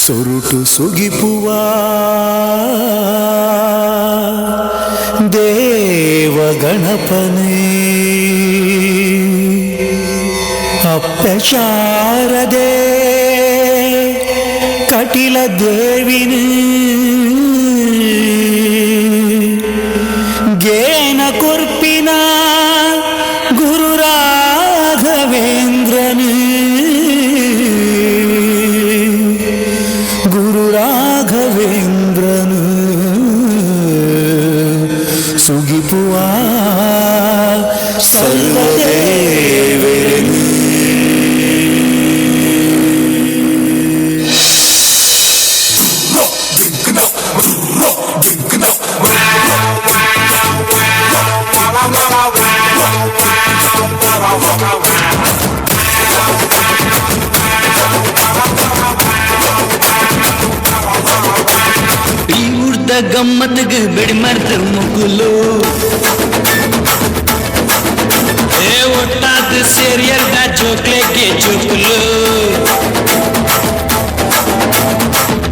ಸೊರುಟು ಸುಗಿಪುವ ದೇವ ಗಣಪನೇ ಅಪ್ಪಶಾರದೆ ಕಟಿಲ ದೇವಿನಿ ಗೇನ ಕುರ್ಪಿನ ಗುರು ರಾಘವೇಂದ್ರನೇ ರಾಘವೇಂದ್ರನು ಸುಗಿಪುವ ಸರ್ವದೇವರನು. ಗಮ್ಮತ್ಗೆ ಬೆಡಿ ಮಾಡ್ತ ಮುಗುಲು ಒಟ್ಟಾದ ಸೇರಿಯಲ್ದ ಜೋಕ್ಲೆಗೆ ಜೋಕುಲು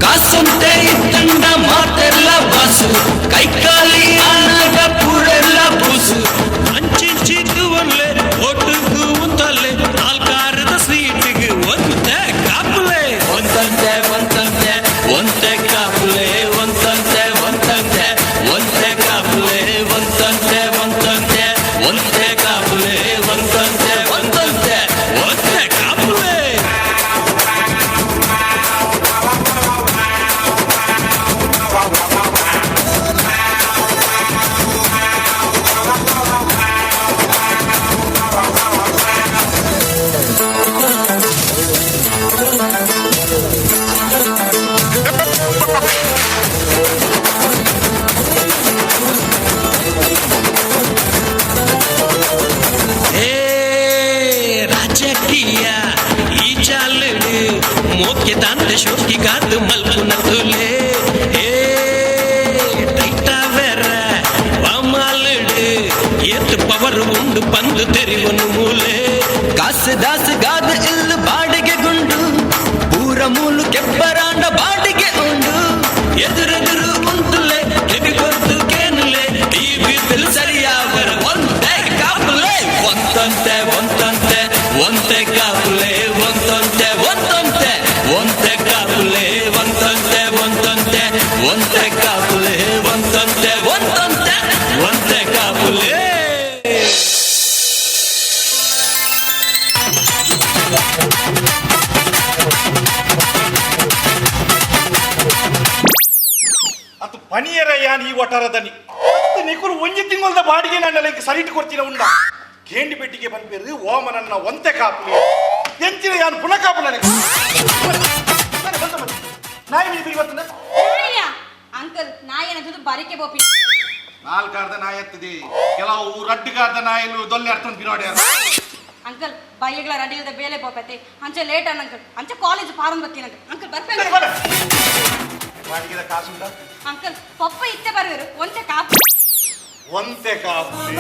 ಕಾಸಂತೆ ಇತ್ತಂಡ ಮಾತೆಲ್ಲ ಬಾಸು ಕೈಕಾಲಿ ಆನಾಗ ಪೂರೆಲ್ಲ ಬೂಸು ಅಂಚಿಂಚಿದ್ದು ಒಲ್ಲೆ ಒಟ್ಟಿಗೂ ಉಂತಲ್ಲೆ ನಾಲ್ಕಾರದ ಸ್ವೀಟಿಗೆ ಒಂದೇ ಕಾಪುಲೆ ಒಂದಂತೆ ಒಂದಂತೆ ಒಂದೇ ಕಾಪುಲೆ ಒಂದಂತೆ ಒಂದಂತೆ ಒಂದೇ ಕಾಪುಲೆ ಒಂದಂತೆ ಒಂದಂತೆ ಒಂದೇ ಕಾಪುಲೆ ಒಂದಂತೆ ಒಂದಂತೆ ಒಂದೇ ಕಾಪುಲೆ. दांते शोकी गाद मलपुन तुले टैटा वेरा वामालडे येत पवर उंड पंद तेरिवनु मूले कास दास गाद इल्ल बाडिगे गुंडु पूर मूलु केब्बरांड बाडिगे उंडु ಎದುರೆದುರು ಉಂಟುಲೆ ಹೆವಿ ಕೊರ್ತು ಕೇನುಲೆ ಈ ಬಿಸಿಲು ಸರಿಯಾವರ ಒಂದೇ ಕಾಪುಲೆ ಒಂದಂತೆ ಒಂದಂತೆ ಒಂದೇ ಕಾಪುಲೆ ಒಂದಂತೆ ಒಂದಂತೆ ಒಂದೇ ಕಾಪುಲೆ ಒಂದಂತೆ ಒಂದಂತೆ ಒಂದೇ ಕಾಪುಲೆ ಒಂದಂತೆ ಒಂದಂತೆ ಒಂದೇ ಕಾಪುಲೆ. ಅದು ಪನಿಯರಯ್ಯ ಈ ಒಟಾರದನಿ ನಿಕುಲು ಒಂಜಿ ತಿಂಗಳದ ಬಾಡಿಗೆ ನನ್ನ ಸರಿಟ್ ಕೊಡ್ತೀನ ಉಂಡ ಕೇಂಡಿ ಬೆಟ್ಟಿಗೆ ಬಂದ್ಬೇರು ಓಮನನ್ನ ಒಂತೆ ಕಾಪುಲಿ ಎಂಚಿನ ಯಾನು ಪುನಃ ಕಾಪುಲ ನಾಯಿ ಮೀ ಇವತ್ತಿನ ಅಂಕಲ್ ನಾಯಿ ಅನ್ನೋದು ಬಾರಿಕೆ ಬೋಪಿ ನಾಲ್ಕಾರ್ದ ನಾಯಿ ಎತ್ತದೆ ಕೆಲವು ರಡ್ಡಿಗಾರ್ದ ನಾಯಿಲು ದೊಲ್ಲೆ ಅರ್ಥನ್ ಬಿನೋಡ್ಯ ಅಂಕಲ್ ಬೈಯಗಳ ರಡ್ಡಿಲ್ದ ಬೇಲೆ ಬೋಪತೆ ಅಂಚೆ ಲೇಟ್ ಅನ್ನ ಅಂಕಲ್ ಅಂಚೆ ಕಾಲೇಜ್ ಫಾರಂ ಬತ್ತೀನಿ ಅಂಕಲ್ ಬರ್ಪೇನೆ ಬಾಡಿಗೆದ ಕಾಸುಂಡ ಅಂಕಲ್ ಪಪ್ಪ ಇತ್ತೆ ಬರುವರು ಒಂತೆ ಕಾಪು ಒಂತೆ ಕಾಪುಲಿ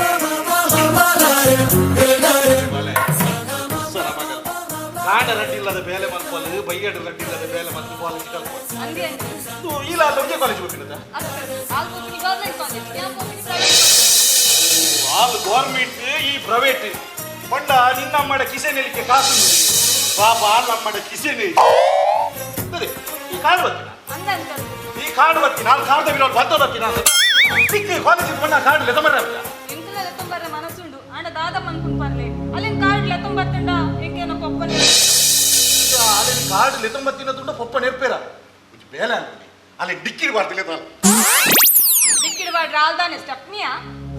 ಕಾಂಡ ರಡ್ಡಿಲ್ಲದ ಬೇಲೆ ಮಲ್ಪಲು ಬೈಯಡ ರಡ್ಡಿಲ್ಲದ ಬೇಲೆ ಮಲ್ಪು ಕಾಲೇಜ್ ಕಲ್ಪು ಅಂದೆ ಇಲ್ಲ ಲೊಂಗೆ ಕಾಲೇಜ್ ಹೋಗಿನದ ಆಲ್ಬೋನಿ ಗವರ್ನಮೆಂಟ್ ಕಾಲೇಜ್ ಯಾ ಬೋಪಿ ಆಲ್ ಗವರ್ನಮೆಂಟ್ ಈ ಪ್ರೈವೇಟ್ ಪಂಡ ನಿನ್ನ ಮಾಡ ಕಿಸೆನೆಲಿಕ್ಕೆ ಕಾಸು ಪಾಪ ಆಲ್ ನಮ್ಮ ಕಿಸೆನೆ ಸರಿ ಈ ಕಾಂಡ ಬತ್ತಿನ ಅಂದ ಅಂಕಲ್ ಈ ಕಾಂಡ ಬತ್ತಿನ ಆಲ್ ಕಾಂಡ ಬಿರೋದು ಬಂತ ಬತ್ತಿನ ಸಿಕ್ಕ ಕಾಲೇಜ್ ಪಂಡ ಕಾಂಡ ಲೆತಮರ ಎಂಕಲ ಲೆತಂಬರ ಮನಸುಂಡು ಆಂಡ ದಾದ ಮನ್ಕುನ್ ಪರ್ಲೆ ಅಲ್ಲಿನ ಕಾರ್ಡ್ ಲೆತಂಬತ್ತಂಡ ಎಂಕೇನ ಪಪ್ಪನೆ ಅಲ್ಲಿನ ಕಾರ್ಡ್ ಲೆತಂಬತ್ತಿನ ದುಂಡ ಪಪ್ಪ ನೆರ್ಪೇರ ಇದು ಬೇಲೆ ಅಂತೀನಿ ಅಲ್ಲಿ ಡಿಕ್ಕಿಡ್ ಬಾರ್ತಿಲ್ಲ ತಾನು ಡಿಕ್ಕಿಡ್ ಬಾಡ್ರ ಆಲ್ದಾನೆ ಸ್ಟೆಪ್ನಿಯಾ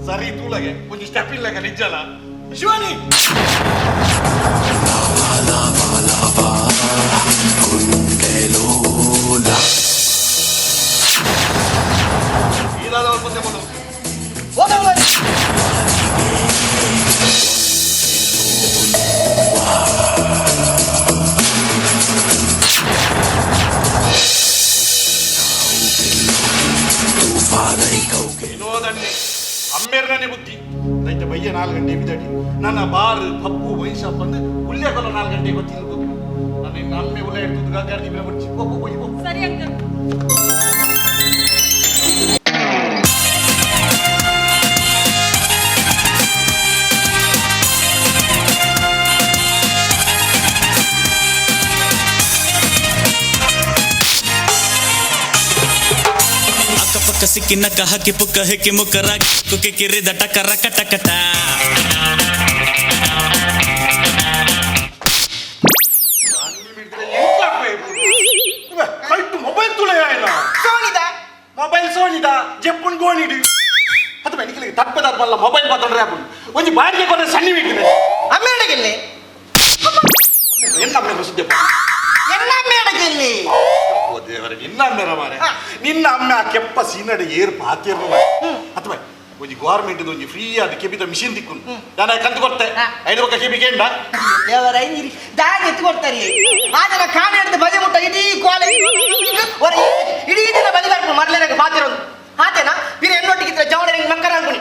ಸರಿ ತೂಲಗೆ ಒಂದು ಸ್ಟೆಪ್ ಇಲ್ಲಗ ನಿಜ್ಜಲ ಶಿವಾನಿ ಅಮ್ಮೇರನೇ ಬುದ್ಧಿ ರೈತ ಬಯ್ಯ 4 ಗಂಟೆ ಬಿದ್ದಾಡಿ ನನ್ನ ಬಾರ್ ಪಪ್ಪು ವೈಶಾಪ್ ಅಂದು ಉಲ್ಲೆ ಕೊಲ್ಲ 4 ಗಂಟೆ ಗೊತ್ತಿಲ್ಲ ನನ್ನ ಇನ್ನು ಅಮ್ಮೆ ಉಲ್ಲೆ ಇಡ್ತದ ಗಾಡಿ ಮೇಲೆ ಬಿಡ್ಸಿ ಪಪ್ಪು ಹೋಗಿ ಸರಿ ಅಂಕಲ್. ಅಕ್ಕಪಕ್ಕ ಸಿಕ್ಕಿ ನಕ್ಕ ಹಕ್ಕಿ ಪುಕ್ಕ ಹೆಕ್ಕಿ ಮುಕ್ಕರ ಕುಕ್ಕಿ ಕಿರಿದ ಟಕರ ಕಟಕಟ ಮೊಬೈಲ್ ತುಳೆಯಾಯಿಲ್ಲ ಮೊಬೈಲ್ ಸೋನಿದ ಜಪ್ಪನ್ ಗೋಣಿಡು ಅದು ಬೆಳಿಗ್ಗೆ ತಪ್ಪದಲ್ಲ ಮೊಬೈಲ್ ಮಾತಾಡ್ರೆ ಹಾಕೊಂಡು ಒಂದು ಬಾಡಿಗೆ ಕೊಟ್ಟರೆ ಸಣ್ಣ ಬಿಟ್ಟಿದೆ ಅಮ್ಮೇಡಗಿಲ್ಲಿ ಎಲ್ಲ ಅಮ್ಮೆ ಸುದ್ದಪ್ಪ ಎಲ್ಲ ಅಮ್ಮೇಡಗಿಲ್ಲಿ ಓ ದೇವರೇ ನಿನ್ನ ಅಮ್ಮೆರ ಮಾರೆ ನಿನ್ನ ಅಮ್ಮೆ ಆ ಕೆಪ್ಪ ಸೀನಡೆ ಏರ್ ಪಾತಿರ್ನು ಅಥವಾ ಒಂದು ಗೌರ್ಮೆಂಟ್ ಒಂದು ಫ್ರೀ ಆದ ಕೆಬಿದ ಮಿಷಿನ್ ದಿಕ್ಕು ನಾನು ಕಂತು ಕೊಡ್ತೆ 5 ರೂಪಾಯಿ ಕೆಬಿ ಕೇಂಡ ದೇವರ ನೀರಿ ದಾರಿ ಎತ್ತು ಕೊಡ್ತಾರೆ ಆದ್ರೆ ಕಾಣೆ ಹಿಡಿದು ಬದಿ ಮುಟ್ಟ ಇಡೀ ಕಾಲೇಜ್ ಇಡೀ ದಿನ ಬದಿ ಬರ್ಬೋದು ಮೊದಲೇ ಪಾತಿರೋದು ಆತೇನಾ ಬಿರ ಎನ್ನೊಟ್ಟಿಗಿದ್ರೆ ಜವನ ಮಂಕರ ಅನ್ಕೊನಿ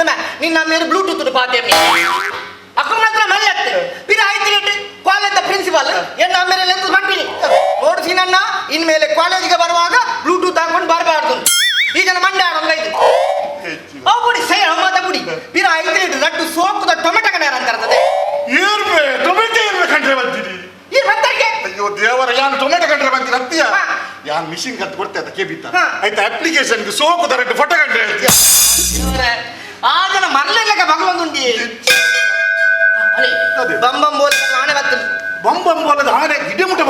ನಮ್ಮ ನಿನ್ನ ಅಮ್ಮೇರು ಬ್ಲೂಟೂತ್ ಪಾತೇನೆ ಅಕ್ಕ ಮಾತ್ರ ಮನೆ ಆಗ್ತದೆ ಬಿರ ಆಯ್ತು ಕಾಲೇಜ್ ಪ್ರಿನ್ಸಿಪಾಲ್ ಎನ್ನ ಅಮ್ಮೇಲೆ ಲೆಂತ್ ಮಾಡ್ತೀನಿ ನೋಡು ಸೀನಣ್ಣ ಇನ್ಮೇಲೆ ಕಾಲೇಜಿಗೆ ಬರುವಾಗ ಬ್ಲೂಟೂತ್ ಹಾಕೊಂಡು ಬರಬಾರ್ದು ಈಗ ಮಂಡ್ಯ ಆಡೋಂಗೈದು ಅವು ಬಿಡಿ ಸೈ ಅಮ್ಮದ ಬಿಡಿ ಬಿರ ಐದು ಲಡ್ಡು ಸೋಕುದ ಟೊಮೆಟೊ ಕಣ ಅಂತರ್ತದೆ ಏರ್ಬೇ ಟೊಮೆಟೊ ಇರ್ಬೇಕಂದ್ರೆ ಬಂತೀರಿ ಈ ಬಂತಕ್ಕೆ ಅಯ್ಯೋ ದೇವರ ಯಾನ್ ಟೊಮೆಟೊ ಕಂಡ್ರೆ ಬಂತೀರ ಅಂತೀಯ ಯಾನ್ ಮಿಷಿನ್ ಕಂತು ಕೊಡ್ತೆ ಅದ ಕೆಬಿತ ಆಯ್ತಾ ಅಪ್ಲಿಕೇಶನ್ಗೆ ಸೋಕು ದರಟ್ಟು ಫೋಟೋ ಕಂಡ್ರೆ ಹೇಳ್ತೀಯ ಆ ಜನ ಮರಲೆಲ್ಲಕ ಭಗವಂತುಂಡಿ ಬಂಬಂ ಬೋಲ್ ಆನೆ ಬರ್ತದೆ ಬಂಬಂಬೋಲದ ಆನೆ ಗಿಡ ಮುಟ್ಟ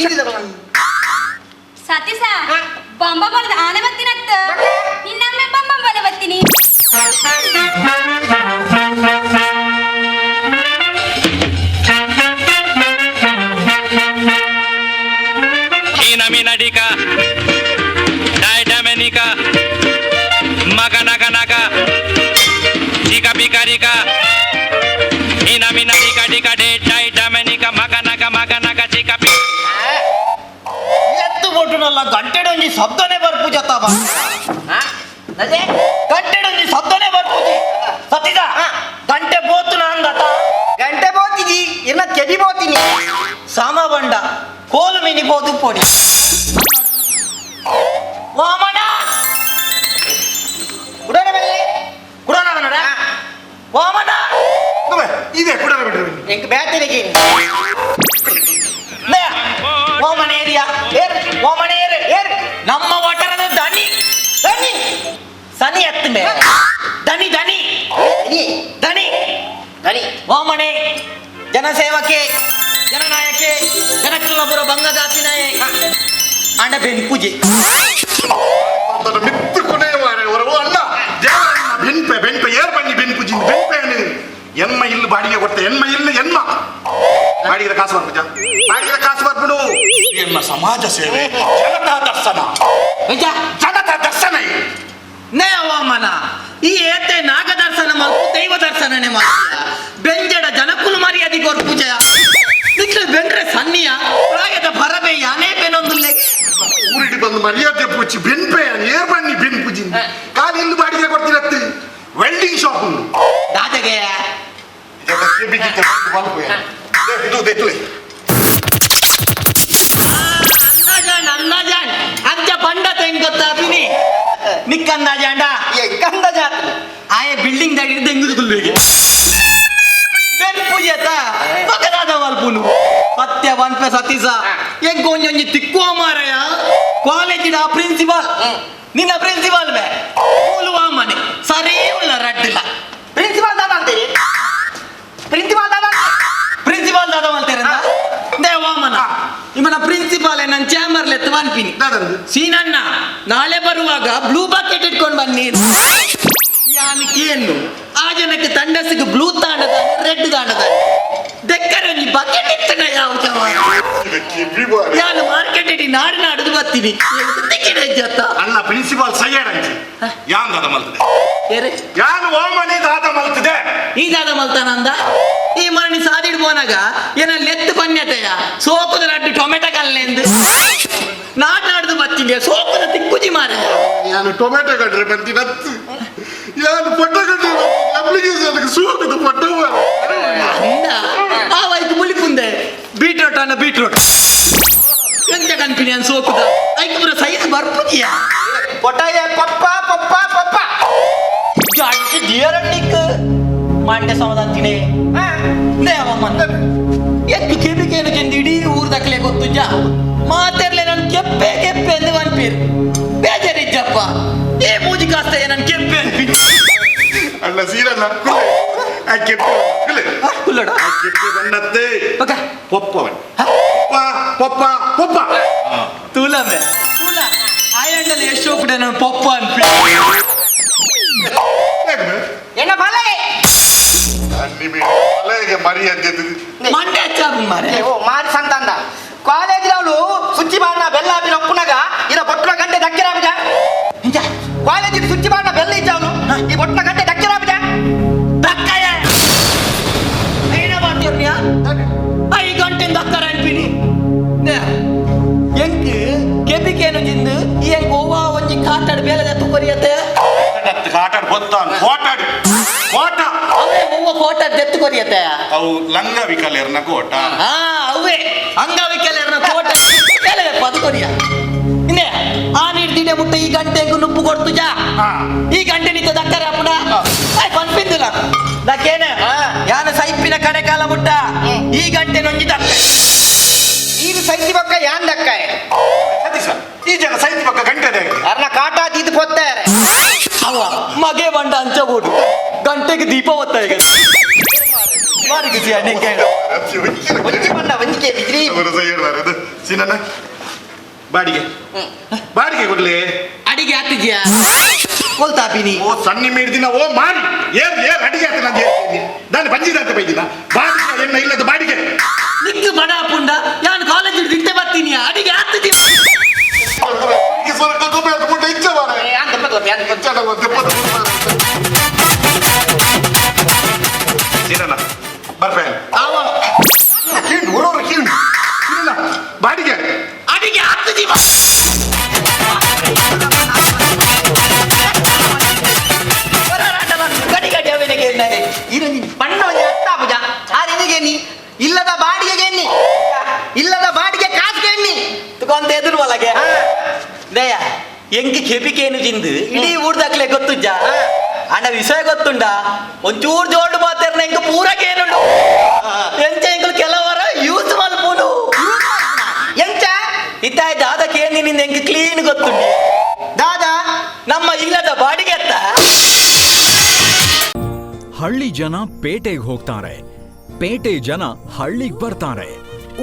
ಇಲ್ಲಿದ ಸತೀಶ ಬಂಬ ಬಲದ ಆನೆ ಬತ್ತಿನತ್ತ ನಿನ್ನಮ್ಮೆ ಬಂಬ ಬಲ ಬತ್ತೀನಿ Minaminadika, Daidamenika, Maganaganaka, Dika Bikarika, Inaminadika, Dika, Daidamenika, Maganaga, Dika Bik. ಎತ್ತು ಕೊಟ್ಟನಲ್ಲ ಗಂಟೆಡೊಂಜಿ ಶಬ್ದನೇ ಬರ್ಪೂಜತ್ತವ ಅದೇ ಗಂಟೆಡೊಂಜಿ ಶಬ್ದನೇ ಬರ್ಪೂಜಿ ಸತ್ತಿದ ಗಂಟೆ ಬೋತು ನಾಂದತ ಗಂಟೆ ಬೋತಿಜಿ ಇನ್ನ ಕೆಡಿ ಬೋತಿನಿ ಸಾಮ ಬಂಡ ಕೋಲು ಮಿನಿ ಬೋದು ಪೊಡಿ ವಾಮನ ಕುಡನ ಬೆಲೆ ಕುಡನ ಬನ್ನಡ ವಾಮನ ಇದೆ ಕುಡನ ಬಿಡ್ರಿ ಎಂಕ್ ಬ್ಯಾಟರಿಗೆ ಓಮನೇರಿಯ ಓಮನೇರು ನಮ್ಮ ಒಟರದ ದನಿ ದನಿ ಸನಿ ಎತ್ತ ಮೇಲೆ ದನಿ ದನಿ ದನಿ ದನಿ ಓಮನೆ ಜನಸೇವಕೆ ಜನನಾಯಕೆ ಜನಕಲ್ಲಪುರ ಬಂಗಜಾತಿ ನಾಯಕ ಅಂಡ ಬೆನ್ ಪೂಜೆ ಮಿತ್ತು ಕೊನೆ ಹೊರವು ಅಲ್ಲ ಬೆನ್ಪೆ ಬೆನ್ಪೆ ಏರ್ ಬನ್ನಿ ಬೆನ್ ಪೂಜಿ ಬೆನ್ಪೆ ಎನ್ಮ ಇಲ್ಲಿ ಬಾಡಿಗೆ ಕೊಡ್ತೆ ಎನ್ಮ ಇಲ್ಲಿ ಎನ್ಮ ಬಾಡಿಗೆ ಕಾಸು ಬರ್ಬಿಡ ಬಾಡಿಗೆ ಕಾಸು ಬರ್ಬಿಡು ಎನ್ಮ ಸಮಾಜ ಸೇವೆ ಜನತಾ ದರ್ಶನ ಜನತಾ ದರ್ಶನ ನೇ ವಾಮನ ಈ ಏತೆ ನಾಗ ದರ್ಶನ ಮತ್ತು ದೈವ ದರ್ಶನನೇ ಮಾಡ್ತೀಯ ಬೆಂಜಡ ಜನಕುಲು ಮರ್ಯಾದೆ ಕೊರ್ ಪೂಜೆ ನಿಕ್ಲು ಬೆಂಡ್ರೆ ಸನ್ನಿಯ ಪ್ರಾಯದ ಬರಬೆ ಯಾನೇ ಬೆನೊಂದು ಊರಿಗೆ ಬಂದು ಮರ್ಯಾದೆ ಪೂಜಿ ಬೆನ್ಪೆ ಏರ್ ಬನ್ನಿ ಬೆನ್ ಪೂಜಿ ಕಾಲು ಇಲ್ಲಿ ಬಾಡಿಗೆ ಕೊಡ್ತಿರತ್ತಿ ವೆಲ್ಡಿಂಗ್ ಶಾಪ್ ಉಂಟು ದಾದಗೆ ಅಂದಾಜಾನ್ ಅಜ್ಜ ಪಂಡ ತೆಂಗ್ ಗೊತ್ತಾಪಿನಿ ನಿಕ್ಕ ಅಂದಾಜಾಂಡ ಅಂದಾಜಾತ್ ಆಯೆ ಬಿಲ್ಡಿಂಗ್ ದಾಗ ತೆಂಗುದು ಕುಲ್ಬೇಗೆ ಬೆನ್ ಪೂಜೆತ ಪಕ್ಕದಾದ ವಲ್ಪುನು ಸತ್ಯ ವನ್ಪೆ ಸತೀಸ ಎಂಗ್ ಒಂಜೊಂಜಿ ತಿಕ್ಕುವ ಮಾರಯ ಕಾಲೇಜಿನ ಪ್ರಿನ್ಸಿಪಾಲ್ ನಿನ್ನ ಪ್ರಿನ್ಸಿಪಾಲ್ ಬೇ ಮೂಲುವ ಮನೆ ಸರಿ ಉಳ್ಳ ರಡ್ಡಿಲ್ಲ ಪ್ರಿನ್ಸಿಪಾಲ್ ದಾದ ಅಂತೀರಿ ಪ್ರಿನ್ಸಿಪಾಲ್ ದಾದ ಅಂತೀರ ದೇವಾಮನ ಇವನ ಪ್ರಿನ್ಸಿಪಾಲ್ ನನ್ನ ಚಾಂಬರ್ ಲೆತ್ತು ಅನ್ಪಿನಿ ಸೀನಣ್ಣ ನಾಳೆ ಬರುವಾಗ ಬ್ಲೂ ಬಕೆಟ್ ಇಟ್ಕೊಂಡು ಬನ್ನಿ ಯಾನಿಕೇನು ಆ ಜನಕ್ಕೆ ತಂಡಸಿಗೆ ಬ್ಲೂ ತಾಂಡದ ರೆಡ್ ತಾಂಡದ ದೆಕ್ಕರಂಜಿ ಬಕೆಟ್ ಇತ್ತನ ಯಾವ ಯಾನು ಮಾರ್ಕೆಟ್ ಇಡಿ ನಾಡು ನಾಡುದು ಬರ್ತೀನಿ ಅಲ್ಲ ಪ್ರಿನ್ಸಿಪಾಲ್ ಸೈಯಡ್ ಅಂಚಿ ಯಾನ್ ದಾದ ಮಲ್ತದೆ ಏರೆ ಯಾನು ಓಮನೆ ದಾದ ಮಲ್ತದೆ ಈ ದಾದ ಮಲ್ತಾನಂದ ಈ ಮರಣಿ ಸಾದಿಡ್ ಬೋನಾಗ ಏನ ಲೆತ್ತು ಪನ್ಯತೆಯ ಸೋಕುದ ರಡ್ಡು ಟೊಮೆಟೊ ಕಲ್ಲೆಂದು ನಾಡು ನಾಡ್ದು ಬರ್ತೀನಿ ಸೋಕುದ ತಿಕ್ಕುಜಿ ಮಾರ ನಾನು ಟೊಮೆಟೊ ಕಡ್ರೆ ಬಂತೀನಿ ಯಾರು ಪಟ್ಟ ಕಟ್ಟಿ ಅಪ್ಲಿಕೇಶನ್ ಸೂಕದ ಪಟ್ಟ ಆವಾಯ್ತು ಮುಲಿಪುಂದೆ ಬೀಟ್ರೋಟ್ ಅನ್ನ ಬೀಟ್ರೋಟ್ ಎಂತ ಕನ್ಪಿನಿ ಅನ್ ಸೋಕುದ ಐಕ್ ಪುರ ಸೈಜ್ ಬರ್ಪುದಿಯಾ ಪೊಟಾಯ ಪಪ್ಪ ಪಪ್ಪ ಪಪ್ಪ ಜಾಡ್ಸಿ ದಿಯರಣ್ಣಿಕ್ ಮಂಡ್ಯ ಸಮಾಧಾನ ದೇವಮ್ಮನ್ ಎತ್ತು ಕೆಬಿಕೇನು ಚೆಂದ ಇಡೀ ಊರ್ ದಕ್ಲೆ ಗೊತ್ತು ಜಾ ಮಾತೆರ್ಲೆ ನನ್ ಕೆಪ್ಪೆ ಕೆಪ್ಪೆ ಎಂದು ಅನ್ಪೀರ್ ಬೇಜಾರಿದ್ದಪ್ಪ ಏ ಮೂಜಿ ಕಾಸ್ತ ನನ್ ಕೆಪ್ಪೆ ಅನ್ಪಿ ಅಲ್ಲ ಸೀರಲ್ಲ ಆ ಕೆಪ್ಪೆ ಕುಲ್ಲಡ ಆ ಕೆಪ್ಪೆ ಬಂದತ್ತೆ ಪಕ್ಕ ಪೊಪ್ಪವನ್ ಪೊಪ್ಪ ಪೊಪ್ಪ ತೂಲಂಬೆ ತೂಲ ಆಯಂಡಲ್ಲಿ ಎಷ್ಟು ಹೋಗ್ಬಿಟ್ಟೆ ನಾನು ಪಪ್ಪ ಅನ್ಪಿ ಎನ್ನ ಬಲೆ ಅಲೆಗೆ ಮರಿ ಅಂತ ಮಂಡ್ಯ ಚಾಬ್ ಮಾರೆ ಓ ಮಾರಿ ಸಂತಾಂದ ಕಾಲೇಜ್ ಅವಳು ಸುಚ್ಚಿ ಬಾಣ ಬೆಲ್ಲ ಹಾಪಿನ ಒಪ್ಪುನಾಗ ಇರ ಬೊಟ್ಟನ ಗಂಟೆ ದಕ್ಕಿರಾಬಿಜ ಇಂಜ ಕಾಲೇಜ್ ಸುಚ್ಚಿ ಬಾಣ ಬೆಲ್ಲ ಇದ್ದ ಅವನು ಈ ಬೊಟ್ಟನ ಗಂಟೆ ದಕ್ಕಿರಾಬಿಜ ದಕ್ಕಯ ಏನ ಮಾಡ್ತೀರ್ನಿಯ 5 ಗಂಟೆ ದಕ್ಕರ ಅನ್ಪಿನಿ ಎಂಕ್ ಕೆಬಿಕೇನು ಜಿಂದು ಈ ಎಂಕ್ ಓವಾ ಒಂಜಿ ಕಾಟಾಡ್ ಬೇಲದ ತುಕರಿಯತೆ ಕಾಟಾಡ್ ಬತ್ತಾನ್ ಕೋಟಾಡ್ ಕೋಟ ಅವೇ ಓವ ಕೋಟಾಡ್ ದೆತ್ತು ಕೊರಿಯತೆ ಅವು ಲಂಗ ವಿಕಲೇರ್ನ ಕೋಟ ಹಾ ಅವೇ ಅಂಗವಿಕಲರನ ಕೋಟ ಬೇಲೆ ಅದು ಕೊರಿಯ ಇನ್ನೇ ಆ ನೀಡ್ದಿಡೆ ಮುಟ್ಟ ಈ ಗಂಟೆಗೂ ನುಪ್ಪು ಕೊಡ್ತು ಜಾ ಈ ಗಂಟೆ ನಿಂತ ದಕ್ಕರೆ ಅಪ್ಪಡ ಪನ್ಪಿಂದಿಲ್ಲ ದಕ್ಕೇನೆ ಯಾನ ಸೈಪಿನ ಕಡೆ ಕಾಲ ಮುಟ್ಟ ಈ ಗಂಟೆ ನೊಂಜಿ ದಕ್ಕ ಈಗ ಸೈತಿ ಪಕ್ಕ ಯಾನ್ ದಕ್ಕ ಈ ಜನ ಸೈತಿ ಪಕ್ಕ ಗಂಟೆ ಅರ್ನ ಕಾಟ ದೀದ್ ಪೊತ್ತಾರೆ ಅವ ಮಗೆ ಬಂಡ ಅಂಚ ಬೋಡು ಗಂಟೆಗೆ ದೀಪ ಒತ್ತ ಈಗ ಬಾಡಿಗೆ ಬಾಡಿಗೆ ಕೊಡ್ಲಿ ಅಡಿಗೆ ಆಗ್ತಿದ್ಯಾ ಕೊಲ್ತಾಪಿನಿ ಓ ಸಣ್ಣ ಮೇಡ್ದಿನ ಓ ಮಾಡಿ ಏನ್ ಅಡಿಗೆ ಆಗ್ತದೆ ಅಂತ ಹೇಳ್ತೀನಿ ನಾನು ಬಂದಿದ್ದಂತ ಬೈದಿನ ಬಾಡಿಗೆ ಎಣ್ಣ ಇಲ್ಲದ ಬಾಡಿಗೆ ನಿಕ್ಕು ಬಡ ಪುಂಡ ನಾನು ಕಾಲೇಜ್ ದಿಟ್ಟೆ ಬರ್ತೀನಿ ಅಡಿಗೆ ಆಗ್ತಿದ್ದೀನಿ ಬಾಡಿಗೆ ಅಡಿಗೆ ಆಗ್ತಿದ್ದೀವ ಗಡಿ ಗಡಿ ಅವನಿಗೆ ಬಣ್ಣ ಅತ್ತಾಪುಜ ಆರಿಗೆ ನೀ ಇಲ್ಲದ ಬಾಡಿಗೆಗೆ ಎಣ್ಣಿ ಇಲ್ಲದ ಬಾಡಿಗೆ ಕಾಸಿಗೆ ಎಣ್ಣಿ ಕೊಂತ ಎದುರು ಒಳಗೆ ದಯ ಎಂಕಿ ಕೆಪಿಕೇನು ಜಿಂದು ಇಡೀ ಊರ್ದಾಕ್ಲೆ ಗೊತ್ತುಜ್ಜ ಅಣ್ಣ ವಿಷಯ ಗೊತ್ತುಂಡ ಒಂಚೂರು ಜೋಡು ಮಾತಾಡ್ನ ಎಂಕ ಪೂರಕೇನುಂಡು ಎಂಚ ಎಂಕಲು ಕೆಲವರ ಯೂಸ್ ಮಲ್ಪುನು ಎಂಚ ಇತ್ತಾಯ್ ದಾದಕ್ಕೆ ಏನಿನಿಂದ ಎಂಕ ಕ್ಲೀನ್ ಗೊತ್ತುಂಡಿ ದಾದ ನಮ್ಮ ಇಲ್ಲದ ಬಾಡಿಗೆ ಅತ್ತ ಹಳ್ಳಿ ಜನ ಪೇಟೆಗೆ ಹೋಗ್ತಾರೆ, ಪೇಟೆ ಜನ ಹಳ್ಳಿಗೆ ಬರ್ತಾರೆ.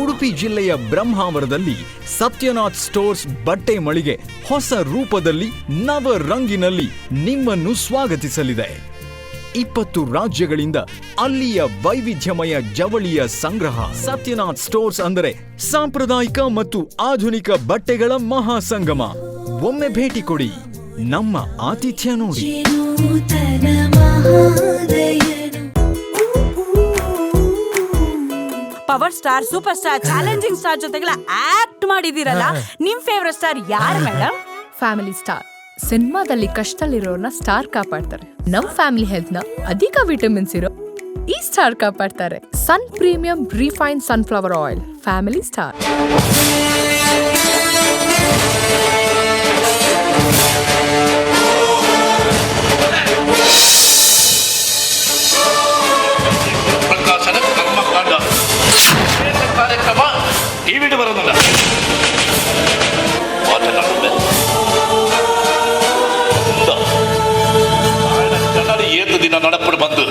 ಉಡುಪಿ ಜಿಲ್ಲೆಯ ಬ್ರಹ್ಮಾವರದಲ್ಲಿ ಸತ್ಯನಾಥ್ ಸ್ಟೋರ್ಸ್ ಬಟ್ಟೆ ಮಳಿಗೆ ಹೊಸ ರೂಪದಲ್ಲಿ ನವ ರಂಗಿನಲ್ಲಿ ನಿಮ್ಮನ್ನು ಸ್ವಾಗತಿಸಲಿದೆ. 20 ರಾಜ್ಯಗಳಿಂದ ಅಲ್ಲಿಯ ವೈವಿಧ್ಯಮಯ ಜವಳಿಯ ಸಂಗ್ರಹ. ಸತ್ಯನಾಥ್ ಸ್ಟೋರ್ಸ್ ಅಂದರೆ ಸಾಂಪ್ರದಾಯಿಕ ಮತ್ತು ಆಧುನಿಕ ಬಟ್ಟೆಗಳ ಮಹಾಸಂಗಮ. ಒಮ್ಮೆ ಭೇಟಿ ಕೊಡಿ, ನಮ್ಮ ಆತಿಥ್ಯ ನೋಡಿ. Power star, super star, challenging star ಜೊತೆಗೆಲ್ಲ ಆಕ್ಟ್ ಮಾಡಿದಿರಲ್ಲ, ನಿಮ್ ಫೇವರೇಟ್ ಸ್ಟಾರ್ ಯಾರು ಮೇಡಮ್? Family star. ಸಿನಿಮಾದಲ್ಲಿ ಕಷ್ಟದಲ್ಲಿರೋರ್ನ ಸ್ಟಾರ್ ಕಾಪಾಡ್ತಾರೆ. ನಮ್ ಫ್ಯಾಮಿಲಿ ಹೆಲ್ತ್ ನ ಅಧಿಕ ವಿಟಮಿನ್ಸ್ ಇರೋ ಈ ಸ್ಟಾರ್ ಕಾಪಾಡ್ತಾರೆ. Sun premium refine sunflower oil. Family star. ಪ್ರಕಾಶನ ಕರ್ಮಕಾಂಡ ಕಾರ್ಯಕ್ರಮ ಟಿವಿಗೆ ಬರೋದಿಲ್ಲ. ಜನರು ಏತು ದಿನ ನಡಪಡು ಬಂದು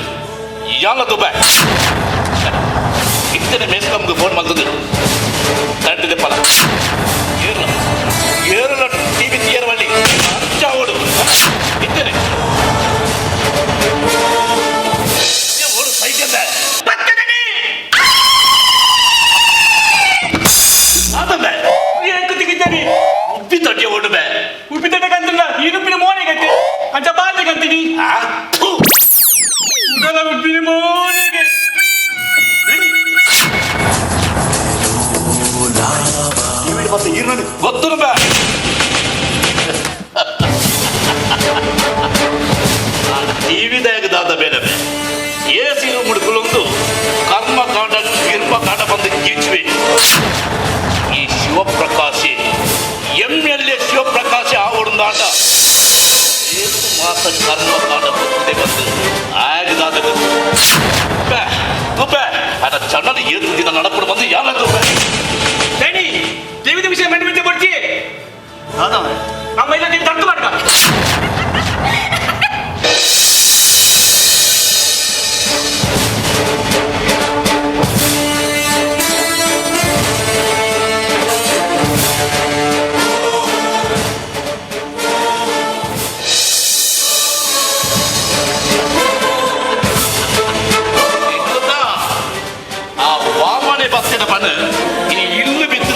ಯಾಲದು ಬ್ಯಾ ಇತ್ತನೆ ಮೇಸ್ಕಮ್ಗೆ ಫೋನ್ ಮಾಡ್ತದೆ ತಂಡಿದೆ ಫಲ ಏರಲ ಟಿವಿ ತೀಯರ್ವಳ್ಳಿ ಅಂಚ ಓಡು ಇತ್ತನೆ ಓಡು ಸೈಕಲ್ ಅದಲ್ಲ ಏಕೆ ತೆಗಿದ್ದಾನೆ ಉಪ್ಪಿ ತೊಟ್ಟೆ ಓಡುಬೆ ಉಪ್ಪಿ ತೊಟ್ಟೆ ಕಂತಿಲ್ಲ ಇರುಪ್ಪಿನ ಮೋನೆ ಗಂಟೆ ಅಂಚ ಬಾರ್ಲೆ ಕಂತೀನಿ ಉಡಲ ಉಪ್ಪಿನ ಮೋನೆಗೆ ಗೊತ್ತು ಶಿವಪ್ರಕಾಶಿ MLA ಶಿವಪ್ರಕಾಶಿ ಆವಡುಂದಾಟ ಏತು ಮಾಸ ಕರ್ಮಕಾಂಡ ಬುದ್ಧಿ ಬಂದು ಆಗಿದಾದ ತುಪ್ಪೆ ಅದ ಜನರು ಏತು ದಿನ ನಡಪಡು ಬಂದು ಯಾರ ತುಪ್ಪೆ ಡ್ಯಾಡಿ ದೇವಿದ ವಿಷಯ ಮಂಡಿ ಬರ್ತಿ ನಮ್ಮ ಇಲ್ಲ ನೀನು ತರ್ತು ಮಾಡ್ಕ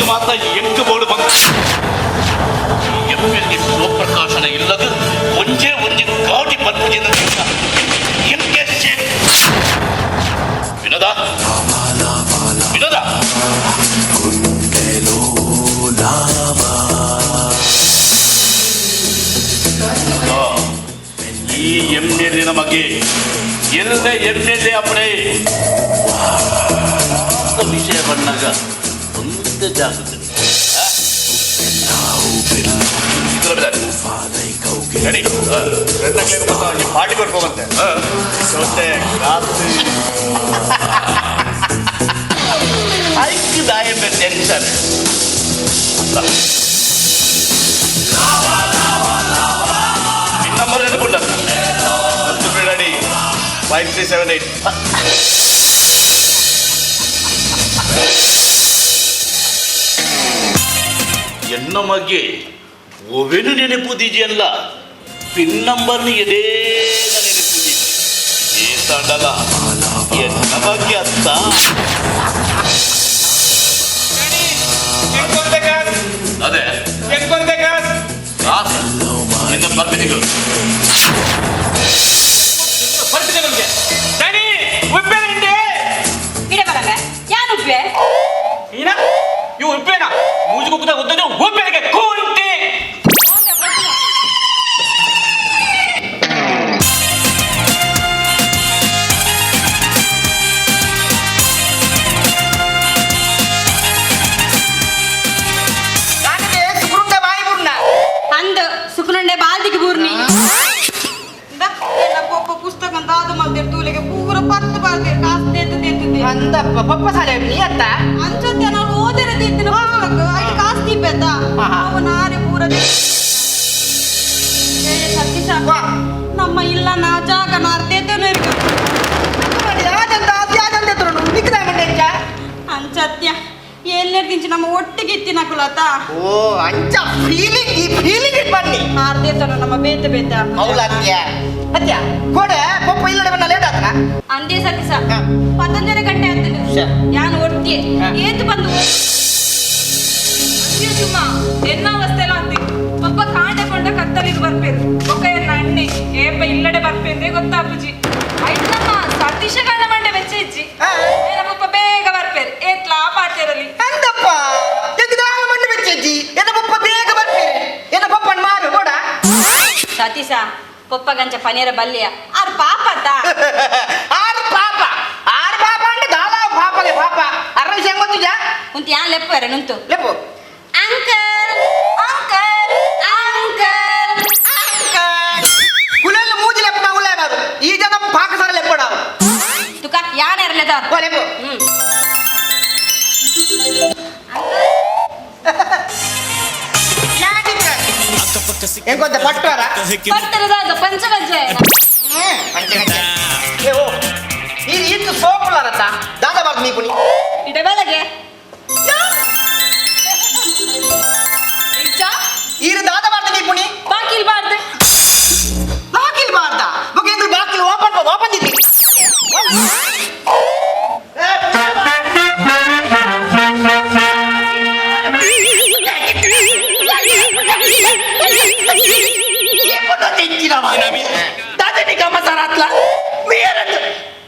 ಮಾತ್ರ ಎಂಟು ಬೋರ್ಡು ಬಂದ MLA ಶಿವಪ್ರಕಾಶನ ಇಲ್ಲದು ಒಂಜೆ ಗಾಡಿ ಬರ್ಪುಜಿನ ವಿನೋದ ಈ MLA ನಮಗೆ ಎಲ್ಲ MLA ಅಪ್ಪಣೆ ವಿಷಯ ಬಂದಾಗ ಒಂದೇ ಜಾಗೃತಿ ಪಾರ್ಟಿ ಕೊಡ್ಕೋಬಂತೆ ಮತ್ತೆ ಆಯ್ಕಿದಾಯ ಟೆನ್ಷನ್ ನಂಬರ್ ಎನ್ನುಕೊಂಡ 5378 ಎನ್ನ ಮಗೆ ಒವೆನು ನೆನಪುದಿದೆಯಲ್ಲ ಪಿನ್ ನಂಬರ್ನ ಎದೇನ ನೆನಪುದಿದೆ ಏತಾಡಲ್ಲ ಎನ್ನ ಬಗ್ಗೆ ಅತ್ತ ಅದೇ ಕಾಸು ನಿನ್ನ ಬರ್ತಿದ್ದೀಗ ಇವು ಉಪ್ಪೇನ ಮೂಜು ಕುಕ್ಕದ ಉದ್ದದ ಉಪ್ಪೇನಿಗೆ ಕೂಂಟಿ ಅಂದ ಸುಕುನುಂಡೆ ಬಾಲ್ದಿಗೆ ಬೂರ್ನಿ ಪುಸ್ತಕ ದಾದು ಮಲ್ದಿರ್ ತೂಲೆಗೆ ಪೂರ ಪತ್ತು ಬಾಲ್ದಿರ್ ಕಾಸು ದೇತು ಅಂದ ಪಪ್ಪ ಸಾಲೆ ನೀ ಅತ್ತ ಅಂಚತ್ತೆ ನಾನು ಓದಿರದಿತ್ತಿನ ಐದು ಕಾಸು ದೀಪೆತ್ತ ಅವನಾರಿ ಪೂರ ಸತೀಶ ನಮ್ಮ ಇಲ್ಲ ನಾ ಜಾಗ ನಾರ್ದೇತೇನು ಇರ್ಬೇಕು ಅಂಚತ್ಯ ಎಲ್ಲೆರ್ದಿಂಚಿ ನಮ್ಮ ಒಟ್ಟಿಗೆ ಇತ್ತಿನಕುಲತ ಓ ಅಂಚ ಫೀಲಿಂಗ್ ಈ ಫೀಲಿಂಗ್ ಬನ್ನಿ ನಾರ್ದೇತನ ನಮ್ಮ ಬೇತೆ ಬೇತ ಹೌದತ್ಯ ಅತ್ಯ ಕೊಡೆ ಪಪ್ಪ ಇಲ್ಲಡೆ ಬನ್ನ ಲೇಟ್ ಆತನ ಅಂದೇ ಸತೀಶ 11 ಗಂಟೆ ಆಗ್ತದೆ ಯಾನ್ ಒಟ್ಟಿಗೆ ಏತು ಬಂದು ಸುಮ್ಮ ಎನ್ನ ಅವಸ್ಥೆ ಅಂತಿ ಪಪ್ಪ ಕಾಂಡೆ ಕೊಂಡ ಕತ್ತಲಿಗೆ ಬರ್ಪೇರು ಒಕ್ಕ ಎನ್ನ ಅಣ್ಣೆ ಏಪ ಇಲ್ಲಡೆ ಬರ್ಪೇಂದ್ರೆ ಗೊತ್ತಾ ಅಪ್ಪುಜಿ ಆಯ್ತು ನಮ್ಮ ಸತೀಶ ಗಂಡ ಮಂಡೆ ಬೆಚ್ಚ ಇಜ್ಜಿ ಪಪ್ಪ ಬೇಗ ಬರ್ಪೇರು ಏತ್ಲಾ ಪಾತ್ಯರಲ್ಲಿ ಅಂದಪ್ಪ ತೆಗೆದಾಳ ಮಂಡೆ ಬೆಚ್ಚಜ್ಜಿ ಎನ್ನ ಪಪ್ಪ ಬೇಗ ಬರ್ಪೇರು ಎನ್ನ ಪಪ್ಪನ್ ಮಾರು ಕೊಡ ಸತೀಶ ಪಪ್ಪ ಗಂಚ ಪನೀರ ಬಲ್ಯ ಆರ್ ಪಾಪ ಆರು ಪಾಪ ಅಂದ್ರೆ ದಾಲ ಪಾಪಲೆ ಪಾಪ ಅರ ವಿಷಯ ಗೊತ್ತಿಲ್ಲ ಉಂತ ಯಾನ್ ಲೆಪ್ಪರೆ ನುಂತು ಲೆಪ್ಪು ಅಂಕಲ್ ಅಂಕಲ್ ಅಂಕಲ್ ಅಂಕಲ್ ಕುಲೆಲ್ಲ ಮೂಜಿ ಲೆಪ್ಪನ ಉಳ್ಳೆ ಬಾರು ಈ ಜನ ಪಾಕಸಾರ ಲೆಪ್ಪಡ ತುಕ ಯಾನ್ ಎರಲೆದಾರ್ ಓ ಲೆಪ್ಪು ಏನ್ ಗೊತ್ತ ಪಟ್ಟವರ ಪಟ್ಟರದ ಪಂಚಗಜ್ಜಾಯ ಓ ಇದು ಇತ್ತು ಸೋಪುಲಾರತ್ತ ದಾದ ಬಾರ್ದು ನೀ ಪುನಿ ಇಡ ಬೆಳಗ್ಗೆ ಈರು ದಾದ ಬಾರ್ದು ನೀ ಪುನಿ ಬಾಕಿಲ್ ಬಾರ್ದು ಬಾಕಿಲ್ ಬಾರ್ದ ಮುಖೇಂದ್ರ ಬಾಕಿಲ್ ಓಪನ್ ದಿದ್ದಿ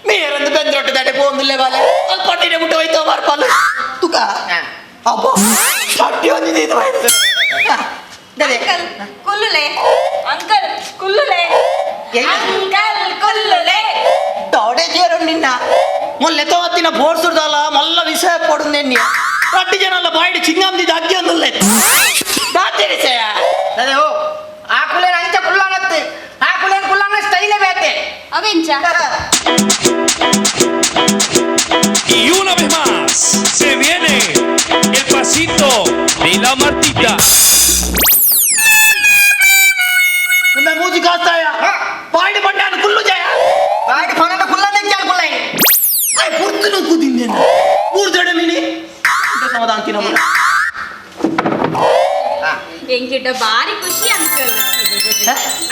ಮೇರಂದು ಬೆಂದ್ರೊಟ್ಟು ದಡೆ ಪೋಂದಿಲ್ಲೆ ಬಾಲೆ ಅಲ್ಲಿ ಪಟ್ಟಿನ ಮುಟ್ಟ ಹೋಯ್ತು ಬರ್ಪಲ್ಲ ತುಕ ಅಬ್ಬ ಪಟ್ಟಿ ಒಂದಿದೆ ಇದು ಆಯ್ತು ಅಂಕಲ್ ಕುಲ್ಲುಲೆ ಅಂಕಲ್ ಕುಲ್ಲುಲೆ ಅಂಕಲ್ ಕುಲ್ಲುಲೆ ತೋಡೆ ಜೇರು ನಿನ್ನ ಮೊಲ್ಲೆ ತೋತಿನ ಬೋರ್ಸುರ್ದಲ್ಲ ಮಲ್ಲ ವಿಷಯ ಕೊಡು ನೆನ್ನಿ ರಡ್ಡಿ ಜನ ಅಲ್ಲ ಬಾಯ್ಡ್ ಚಿಂಗಮ್ದಿದ ಅಗ್ಗಿ ಒಂದಲ್ಲ ಬಾತಿರಿಸೆಯ ಅದೇ ಓ ಆಕುಲೇನ ಅಂಚ ಕುಳ್ಳಾನತ್ತೆ ಆಕುಲೇನ ಕುಳ್ಳಾನ ಸ್ಟೈಲೇ ಬೇತೆ ಅವೆಂಚ Y una vez más se viene el pasito de la Martita. मैं मूजी गाता है बाइड बंडा न कुल्लू जाया बाइड खाना न कुल्ला नहीं क्या कुल्ला है आई पुर्त न कुदिन देना पूर जड़े मिनी ಇದು ಸಮಾಧಾನ ತಿನ್ನ ಮರ ಎಂಕಿಟ ಬಾರಿ ಖುಷಿ ಅಂಕಲ್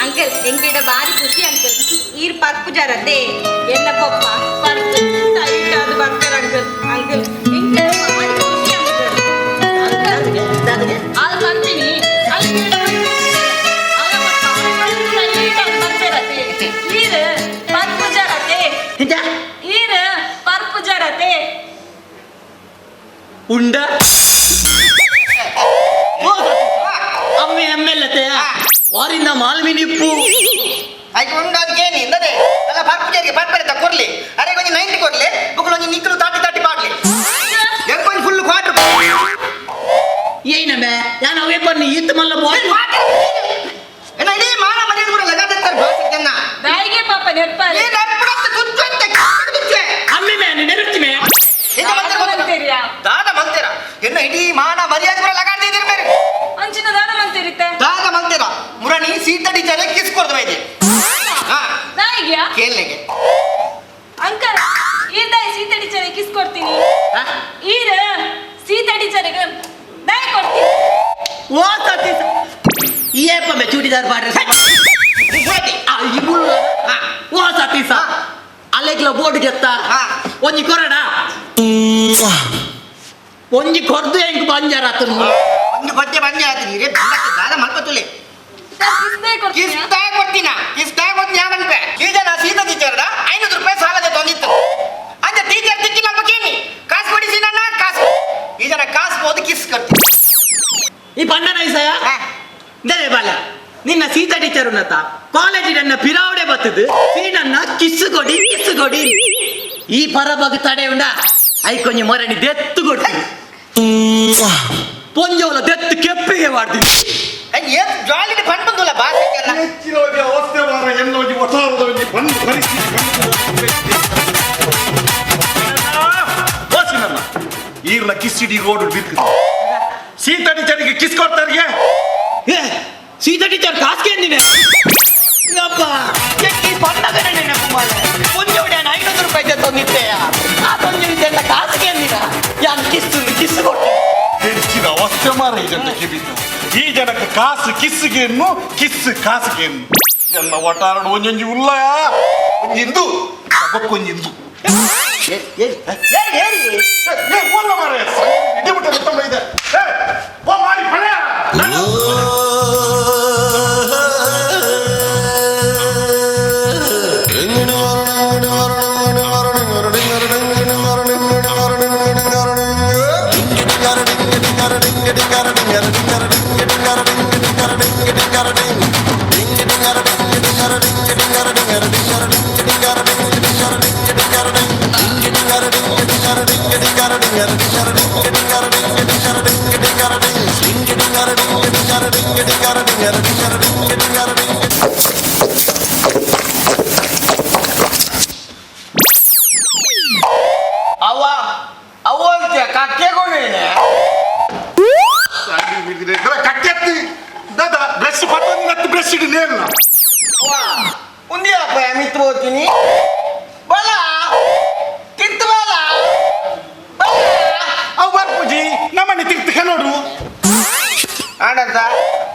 ಅಂಕಲ್ ಎಂಕಿಟ ಬಾರಿ ಖುಷಿ ಅಂಕಲ್ ಈರ್ ಪರ್ಪು ಜರತೆ ಎನ್ನ ಪಪ್ಪ ಪರ್ಪು ಟೈಟ್ ಅದು ಬರ್ತಾರೆ ಅಂಕಲ್ ಅಂಕಲ್ ಎಂಕಿಟ ಬಾರಿ ಖುಷಿ ಅಂಕಲ್ ಅದು ಬರ್ತೀನಿ ಅಲ್ಲಿ ಉಂಡ ಅಮ್ಮೆ ಎಮ್ಮೆಲ್ಲತೆ ವಾರಿಂದ ಮಾಲ್ಮಿನಿಪ್ಪು ಆಯ್ತು ಉಂಡಾದ್ಕೇನಿ ಇಂದದೆ ಅಲ್ಲ ಬರ್ಪುಜರಿಗೆ ಬರ್ಪರೆ ಕೊರ್ಲಿ ಅರೆ ಕೊಂಚ 90 ಕೊರ್ಲಿ ಬುಕ್ಕಲು ಒಂಜಿ ನಿಕ್ಕಲು 30 ಪಾಡ್ಲಿ ಎಂಕೊಂಜಿ ಫುಲ್ ಕ್ವಾರ್ಟರ್ ಏನಮ್ಮೆ ಯಾನ ಅವೇ ಬನ್ನಿ ಈತ್ ಮಲ್ಲ ಬಾಯ್ ಏನ ಇಡೀ ಮಾನ ಮರ್ಯಾದೆ ಕೂಡ ಲಗಾದತ್ತಾರೆ ಭಾಷೆಯನ್ನ ಬಾಯಿಗೆ ಪಾಪ ನೆರ್ಪಾರೆ ಏ ನೆರ್ಪಡತ್ತೆ ಕುಚ್ಚಂತೆ ಕುಚ್ಚೆ ಅಮ್ಮೆ ಮೇ ನೆರುತ್ತಿಮೆ ದಾದ ಮಂತಿರ ಎನ್ನ ಇಡೀ ಮಾನ ಮರ್ಯಾದೆ ಕೂಡ ಲಗಾಡ್ತಿದ್ದೀರಿ ಬೇರೆ ಅಂಚಿನ ದಾನ ಮಂತಿರುತ್ತೆ ದಾದ ಮಂತಿರ ಮುರಣಿ ಸೀತಡಿ ಜರೆ ಕಿಸ್ ಕೊಡ್ದು ಬೈದಿ ಹಾ ನಾಯಿಗೆ ಕೇಳಲೆಗೆ ಅಂಕಲ್ ಈರ್ದಾಯಿ ಸೀತಡಿ ಚರೆ ಕಿಸ್ ಕೊಡ್ತೀನಿ ಈರ ಸೀತಡಿ ಚರೆಗೆ ನಾಯಿ ಕೊಡ್ತೀನಿ ಓ ಸತೀಶ ಏಪ ಬೆ ಚೂಡಿದಾರ್ ಬಾಡ್ರೆ ಆ ಇಬುಲ್ಲ ಓ ಸತೀಶ ಅಲೆಗ್ಲ ಬೋರ್ಡ್ ಗೆತ್ತ ಒಂಜಿ ಕೊರಡ ಒಂಜಿ ಕೊರ್ದು ಹೆಂಗ್ ಬಂಜಾರ ಆತನು ಒಂದು ಬಟ್ಟೆ ಬಂಜೆ ಆತನಿ ರೇ ಬಂದಕ್ಕೆ ದಾದ ಮಲ್ಪತುಲೆ ಕಿಸ್ತಾ ಕೊಡ್ತೀನ ಕಿಸ್ತಾ ಕೊಡ್ತೀನಿ ಯಾವನ್ಪೆ ಈಗ ನಾ ಸೀತಾ ಟೀಚರ್ಡ 500 ರೂಪಾಯಿ ಸಾಲದ ತಂದಿತ್ತು ಅಂಜ ಟೀಚರ್ ತಿಕ್ಕಿ ನಮ್ಮ ಕೇನಿ ಕಾಸು ಕೊಡಿಸಿ ನನ್ನ ಕಾಸು ಈಗ ನಾ ಕಾಸು ಹೋದ ಕಿಸ್ ಕೊಡ್ತೀನಿ ಈ ಬಣ್ಣ ನೈಸಯ ದೇ ಬಾಲ ನಿನ್ನ ಸೀತಾ ಟೀಚರ್ ಉನ್ನತ ಕಾಲೇಜ್ ನನ್ನ ಪಿರಾವಡೆ ಬತ್ತದು ಸೀನನ್ನ ಕಿಸ್ ಕೊಡಿ ಈ ಪರಬಗ ತಡೆ ಉಂಡ ಐ ಕೊಂಚ ಮೊರಣಿ ದೆತ್ತು ಕೊಡ್ತೀನಿ ಪೊಂಜೋಲ ದೆತ್ತು ಕೆಪ್ಪಿಗೆ ಮಾಡ್ತೀನಿ ಏನ್ ಜಾಲಿಗೆ ಬಂದ್ ಬಂದಲ್ಲ ಭಾಷೆಗೆಲ್ಲ ಹೆಚ್ಚಿರೋಗಿ ಅವಸ್ಥೆ ವಾರ ಎಲ್ಲೋಗಿ ಒಟ್ಟಾರದೋಗಿ ಬಂದು ಪರಿಸ್ಥಿತಿ ನನ್ನ ಈರ್ನ ಕಿಸ್ಸಿಡಿ ರೋಡ್ ಬಿರ್ಕು ಸೀತಾ ಟೀಚರಿಗೆ ಕಿಸ್ ಕೊಡ್ತಾರಿಗೆ ಏ ಸೀತಾ ಟೀಚರ್ ಕಾಸ್ಗೆ ಅಂದಿನ ಅಪ್ಪ ಈ ಬಣ್ಣಗನೆ ನೆನಪು ಮಾಡೆ ಪೊಂಜೋಡಿ 500 ರೂಪಾಯಿ ತಂದಿದ್ದೆ ಆ ಪೊಂಜೋಡಿ ಕಾಸ್ಗೆ ಅಂದಿನ ಯಾನ್ ಕಿಸ್ ಕೊಟ್ಟೆ ಹೆಚ್ಚಿನ ಅವಸ್ಥೆ ಮಾರ ಈ ಜನಕ್ಕೆ ಬಿದ್ದು ಈ ಜನಕ್ಕೆ ಕಾಸು ಕಿಸ್ಸಿಗೆನ್ನು ಕಿಸ್ ಕಾಸಿಗೆನ್ನು ಎಲ್ಲ ಒಟ್ಟಾರಡು ಒಂಜೊಂಜಿ ಉಲ್ಲ ಒಂಜಿಂದು ಹಬ್ಬಕ್ಕೊಂಜಿಂದು ಓಲ್ಲ ಮಾರ ಇದೇ ಬಿಟ್ಟ ಗೊತ್ತಮ್ಮ ಇದೆ ಓ ಮಾಡಿ ಪಣ ಕಟ್ಟೆತ್ತಿ ದಾದಾ ಬ್ರಷ್ ಪಟ್ಟೊಂದು ನತ್ತು ಬ್ರಷ್ ಇಡಿ ನೇರ್ನ ಉಂದಿ ಅಪ್ಪ ಮಿತ್ತು ಹೋಗ್ತೀನಿ ಬಲ ತಿರ್ತು ಬಲ ಅವು ಬರ್ಪುಜಿ ನಮ್ಮನೆ ತಿರ್ತಿಕ ನೋಡು ಆಡಂತ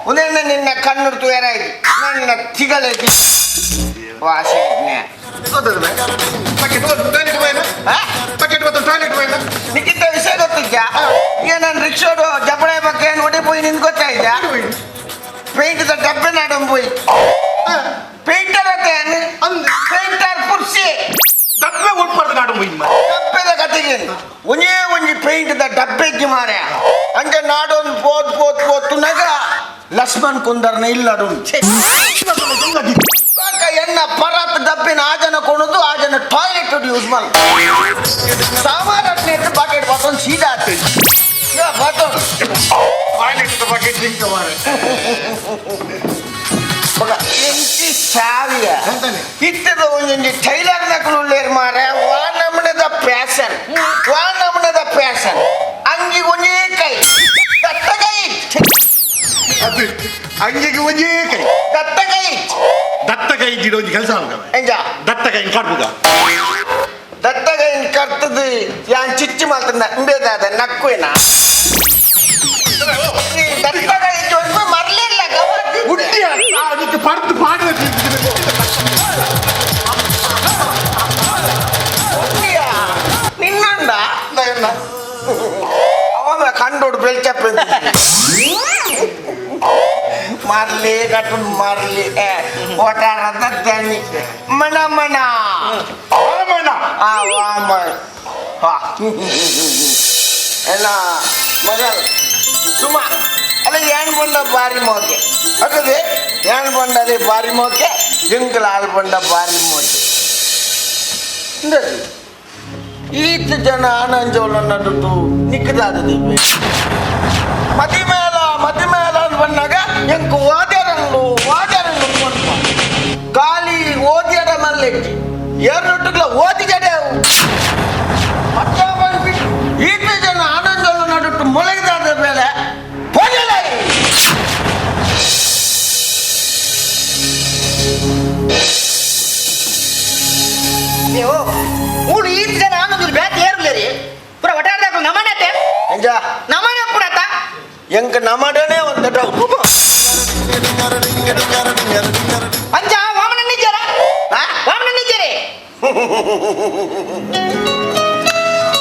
ಉದಯನ ನಿನ್ನ ಕಣ್ಣುಡ್ತು ಏನಾಯ್ತು ನನ್ನ ತಿಗಲೇತಿ ವಾಸಿ ನಿಕ್ಕಿದ್ದ ವಿಷಯ ಗೊತ್ತಿದ್ದ ಈಗ ನಾನು ರಿಕ್ಷೋಡು ಜಬಳೆ ಬಗ್ಗೆ ನೋಡಿ ಪೋಯಿ ನಿನ್ ಗೊತ್ತಾಯ್ತಾ ಪೇಂಟ್ ಡಬ್ಬೆ ನಾಡಂ ಪೋಯಿ ಪೇಂಟರ್ ಪೇಂಟರ್ ಪುರ್ಸಿ ಡಬ್ಬೆ ಉಟ್ಬಾರ್ದು ನಾಡು ಮುಯ್ಯ ಡಬ್ಬೆದ ಕತೆಗೆ ಒಂದೇ ಒಂಜಿ ಪೇಂಟ್ ಡಬ್ಬೆಜ್ಜಿ ಮಾರ ಅಂಜ ನಾಡೊಂದು ಪೋತ್ ನಗ ಲಕ್ಷ್ಮಣ್ ಕುಂದರ್ನ ಇಲ್ಲಡು ಎನ್ನ ಪರಾತ್ ಡಬ್ಬೆ ದಪ್ಪಿನ ಆ ಜನ ಕೊಡೋದು ಆ ಜನ ಟಾಯ್ಲೆಟ್ ಯೂಸ್ ಮಾಡಿ ಸಾಮಾನ್ಯ ಬಾಕೆಟ್ ಬತ್ತೊಂದು ಸೀದಾ ಆಗ್ತದೆ ಟಾಯ್ಲೆಟ್ ಬಕೆಟ್ ಲಿಂಕ್ ಮಾರೆ ಎಂಟಿ ಸಾವಿಯ ಇತ್ತದ ಒಂದೊಂದು ಟೈಲರ್ ನಕಲು ಮಾರೆ ವಾ ನಮನದ ಪ್ಯಾಷನ್ ಅಂಗಿ ಒಂದೇ ಕೈ ದತ್ತಗೈ ಅದು ಅಂಗಿಗೆ ಒಂದೇ ಕೈ ದತ್ತಗೈ ಇದ್ದಿರೋ ಒಂದು ಕೆಲಸ ಎಂಜ ದತ್ತಗೈ ಕಾಡ್ಬೋದ ದತ್ತಗೈ ಕರ್ತದ ಯಾನ್ ಚಿಚ್ಚಿ ಮಾಲ್ತಂದ ಇಂಬೇದಾದ ನಕ್ಕುವೇನಾ ದತ್ತಗೈ ಜೊತೆ ಮರ್ಲಿಲ್ಲ ಗವಾದಿ ಹುಟ್ಟಿ ಅದಕ್ಕೆ ಪರ್ದು ಪಾಡಬೇಕು ನಿನ್ನಂಡ ಅವಾಗ ಕಂಡೋಡು ಬೆಳ್ಚಪ್ಪ ಮಾರ್ಲಿ ಕಟ್ಟು ಮಾರ್ಲಿ ಒಟಾರದ ದನಿ ಮಣ ಆ ವಾಮಣ ಎಲ್ಲ ಮೊದಲು ಸುಮ ಅಲ್ಲ ಏನ್ ಬಂಡ ಬಾರಿ ಮೋಕೆ ಅದೇ ಏನ್ ಬಂಡದೆ ಬಾರಿ ಮೋಕೆ ಎಂಕಲ್ ಹಾಲು ಬಂಡ ಬಾರಿ ಮೋಕೆ ಈತ ಜನ ಆನಂಜೋಳ ನಡುದು ನಿಕ್ಕದಾದದಿ ಮದಿ ಮೇಲ ಅಂತ ಬಂದಾಗ ಎಂಕು ಓದ್ಯಾರನ್ನು ಗಾಲಿ ಓದ್ಯಾರ ಮಲ್ಲೆಜ್ಜಿ ಏರ್ನೊಟ್ಟುಗಳ ಓದಿಗಡೆ ಮತ್ತೆ ಬಂದ್ಬಿಟ್ಟು ಈತ ಜನ ಆನಂಜೋಳ ನಡುಟ್ಟು ಮೊಳಗಿದಾದ ಮೇಲೆ ಪೊಜಲ ನೀವು ಊರು ಈತ ಜನ ಆನಂದ ಬ್ಯಾತ್ ಏರ್ಲೇರಿ ಪುರ ಒಟ್ಟಾರ್ದಾಗ ನಮನತೆ ಎಂಜ ನಮನೆ ಪುರತ ಎಂಕ ನಮಡನೆ ಒಂದು ಡೌಟ್ ಅಂಜ ವಾಮನ ನಿಜರೇ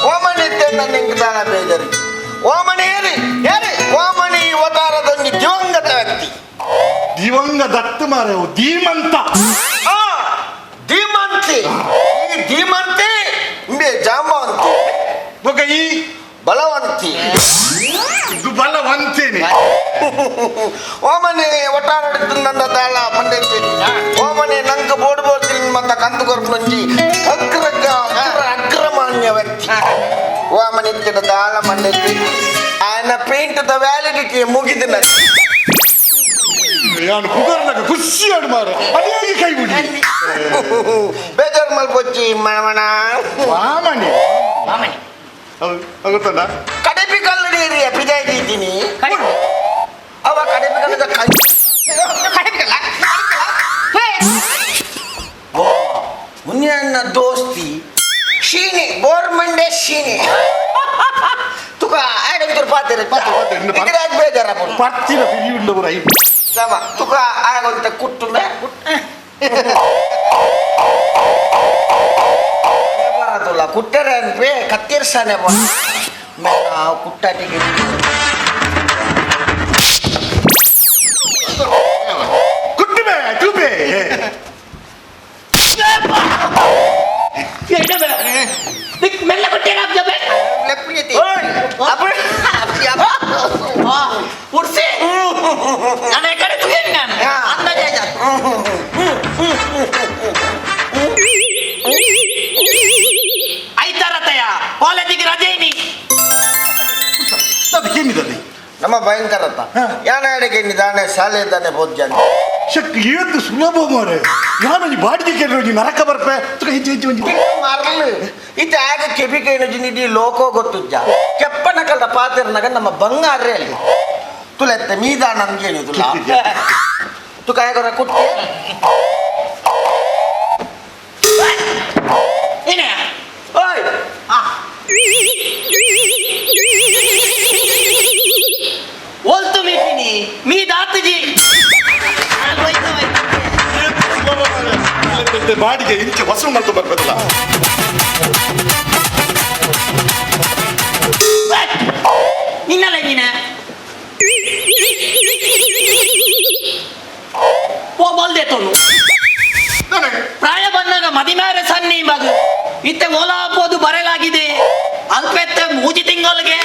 ಓಮನಿದ್ದೆ ನನ್ನ ಹೆಂಗ ದಾನ ಬೇಜರಿ ಓಮನೇರಿ ಓಮನಿ ಅವತಾರದೊಂದು ದಿವಂಗತ ವ್ಯಕ್ತಿ ದಿವಂಗದತ್ತು ಮಾರೆ ಧೀಮಂತ ಧೀಮಂತಿ ಜಾಂಬವಂತಿ ಈ ಬಲವಂತಿ ಇದು ಬಲವಂತೇನೆ ಓಮನೆ ಒಟ್ಟಾರಡಿದ್ದು ನನ್ನ ತಾಳ ಮಂಡೈತಿ ಓಮನೆ ನಂಗೆ ಬೋಡ್ಬೋಡ್ತೀನಿ ಮತ್ತ ಕಂತು ಕೊರ್ಪಂಜಿ ಅಗ್ರಮಾನ್ಯ ವ್ಯಕ್ತಿ ಓಮನಿತ್ತಿನ ತಾಳ ಮಂಡೈತಿ ఆయన ಪೇಂಟ್ದ ವ್ಯಾಲಿಡಿಟಿ ಮುಗಿದ ನಾನು ಕುಗರ್ನಾಗ ಖುಷಿ ಆಡು ಮಾರ ಅದೇ ಕೈ ಬಿಡಿ ಬೇಜಾರು ಮಲ್ಪೊಚ್ಚಿ ಮಣ ವಾಮನಿ ಗೊತ್ತಲ್ಲ ಕಡೆಪಿ ಕಲ್ಲಡಿ ಬಿದ್ದಾಯ್ತೀನಿ ಅವ ಕಡೆಪಿ ಕಲ್ಲದ ಮುನ್ನ ದೋಸ್ತಿ ಶೀನೆ ಗೋರ್ಮೆಂಡೆ ಶೀನೆ ತುಕ ಆಡಂತರು ಪಾತಿರ ಬೇಜಾರ ಪರ್ತಿನ ಫಿಲಿಯುಂಡ ಬುರೈ ಸಮ ತುಕ ಆಗಂತ ಕುಟ್ಟುಂಬೆ ಬರತಲ್ಲ ಕುಟ್ಟರೆ ಅನ್ಪೆ ಕತ್ತಿರ್ಸಾನೆ ನಾವು ಕುಟ್ಟಾಟಿಗೆ ಕುಟ್ಟುಬೆ ಟುಬೆ ಮೆಲ್ಲ ಕೊಟ್ಟೇನ ಉಡ್ಸಿ ನನ್ನ ಕಡೆ ತುಗೇನಿ ನಾನು ಅಂದಾಜ ಐತಾರತಯ ಕಾಲೇಜಿಗೆ ರಜೆ ನೀ ಅದಕ್ಕೇನಿದೆ ನಮ್ಮ ಭಯಂಕರತ ಯಾನಾಡಿಗೆ ನಿಧಾನ ಶಾಲೆ ಇದ್ದಾನೆ ಭೋಜ್ಯ ಶಕ್ತಿ ಏನು ಸುಲಭ ಮಾರೆ ನಾನು ಈ ಬಾಡಿಗೆ ಕೇಳಿ ನರಕ ಬರ್ಪೆ ಹೆಚ್ಚು ಮಾರಲು ಇದು ಆಗ ಕೆಪಿಕೆ ನಿಧಿ ಲೋಕೋ ಗೊತ್ತುಜ್ಜ ಕೆಪ್ಪನ ಕಲ್ದ ಪಾತ್ರನಾಗ ನಮ್ಮ ಬಂಗಾರೇ ಅಲ್ಲಿ ತುಲೆತ್ತೆ ಮೀದ ನಮ್ಗೇನು ತು ಕಾಯಗೊರ ಕುಟ್ಟಿ ಏನೇ ಓಯ್ ಓಲ್ತು ಮೀಪಿನಿ ಮೀ ದಾತಜಿ ಬಾಡಿಗೆ ಇಂಚೆ ವಸೂಲು ಮಾಡ್ತಾ ಬರ್ಬೇಕಲ್ಲ ನಿನ್ನಲ್ಲ ನೀನ ಓ ಬಲ್ದೆ ತೋನು ಪ್ರಾಯ ಬಂದಾಗ ಮದಿಮೇರೆ ಸನ್ನಿ ಮಗು ಇತ್ತೆ ಓಲಾಪೋದು ಬರಲಾಗಿದೆ ಅಲ್ಪೆತ್ತೆ ಮೂಜಿ ತಿಂಗಳಿಗೆ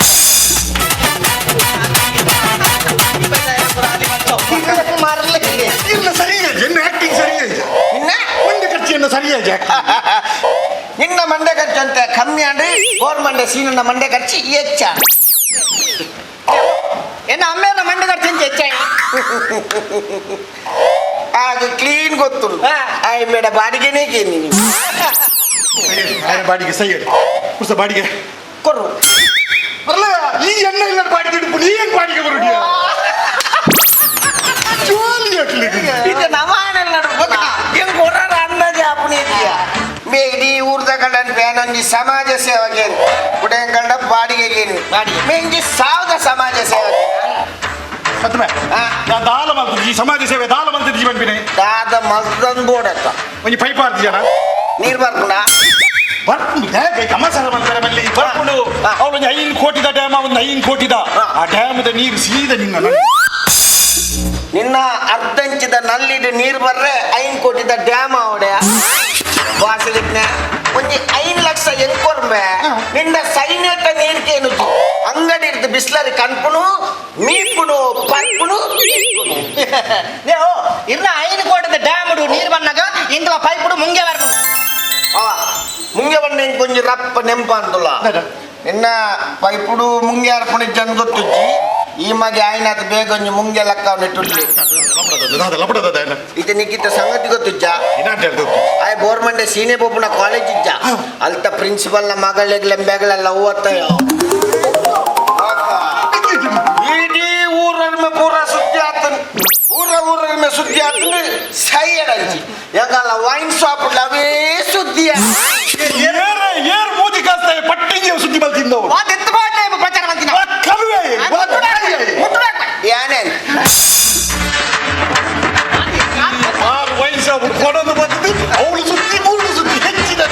ಮಾರಲಿಕ್ಕೆ ಇಲ್ಲ ಸರಿ ಎನ್ನ ಆಕ್ಟಿಂಗ್ ಸರಿ ಮುಂದೆ ಖರ್ಚಿಯನ್ನು ಸರಿಯಾಗಿ ನಿನ್ನ ಮಂಡೆ ಖರ್ಚು ಅಂತ ಕಮ್ಮಿ ಅಂದ್ರೆ ಗೋರ್ಮೆಂಟ್ ಸೀನನ್ನ ಮಂಡೆ ಖರ್ಚು ಹೆಚ್ಚ ಎನ್ನ ಅಮ್ಮೆನ ಮಂಡೆ ಖರ್ಚು ಹೆಚ್ಚ ಹಾಗೆ ಕ್ಲೀನ್ ಗೊತ್ತುಂಟು ಆಯ್ ಮೇಡ ಬಾಡಿಗೆನೇ ಕೇಳಿ ನೀವು ಬಾಡಿಗೆ ಸೈ ಹೇಳಿ ಕುಸ ಬಾಡಿಗೆ ಕೊರು ಅಲ್ಲ ಈ ಎಣ್ಣೆ ಇಲ್ಲ ಬಾಡಿಗೆ ಇಡ್ಬಿಡು ನೀ ಹೆಂಗ್ ಬಾಡಿಗೆ ಬರುಡಿಯ ಜೋಲಿ ಇದು ನಮಾನೆಲ್ಲ ಹೆಂಗ್ ಕೊಡ್ರ ಅಂದಾಜೆ ಅಪ್ಪನೇ ಇದೆಯಾ ಮೇಡಿ ಊರ್ದ ಕಂಡ ಬೇನೊಂದು ಸಮಾಜ ಸೇವೆಗೆ ಕುಡಿಯಂಗಂಡ ಬಾಡಿಗೆಗೆ ಮೇಂಜಿ ಸಾವಿರ ಸಮಾಜ ಸೇವೆಗೆ ದಾಲ ಮಲ್ತದ ಈ ಸಮಾಜ ಸೇವೆ ದಾಲ ಮಲ್ತದ ಜೀವನ್ ಬಿನೆ ದಾದ ಮಲ್ದನ್ ಬೋಡತ್ತ ಒಂಜಿ ಪೈಪ್ ಆರ್ತಿ ಜನ ನೀರ್ ಬರ್ಕೊಂಡ ಬರ್ಕೊಂಡು ಹೇಗೆ ಕಮಸಾಲ ಮಾಡ್ತಾರೆ ಮಲ್ಲಿ ಬರ್ಕೊಂಡು ಅವಳೊಂದು 5 ಕೋಟಿದ ಡ್ಯಾಮ್ ಒಂದು 5 ಕೋಟಿದ ಆ ಡ್ಯಾಮದ ನೀರು ಸೀದಾ ನಿನ್ನ ಅರ್ಧಂಚಿದ ನಲ್ಲಿದ ನೀರು ಬರ್ರೆ 5 ಕೋಟಿದ ಡ್ಯಾಮ್ ಅವಡೆ ವಾಸಲಿಟ್ನೆ ಒಂಜಿ 5 ಲಕ್ಷ ಎಂಕೊರ್ಬೆ ನಿನ್ನ ಸೈನ್ಯದ ನೀರ್ಕೇನು ಅಂಗಡಿ ಇರ್ದು ಬಿಸ್ಲರಿ ಕನ್ಪುನು ಮೀಪುನು ಪನ್ಪುನು ನೀವು ಇನ್ನ 5 ಕೋಟಿದ ಡ್ಯಾಮ್ ನೀರು ಬಂದಾಗ ಇಂಗಳ ಪೈಪುಡು ಮುಂಗೆ ಬರ್ಕೊಂಡು ಮುಂಗೆ ಬಂದ ಕೊಂಚ ರಪ್ಪ ನೆಂಪ ಅಂತಲ್ಲ ನಿನ್ನ ಪೈಪುಡು ಮುಂಗೆ ಅರ್ಪಣೆ ಜನ ಗೊತ್ತುಜ್ಜಿ ಈ ಮಗೆ ಆಯ್ನಾದ ಬೇಗ ಒಂಜಿ ಮುಂಗೆ ಲೆಕ್ಕ ನೆಟ್ಟುಡ್ಲಿ ಇದು ನಿಕ್ಕಿತ ಸಂಗತಿ ಗೊತ್ತುಜ್ಜ ಆಯ್ ಗೋರ್ಮೆಂಟ್ ಸೀನೆ ಪೊಪ್ಪುನ ಕಾಲೇಜ್ ಇಜ್ಜ ಅಲ್ತ ಪ್ರಿನ್ಸಿಪಲ್ನ ಮಗಳೆಗ್ಲೆಂಬೆಗಳೆಲ್ಲ ಓದ್ತಾಯೋ ಇಡೀ ಊರನ್ನ ಪೂರ ಸುದ್ದಿ ಆತನು ಊರನ್ನ ಸುದ್ದಿ ಆತನು ಸೈಯಡ್ ಅಂಚಿ ಹೆಂಗಲ್ಲ ವೈನ್ ಶಾಪ್ ಅವೇ ಸುದ್ದಿಯ ಏರ್ ಮೂದಿ ಕಾಸ್ತಾಯ ಪಟ್ಟಿಗೆ ಸುದ್ದಿ ಬಲ್ತಿದ್ದವು ಅದೆತ್ತು ಬಾಟ್ಲೆ ಪ್ರಚಾರ ಮಾಡ್ತೀನಿ ಕಲುವೆ ಏನೇನ್ ವಯಸ್ಸು ಕೊಡೋದು ಬಂದು ಅವಳು ಸುದ್ದಿ ಮೂರು ಸುದ್ದಿ ಹೆಚ್ಚಿದ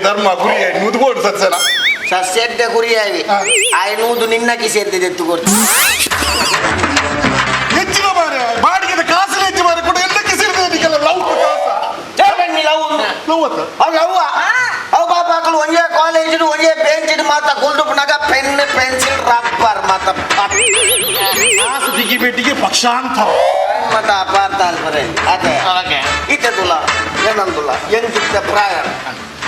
ಧರ್ಮ ಗುರಿ ಮುದ್ಬೋಡು ಸತ್ಸಲ ಸಸ್ಯದ ಗುರಿಯಾಗಿ ಆಯ್ನೂದು ನಿನ್ನ ಕಿಸೆದ್ದು ಎತ್ತು ಕೊಡ್ತು ಹೆಚ್ಚಿನ ಮಾರೆ ಬಾಡಿಗೆದ ಕಾಸು ಹೆಚ್ಚು ಮಾರೆ ಕೂಡ ಎಲ್ಲಕ್ಕೆ ಸೇರಿದಲ್ಲ ಲವ್ ಅವು ಬಾಪಾಕಲು ಒಂದೇ ಕಾಲೇಜ್ ಒಂದೇ ಬೆಂಚ್ ಮಾತ ಗುಲ್ಡುಪ್ನಾಗ ಪೆನ್ ಪೆನ್ಸಿಲ್ ರಬ್ಬರ್ ಮತ್ತ ಕಾಸು ದಿಗಿ ಬೇಟಿಗೆ ಪಕ್ಷಾಂತರ ಮತ್ತ ಅಪಾರ್ಥ ಅಲ್ಬರೇ ಅದೇ ಇದ್ದಲ್ಲ ಏನಂದುಲ್ಲ ಹೆಂಗಿದ್ದ ಪ್ರಾಯ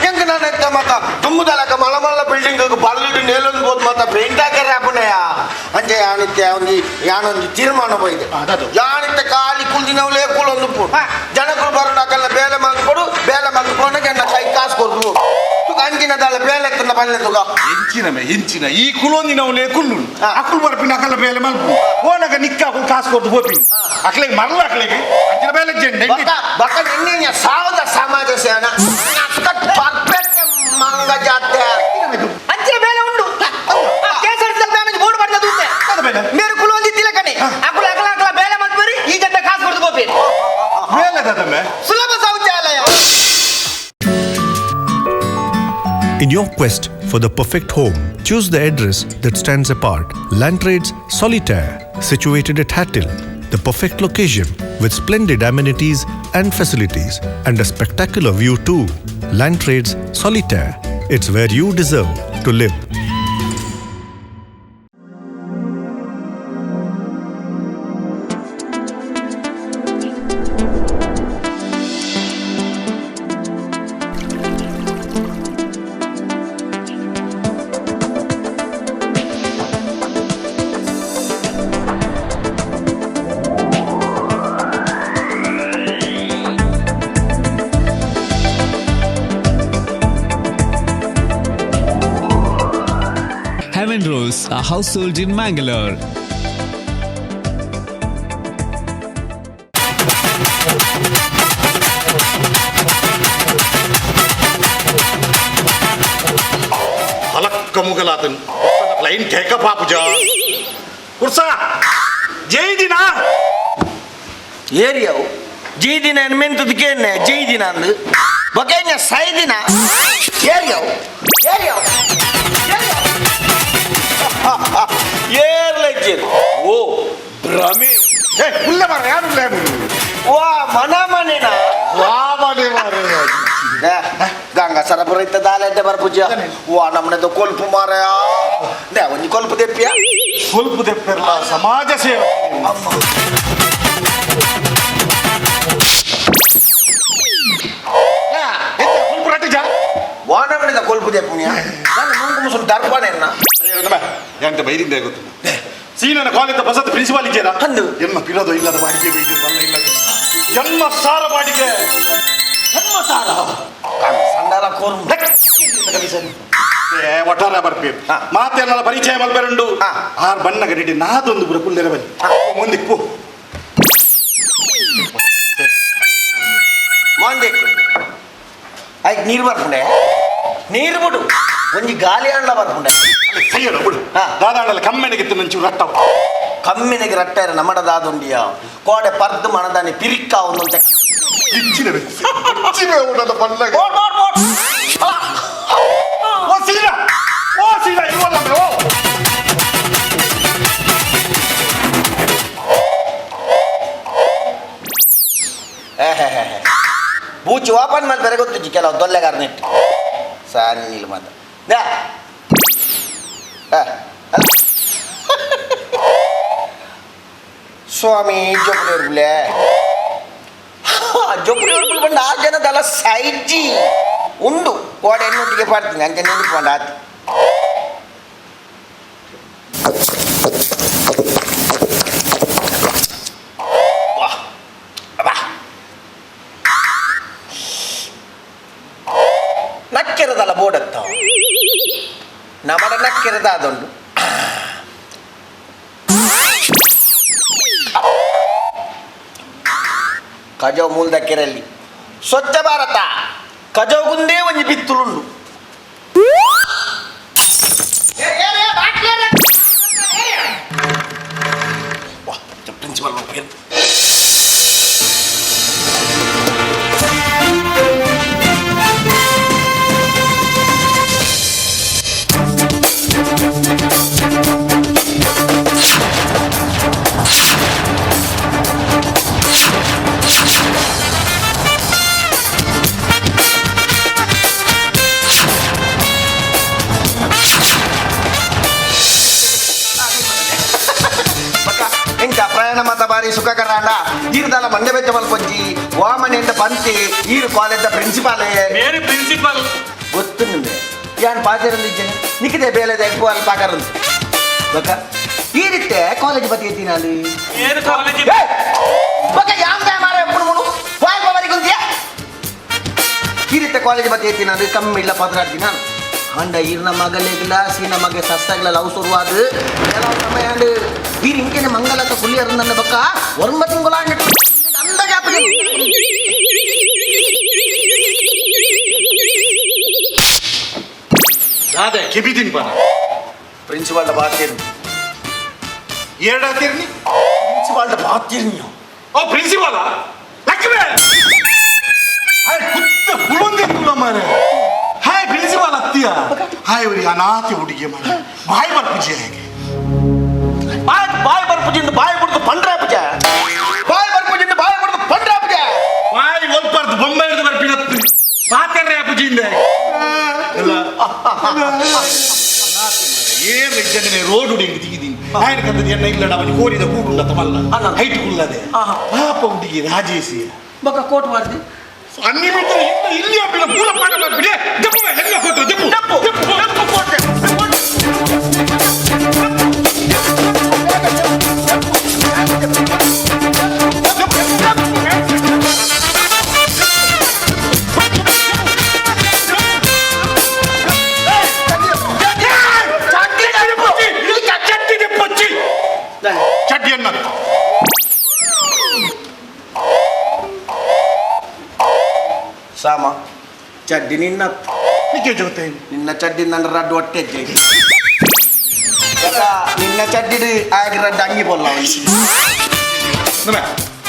ಹೆಂಗ ನಾನು ಎತ್ತ ಮತ್ತ ತುಂಬದಲಕ ಮಳಮಲ್ಲ ಬಿಲ್ಡಿಂಗ್ ಬಲ್ಲಿಡು ನೇಲೊಂದು ಬೋದು ಮತ್ತ ಪೇಂಟ್ ಹಾಕ್ಯಾರ ಅಪ್ಪನಯ್ಯ ಅಂಜೆ ಯಾನಿತ್ಯ ಯಾನೊಂದು ತೀರ್ಮಾನ ಬೈದೆ ಯಾನಿತ್ಯ ಖಾಲಿ ಕುಲ್ದಿನವಲೇ ಕೂಲೊಂದು ಜನಗಳು ಬರೋಣಕಲ್ಲ ಬೇಲೆ ಮಲ್ಕೊಡು ಬೇಲೆ ಮಲ್ಕೊಂಡಾಗ ನನ್ನ ಕೈ ಕಾಸು ಕೊಡ್ದು ಅಂಚಿನದಲ್ಲ ಬೇಲೆ ಎತ್ತನ ಬಲ್ಲೆ ತುಗ ಹೆಂಚಿನ ಈ ಕುಲೊಂದಿನವಲೇ ಕುಲ್ಲು ಅಕ್ಕಳು ಬರ್ಪಿನ ಅಕಲ್ಲ ಬೇಲೆ ಮಲ್ಪು ಓನಾಗ ನಿಕ್ಕ ಅಕ್ಕಳು ಕಾಸು ಕೊಡ್ದು ಹೋಗ್ತೀನಿ ಅಕ್ಳಿಗೆ ಮರಳು ಅಕ್ಳಿಗೆ ಅಂಚಿನ ಬೇಲೆ ಜೆಂಡೆ ಬಕ್ಕ ನಿನ್ನೆ ಸಾವಿರ ಸಮಾಜ ಸೇವನ ಪರ್ಫೆಕ್ಟ್ ಮಂಗ ಜಾತ್ರೆ ಅಂಚಿನ ಬೇಲೆ ಉಂಡು ಕೇಸರಿಸಲ್ ಡ್ಯಾಮೇಜ್ ಬೋರ್ಡ್ ಬರ್ತದೆ ಮೇರೆ ಕುಲೊಂದಿ ತಿಲಕಣೆ ಅಕ್ಕಳು ಅಕಲ ಅಕಲ ಬೇಲೆ ಮಲ್ಪರಿ ಈ ಜನ ಕಾಸು ಕೊಡ್ದು ಹೋಗ್ಬೇಕು ಬೇಲೆ ಸುಲಭ ಶೌಚಾಲಯ. In your quest for the perfect home, choose the address that stands apart. Land Trades Solitaire, situated at Hattil, the perfect location with splendid amenities and facilities and a spectacular view too. Land Trades Solitaire, it's where you deserve to live. Heaven Rose, a household in Mangalore. ಹಲಕ್ಕ ಮುಗಲಾತನು ಲೈನ್ ಕೇಕ ಪಾಪುಜ ಕುರ್ಸ ಜೈ ದಿನ ಏರಿಯಾವು ಜೈ ದಿನ ಮೆಂತದಕ್ಕೇನೆ ಜೈ ದಿನ ಅಂದು ಬಗೆಯ ಸೈ ದಿನ ಏರಿಯಾವು ಏರಿಯಾವು ಏರ್ಲಜ್ಜಿ ಓ ಭ್ರಮೆ ಉಲ್ಲ ಮಾರ ಯಾರು ವಾ ಮನ ಮನೆನ ವಾಮನೆ ಮಾರ ಗಂಗ ಸರಬರ ಇತ್ತ ದಾಲೆಡ್ಡೆ ಬರ್ಪುಜ ವಾ ನಮ್ಮನೆದು ಕೊಲ್ಪು ಮಾರಯ ನೇ ಒಂಜಿ ಕೊಲ್ಪು ದೆಪ್ಪಿಯ ಸ್ವಲ್ಪ ದೆಪ್ಪಿರಲ್ಲ ಸಮಾಜ ಸೇವೆ ಒಲ್ಪುದೆ ಪುಣ್ಯ ನಾನು ಮಂಕು ಮುಸುಲು ದರ್ಬಾನೆ ಎಂತ ಬೈದಿಂದ ಗೊತ್ತು ಸೀನನ ಕಾಲೇಜ್ ಬಸತ್ ಪ್ರಿನ್ಸಿಪಾಲ್ ಇದ್ದೇನಾ ಅಂದು ಎನ್ನ ಪಿರೋದು ಇಲ್ಲದ ಬಾಡಿಗೆ ಬೈದಿರಲ್ಲ ಇಲ್ಲದ ಜನ್ಮ ಸಾರ ಬಾಡಿಗೆ ಜನ್ಮ ಸಾರ ಸಂಡಾಲ ಕೋರು ಒಟ್ಟಾರೆ ಬರ್ಪೇರು ಮಾತೆಲ್ಲ ಪರಿಚಯ ಮಲ್ಪೇರುಂಡು ಆರ್ ಬಣ್ಣಗ ರೆಡಿ ನಾದೊಂದು ಬುರ ಕುಲ್ಲೆರ ಬನ್ನಿ ಮುಂದೆ ಪೋ ಮಾಂದೇಕು ಆಯ್ತು ನೀರು ಬರ್ಪುಂಡೆ ನೀರು ಬಿಡು ಒಂಜಿ ಗಾಲಿ ಅಂಡ್ಲ ಬರ್ಪುಂಡೆ ಸೈಯಡ ಬಿಡು ದಾದಾಂಡಲ್ಲ ಕಮ್ಮೆನೆಗಿತ್ತು ನಂಚು ರಟ್ಟ ಕಮ್ಮಿನಿಗೆ ರಟ್ಟ ಇರ ನಮ್ಮಡ ದಾದುಂಡಿಯ ಕೋಡೆ ಪರ್ದು ಮಣದಾನಿ ಪಿರಿಕ್ಕ ಒಂದಂತೆ ಬೂಚಿ ಓಪನ್ ಮಾಡಿ ಬೇರೆ ಗೊತ್ತಿಜ್ಜಿ ಕೆಲವು ದೊಲ್ಲೆಗಾರನಿಟ್ಟು ಸಾರಿ ನೀಲ್ ಮಾತ ಸ್ವಾಮಿ ಜೊಬ್ಬಳೆ ಜೊಬ್ಬಳೆ ಬಂದು 6 ಜನದಲ್ಲ ಸೈಜಿ ಉಂಡು ಕೋಡೆ ಎನ್ನೊಟ್ಟಿಗೆ ಪಾಡ್ತೀನಿ ಅಂಚೆ ನಿಂತ್ಕೊಂಡು ಆತು ನಕ್ಕೆರದಲ್ಲ ಬೋಡತ್ತ ನಮ್ಮಡ ನಕ್ಕೆರದ ಅದೊಂದು ಕಜವ್ ಮೂಲದ ಕೆರೆಯಲ್ಲಿ ಸ್ವಚ್ಛ ಭಾರತ ಕಜವ್ಗುಂದೇ ಒಂಜಿ ಬಿತ್ತುಲುಂಡು ಪ್ರಿನ್ಸಿಪಲ್ ಪ್ರಯಾಣ ಮತ ಬಾರಿ ಸುಖಕರ ಅಂಡ ಈರ್ದಲ್ಲ ಮಂಡೆ ಬೆಚ್ಚ ಮಲ್ಪೊಂಜಿ ವಾಮನೆಯಿಂದ ಪಂತಿ ಈರು ಕಾಲೇಜ್ ಪ್ರಿನ್ಸಿಪಾಲ್ ಪ್ರಿನ್ಸಿಪಾಲ್ ಗೊತ್ತು ನಿಮ್ಗೆ ಯಾನ್ ಪಾತಿರಂದಿದ್ದೇನೆ ನಿಕ್ಕಿದೆ ಬೇಲೆದ ఎక్కువ ಅಲ್ಲಿ ಪಾಕರಂದು ಬಕ ಈ ರೀತಿ ಕಾಲೇಜ್ ಬತ್ತಿ ಐತಿ ನಾನು ಏನು ಕಾಲೇಜ್ ಬಕ ಯಾಮ್ದೆ ಮಾರ ಎప్పుడు ಮುನು ವಾಯ್ ಬಾರಿ ಕುಂತಿಯ ಈ ರೀತಿ ಕಾಲೇಜ್ ಬತ್ತಿ ಐತಿ ನಾನು ಕಮ್ಮಿ ಇಲ್ಲ ಪದರಾಡ್ತೀನಿ ನಾನು ಅಂಡ ಈರ್ನ ಮಗಲಿಗಿಲ್ಲ ಸೀನ ಮಗೆ ಸಸ್ತಾಗ್ಲ ಲವ್ ಶುರುವಾದ ಎಲ್ಲ ಸಮಯ ಅಂಡ್ ಈರ್ ಇಂಕೆನೆ ಮಂಗಲತ ಕುಲಿಯರ್ ನನ್ನ ಬಕ್ಕ ಒಂಬ ತಿಂಗಳ ಅಂದ ಗ್ಯಾಪ್ ಅದೇ ಕಿಬಿದಿನ್ ಬನ ಪ್ರಿನ್ಸಿಪಾಲ್ ಬಾತಿರ್ನಿ ಎರಡಾತಿರ್ನಿ ಪ್ರಿನ್ಸಿಪಾಲ್ ಬಾತಿರ್ನಿ ಓ ಪ್ರಿನ್ಸಿಪಾಲ ಲಕ್ಷ್ಮೇ ಹಾಯ್ ಕುತ್ತ ಹುಳುಂದಿ ಕುಲ ಮಾರೆ ಹಾಯ್ ಪ್ರಿನ್ಸಿಪಾಲ್ ಅತ್ತಿಯ ಹಾಯ್ ಅವರಿಗೆ ಅನಾಥ ಹುಡುಗಿ ಮಾರೆ ಬಾಯ್ ಬರ್ಪುಜಿ ಹೇಗೆ ಬಾಯ್ ಬರ್ಪುಜಿಂದ ಬಾಯ್ ಬಿಡ್ತು ಪಂಡ್ರೆ ಪೂಜ ಬಾಯ್ ಬರ್ಪುಜಿಂದ ಬಾಯ್ ಬಿಡ್ತು ಪಂಡ್ರೆ ಪೂಜ ಬಾಯ್ ಒಲ್ಪಾರ್ದು ಬೊಂಬೆ ಹಿಡಿದು ಬರ್ಪಿನತ್ತು ಮಾತೆರ್ರೆ ಪೂಜಿಯಿಂದ ಏನು ಜನನೇ ರೋಡ್ ಹುಡುಗಿ ದಿಗಿದೀನಿ ఆయన కందది ఎన్న ఇల్లడ అవని కోరిద కూడుండ తమల్ల హైట్ కుల్లదే పాప ಹುಡುಗಿ ರಾಜೇಸಿ ಬಕ ಕೋಟ್ ಮಾಡ್ದಿ అన్ని బిడ్డ ఇల్లి అప్పిన పూల పాట ಬರ್ಬಿಡಿ ಜಪ್ಪು ಹೆಂಗ ಕೊಟ್ಟು ಜಪ್ಪು ಜಪ್ಪು ಜಪ್ಪು ಕೋಟೆ ಚಡ್ಡಿಯನ್ನ ಸಾಮ ಚಡ್ಡಿ ನಿನ್ನ ನಿಕ್ಕೆ ಜೊತೆ ನಿನ್ನ ಚಡ್ಡಿ ನನ್ನ ರಡ್ಡು ಹೊಟ್ಟೆ ನಿನ್ನ ಚಡ್ಡಿ ಆಗಿ ರಡ್ಡು ಅಂಗಿ ಬಲ್ಲ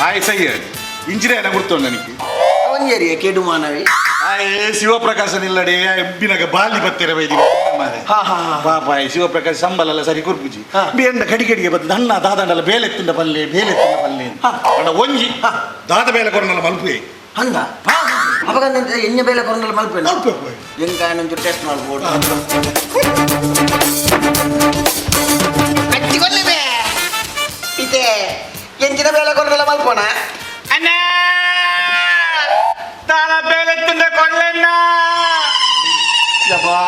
ಆಯ್ ಸೈ ಇಂಜಿನಿಯರ್ ಗುರ್ತೋ ನನಗೆ ಅವನ್ ಏರಿಯ ಕೆಡು ಮಾನವಿ ಆಯ್ ಶಿವಪ್ರಕಾಶ ನಿಲ್ಲಡೆ ಎಬ್ಬಿನಾಗ ಬಾಲಿ ಬತ್ತೆರ ಬೈದಿ ಪಾಪ ಶಿವಪ್ರಕಾಶ ಸಂಬಳ ಸರಿ ಕುರ್ಪುಜಿ ಬೇಂಡ ಕಡಿಗೆ ಬದ್ದು ಅಣ್ಣ ದಾದಂಡಲ್ಲ ಬೇಲೆತ್ತಿಂದ ಪಲ್ಲೆ ಅಣ್ಣ ಒಂಜಿ ದಾದ ಬೇಲೆ ಕೊರನಲ್ಲ ಮಲ್ಪೆ ಹಂಗ ಅವಾಗ ಎಣ್ಣೆ ಬೇಲೆ ಕೊರನಲ್ಲ ಮಲ್ಪೆ ಹೆಂಗ ನಂಜು ಟೆಸ್ಟ್ ಮಾಡ್ಬೋದು ಕಟ್ಟಿಕೊಳ್ಳಿವೆ ಇದೆ ಎಂಚಿನ ಬೇಲೆ ಕೊರನಲ್ಲ ಮಲ್ಪೋಣ ಅಣ್ಣ ದಾದ ಬೇಲೆತ್ತಿಂದ ಕೊಡ್ಲೆಣ್ಣ ಯಬ್ಬಾ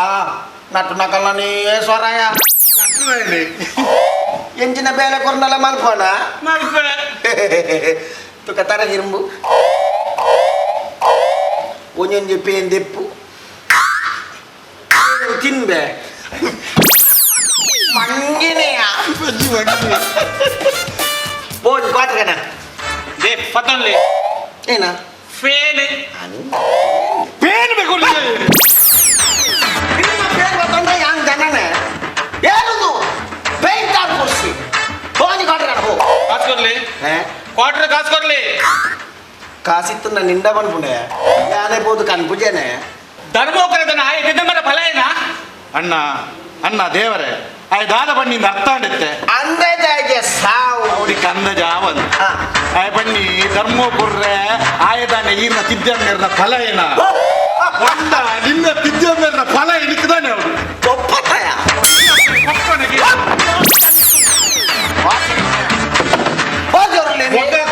ನಟ್ಟು ನಕಲ್ನೇ ಸ್ವರಾಯ ಎಂಚಿನ ಬೇಲೆ ಕೊರ್ನಲ್ಲ ಮಲ್ಪೋಣ ತುಕ ತರ ಹಿರುಂಬು ಒಂಜೊಂಜಿ ಪೇನ್ ದೆಪ್ಪು ತಿನ್ಬೆ ಮಂಗಿನೆಯ ಬೋನ್ ಕ್ವಾಟ್ರನ ದೇ ಪತನ್ಲೆ ಏನ ಫೇನ್ ಪೇನ್ ಬೇಕು ನಿಮ್ಮ ಪೇನ್ ಗೊತ್ತಂದ್ರೆ ಯಾಂಗ್ ಜನನೆ ಏನದು ಪೇಂಟ್ ಆರ್ ಕೊಡ್ಸಿ ಬೋನಿ ಕ್ವಾಟ್ರನ ಹೋ ಕಾಸು ಕೊಡ್ಲಿ ಕ್ವಾರ್ಟರ್ ಕಾಸು ಕೊಡ್ಲಿ ಕಾಸಿತ್ತು ನಾನು ನಿಂದ ಬಂದ್ಬಿಡೆ ಯಾನೇ ಬೋದು ಕನ್ಪುಜೇನೆ ಧರ್ಮೋಕರದನ ಎದ್ದಮರ ಫಲ ಏನ ಅಣ್ಣ ಅಣ್ಣ ದೇವರೇ ಆಯ್ ದಾದ ಬಣ್ಣಿಂದ ಅರ್ಥ ಆಡುತ್ತೆ ಅಂದಾಜಾಗೆ ಸಾವು ಅವ್ರಿಗೆ ಅಂದಾಜ ಆವನ್ ಆಯ್ ಬಣ್ಣಿ ಧರ್ಮ ಕೊರ್ರೆ ಆಯದಾನೆ ಈರ್ನ ತಿದ್ದಮ್ಮೇರ್ನ ಫಲ ಏನ ಒಂದ ನಿನ್ನ ತಿದ್ದಮ್ಮೇರ್ನ ಫಲ ಇಳಿಕ್ದಾನೆ ಅವರು ಒಪ್ಪತ್ತಾಯ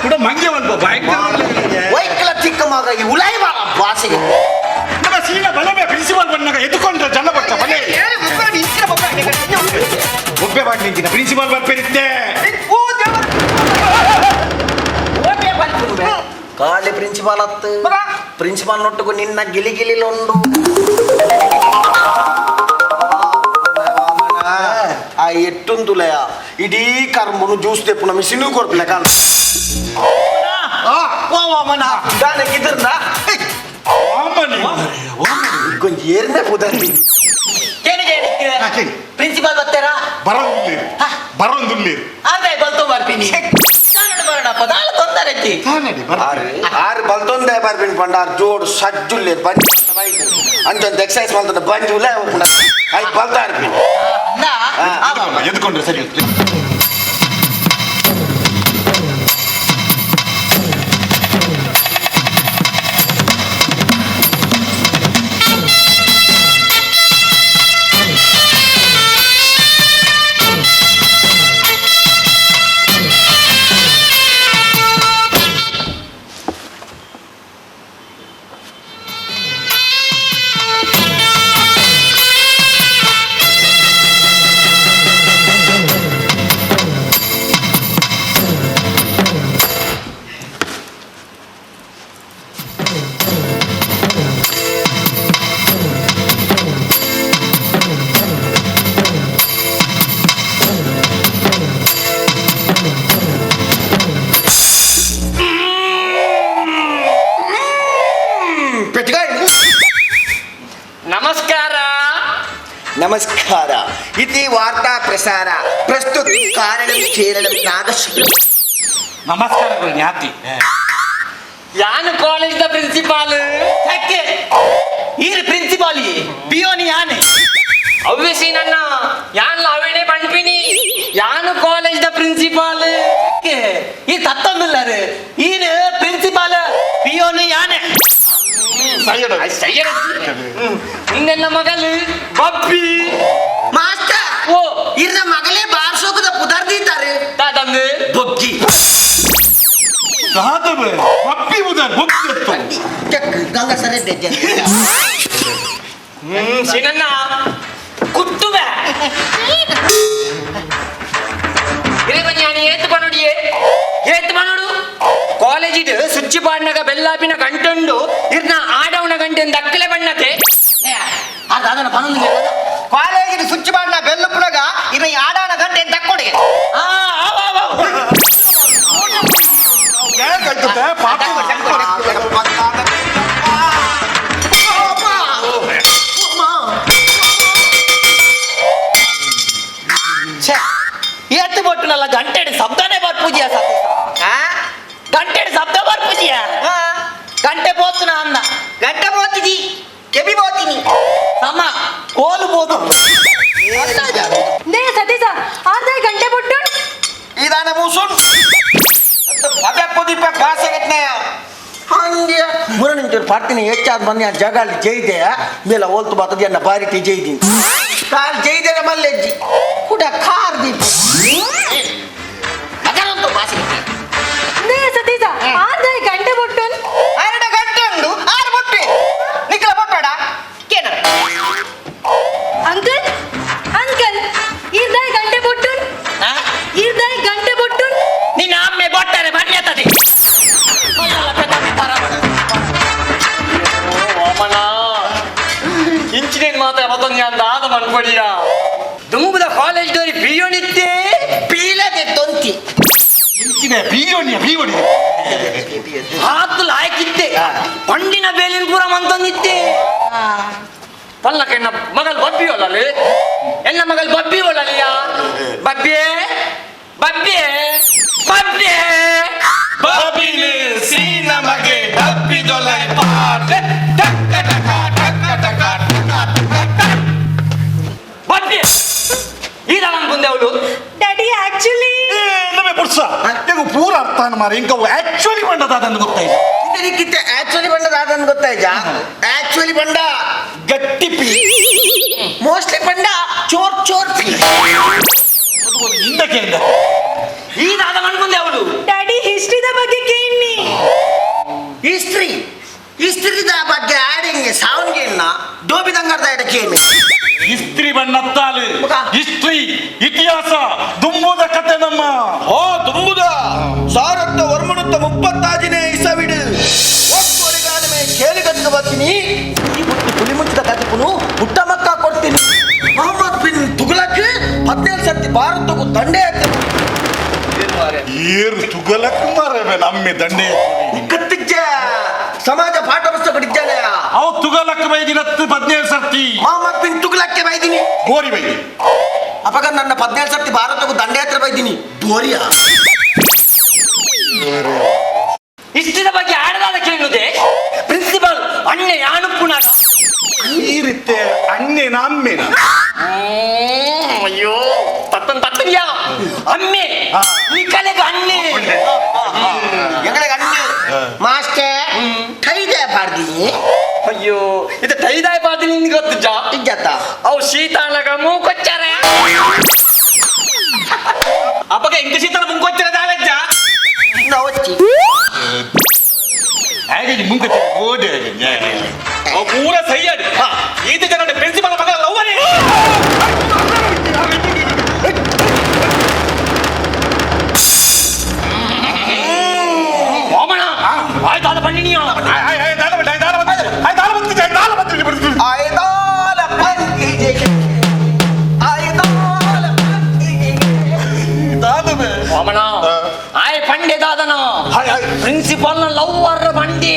ಕೂಡ ಮಂಗೆ ಒಂದು ವೈಕಲ ಚಿಕ್ಕ ಮಗ ಈ ಉಳೈ ಬಾಳ ಭಾಷೆಗೆ ನಮ್ಮ ಸೀನಾ ಬಲಮೆ ಪ್ರಿನ್ಸಿಪಾಲ್ ಬಣ್ಣಾಗ ಎದ್ದುಕೊಂಡ್ರೆ ಜನ ಬಕ್ಕ ಬಲೆ ಒಬ್ಬೆ ಮಾಡಿ ನಿಂತಿನ ಪ್ರಿನ್ಸಿಪಾಲ್ ಬರ್ಪೇರಿತ್ತೆ ಕಾಲಿ ಪ್ರಿನ್ಸಿಪಾಲ್ ಹತ್ತು ಪ್ರಿನ್ಸಿಪಾಲ್ ನೊಟ್ಟಿಗೂ ನಿನ್ನ ಗಿಲಿ ಗಿಲಿಲೊಂದು ಆ ಎಟ್ಟುಂದುಲೆಯ ಇಡೀ ಕರ್ಮನು ಜ್ಯೂಸ್ ತೆಪ್ಪು ನಮಗೆ ಸಿನು ಕೊಡ್ಪಿಲ್ಲ ಕಾಣ ಗಿದ್ದ ಕೊಂಚ ಏರ್ಮೆ ಪುದರ್ಲಿ ಪ್ರಿನ್ಸಿಪಾಲ್ ಬರ್ತಾರಾ ಬರೋದಿಲ್ಲ ಅದೇ ಬಲ್ತು ಬರ್ತೀನಿ ಆರು ಬಲ್ತೊಂದೇ ಬರ್ಬಿನ್ ಪಂಡಾರ್ ಜೋಡು ಸಜ್ಜುಲ್ಲೆ ಬಂಜ್ ಅಂಚೊಂದು ಎಕ್ಸಸೈಸ್ ಮಾಡ್ತಾನೆ ಬಂಜುಲೆ ಐದು ಬಲ್ತಾ ಇರ್ತೀನಿ ಎದ್ಕೊಂಡ್ರೆ ಸರಿ ನಮಸ್ಕಾರ ಇತಿ ವಾರ್ತಾ ಪ್ರಸಾರ ಪ್ರಸ್ತುತಿ ಕಾರಣ ಕೇರಳ ನಾಗಶ್ರೀ ನಮಸ್ಕಾರಗಳು ಜ್ಞಾತಿ ಯಾನು ಕಾಲೇಜ್ ದ ಪ್ರಿನ್ಸಿಪಾಲ್ ಯಾಕೆ ಈರು ಪ್ರಿನ್ಸಿಪಾಲ್ ಪಿಯೋನಿ ಯಾನೆ ಅವ್ಯಸಿ ನನ್ನ ಯಾನ್ ಅವೇನೆ ಪಂಪಿನಿ ಯಾನು ಕಾಲೇಜ್ ದ ಪ್ರಿನ್ಸಿಪಾಲ್ ಯಾಕೆ ಈ ತತ್ತೊಂದಿಲ್ಲರು ಈನು ಪ್ರಿನ್ಸಿಪಾಲ್ ಪಿಯೋನಿ ಯಾನೆ ನಿನ್ನ ಮಗಳು ಬಪ್ಪಿ ಮಾಸ್ಟರ್ ಓ ಇರ್ನ ಮಗಳೇ ಬಾರ್ಸೋಕದ ಪುದರ್ದಿದ್ದಾರೆ ತಾತಂದು ಬೊಗ್ಗಿ ಬಪ್ಪಿ ಬುದರ್ ಗಂಗ ಸರಿ ಡೆಜ್ಜೆ ಸಿನನ್ನ ಕುಟ್ಟುವೆ ಏತ್ ಪನೋಡಿಯೇ ಏತ್ ಪನೋಡು ಕಾಲೇಜಿಡ್ ಸುಚ್ಚಿ ಪಾಡ್ನಾಗ ಬೆಲ್ಲಾಪಿನ ಗಂಟುಂಡು ಇರ್ನ ಆಡವನ ಗಂಟೆ ದಕ್ಕಲೆ ಬಣ್ಣತೆ ಅದನ್ನ ಪನೊಂದು ಕಾಲೇಜಿನ ಸುಚ್ಚಿ ಬಾಡ್ನ ಬೆಲ್ಲುಪುಳಗ ಇನ್ನು ಆಡಾಣ ಗಂಟೆ ದಕ್ಕೊಡಿ ಏತ್ ಬೊಟ್ಟುನಲ್ಲ ಗಂಟೆಡ್ ಶಬ್ದನೇ ಬರ್ಪೂಜಿಯ ಗಂಟೆಡ್ ಶಬ್ದ ಬರ್ಪೂಜಿಯ ಗಂಟೆ ಪೋತುನ ಅಂದ ಗಂಟೆ పోతిది ಕೆಬಿ పోತಿನಿ ತಮ್ಮ ಕೋಲು ಬೋದು ನೇ ಸತೀಶ ಆರ್ಧ ಗಂಟೆ ಬಿಟ್ಟು ಇದಾನೆ ಮೂಸುನ್ ಅದೇ ಪುದಿಪ ಭಾಷೆ ಗಟ್ನೆಯ ಹಂಗೆ ಮುರಣಿಂಚೂರು ಪಾರ್ಟಿನಿ ಹೆಚ್ಚಾದ ಬಂದು ಆ ಜಗಾಲಿ ಜೈದೆ ಮೇಲೆ ಹೋಲ್ತು ಬಾತದಿ ಅನ್ನ ಬಾರಿಟಿ ಜೈದೀನಿ ಕಾಲ್ ಜೈದೆ ಮಲ್ಲೆಜ್ಜಿ ಕೂಡ ಕಾರ್ ದೀಪ ಅದರಂತೂ ಭಾಷೆ ನೇ ಸತೀಶ ಆರ್ಧ ಗಂಟೆ ಬಿಟ್ಟು 2 ಗಂಟೆ ಉಂಡು 6 ಬೊಟ್ಟೆ ನಿಖಲ ಬೊಟ್ಟಡ ಕೇನ ಅಂಕಲ್ ಇಂಚಿನೇನು ಮಾತ್ರ ಮತ್ತೊಂದು ಅಂತ ಆದ ಮನ್ಕೊಡಿಯ ದುಂಬುದ ಕಾಲೇಜ್ ಡೋರಿ ಬಿಯೋಣಿತ್ತೆ ಪೀಲದೆ ತೊಂತಿ ಇಂಚಿನ ಬೀವಣಿ ಹಾತು ಲಾಯ್ಕಿದ್ದೆ ಪಂಡಿನ ಬೇಲಿನ ಪೂರ ಮಂತೊಂದಿತ್ತೆ ಪಲ್ಲಕ ಎನ್ನ ಮಗಳು ಬಬ್ಬಿ ಒಳ್ಳಲಿ ಎನ್ನ ಮಗಳು ಬಬ್ಬಿ ಒಳ್ಳಲಿಯ ಬಬ್ಬೆ ಬಬ್ಬೆ ಬಬ್ಬೆ ಬಾಬಿಲೆ ಸೀನ ಮಗೆ ಹಬ್ಬಿದೊಲೈ ಪಾಟೆ ಟಕ್ಕ ಟಕ ಟಕ್ಕ ಟಕ ಬಬ್ಬೆ ಈ ನಾನು ಬಂದೆ ಅವಳು ಡ್ಯಾಡಿ ಆಕ್ಚುಲಿ ನಮಗೆ ಪುರ್ಸ ನೀವು ಪೂರ ಅರ್ಥ ಮಾರ ಇಂಕ ಆಕ್ಚುಲಿ ಬಂಡದ ಅದನ್ನು ಗೊತ್ತಾಯ್ತು ಇದಕ್ಕಿತ್ತೆ ಆಕ್ಚುಲಿ ಬಂಡದ ಅದನ್ನು ಗೊತ್ತಾಯ್ತಾ ಆಕ್ಚುಲಿ ಬಂಡ ಗಟ್ಟಿ ಪಿ ಮೋಸ್ಟ್ಲಿ ಬಂಡ ಚೋರ್ ಚೋರ್ ಪಿ ಹಿಂದಕ್ಕೆ ಈ ನಾನು ಅನ್ಕೊಂಡೆ ಅವಳು ಡ್ಯಾಡಿ ಹಿಸ್ಟ್ರಿದ ಬಗ್ಗೆ ಕೇಳಿ ಹಿಸ್ಟ್ರಿದ ಬಗ್ಗೆ ಆಡಿಂಗೆ ಸಾವನ್ಗೆ ಡೋಬಿದಂಗರ್ದ ಇಡಕೇನು ಹಿಸ್ಟ್ರಿ ಬಣ್ಣತ್ತಾಲು ಹಿಸ್ಟ್ರಿ ಇತಿಹಾಸ ದುಂಬುದ ಕತೆ ನಮ್ಮ ಓ ತುಂಬುದ ಸಾರತ್ತ ವರ್ಮಣುತ್ತ 36ನೇ ಇಸವಿಡು ಒಟ್ಟೊರಿಗಾಲಮೆ ಕೇಳಿಗಟ್ಟು ಬರ್ತೀನಿ ಈ ಮುಟ್ಟು ಪುಲಿ ಮುಚ್ಚಿದ ಕಥೆಪುನು ಹುಟ್ಟ ಮಕ್ಕ ಕೊಡ್ತೀನಿ ಮೊಹಮ್ಮದ್ ಬಿನ್ ತುಘಲಕ್ 17 ಸರ್ತಿ ಭಾರತಕ್ಕೂ ದಂಡೆ ಏರು ತುಗಲಕ್ ಮಾರವೆ ನಮ್ಮೆ ದಂಡೆ ಕತ್ತಿಜ್ಜ ಸಮಾಜ ಪಾಠ ಪುಸ್ತಕ ಇದ್ದಾನೆ ಅವು ತುಗಲಕ್ ಬೈದಿನತ್ತು 17 ಸರ್ತಿ ಮೊಹಮ್ಮದ್ ಬಿನ್ ತುಘಲಕ್ಕೆ ಬೈದಿನಿ ಗೋರಿ ಬೈದಿ ಅಪಗ ನನ್ನ 17 ಸರ್ತಿ ಭಾರತಕ್ಕೂ ದಂಡೆ ಹತ್ರ ಬೈದಿನಿ ಬೋರಿಯಾ ಇಷ್ಟಿನ ಬಗ್ಗೆ ಆಡದಾದ ಕೇಳುವುದೇ ಪ್ರಿನ್ಸಿಪಲ್ ಅಣ್ಣೆ ಯಾನು ಪುನಃ ಈ ರೀತಿ ಅಣ್ಣೆ ನಮ್ಮೆನ ಅಯ್ಯೋ ತತ್ತನ್ ಯಾವ ಅಮ್ಮೆ ಈ ಕಲೆಗೆ ಅಣ್ಣೆ ಎಗಳಿಗೆ ಅಣ್ಣೆ ಮಾಸ್ಟರ್ ಕೈದೆ ಬಾರ್ದಿನಿ ಅಯ್ಯೋ ಇದು ಕೈದಾಯ ಬಾರ್ದಿನಿ ನಿನ್ಗೆ ಗೊತ್ತು ಜಾ ಇಜ್ಜತ್ತ ಅವು ಶೀತಾಳಗ ಮೂಕೊಚ್ಚಾರ ಅಪ್ಪಗ ಇಂಕ ಶೀತಾಳ ಮುಂಕೊಚ್ಚಾರ ದಾವೆಜ್ಜ ನವಚ್ಚಿ ಹಾಗೆ ಮುಂದೆ ಓಡಿ ಅವು ಪೂರ ಸೈಯಾಡಿ ಈತ ಜನ ಪ್ರಿನ್ಸಿಪಲ್ ಮಗ ಲವ್ವನೇ ಓಮಣ ಆಯ್ತಾದ ಬಣ್ಣಿನಿಯ ಓಮಣ ಆಯ್ ಪಂಡೆ ದಾದನ ಪ್ರಿನ್ಸಿಪಲ್ ನ ಲವ್ವರ್ ಬಂಡಿ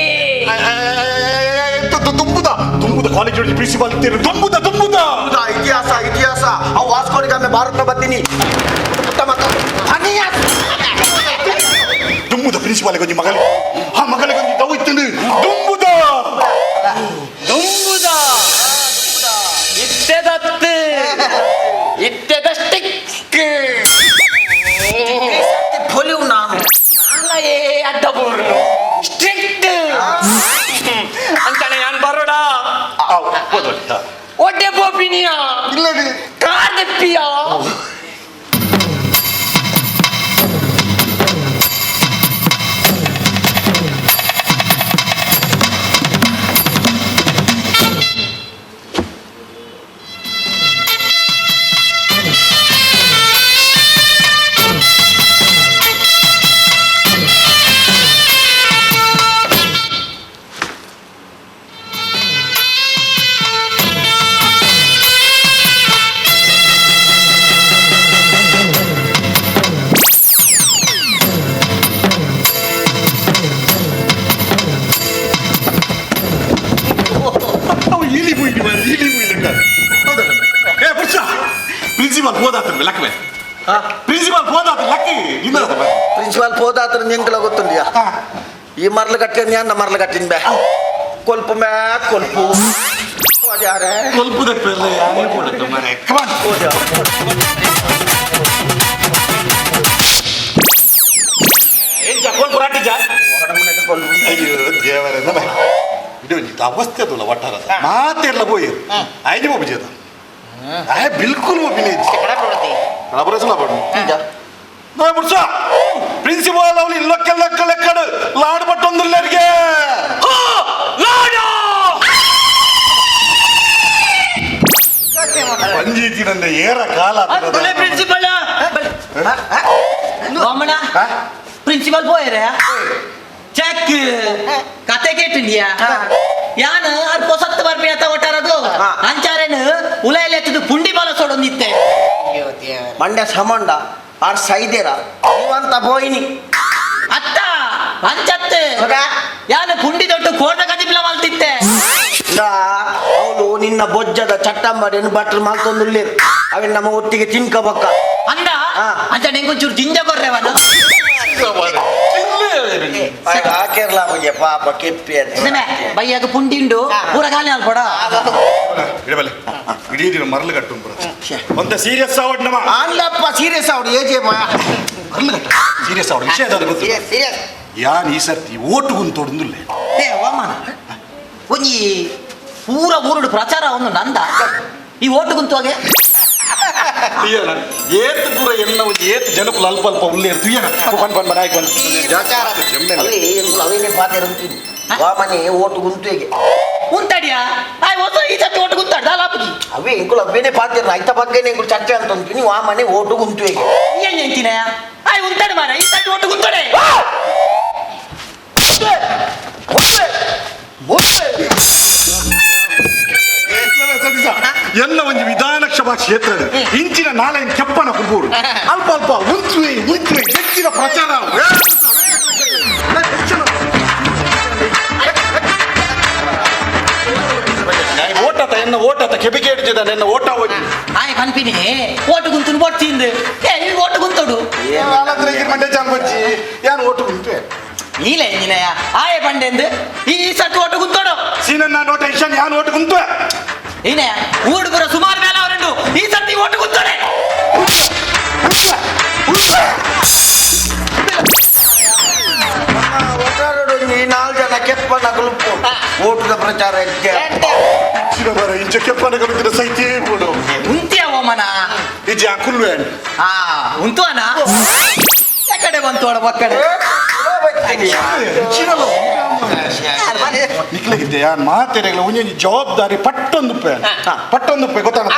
ತುಂಬುದ ಕಾಲೇಜ್ ಪ್ರಿನ್ಸಿಪಾಲ್ ತುಂಬುದ ಇತಿಹಾಸ ಅವು ವಾಸ್ಕೋಡಿಗಾಮೆ ಭಾರತ ಬರ್ತೀನಿ ತುಂಬುದ ಪ್ರಿನ್ಸಿಪಾಲ್ ಗೊಂಜಿ ಮಗಲಿ ಆ ಮಗಲಿ ಗೊಂಜಿ ದವ್ ಇತ್ತು ತುಂಬುದ ಇತ್ತೆದಷ್ಟಕ್ಕೆ ಪೊಲಿವು ನಾನು ನಾಳೆಯೇ ಅಡ್ಡ ಬೋರ್ನು ಸ್ಟ್ರಿಕ್ಟ್ ಅಂತಾನೆ ನಾನು ಬರೋಡ ಒಡ್ಡೆ ಬೋಪಿನಿಯ ಕಾರ್ ದಪ್ಪಿಯ ಪ್ರಿನ್ಸಿಪಾಲ್ ಹೋದಾತ್ರ ಲಕ್ಕವೆ ಪ್ರಿನ್ಸಿಪಾಲ್ ಹೋದಾತ್ರ ಲಕ್ಕಿ ಪ್ರಿನ್ಸಿಪಾಲ್ ಹೋದಾತ್ರ ನಿಂಕಲ ಗೊತ್ತುಂಡಿಯಾ ಈ ಮರ್ಲು ಕಟ್ಟಿನ ನನ್ನ ಮರ್ಲು ಕಟ್ಟಿನ ಬೇ ಕೊಲ್ಪು ಮ್ಯಾ ಕೊಲ್ಪು ಅದ್ಯಾರೆ ಕೊಲ್ಪುದ ಪೆರ್ಲೆ ಯಾನೇ ಕೊಡುತ್ತೆ ಮರೆ ಕಮಾನ್ ಏನ್ ಜಕೋಲ್ ಪುರಾಟಿ ಜಾ ಅಯ್ಯೋ ದೇವರೇ ನಮ ಇದು ಅವಸ್ಥೆ ತುಲ ಒಟ್ಟಾರ ಮಾತೆಲ್ಲ ಹೋಯಿ ಐದು ಹೋಗ್ಬಿಜೇತ ಆಯ ಬಿಲ್ಕುಲ್ ಹೋಗ್ಬಿನಿ ಕಡಬರಸಲ ಬಡು ನಾ ಮುರ್ಸ ಪ್ರಿನ್ಸಿಪಾಲ್ ಅವಳು ಇಲ್ಲಕ್ಕೆಲ್ಲಕ್ಕಳೆಕ್ಕಡು ಲಾಡ್ ಬಟ್ಟೊಂದಿಲ್ಲರಿಗೆ ಪಂಜೀತಿನಂದ ಏರ ಕಾಲ ಪ್ರಿನ್ಸಿಪಲ್ ಪ್ರಿನ್ಸಿಪಲ್ போயரே ಚೆಕ್ ಕತೆ ಕೇಟಿಂಡಿಯಾ ಯಾನ ಅರ್ಪೋ 7 ಬಾರ್ ಪೇತ ಒಟ್ಟಾರದು ಅಂಚ ಮಂಡ್ಯ ಸಮಂಡ ಆರ್ ಸೈದೇರ ನೀವಂತ ಬೋಯಿನಿ ಅತ್ತ ಅಂಚತ್ತೆ ಯಾನು ಪುಂಡಿ ದೊಡ್ಡ ಕೋಟ ಕದಿಪ್ಲ ಮಲ್ತಿತ್ತೆ ಅವಳು ನಿನ್ನ ಬೊಜ್ಜದ ಚಟ್ಟಂಬಡಿಯನ್ನು ಬಟ್ರು ಮಲ್ತೊಂದುಳ್ಳೇರು ಅವನ್ ನಮ್ಮ ಒಟ್ಟಿಗೆ ತಿನ್ಕಬಕ್ಕ ಅಂದ ಅಂತ ನಿಂಗೊಂಚೂರು ಜಿಂಜ ಕೊರ್ರೆವನ ಹಾಕಿರ್ಲ ಬಗ್ಗೆ ಪಾಪ ಕೆಪ್ಪಿ ಬಯ್ಯಾಗ ಪುಂಡಿ ಉಂಡು ಪೂರ ಖಾಲಿ ಅಲ್ಪಡ ಇಡಬಲೆ ಇಡೀ ದಿನ ಮರಳು ಕಟ್ಟು ಒಂದ ಸೀರಿಯಸ್ ಆವಡ್ ನಮ್ಮ ಅಲ್ಲಪ್ಪ ಸೀರಿಯಸ್ ಅವಡು ಏಜೆ ಮರಳು ಕಟ್ಟು ಸೀರಿಯಸ್ ಆವಡ್ ವಿಷಯ ಸೀರಿಯಸ್ ಯಾನ್ ಈ ಸರ್ತಿ ಓಟು ಗುಂತೋಡುಂದುಲ್ಲೆ ವಾಮನ ಒಂಜಿ ಪೂರ ಊರುಡು ಪ್ರಚಾರ ಒಂದು ನಂದ ಈ ಓಟು ಗುಂತುವಾಗೆ ಏತ್ ಪೂರ ಎನ್ನ ಒಂದು ಏತ್ ಜನಪುಲ ಅಲ್ಪ ಅಲ್ಪ ಉಳ್ಳೇ ತುಯ್ಯನ ಪನ್ ಪನ್ ಮನಾಯ್ಕ ಅವೇನೇ ಪಾತ್ರ ವಾಮನೆ ಓಟು ಗುಂತುಗೆ ಉಂತಾಡಿಯಾ ಈ ಸತಿ ಓಟು ಗುಂತಾಡ ಲಾಪುಜಿ ಅವೇ ಇಂಕುಲು ಅವೇನೇ ಪಾತ್ರ ಐತ ಬಗ್ಗೆನೇ ಇಂಕುಲು ಚರ್ಚೆ ಅಂತ ಅಂತೀನಿ ವಾಮನೆ ಓಟು ಗುಂತುಗೆ ಏನ್ ಎಂತಿನ ಉಂತಾಡಿ ಮಾರ ಈ ಸತಿ ಓಟು ಗುಂತಾಡೆ ಎಲ್ಲ ಒಂದು ವಿಧಾನಸಭಾ ಕ್ಷೇತ್ರದ ಇಂಚಿನ ನಾಳೆ ಕೆಪ್ಪನ ಕುರ್ಬೋಡು ಅಲ್ಪ ಅಲ್ಪ ಉಂಚುವೆ ಹೆಚ್ಚಿನ ಪ್ರಚಾರ ಓಟಾತ ಎನ್ನ ಓಟಾತ ಕೆಬಿಕೆ ಹಿಡಿದಿದ್ದ ನನ್ನ ಓಟ ಹೋಗಿ ಆಯ್ ಕನ್ಪಿನಿ ಓಟು ಗುಂತು ಬೊಟ್ಟಿಂದು ಈ ಓಟು ಗುಂತೋಡು ಮಂಡ್ಯ ಚಾಂಬಜ್ಜಿ ಯಾನು ಓಟು ಗುಂತು ಇಲ್ಲ ಎಂಜಿನಯ್ಯ ಆಯ ಬಂಡೆಂದು ಈ ಸತಿ ಓಟು ಗುಂತೋಡು ಸೀನನ್ನ ನೋ ಟೆನ್ಷನ್ ಯಾನು ಓಟು ಗುಂತು ಏನೇ ಊಡುಗುರ ಸುಮಾರು ಮೇಲೆ ಅವರುಂಡು ಈ ಸತಿ ಓಟು ಗುಂತೋಡೆ ನಾಲ್ಕು ಜನ ಕೆಪ್ಪನ ಕಲುಪು ಓಟುದ ಪ್ರಚಾರ ಇಂಚ ಕೆಪ್ಪನ ಕಲಿತಿನ ಸೈತೇ ಬೋಡು ಉಂತ್ಯ ಓಮನ ಇಜ್ಜ ಕುಲ್ವೆ ಉಂತು ಅನ ಕಡೆ ಬಂತು ಅಡ ಬಕ್ಕಡೆ ನಿಕ್ಲಿದ್ದೆ ಯಾನ್ ಮಾತೆರೆಗಳ ಒಂಜೊಂಜಿ ಜವಾಬ್ದಾರಿ ಪಟ್ಟೊಂದುಪ್ಪೆ ಗೊತ್ತಾಗ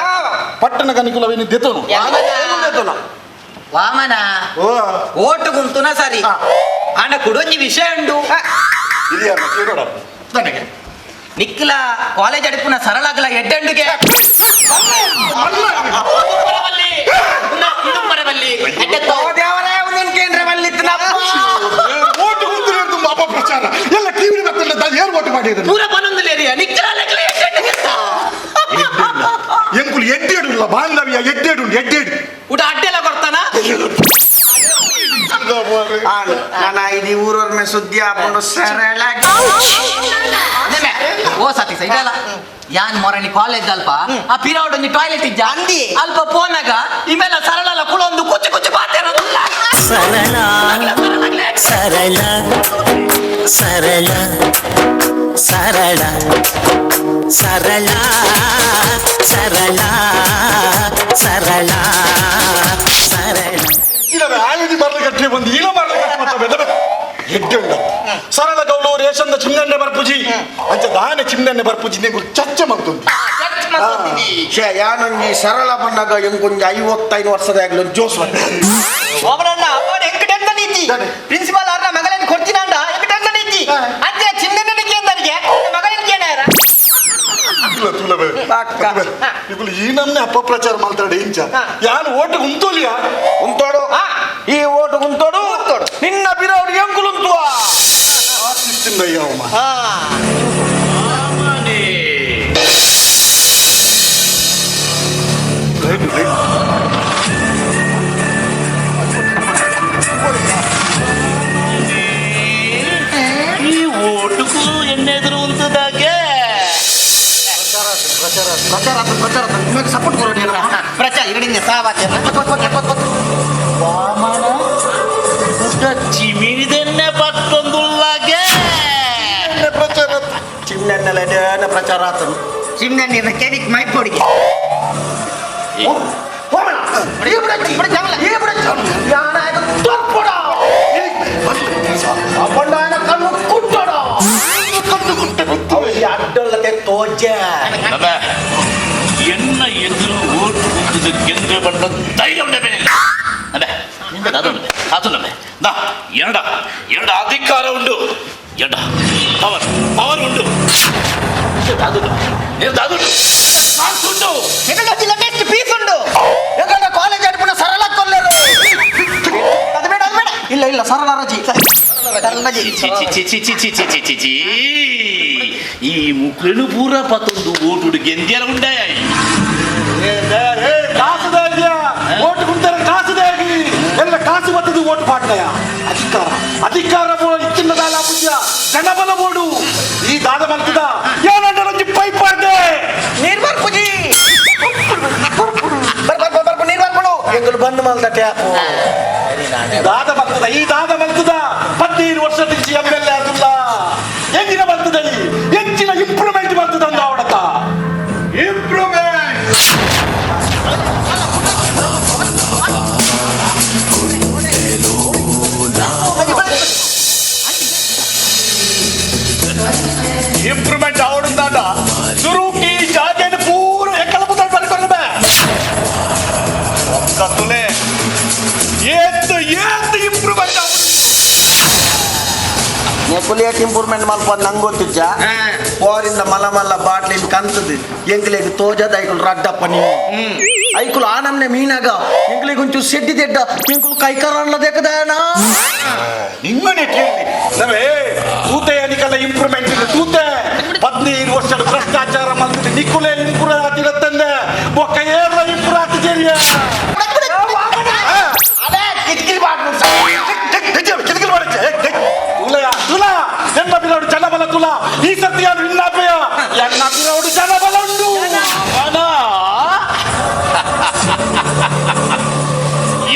ಪಟ್ಟಣ ಕನಿಕುಲವೇನಿ ದೆತನು ವಾಮನ ಓಟು ಗುಂತುನ ಸರಿ ಹಣ ಕುಡೊಂಜಿ ವಿಷಯ ಉಂಡು ನನಗೆ ನಿಕ್ಲ ಕಾಲೇಜ್ ಅಡಿಪುನ ಸರಳಾಗಲ ಎಡ್ಡಂಡಿಗೆ ಓಟು ಗುಂತು ಅಪಪ್ರಚಾರ ಎಲ್ಲ ಟಿವಿ ಬರ್ತಲ್ಲ ಏನ್ ಓಟು ಮಾಡಿದ್ರು ಪೂರ ಬನ್ನೊಂದಿಲ್ಲ ನಿಕ್ಲ ಎಂಕುಲು ಎಡ್ಡೆಡುಲ್ಲ ಬಾಂಧವ್ಯ ಎಡ್ಡೆಡು ಊಟ ಅಡ್ಡೆಲ್ಲ ಕೊಡ್ತಾನ ನಾನು ಇದು ಊರವ್ರ ಮೇ ಸುದ್ದಿ ಹಾಕೊಂಡು ಸರಳ ಓ ಸತಿ ಇದಲ್ಲ ಯಾನ್ ಮೊರಣಿ ಕಾಲೇಜ್ ಅಲ್ಪ ಆ ಪಿರೌಡ್ ಒಂದು ಟಾಯ್ಲೆಟ್ ಇಜ್ಜ ಅಂದಿ ಅಲ್ಪ ಪೋನಾಗ ಇವೆಲ್ಲ ಸರಳ ಕುಳೊಂದು ಕುಚ್ಚು ಕುಚ್ಚು ಪಾತಿರೋದಿಲ್ಲ ಸರಳ ಸರಳ ಸರಳ ಸರಳ ಸರಳ ಸರಳ ಸರಳ ಸರಳ ಇಲ್ಲವೇ ಆಯುಧಿ ಮರಳು ಕಟ್ಟೆ ಬಂದು ಈಗ ಮರಳು ಕಟ್ಟೆ ಎಡ್ಡೆ ಉಂಡ ಸರಳ ಗೌಲು ರೇಷನ್ದ ಚಿಮ್ನೆಣ್ಣೆ ಬರ್ಪುಜಿ ಅಂಚ ದಾನೆ ಚಿಮ್ನೆಣ್ಣೆ ಬರ್ಪುಜಿ ನೀವು ಚರ್ಚೆ ಮಾಡ್ತು ಯಾನೊಂಜಿ ಸರಳ ಬಣ್ಣಗ ಎಂಕೊಂಜಿ 55 ವರ್ಷದಾಗ್ಲೂ ಜೋಸ್ ಅವರನ್ನ ಅವನು ಎಂಕಟೆಂತ ನಿಂತಿ ಪ್ರಿನ್ಸಿಪಾಲ್ ಅವ್ರನ್ನ ಮಗಲನ್ನು ಕೊಡ್ತೀನಂಡ ಎಂಕಟೆಂತ ನಿಂತಿ ಅಂತೆ ಚಿನ್ನನಿಗೆ ಎಂದರಿಗೆ ಮಗನಿಗೆ ಏನಾರ ఇప్పుడు ఈ నమ్మే అపప్రచారం మాట్లాడు ఇంచ యాన్ ఓటు గుంతోలియా ఉంటోడు ఈ ఓటు గుంతోడు నిన్న బిరోడు ఎంకులుంతువా ఆశిస్తుందయ్యా అమ్మా ఈ ఓటుకు ఎన్నెదురు ఉంటుందాకే ಸಪೋರ್ಟ್ ಕೊರೋಡಿ ಪ್ರಚಾರ ಇರಡಿಂದ ಸಾವಾತೆ ವಾಮನ ಚಿಮಿರಿದೆನ್ನೆ ಪಟ್ಟೊಂದುಲ್ಲಾಗೆ ಪ್ರಚಾರ ಚಿಮ್ನೆನ್ನೆಲ್ಲ ಪ್ರಚಾರ ಆತನು ಚಿಮ್ನೆನ್ನ ಕೆಡಿಕ್ ಮೈ ಕೊಡಿಗೆ ಅಡ್ಡಲ್ಲದೆ ತೋಜ ಎನ್ನ ಎದುರು ಓಟು ಕುಂತದ ಗೆದ್ರೆ ಬಂದ ಧೈರ್ಯ ಬೇನಿಲ್ಲ ಅದೇ ಅದೊಂದು ಅದೊಂದು ನಾ ಎರಡ ಅಧಿಕಾರ ಉಂಡು ಎರಡ ಪವರ್ ಉಂಡು ಕಾಲೇಜ್ ಅಡ್ಪುನ ಸರಳ ಇಲ್ಲ ಸರಳ ರಜಿ ಈ ಮುಕ್ಳನು ಪೂರ ಪತ್ತೊಂದು ಓಟುಡು ಗೆಂದಿಯರ ಉಂಡಾಯ ಓಟ್ ಕುಂತಾರೆ ಕಾಸುದಾಗಿ ಎಲ್ಲ ಕಾಸು ಬತ್ತದು ಓಟ್ ಪಾಡ್ನಯ ಅಧಿಕಾರ ಇಚ್ಚಿನ ದಾಲ ಪೂಜ್ಯ ಜನಬಲ ಬೋಡು ಈ ದಾದ ಮಲ್ತದ ಏನಂದ್ರೆ ಪೈಪ್ ಪಾಡ್ದೆ ನಿರ್ಮಾಣ ಪೂಜಿ ನಿರ್ಮಾಣ ಎಂಗಳು ಬಂದು ಮಲ್ದ ಟ್ಯಾಪು ದಾದ ಮಲ್ತದ ಈ ದಾದ ಮಲ್ತದ 15 ವರ್ಷ నుంచి ಎಮ್ಎಲ್ಎ ಆದಿಲ್ಲ ಎಂದಿನ ಬರ್ತದ ಹೆಚ್ಚಿನ ಇಂಪ್ರೂವ್ಮೆಂಟ್ ಬರ್ತದ ಅಂದ ಅವಡಕ ಇಂಪ್ರೂವ್ಮೆಂಟ್ इंप्रूवमेंट आवड़ता शुरू की जाके पूरा एकल पुतल पर कर बे तुले ये इंप्रूवमेंट ನೆಪುಲಿಯಟ್ ಇಂಪ್ರೂವ್ಮೆಂಟ್ ಮಲ್ಪ ನಂಗೆ ಗೊತ್ತಿಜ್ಜ ಪೋರಿಂದ ಮಲ ಮಲ್ಲ ಬಾಟ್ಲಿನ ಕಂತದ್ದು ಎಂಕ್ಲೆಗ್ ತೋಜದ ಐಕುಲು ರಡ್ಡಪ್ಪ ನೀವು ಐಕುಲು ಆ ನಮ್ನೆ ಮೀನಾಗ ಎಂಕ್ಲೆಗ್ ಒಂಚೂ ಸೆಡ್ಡಿ ತೆಡ್ಡ ಎಂಕುಲು ಕೈಕರಲ್ಲ ದೇಕದಾನ ನಿಮ್ಮನೆ ಕೇಳಿ ನವೇ ತೂತೆ ಅನಿಕಲ್ಲ ಇಂಪ್ರೂವ್ಮೆಂಟ್ ಇದೆ ತೂತೆ 15 ವರ್ಷದ ಭ್ರಷ್ಟಾಚಾರ ಮಾಡ್ತಿದ್ದೆ ನಿಕ್ಕುಲೆ ಇಂಪ್ರೂವ್ ಆಗ್ತಿರತ್ತಂದೆ ಬೊಕ್ಕ ಏರ್ಲ ಇಂಪ್ರೂವ್ ಆಗ್ತಿದೆಯಾ ಅದೇ ಕಿಟಕಿಲ್ ಬಾಟ್ಲು ಕಿಟಕಿಲ್ ಮಾಡುತ್ತೆ ತುಲ ಎನ್ನ ಬಿಲೋಡು ಜನಬಲ ತುಲ ಈ ಸತಿ ಯಾರು ಇನ್ನಾಪೆಯ ಎನ್ನ ಬಿಲೋಡು ಜನಬಲ ಉಂಟು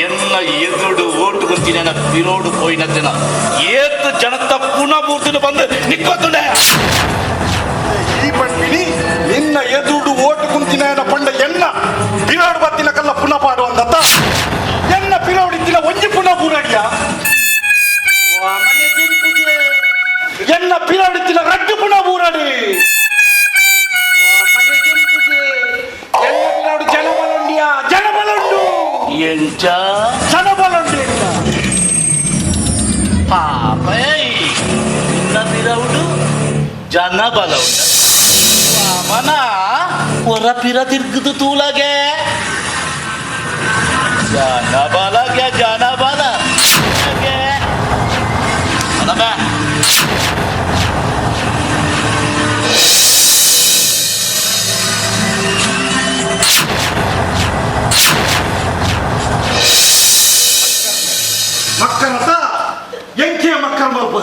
ಎನ್ನ ಎದುರು ಓಟು ಗುಂತಿನ ಬಿರೋಡು ಪೋಯಿನತ್ತಿನ ಏತ್ ಜನತ ಪುನಃ ಮೂರ್ತಿನ ಬಂದು ನಿಕ್ಕೋತುಂಡೆ ಈ ಪಂಡಿನಿ ನಿನ್ನ ಎದುರು ಓಟು ಕುಂತಿನ ಪಂಡ ಎನ್ನ ಬಿರೋಡು ಬತ್ತಿನ ಕಲ್ಲ ಪುನಃ ಪಾಡುವಂದತ್ತ ಎನ್ನ ಬಿರೋಡು ಇತ್ತಿನ ಒಂಜಿ ಪುನಃ ಪೂರಡಿಯ ಎನ್ನ ಪಿರಾಡಿತ್ತಿನ ರಡ್ಡು ಪುನಃ ಊರಾಡಿ ಎನ್ನ ಪಿರಾಡು ಜನಬಲುಂಡಿಯಾ ಜನಬಲುಂಡು ಎಂಚ ಜನಬಲುಂಡಿ ಪಾಪೈ ನಿನ್ನ ಪಿರವುಡು ಜನಬಲ ಉಂಡ ಮನ ಹೊರ ಪಿರ ತಿರ್ಗದು ತೂಲಗೆ ಜನಬಲಗೆ ಜನಬಲ ಮಕ್ಕಳತ್ತ ಎಂಕೆಯ ಮಕ್ಕಳ ಮಲ್ಪ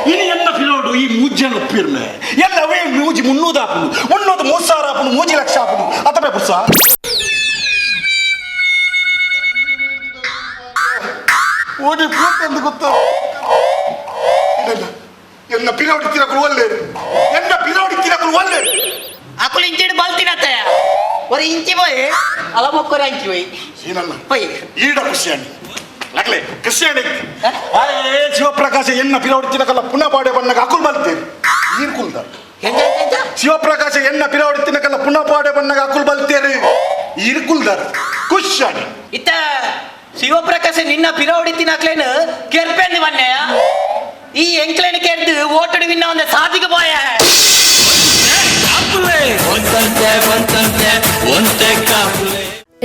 ಇನ್ನು ಎನ್ನ ಪಿರೋಡು ಈ ಮೂಜ್ಜನ ಒಪ್ಪಿರ್ನೆ ಎಲ್ಲವೇ ಮೂಜಿ 300 ಆಪುನು 300 ಆಪುನು 3 ಲಕ್ಷ ಆಪುನು ಅತಬೆ ಪುರ್ಸ ಓಡಿ ಪೂತಂದು ಗೊತ್ತಾ ಎನ್ನ ಪಿರೋಡಿ ತಿರಕಲು ಒಲ್ಲೆ ಎನ್ನ ಪಿರೋಡಿ ತಿರಕಲು ಒಲ್ಲೆ ಅಕುಲು ಇಂಚಿಡ್ ಬಲ್ತಿನತ್ತೆ ஒரு ಇಂಚಿ போய் ಅಲಮೊಕ್ಕರ ಇಂಚಿ போய் ಏನಲ್ಲ போய் ಈಡ ಖುಷಿಯಾನಿ ಲಗ್ಲೆ ಕ್ರಿಶ್ಚಿಯಾನಿ ಆಯೇ ಶಿವಪ್ರಕಾಶ ಎನ್ನ ಪಿರೋಡಿ ತಿರಕಲ್ಲ ಪುನಃ ಪಾಡೆ ಬಣ್ಣಗ ಅಕುಲ್ ಬಲ್ತೇರಿ ಈರ್ಕುಲ್ದ ಶಿವಪ್ರಕಾಶ ಎನ್ನ ಪಿರೋಡಿ ತಿನ್ನಕಲ್ಲ ಪುನಃ ಪಾಡೆ ಬಣ್ಣಗ ಅಕುಲ್ ಬಲ್ತೇರಿ ಈರ್ಕುಲ್ದ ಖುಷಿಯಾನಿ ಇತ್ತ ಶಿವಪ್ರಕಾಶ ನಿನ್ನ ಪಿರೋಡಿ ತಿನ್ನಕ್ಲೇನು ಕೆರ್ಪೆಂದು ಬನ್ನೆಯ ಈ ಎಂಕ್ಲೇನು ಕೆರ್ದು ಓಟಡು ವಿನ್ನ ಒಂದು ಸಾಧಿಗೆ போய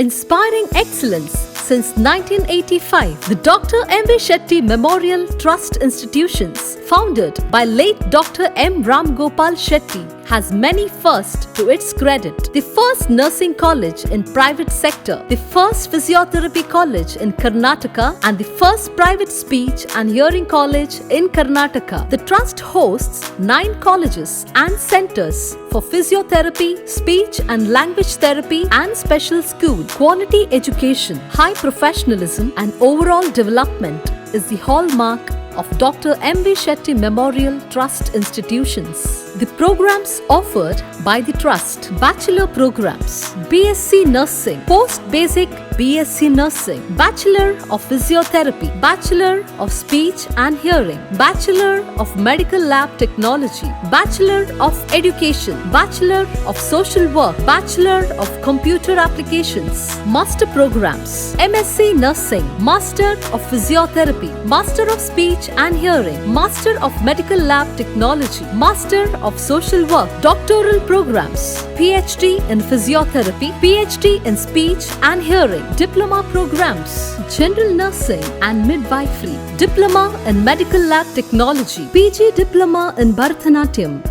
Inspiring excellence since 1985, the Dr. M.V. Shetty Memorial Trust Institutions, founded by late Dr. M. Ram Gopal Shetty, has many firsts to its credit. The first nursing college in private sector, the first physiotherapy college in Karnataka, and the first private speech and hearing college in Karnataka. The trust hosts 9 colleges and centers for physiotherapy, speech and language therapy and special school. Quality education, high professionalism and overall development is the hallmark of Dr. M.V. Shetty Memorial Trust Institutions. The programs offered by the Trust: Bachelor programs, BSc Nursing, Post Basic BSc Nursing, Bachelor of Physiotherapy, Bachelor of Speech and Hearing, Bachelor of Medical Lab Technology, Bachelor of Education, Bachelor of Social Work, Bachelor of Computer Applications, Master Programs, MSc Nursing, Master of Physiotherapy, Master of Speech and Hearing, Master of Medical Lab Technology, Master of of Social Work, doctoral programs, PhD in Physiotherapy, PhD in Speech and Hearing, diploma programs, General Nursing and Midwifery, Diploma in Medical Lab Technology, PG Diploma in Bharatanatyam.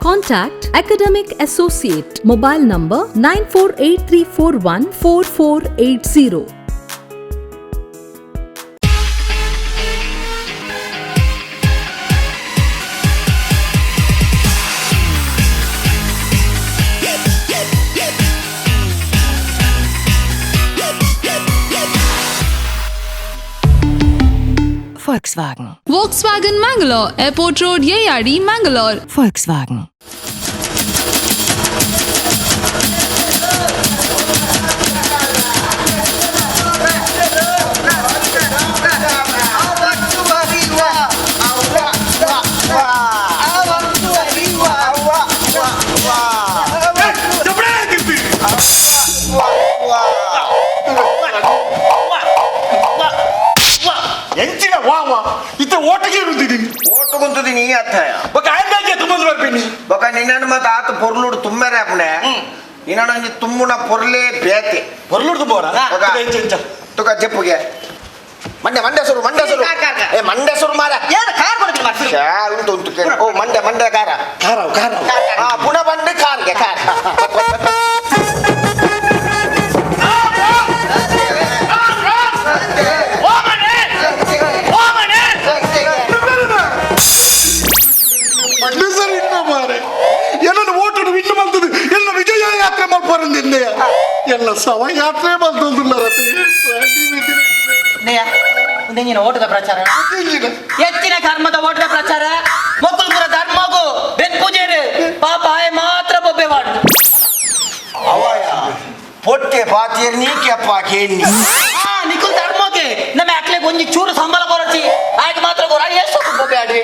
Contact Academic Associate. Mobile number 9483414480. Volkswagen Mangalore, Airport Road, Yeyadi, Mangalore. Volkswagen. ಎಂಚಿನ ವಾವ ಇತ್ತ ಓಟಗೆ ಇರುತ್ತಿದ್ದೀನಿ ಓಟುಗುಂತದಿ ನೀ ಅತ್ತಯ ఒక ఆయనకే తుమ్మలు ಬರ್ತೀನಿ ఒక నిన్నను మత ఆత పొర్లుడు తుమ్మెరే అప్పుడే నిన్నను తుమ్మున పొర్లే బేతే పొర్లుడు తుమ్మోరా ఒక తుక చెప్పుగే ಮಂಡ್ಯಸೂರು ಏ ಮಂಡ್ಯಸೂರು ಮಾರ ಏನು ಕಾರ್ ಕೊಡ್ತೀನಿ ಉಂಟು ಉಂಟು ಓ ಮಂಡ್ಯ ಕಾರ ಪುನಃ ಬಂದು ಕಾರ್ಗೆ ಕಾರ್ ಎಲ್ಲ ಓಟು ವಿನ್ನು ಬಂದದ್ದು ಎಲ್ಲ ವಿಜಯ ಯಾತ್ರೆ ಮಾಡ್ಬಾರಂದಿಲ್ಲ ಎಲ್ಲ ಸವ ಯಾತ್ರೆ ಬಂದಿಲ್ಲ ಓಟದ ಪ್ರಚಾರ ಹೆಚ್ಚಿನ ಕರ್ಮದ ಓಟದ ಪ್ರಚಾರ ಮೊಕ್ಕಲ್ಪುರ ಧರ್ಮಗು ಬೆನ್ ಪೂಜೆರು ಪಾಪ ಮಾತ್ರ ಬೊಬ್ಬೆ ಮಾಡು ಪೊಟ್ಟೆ ಪಾತಿಯರ್ ನೀಕೆಪ್ಪ ಕೇಳಿ ನಿಖುಲ್ ಧರ್ಮಕ್ಕೆ ನಮ್ಮ ಅಕ್ಲೆ ಒಂಜಿ ಚೂರು ಸಂಬಳ ಕೊರಚಿ ಆಯ್ತು ಮಾತ್ರ ಕೊರ ಎಷ್ಟು ಬೊಬ್ಬೆ ಆಡ್ರಿ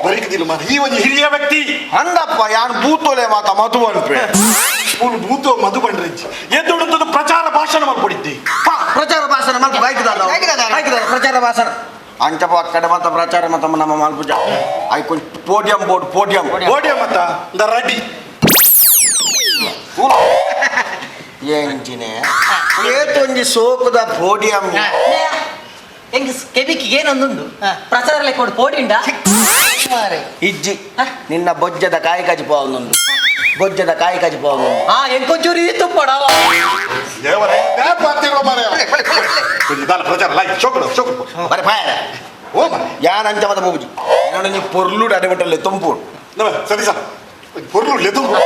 ಬರೀಕದಿಲ್ಲ ಈ ಒಂದು ಹಿರಿಯ ವ್ಯಕ್ತಿ ಅಂದಪ್ಪ ಯಾನ್ ಬೂತೋಲೆ ಮಾತ ಮಧು ಅನ್ಪೆ ಬೂತೋ ಮಧು ಬಂಡ್ರಿಜ್ಜಿ ಎದ್ದೊಡುತ್ತದ ಪ್ರಚಾರ ಭಾಷಣ ಮಾಡ್ಕೊಡಿದ್ದಿ ಪ್ರಚಾರ ಭಾಷಣ ಮತ್ತೆ ಬೈಕ್ದಾರ ಪ್ರಚಾರ ಭಾಷಣ ಅಂಚಪ್ಪ ಅಕ್ಕಡೆ ಮತ್ತ ಪ್ರಚಾರ ಮತ್ತ ನಮ್ಮ ಮಾಲ್ಪೂಜ ಆಯ್ಕೊಂಡು ಪೋಡಿಯಂ ಬೋರ್ಡ್ ಪೋಡಿಯಂ ಮತ್ತ ದ ರೆಡಿ ಎಂಚಿನೆ ಏತೊಂಜಿ ಸೋಕುದ ಪೋಡಿಯಂ ಹೆಂಗ ಕೆಬಿಕ್ ಏನೊಂದುಂಡು ಪ್ರಚಾರ ಲೆಕ್ಕೊಂಡು ಪೋಡಿಂಡ ಇಜ್ಜಿ ನಿನ್ನ ಬೊಜ್ಜದ ಕಾಯಿ ಕಜಿ ಪೋವೊಂದುಂಡು ಬೊಜ್ಜದ ಕಾಯಿ ಕಜಿ ಪೋವೊಂದುಂಡು ಎಂಕೊಂಚೂರಿ ತುಪ್ಪಡವ ಪ್ರಚಾರ ಲೈ ಶೋಕಡು ಬರೆ ಪಾಯ ಓ ಯಾನ್ ಅಂಚ ಮತ ಮೂಜಿ ನಾನು ನೀ ಪೊರ್ಲುಡು ಅಡೆಮಟಲ್ಲಿ ತುಂಪುಡು ಸರಿ ಸರ್ ಪೊರ್ಲುಡ್ಲೆ ತುಂಬು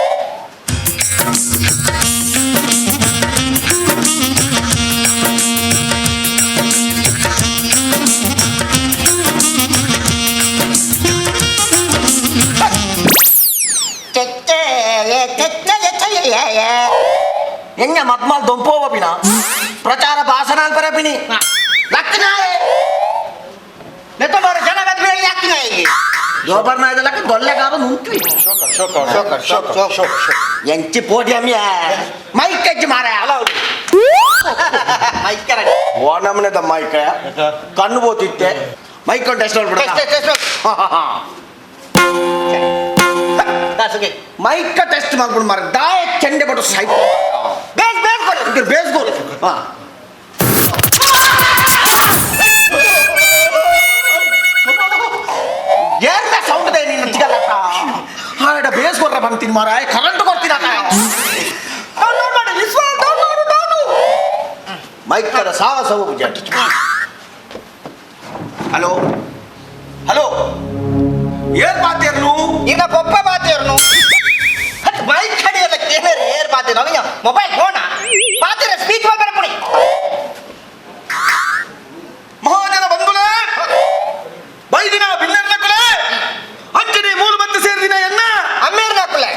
ಹೆಂಗ ಮತ್ಮಾಲ್ ದೊಂಪೋವ ಪಿನ ಪ್ರಚಾರ ಭಾಷಣ ಅಲ್ಪರ ಪಿನಿ ಲಕ್ಕನಾಯೆ ನೆತ್ತ ಬಾರ ಜನ ಗದ್ಬೇಳಿ ಯಾಕಿನಾಯಿ ಜೋಬರ್ನಾಯದ ಲಕ್ಕ ದೊಲ್ಲೆಗಾವ ನುಂಟ್ವಿ ಎಂಚಿ ಪೋಡಿಯಮ್ಯ ಮೈಕ್ ಕಜ್ಜಿ ಮಾರ ಮೈಕ್ ಓ ನಮ್ಮನೆದ ಮೈಕ್ ಕಣ್ಣು ಬೋತಿತ್ತೆ ಮೈಕ್ ಟೆಸ್ಟ್ ಮಾಡ್ಬಿಡ ಮೈಕ್ ಟೆಸ್ಟ್ ಮಾಡ್ಬಿಡು ಮಾರ ದಾಯ ಚೆಂಡೆ ಬಟ್ಟು ಸೈಟ್ ಬೇಸ್ಗೋಲು ಏರ್ನ ಸೌಂಡ್ ಇದೆ ನೀನು ಚಿಗಲಾಟ ಹಾಡ ಬೇಸ್ಕೊಟ್ರೆ ಬಂತೀನಿ ಮಾರ ಕರೆಂಟ್ ಕೊಡ್ತೀನಿ ಮೈಕ್ ಕದ ಸಾಹಸವು ಹಲೋ ಹಲೋ ಏನ್ ಬಾತಿಯರ್ನು ಈಗ ಪಪ್ಪ ಬಾತಿಯರ್ನು ಮೈಕ್ ಕಡಿಯಲ್ಲ ಕೇಳರಿ ಏರ್ ಬಾತಿ ನಮಗೆ ಮೊಬೈಲ್ ಫೋನ ಬಾತಿರ ಸ್ಪೀಚ್ ಮಾಡ್ತಾರೆ ಪುಡಿ ಮಹಾಜನ ಬಂಧುಗಳೇ ಬೈದಿನ ಬಿನ್ನರ್ನಕುಲೆ ಅಂಜನೆ ಮೂರು ಬಂದು ಸೇರಿದಿನ ಎನ್ನ ಅಮ್ಮೇರ್ನಕುಲೆ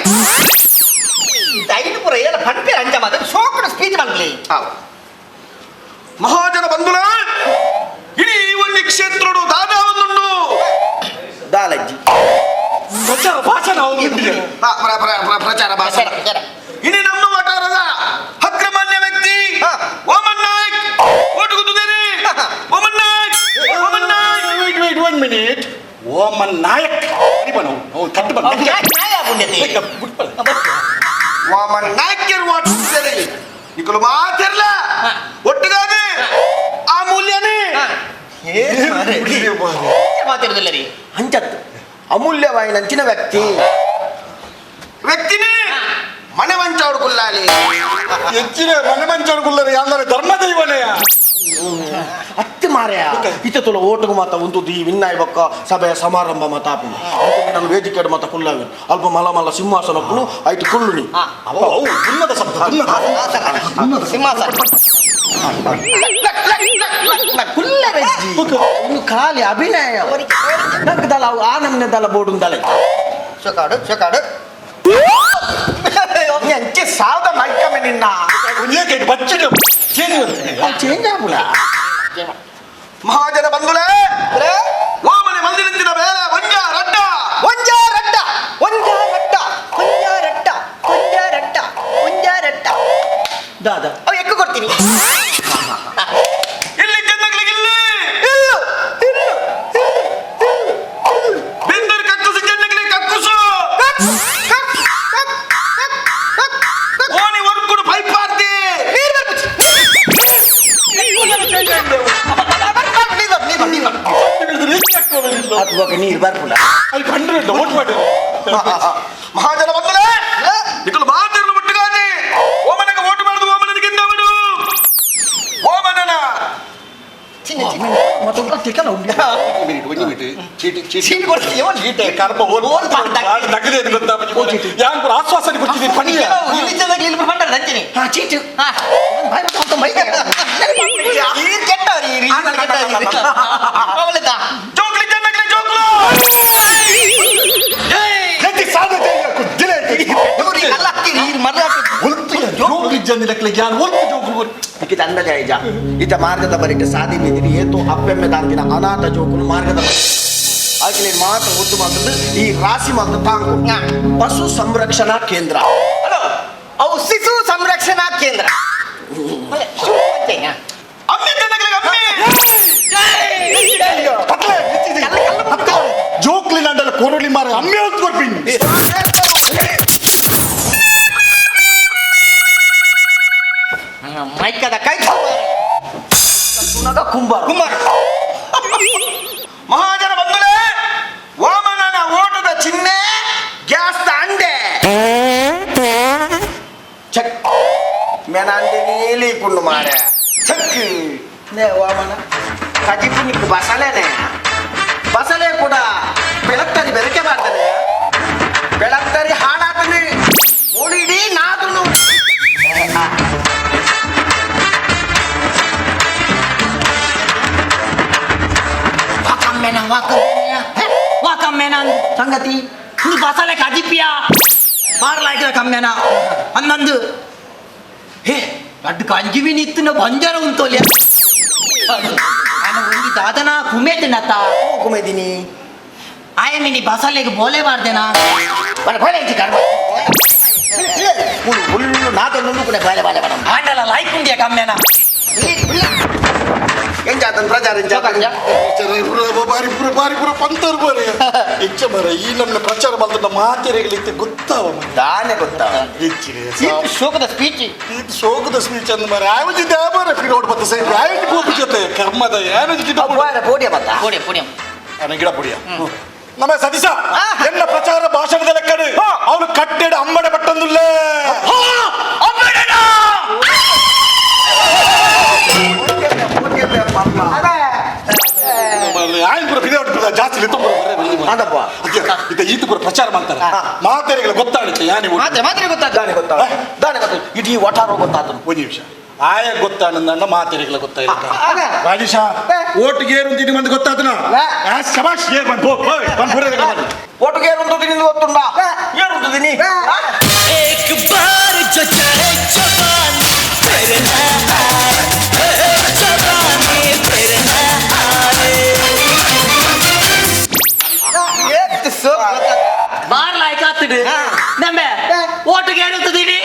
ದೈನ ಪುರ ಏಳ ಪಂಪೆ ಅಂಜ ಮಾದ ಶೋಕನ ಸ್ಪೀಚ್ ಮಾಡ್ಲಿ ಮಹಾಜನ ಬಂಧುಗಳೇ ಇಡೀ ಒಂದು ಕ್ಷೇತ್ರಡು ದಾದಾವನ್ನುಂಡು ದಾಲಜ್ಜಿ ಪ್ರಚಾರ ಭಾಷಣ ಪ್ರಚಾರ ಭಾಷಣ ಇನ್ನು ನಮ್ಮ ವಟಾರದ ಅಗ್ರಮಾನ್ಯ ವ್ಯಕ್ತಿ ಓಮನ್ ನಾಯಕ್ ಓಟುಗುತ್ತೇನೆ ಓಮನ್ ನಾಯಕ್ ಓಮನ್ ನಾಯಕ್ ವೇಟ್ 1 ಮಿನಿಟ್ ಓಮನ್ ನಾಯಕ್ ಬನವು ವಾಮನ ನಾಯಕರು ನಿಕಲು ಮಾತಿರ್ಲ ಒಟ್ಟಿಗಾಗಿ ಆ ಮೂಲ್ಯನೇ ಮಾತಿರೋದಿಲ್ಲ ರೀ ಹಂಚತ್ತು ಅಮೂಲ್ಯವಾಯಿನಂಚಿನ ವ್ಯಕ್ತಿನೇ ಮನೆ ಮಂಚಾಡ್ಕೊಳ್ಳಾಲಿ ಹೆಚ್ಚಿನ ಮನೆ ಮಂಚಾಡ್ಕೊಳ್ಳಾರೆ ಯಾರು ಧರ್ಮ ದೈವನೆಯ ಅತ್ತೆ ಮಾರ್ಯ ಇತ ತುಲ ಓಟು ಮಾತ ಒಂದು ಈ ವಿನ್ನಾಯ ಬೊಕ್ಕ ಸಭೆಯ ಸಮಾರಂಭ ಮಾತ ಆಪು ನಾನು ವೇದಿಕೆ ಮಾತ ಕುಲ್ಲಾವೆ ಅಲ್ಪ ಮಲ ಮಲ ಸಿಂಹಾಸನಕ್ಕೂ ಆಯ್ತು ಕುಳ್ಳುನಿ ಉನ್ನತ ಶಬ್ದ ಉನ್ನತ ಸಿಂಹಾಸನ ಖಾಲಿ ಅಭಿನಯ ನಗ್ದಲ ಆ ನಮ್ನೆ ದಲ ಬೋಡುಂದಲೆ ಶಕಾಡು ಎಂಚೆ ಸಾವ್ದ ಮೈಕಮೆ ನಿನ್ನ ಚೇಂಜ್ ಆಗ್ಬಿಡ ಮಹಾಜನ ಬಂಧುಳೇ ವಾಮನೆ ಮಂದಿರತ್ತಿನ ಮೇಲೆ ದಾದ ಅವು ಎಕ್ಕು ಕೊಡ್ತೀನಿ ಇಲ್ಲಿ ಜನ್ನಗಳಿಗೆ ಬೆಂದರ್ ಕಕ್ಕುಸು ಜನ್ನಗಳಿಗೆ ಕಕ್ಕುಸು ಓಣಿ ಒಡ್ಕುಡು ಪೈಪಾರ್ತಿ ನೀರು ಬರ್ಪುಲ್ಲ ಮಹಾಜನ ಬಂದಲೇ ನಿಕಲು ಮಾತಿರಲು ಒಟ್ಟಿಗಾಗಿ ಓಮನಗೆ ಓಟು ಮಾಡುದು ಓಮನನಿಗಿಂತ ಅವನು ಓಮನನ ಆಶ್ವಾಸನೆ ಕೊಡ್ತೀನಿ ಇತ ಮಾರ್ಗದ ಬರಿಟ ಸಾಧಿ ಬಿದ್ದಿರಿ ಏತು ಅಪ್ಪೆಮ್ಮೆ ದಾಂತಿನ ಅನಾಥ ಜೋಕುನು ಮಾರ್ಗದ ಆಗಲೇ ಮಾತ್ರ ಒತ್ತು ಮಾತ್ರ ಈ ರಾಶಿ ಮಾತ್ರ ತಾಂಗು ಪಶು ಸಂರಕ್ಷಣಾ ಕೇಂದ್ರ ಅವು ಶಿಶು ಸಂರಕ್ಷಣಾ ಕೇಂದ್ರ ಜೋಕ್ಲಿ ನಂಡಲ ಕೊರಳಿ ಮಾರ ಅಮ್ಮೆ ಹೊತ್ತು ಕೊಡ್ತೀನಿ ಮೈಕದ ಕೈ ಕುಂಬಾರ ಮಹಾಜನ ಬಂಧುಗಳೇ ವಾಮನನ ಓಟದ ಚಿಹ್ನೆ ಗ್ಯಾಸ್ ಅಂಡೆ ಚಕ್ ಮೇನಂಡೆ ನೀಲಿ ಕುಂಡು ಮಾರ ಚಕ್ ವಾಮನ ಕಜಿಪುನಿಕ್ ಬಸಳೆ ಕೂಡ ಬೆಳತ್ತರಿ ಬೆರಕೆ ಮಾಡ್ತಾನೆ ಬೆಳತ್ತರಿ ಹಾಳಾತನೆ ಮೂಡಿಡಿ ನಾದುನು ಸಂಗತಿ ನೀ ಬಸಳೆ ಕಜಿಪಿಯಾ ಬಾರ್ಲಾಯ್ಕಿರ ಕಮ್ಮೆನ ಅನ್ನಂದು ಹೇ ಅಡ್ಡು ಕಂಜಿವಿ ನಿತ್ತಿನ ಬಂಜರ ಉಂಟೋಲ್ಯ ನಾನು ಒಂದು ದಾದನ ಕುಮೇದಿನತ್ತ ಕುಮೇದಿನಿ ಆಯಮಿನಿ ಬಸಳೆಗೆ ಬೋಲೆ ಮಾಡ್ದೇನಾ ಬೋಲೆ ಹುಲ್ಲು ನಾದೊಂದು ಕೂಡ ಬಾಲೆ ಬಾಲೆ ಮೇಡಮ್ ಆಂಡಲ ಲೈಕ್ ಉಂಡಿಯ ಕಮ್ಮೆನ ಎಂಜಾತನ್ ಪ್ರಚಾರ ಬಾರಿಪುರ ಪಂತರು ಬಾರಿ ಹೆಚ್ಚ ಮರ ಈ ನಮ್ಮ ಪ್ರಚಾರ ಬಂದ ಮಾತೆರೆಗಳಿತ್ತು ಗೊತ್ತಾವ ದಾನೆ ಗೊತ್ತಾವ ಶೋಕದ ಸ್ಪೀಚ್ ಶೋಕದ ಸ್ಪೀಚ್ ಅಂದ ಮರ ಆಯೋಜಿತ ಬಾರ ಫಿರೋಡ್ ಬತ್ತ ಸೈ ಆಯೋಜಿ ಗೋಪಿ ಜೊತೆ ಕರ್ಮದ ಆಯೋಜಿತ ಪೋಡಿಯ ಬತ್ತ ಪೋಡಿಯ ಗಿಡ ಪೋಡಿಯ ನಮ್ಮ ಸತೀಶ ಎನ್ನ ಪ್ರಚಾರ ಭಾಷಣದ ಲೆಕ್ಕಡು ಅವನು ಕಟ್ಟೆಡ ಅಮ್ಮಡೆ ಪಟ್ಟಂದುಲ್ಲೇ ಜಾಸ್ತಿ ಈತ ಕೂಡ ಪ್ರಚಾರ ಮಾಡ್ತಾರೆ ಮಾತೆರೆಗಳ ಗೊತ್ತಾಗುತ್ತೆ ಮಾತ್ರೆ ಗೊತ್ತಾಗ್ತಾನೆ ಇಡೀ ಒಟ್ಟಾರ ಗೊತ್ತಾಗ್ತಾನೆ ಒಂದು ನಿಮಿಷ ಆಯ ಗೊತ್ತಾನಂದ ಮಾತೆರೆಗಳ ಗೊತ್ತಾಯ್ತು ರಾಜೇಶ ಓಟಿಗೆ ಏರು ಅಂತ ಮಂದಿ ಗೊತ್ತಾತನ ಶಬಾಷ್ ಏರ್ ಬಂದು ಓಟಿಗೆ ಏರು ಅಂತ ನಿಂದು ಗೊತ್ತುಂಡ ಏರು ಅಂತಿದ್ದೀನಿ ಬಾರ್ಲಾಯ್ಕಾತಿಡು ನಮ್ಮೆ ಓಟಿಗೆ ಏರುತ್ತಿದ್ದೀನಿ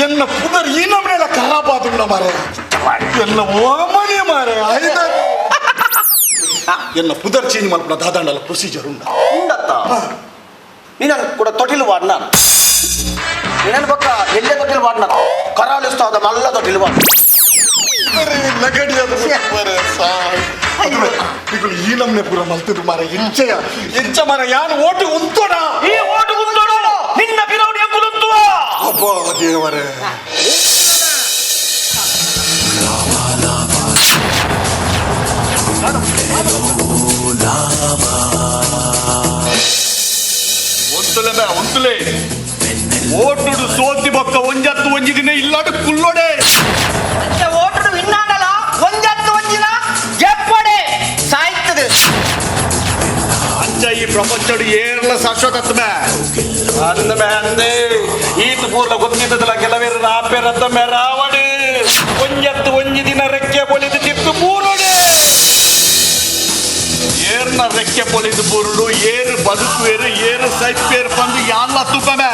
ಎನ್ನ ಪುದರ್ ಈ ನಮ್ನೆಲ್ಲ ಖರಾಬಾದುಂಡ ಮಾರೆ ಎಲ್ಲ ಓಮನೆ ಮಾರೆ ಎನ್ನ ಪುದರ್ ಚೇಂಜ್ ಮಾಡ್ಬಿಡ ದಾದಾಂಡಲ್ಲ ಪ್ರೊಸೀಜರ್ ಉಂಡತ್ತ ನೀನು ಕೂಡ ತೊಟ್ಟಿಲು ವಾಡ್ನ ನೀನು ಬೊಕ್ಕ ಎಲ್ಲೇ ತೊಟ್ಟಿಲು ವಾಡ್ನ ಕರಾಲಿಸ್ತಾದ ಮಲ್ಲ ತೊಟ್ಟಿಲು ವಾಡ್ ಈ ನಮ್ನೆ ಪೂರ ಮಲ್ತದು ಮಾರ ಎಂಚ ಮಾರ ಯಾನು ಓಟು ಉಂತೋಣ ಈ ಓಟು ಉಂತೋಣ ನಿನ್ನ ಬಿರೌಡಿ ಅಂಕುಲುಂತುವ ಅಪ್ಪ ದೇವರೇ ಒಂತುಲೆ ಓಟುಡು ಸೋತಿ ಬೊಕ್ಕ ಒಂಜತ್ತು ಒಂಜಿ ದಿನ ಇಲ್ಲಾಡು ಕುಲ್ಲೋಡೆ ಓಟುಡು ವಿನ್ನಾಡಲ ಒಂಜತ್ತು ಒಂಜಿನ ಎಪ್ಪಡೆ ಸಾಯ್ತದೆ ಅಂಚ ಈ ಪ್ರಪಂಚಡು ಏರ್ಲ ಶಾಶ್ವತತ್ಮೆ ಅಂದಮೆ ಅಂದೆ ಈತ ಪೂರ್ಲ ಗೊತ್ತಿದ್ದದಲ್ಲ ಕೆಲವೇರ ಆಪೇರತ್ತ ಮೆರಾವಡು ಒಂಜತ್ತು ಒಂಜಿ ದಿನ ರೆಕ್ಕೆ ಬೊಲಿದು ತಿತ್ತು ಪೂರೋಡೆ ಏರ್ನ ರೆಕ್ಕೆ ಬೊಲಿದು ಬುರುಡು ಏರು ಬದುಕುವೇರು ಏರು ಸೈಪೇರು ಬಂದು ಯಾಲ್ಲ ತುಪ್ಪಮೆ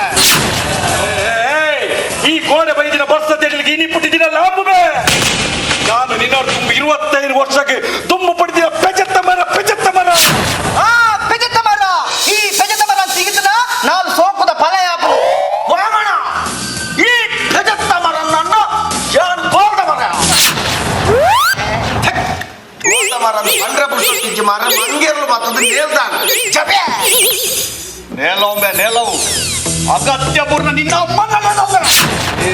ಈ ಕೋಣೆ ಬೈದಿನ ಬರ್ಸ ತೆರಲಿಗೆ ಇನಿ ಪುಟ್ಟಿದಿನ ಲಾಭವೇ ನಾನು ನಿನ್ನ 25 ವರ್ಷಕ್ಕೆ ತುಂಬ ಪಡೆದಿನ ಪೆಜತ್ತ ಮರ ಈ ಪೆಜತ್ತ ಮರ ಸಿಗುತ್ತದ ನಾವು ಸೋಕುದ ಫಲ ಯಾಪು ವಾಮಣ ಈ ಪೆಜತ್ತ ಮರ ನನ್ನ ಜಾನ್ ಗೋಲ್ಡ ಮರ ಗೋಲ್ಡ ಮರ 100% ಇಜ್ಜಿ ಮರ ಮಂಗೇರ್ಲು ಮತ್ತದು ನೇಲ್ದಾನ ಜಬೆ ನೇಲವು ಅಗತ್ಯ ಪೂರ್ಣ ನಿನ್ನ ಅಮ್ಮನ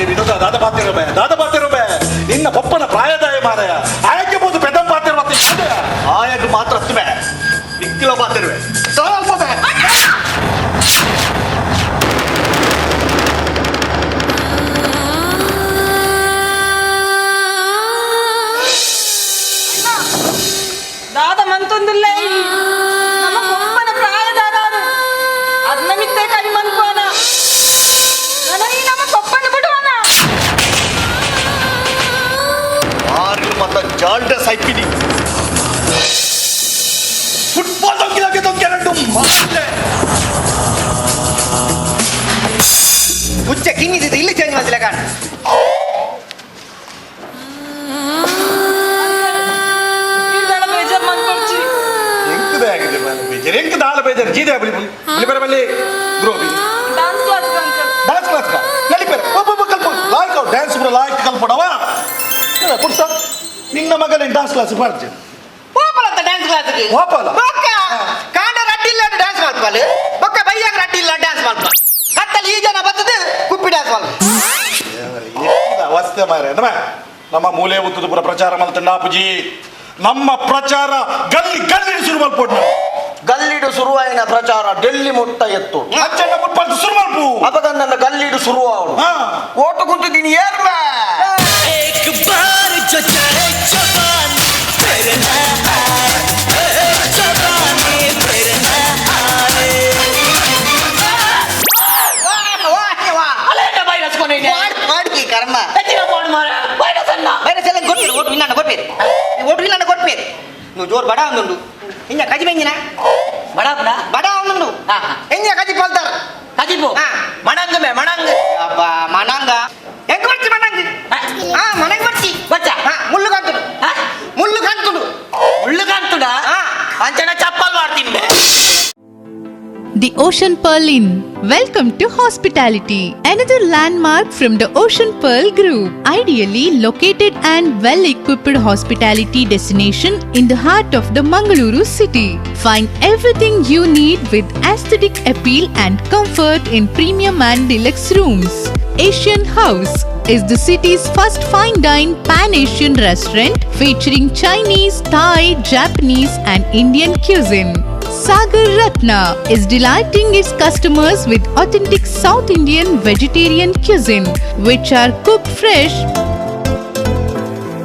ವಿನೋದ ದಾದ ಬಾತಿರೋಬೆ ನಿನ್ನ ಪಪ್ಪನ ಪ್ರಾಯದಾಯ ಮಾರಾಯ ಆಯಕ್ಕೆ ಬೋದು ಪೆದಂ ಬಾತಿರುವ ಆಯಕ್ಕೆ ಮಾತ್ರ ಹತ್ತುವೆ ಇಕ್ಕಿಲ ಬಾತಿರುವೆ ದಾದ ಮಂತೊಂದುಲ್ಲೇ ನಮ್ಮ ಪಪ್ಪನ ಪ್ರಾಯದಾರ ಅದನ್ನ ಮಿತ್ತೆ ಕೈ ಮನ್ಕೋನ ನನಗೆ ನಮ್ಮ ಪಪ್ಪನ ಬಿಡುವನ ಆರು ಮತ್ತ ಜಾಲ್ಡ ಸೈಪಿನಿ ಫುಟ್ಬಾಲ್ ದೊಂಕಿರಟ್ಟು ಮತ್ತೆ ಹುಚ್ಚ ಕಿನ್ನಿದ್ದು ಇಲ್ಲಿ ಚೇಂಜ್ ಮಾಡ್ತಿಲ್ಲ ಕಾಣ ಬೇಜಾರ್ ಮಾಡ್ಕೊಡ್ಚಿ ಎಂಕದೇ ಆಗಿದೆ ಬೇಜಾರು ಎಂಕ ದಾಲ ಬೇಜಾರು ಜೀದೆ ಬಲಿ ಬರಬಲ್ಲಿ ಬ್ರೋ ಡಾನ್ಸ್ ಕ್ಲಾಸ್ का ನಲಿಪೇರು ಒಬ್ಬೊಬ್ಬ ಕಲ್ಪ ಲಾಯ್ಕ್ ಡ್ಯಾನ್ಸ್ ಪುರ ಲಾಯ್ಕ್ ಕಲ್ಪಡವ ಪುರ್ಸ ನಿನ್ನ ಮಗನ ಡ್ಯಾನ್ಸ್ ಕ್ಲಾಸ್ ಮಾಡ್ತೀನಿ ಹೋಪಲಂತ ಡ್ಯಾನ್ಸ್ ಕ್ಲಾಸ್ಗೆ ಹೋಪಲ ಬೊಕ್ಕ ಕಾಂಡ ರಡ್ಡಿಲ್ಲ ಡ್ಯಾನ್ಸ್ ಮಾಡ್ಪಾಲೆ ಬೊಕ್ಕ ಬೈಯಾಗ ರಡ್ಡಿಲ್ಲ ಡ್ಯಾನ್ಸ್ ಮಾಡ್ಪಾಲೆ ಕತ್ತಲ್ಲಿ ಈ ಜನ ಬರ್ತದೆ ಕುಪ್ಪಿ ಡ್ಯಾನ್ಸ್ ಮಾಡ್ಪಾಲೆ ಅವಸ್ಥೆ ಮಾರೆ ನಮ್ಮ ಮೂಲೆ ಉತ್ತದ ಪುರ ಪ್ರಚಾರ ಮಲ್ತಂಡ ಅಪ್ಪುಜಿ ನಮ್ಮ ಪ್ರಚಾರ ಗಲ್ಲಿ ಶುರು ಮಲ್ಪೊಡ್ ಗಲ್ಲಿಡು ಶುರುವಾಯಿನ ಪ್ರಚಾರ ಡೆಲ್ಲಿ ಮುಟ್ಟ ಎತ್ತು ಅಚ್ಚಣ್ಣ ಮುಟ್ಪಂತ ಶುರು ಮಲ್ಪು ಅಪಗ ನನ್ನ ಗಲ್ಲಿಡು ಶುರು ಅವಳು ಓಟು ಕುಂತಿದ್ದೀನಿ ಏರ್ಮ ಕರ್ಮ ಓಟು ಕೊಟ್ಪೇರು ನೀವು ಜೋರು ಬಡ ಒಂದುಂಡು ಹಿಂಗ ಕಜಿ ಬೆಂಜಿನ ಬಡ ಒಂದುಂಡು ಹೆಂಗ ಕಜಿ ಪಲ್ತಾರ ಕಜಿಪು ಮಣಂಗ ಅಪ್ಪ ಮಣಂಗ ಹೆಂಗ ಬರ್ತಿ ಮಣಂಗ ಮಣಂಗ ಬರ್ತಿ ಮುಳ್ಳು ಕಾಣ್ತುಡು ಅಂಚನ ಚಪ್ಪಲ್ ಮಾಡ್ತೀನಿ The Ocean Pearl Inn. Welcome to hospitality. Another landmark from the Ocean Pearl Group. Ideally located and well-equipped hospitality destination in the heart of the Mangaluru city. Find everything you need with aesthetic appeal and comfort in premium and deluxe rooms. Asian House is the city's first fine dine pan-Asian restaurant featuring Chinese, Thai, Japanese and Indian cuisine. Sagar Ratna is delighting its customers with authentic South Indian vegetarian cuisine, which are cooked fresh.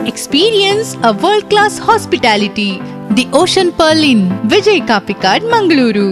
Experience a world-class hospitality. The Ocean Pearl Inn, Vijay Kapikad, Mangaluru.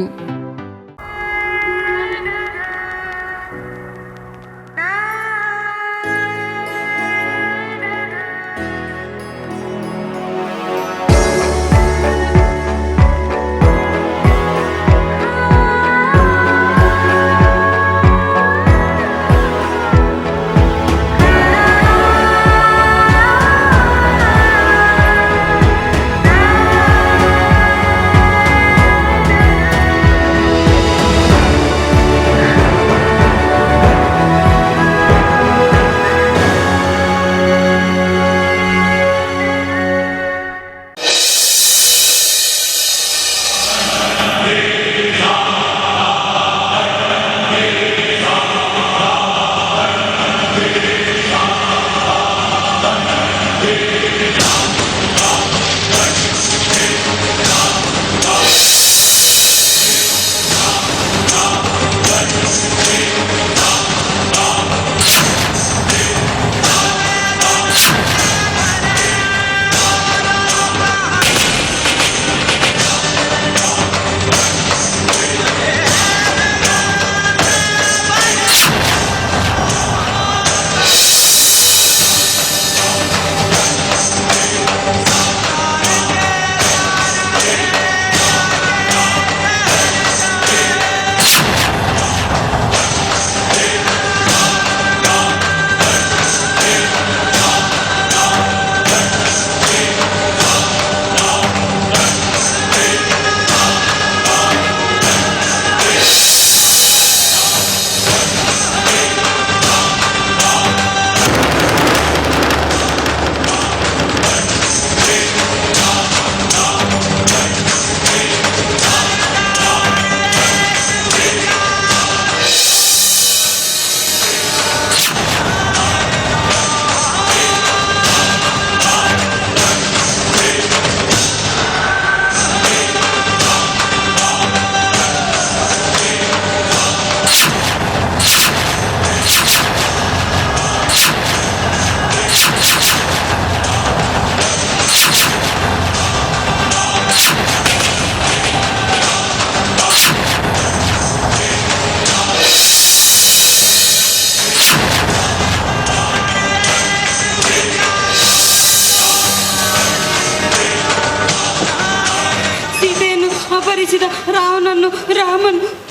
ಅಪಹರಿಸಿದ ರಾಮನನ್ನು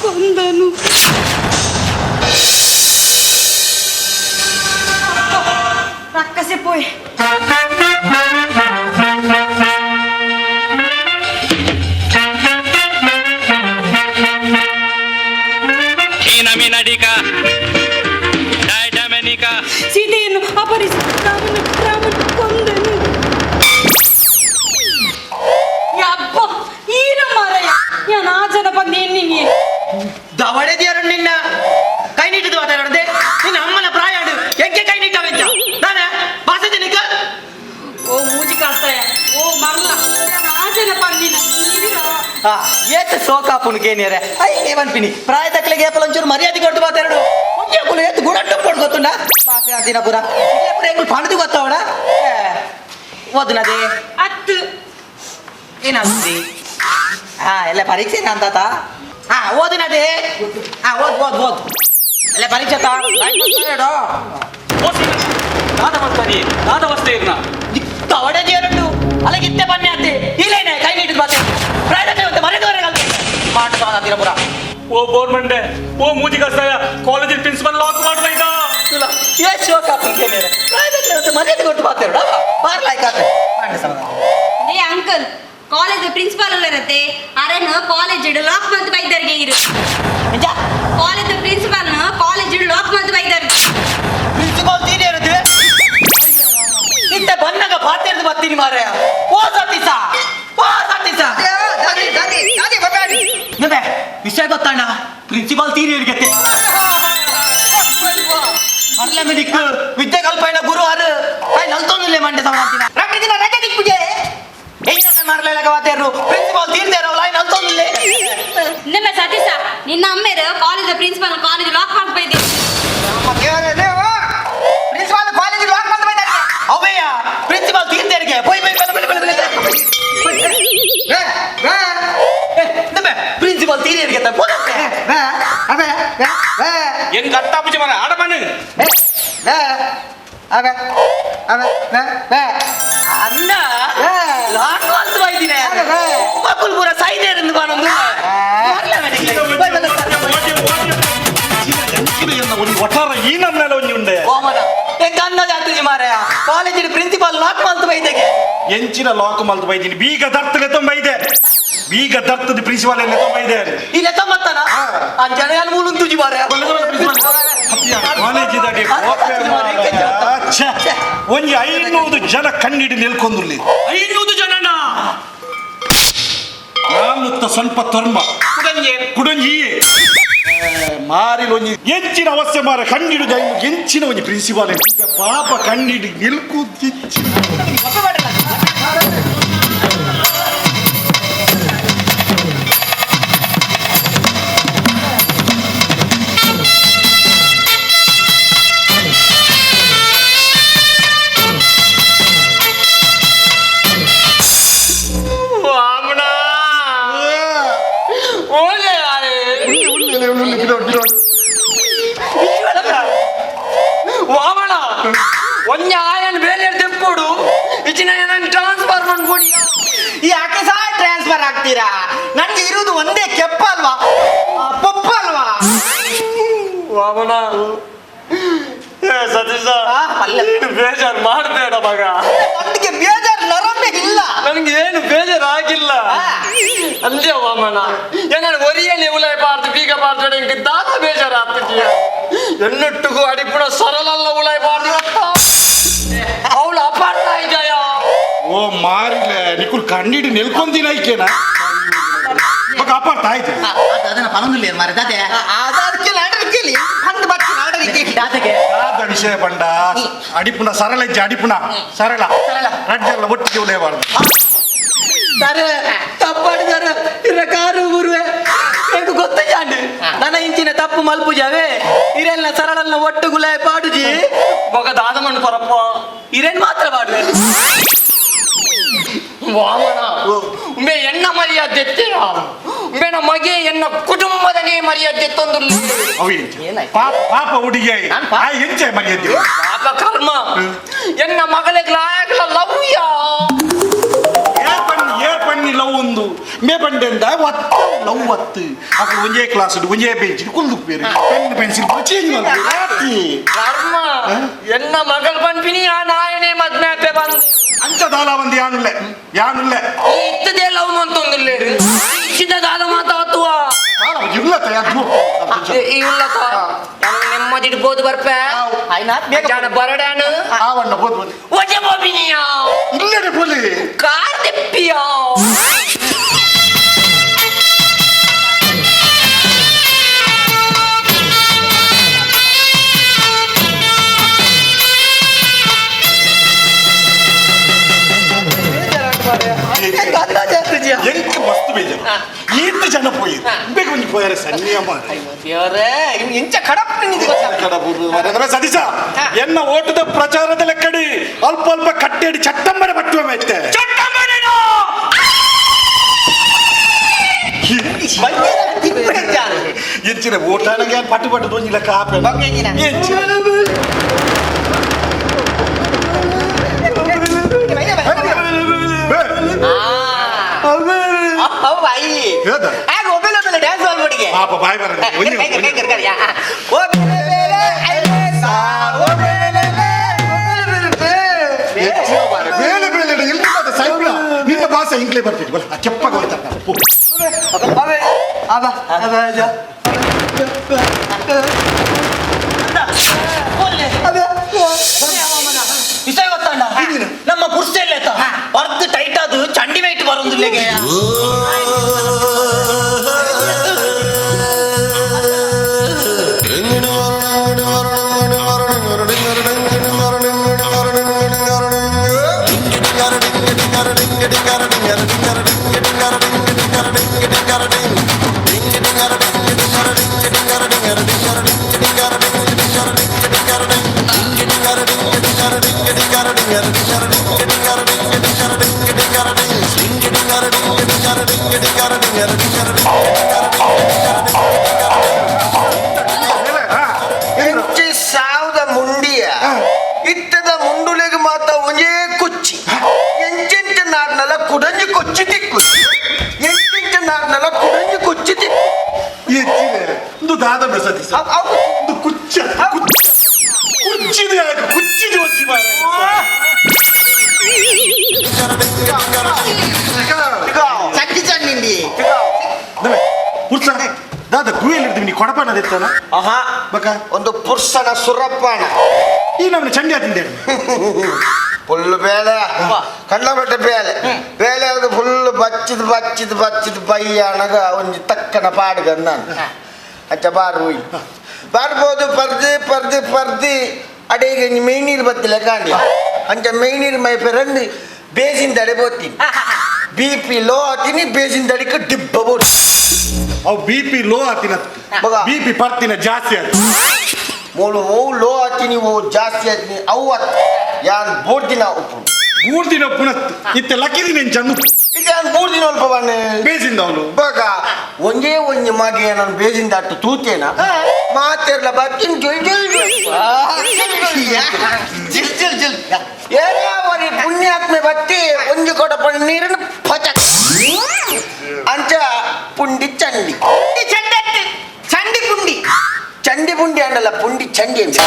ಕೊಂದನು. ರಕ್ಕಸೆ ಪೋಯ್. ಸೀತೆಯನ್ನು ಅಪಹರಿಸಿ ರಾಮನ ಕೊಂದನು. ಅಪ್ಪ ಈರ ಮಾರಯ್ಯ ನಾನು ಆ ಜನ ಬಂದು ಎನ್ನಿನಿ ದವಡೆ ದೇವರು ನಿನ್ನ ಕೈ ನೀಟಿದ್ದು ಮಾತಾಡದೆ ನಿನ್ನ ಅಮ್ಮನ ಪ್ರಾಯ ಹೆಗ್ಗೆ ಕೈ ನೀಟವೆಂತ ನಾನೇ ಭಾಷೆ ನಿಕ ಓ ಮೂಜಿ ಕಾಸ್ತಾಯ ಓ ಮರಲ ನಾನು ಆ ಜನ ಬಂದಿನ ಏತ್ ಸೋಕಾಪುನ್ ಕೇನಿಯರೆ ಏವನ್ಪಿನಿ ಪ್ರಾಯ ತಕ್ಕಲಿಗೆ ಏಪಲ್ ಒಂಚೂರು ಮರ್ಯಾದೆ ಕೊಟ್ಟು ಮಾತಾಡು ಕುಲು ಏತ್ ಗುಣಟ್ಟು ಕೊಟ್ಟು ಗೊತ್ತುಂಡ ಭಾಷೆ ಅಂತಿನ ಪುರ ಪುರ ಎಂಗಳು ಪಣದು ಗೊತ್ತವಡ ಓದುನದೆ ಅತ್ತು ಏನಂತಿ ಎಲ್ಲ ಪರೀಕ್ಷೆ ಅಂತಾತ ಓದಿನದೆ ಓದ್ ಎಲ್ಲ ಪರೀಕ್ಷೆ ತವಡೆ ದೇವರುಂಡು ಅಲ್ಲಗಿತ್ತೆ ಬನ್ನಿ ಅಂತೆ ಇಲ್ಲೇನೆ ಕೈ ನೀಟಿದ್ ಬಾತೆ ಪ್ರಾಯದ ಮರೆದವರೆಗೆ ಮಾಡ್ತಾ ಪುರ ಓ ಗೌರ್ಮೆಂಟ್ ಓ ಮೂಜಿ ಕಸ್ತಾಯ ಕಾಲೇಜಿನ ಪ್ರಿನ್ಸಿಪಲ್ ಲಾಕ್ ಮಾಡ್ತಾ ಎಷ್ಟು ಶೋಕ ಪ್ರಾಯದ ಮರ್ಯಾದೆ ಕೊಟ್ಟು ಮಾತಾಡ ಬಾರ್ಲಾಯ್ಕಾತೆ ಮಾಡಿ ಸಮಾಧಾನ ಏ ಅಂಕಲ್ ಕಾಲೇಜ್ ಪ್ರಿನ್ಸಿಪಾಲ್ ಇರತ್ತೆ ಅರೆನ ಕಾಲೇಜ್ ಲಾಕ್ ಮಂತ್ ಬೈದರ್ಗೆ ಇರು college principal college lock month ಬೈದರ್ ಪ್ರಿನ್ಸಿಪಾಲ್ ತೀರಿ ಇರುತ್ತೆ ಇಂತ ಬನ್ನಗ ಪಾತ್ರೆದು ಬರ್ತೀನಿ ಮಾರ್ರೆ ಓ ಸತೀಸ ವಿಷಯ ಗೊತ್ತಾಣ ಪ್ರಿನ್ಸಿಪಾಲ್ ತೀರಿ ಇರ್ಗತ್ತೆ ಪಾರ್ಲಿಮೆಂಟ್ ವಿದ್ಯೆ ಕಲ್ಪೈನ ಗುರು ಆರು ನಲ್ತೊಂದಿಲ್ಲ ಮಂಡ್ಯ ಸಮಾನ ರಜೆ ದಿಕ್ಬಿಗೆ ಪ್ರಿನ್ಸಿಪಾಲ್ ತೀರ್ದೇರವಲ್ಲ ನಲ್ತೊಂದಿಲ್ಲ ನಿಮ್ಮ ಸತೀಶ ನಿನ್ನ ಅಮ್ಮೇರು ಕಾಲೇಜ್ ಪ್ರಿನ್ಸಿಪಾಲ್ ಕಾಲೇಜ್ ಲಾಕ್ ಮಾಡಿ ಬೈದಿ ಪ್ರಿನ್ಸಿಪಾಲ್ ಕಾಲೇಜ್ ಲಾಕ್ ಮಾಡಿ ಬೈದ ಅವಯ್ಯ ಪ್ರಿನ್ಸಿಪಾಲ್ ತೀರ್ದೇರಿಗೆ ಬೈ ಪ್ರಿನ್ಸಿಪಾಲ್ ತೀರಿಯರಿಗೆ ಹೆಂಗ್ ಕಟ್ಟಾಪುಜಿ ಮರ ಆಡ ಬನ್ನಿ ಅನ್ನ ಲಾಕ್ ಅಂತ ಬೈದಿನ ಮಕ್ಕಳು ಪೂರ ಸೈದೇರಿಂದ ಬಾನೊಂದು ಒಟ್ಟಾರ ಈ ನಮ್ಮೆಲ್ಲ ಒಂಜಿ ಉಂಡೆ ಓಮನ ಎಂಕ ಅನ್ನ ಜಾತ್ರಿ ಮಾರಾಯ ಕಾಲೇಜಿನ ಪ್ರಿನ್ಸಿಪಾಲ್ ಲಾಕ್ ಮಲ್ತು ಬೈದೆಗೆ ಎಂಚಿನ ಲಾಕ್ ಮಲ್ತು ಬೈದಿನಿ ಬೀಗ ದರ್ತಲೆ ತೊಂಬೈದೆ ಬೀಗ ದರ್ತದ ಪ್ರಿನ್ಸಿಪಾಲ್ ಎಲ್ಲ ತೊಂಬೈದೆ ಇಲ್ಲ ತೊಂಬತ್ತನ ಆ ಜನ ಮೂಲ ತುಜಿ ಮಾರಾಯ ಕಾಲೇಜ್ ಒಂಜಿ 500 ಜನ ಕಣ್ಣಿಡಿ ನಿಲ್ಕೊಂಡ್ಲಿ 500 ಜನನ ನಾಮುತ್ತ ಸ್ವಲ್ಪ ತೊಂಬ ಕುಡಂಜಿ ಮಾರಿಲ್ ಒಂಜಿ ಎಂಚಿನ ಅವಸ್ಥೆ ಮಾರ ಕಣ್ಣಿಡು ಎಂಚಿನ ಒಂಜಿ ಪ್ರಿನ್ಸಿಪಾಲ್ ಪಾಪ ಕಣ್ಣಿಡಿ ನಿಲ್ಕು ವಾಮನ ಒಂಜ ಆಯನ್ ಬೇರೆ ತೆಪ್ಪೋಡು ಇಚಿನ ಟ್ರಾನ್ಸ್ಫರ್ ಮಾಡ್ಕೊಡಿ ಯಾಕೆ ಸಹ ಟ್ರಾನ್ಸ್ಫರ್ ಆಗ್ತೀರಾ ನನಗೆ ಇರುವುದು ಒಂದೇ ಕೆಪ್ಪಲ್ವಾ ಪಪ್ಪಲ್ವಾ ವಾಮನ ಸತೀಶ ಬೇಜಾರು ಮಾಡಬೇಡ ಮಗ ನನಗೆ ಬೇಜಾರು ನರಮೇ ಇಲ್ಲ ನನಗೆ ಏನು ಬೇಜಾರು ಆಗಿಲ್ಲ ಅಂದ್ಯ ವಾಮನ ಏನಾದ್ರು ಒರಿಯಲ್ಲಿ ಉಲಾಯ ಪಾರ್ದು ಬೀಗ ಪಾರ್ದು ಎಂಗೆ ದಾದ ಬೇಜಾರು ಆಗ್ತಿದೀಯ ಎನ್ನೊಟ್ಟಿಗೂ ಅಡಿಪುಣ ಸರಳಲ್ಲ ಉಲಾಯ ಪಾರ್ದು ಅವಳು ಅಪಾರ್ಥ ಇದೆಯ ಓ ಮಾರಿಲೆ ನಿಕುಲ್ ಕಣ್ಣಿಡಿ ನಿಲ್ಕೊಂದಿನ ಐಕೆನಾ ಅಪಾರ್ಥ ಆಯ್ತು ಅದನ್ನ ಪನೊಂದಿಲ್ಲ ಮಾರೆ ದಾದೆ ಅದಕ್ಕೆ ನಾಡರಿಕೆಲಿ ಹಂದು ಬಚ್ಚಿ ನಾಡರಿಕೆ ದಾದೆಗೆ ದಾದ ವಿಷಯ ಬಂಡ ಅಡಿಪುಣ ಸರಳ ಇಜ್ಜೆ ಅಡಿಪುಣ ಸರಳ ರಡ್ಡೆಲ್ಲ ಒಟ್ಟಿಗೆ ಉಳಿಯಬಾರ್ದು ಸರ್ ತಪ್ಪಾಡಿದಾರ ಇರ ಕಾರು ಗುರುವೆ எனக்கு ಗೊತ್ತಾಂಡು ನನ್ನ ಇಂಚಿನ ತಪ್ಪು ಮಲ್ಪುಜಾವೆ ಇರೆಲ್ಲ ಸರಳನ್ನ ಒಟ್ಟು ಗುಲಾಯ ಪಾಡುಜಿ ಮಗ ದಾದಮಣ್ಣು ಪರಪ್ಪ ಇರೇನ್ ಮಾತ್ರ ಪಾಡುವೆ ವಾಮನ ಉಮ್ಮೆ ಎನ್ನ ಮರ್ಯಾದೆ ಎತ್ತೀರ ಉಮ್ಮೆ ಮಗೆ ಎನ್ನ ಕುಟುಂಬದನೇ ಮರ್ಯಾದೆ ಎತ್ತೊಂದು ಪಾಪ ಹುಡುಗಿ ಎಂಚೆ ಮರ್ಯಾದೆ ಪಾಪ ಕರ್ಮ ಎನ್ನ ಮಗಳಿಗೆ ಲಾಯಕಲ ಲವ್ಯ ಏರ್ ಪಣ್ಣಿ ಲವ್ ಒಂದು ಮೇ ಬಂಡೆಂದ ಒತ್ತು ಲವ್ ಒತ್ತು ಅక్కడ ಒಂಜೇ ಕ್ಲಾಸ್ ಒಂಜೇ ಬೆಂಚ್ ಕುಲ್ದು ಪೇರು ಪೆನ್ ಪೆನ್ಸಿಲ್ ಚೇಂಜ್ ಮಾಡ್ತೀವಿ ಕರ್ಮ ಎನ್ನ ಮಗಳು ಪಂಪಿನಿ ಆ ನಾಯನೇ ಮದ್ಮೆ ಬಂದು ಅಂಚ ದಾಲ ಬಂದು ಯಾನುಲ್ಲ ಇತ್ತದೇ ಲವ್ ಮಂತೊಂದಿಲ್ಲ ಇಚ್ಚಿದ ದಾದ ಮಾತಾಡುವ ಇಲ್ಲತ್ತ ಇಲ್ಲತ್ತ ನೆಮ್ಮದಿಡ್ಬೋದು ಬರ್ಪೆ ಜಾನ ಬರಡಾನು ಆವಣ್ಣ ಬೋದು ಒಜೆ ಬೋಬಿನಿಯ ಇಲ್ಲಡೆ ಬೋಲಿ ಕಾರ್ ತೆಪ್ಪಿಯ ಎಂಕ್ ಮಸ್ತ್ ಬೇಜಾರು ಈತ ಜನ ಪೋಯಿ ಬೇಕು ಒಂಜಿ ಪೋಯಾರೆ ಸನ್ನಿಯಮ್ಮ ಇಂಚ ಕಡಪ ಸತೀಶ ಎನ್ನ ಓಟದ ಪ್ರಚಾರದ ಲೆಕ್ಕಡಿ ಅಲ್ಪ ಅಲ್ಪ ಕಟ್ಟೆಡಿ ಚಟ್ಟಂಬರೆ ಬಟ್ಟುವ ಮೆತ್ತೆ ಎಂಚಿನ ಓಟಾನಗೆ ಪಟ್ಟು ಪಟ್ಟು ತೊಂಜಿಲ್ಲ ಕಾಪೆ ಎಂಚಿನ ಡ್ಯಾನ್ಸ್ ಮಾಡ್ಬಿಟ್ಟಿಗೆ ಪಾಪ ಬಾಯ್ ಬರ ಬೇಳೆ ಬೇಳೆ ನಿನ್ನ ಭಾಷೆ ಇಂಗ್ಲೇ ಬರ್ತಿದ್ವಿ ಬಲ್ಲ ಕೆಪ್ಪಾಗ ಹೋಯ್ತಾರೆ ವಿಷಯ ಗೊತ್ತಂಡ ನಮ್ಮ ಪುರ್ಸೆಲ್ಲ ಹೊರತು ಟೈಟ್ ಅದು ಚಂಡಿ ವೈಟ್ ಬರೋದಿಲ್ಲ ಸಾವದ ಮುಂಡಿಯ ಇತ್ತದ ಮುಂಡುಲೆಗೆ ಮಾತ ಒಂಜೇ ಕುಚ್ಚಿ ಎಂಚೆಂಚ ನಾರ್ನಲ ಕುಡಂಜಿ ಕೊಚ್ಚಿ ತಿಕ್ಕು ಎಂಚೆಂಚ ನಾರ್ನಲ ಕುಡಂಜಿ ಕೊಚ್ಚಿ ತಿಕ್ಕು ಒಂದು ದಾದ ಬೆಸತಿ ಒಂದು ಕುಚ್ಚ ಕುಚ್ಚಿದೆ ಕುಚ್ಚಿದೆ ಒಂಜಿ ಮಾರ ಚಟ್ಟಿ ಚಂಡಿ ಪುರ್ಸ ದಾದ ಗುಯಲ್ಲಿ ಇರ್ತೀವಿ ನೀ ಕೊಡಪಾನದಿತ್ತಲ್ಲ ಆಹಾ ಬಕ ಒಂದು ಪುರುಷನ ಸುರಪಾನ ಈ ನಮ್ಮನೆ ಚಂಡಿ ತಿಂದೆ ಫುಲ್ ಬೇಳೆ ಕಂಡಬಟ್ಟೆ ಬೇಳೆ ಅದು ಫುಲ್ ಬಚ್ಚಿದ್ ಬಯ್ಯಣಗ ಒಂಜಿ ತಕ್ಕನ ಪಾಡ್ಗಂದ ಅಚ್ಚ ಬಾರು ಬರ್ಬೋದು ಪರ್ದಿ ಅಡೆಗೆ ಮೇಯ್ನೀರು ಬತ್ತಿಲ್ಲ ಕಾಂಡಿ ಅಂಚ ಮೇಯ್ನೀರು ಮೈ ಪೆರಂದು ಬೇಸಿನ ದಡೆ ಬೋತೀನಿ BP ಲೋ ಆತೀನಿ ಬೇಸಿನ ದಡಿಕ ಡಿಬ್ಬ ಬೋಡ್ ಅವು BP ಲೋ ಆತಿನ BP ಪರ್ತಿನ ಜಾಸ್ತಿ ಆಯ್ತು ಮೂಲು ಓ ಲೋ ಆತೀನಿ ಓ ಜಾಸ್ತಿ ಆತೀನಿ ಅವು ಯಾನ್ ಬೋಡ್ದಿನ ಉಪ್ಪು 3 ದಿನ ಪುನಃ ಇತ್ತೆ ಲಕ್ಕಿದಿ ನೆನ್ ಚಂದು ಈಗ 3 ದಿನ ಅಲ್ಪ ಬನ್ನಿ ಬೇಸಿಂದ ಅವಳು ಬಾಗ ಒಂದೇ ಒಂಜಿ ಮಗೆ ನಾನು ಬೇಸಿಂದ ಅಟ್ಟು ತೂತೇನ ಮಾತೆರ್ಲ ಬರ್ತೀನಿ ಜಿಲ್ ಏನಾವರಿ ಪುಣ್ಯಾತ್ಮೆ ಬತ್ತಿ ಒಂಜಿ ಕೊಡ ನೀರನ್ನು ಪಚ ಅಂಚ ಪುಂಡಿ ಚಂಡಿ ಚಂಡಿ ಪುಂಡಿ ಅಂಡಲ್ಲ ಪುಂಡಿ ಚಂಡಿ ಅಂತ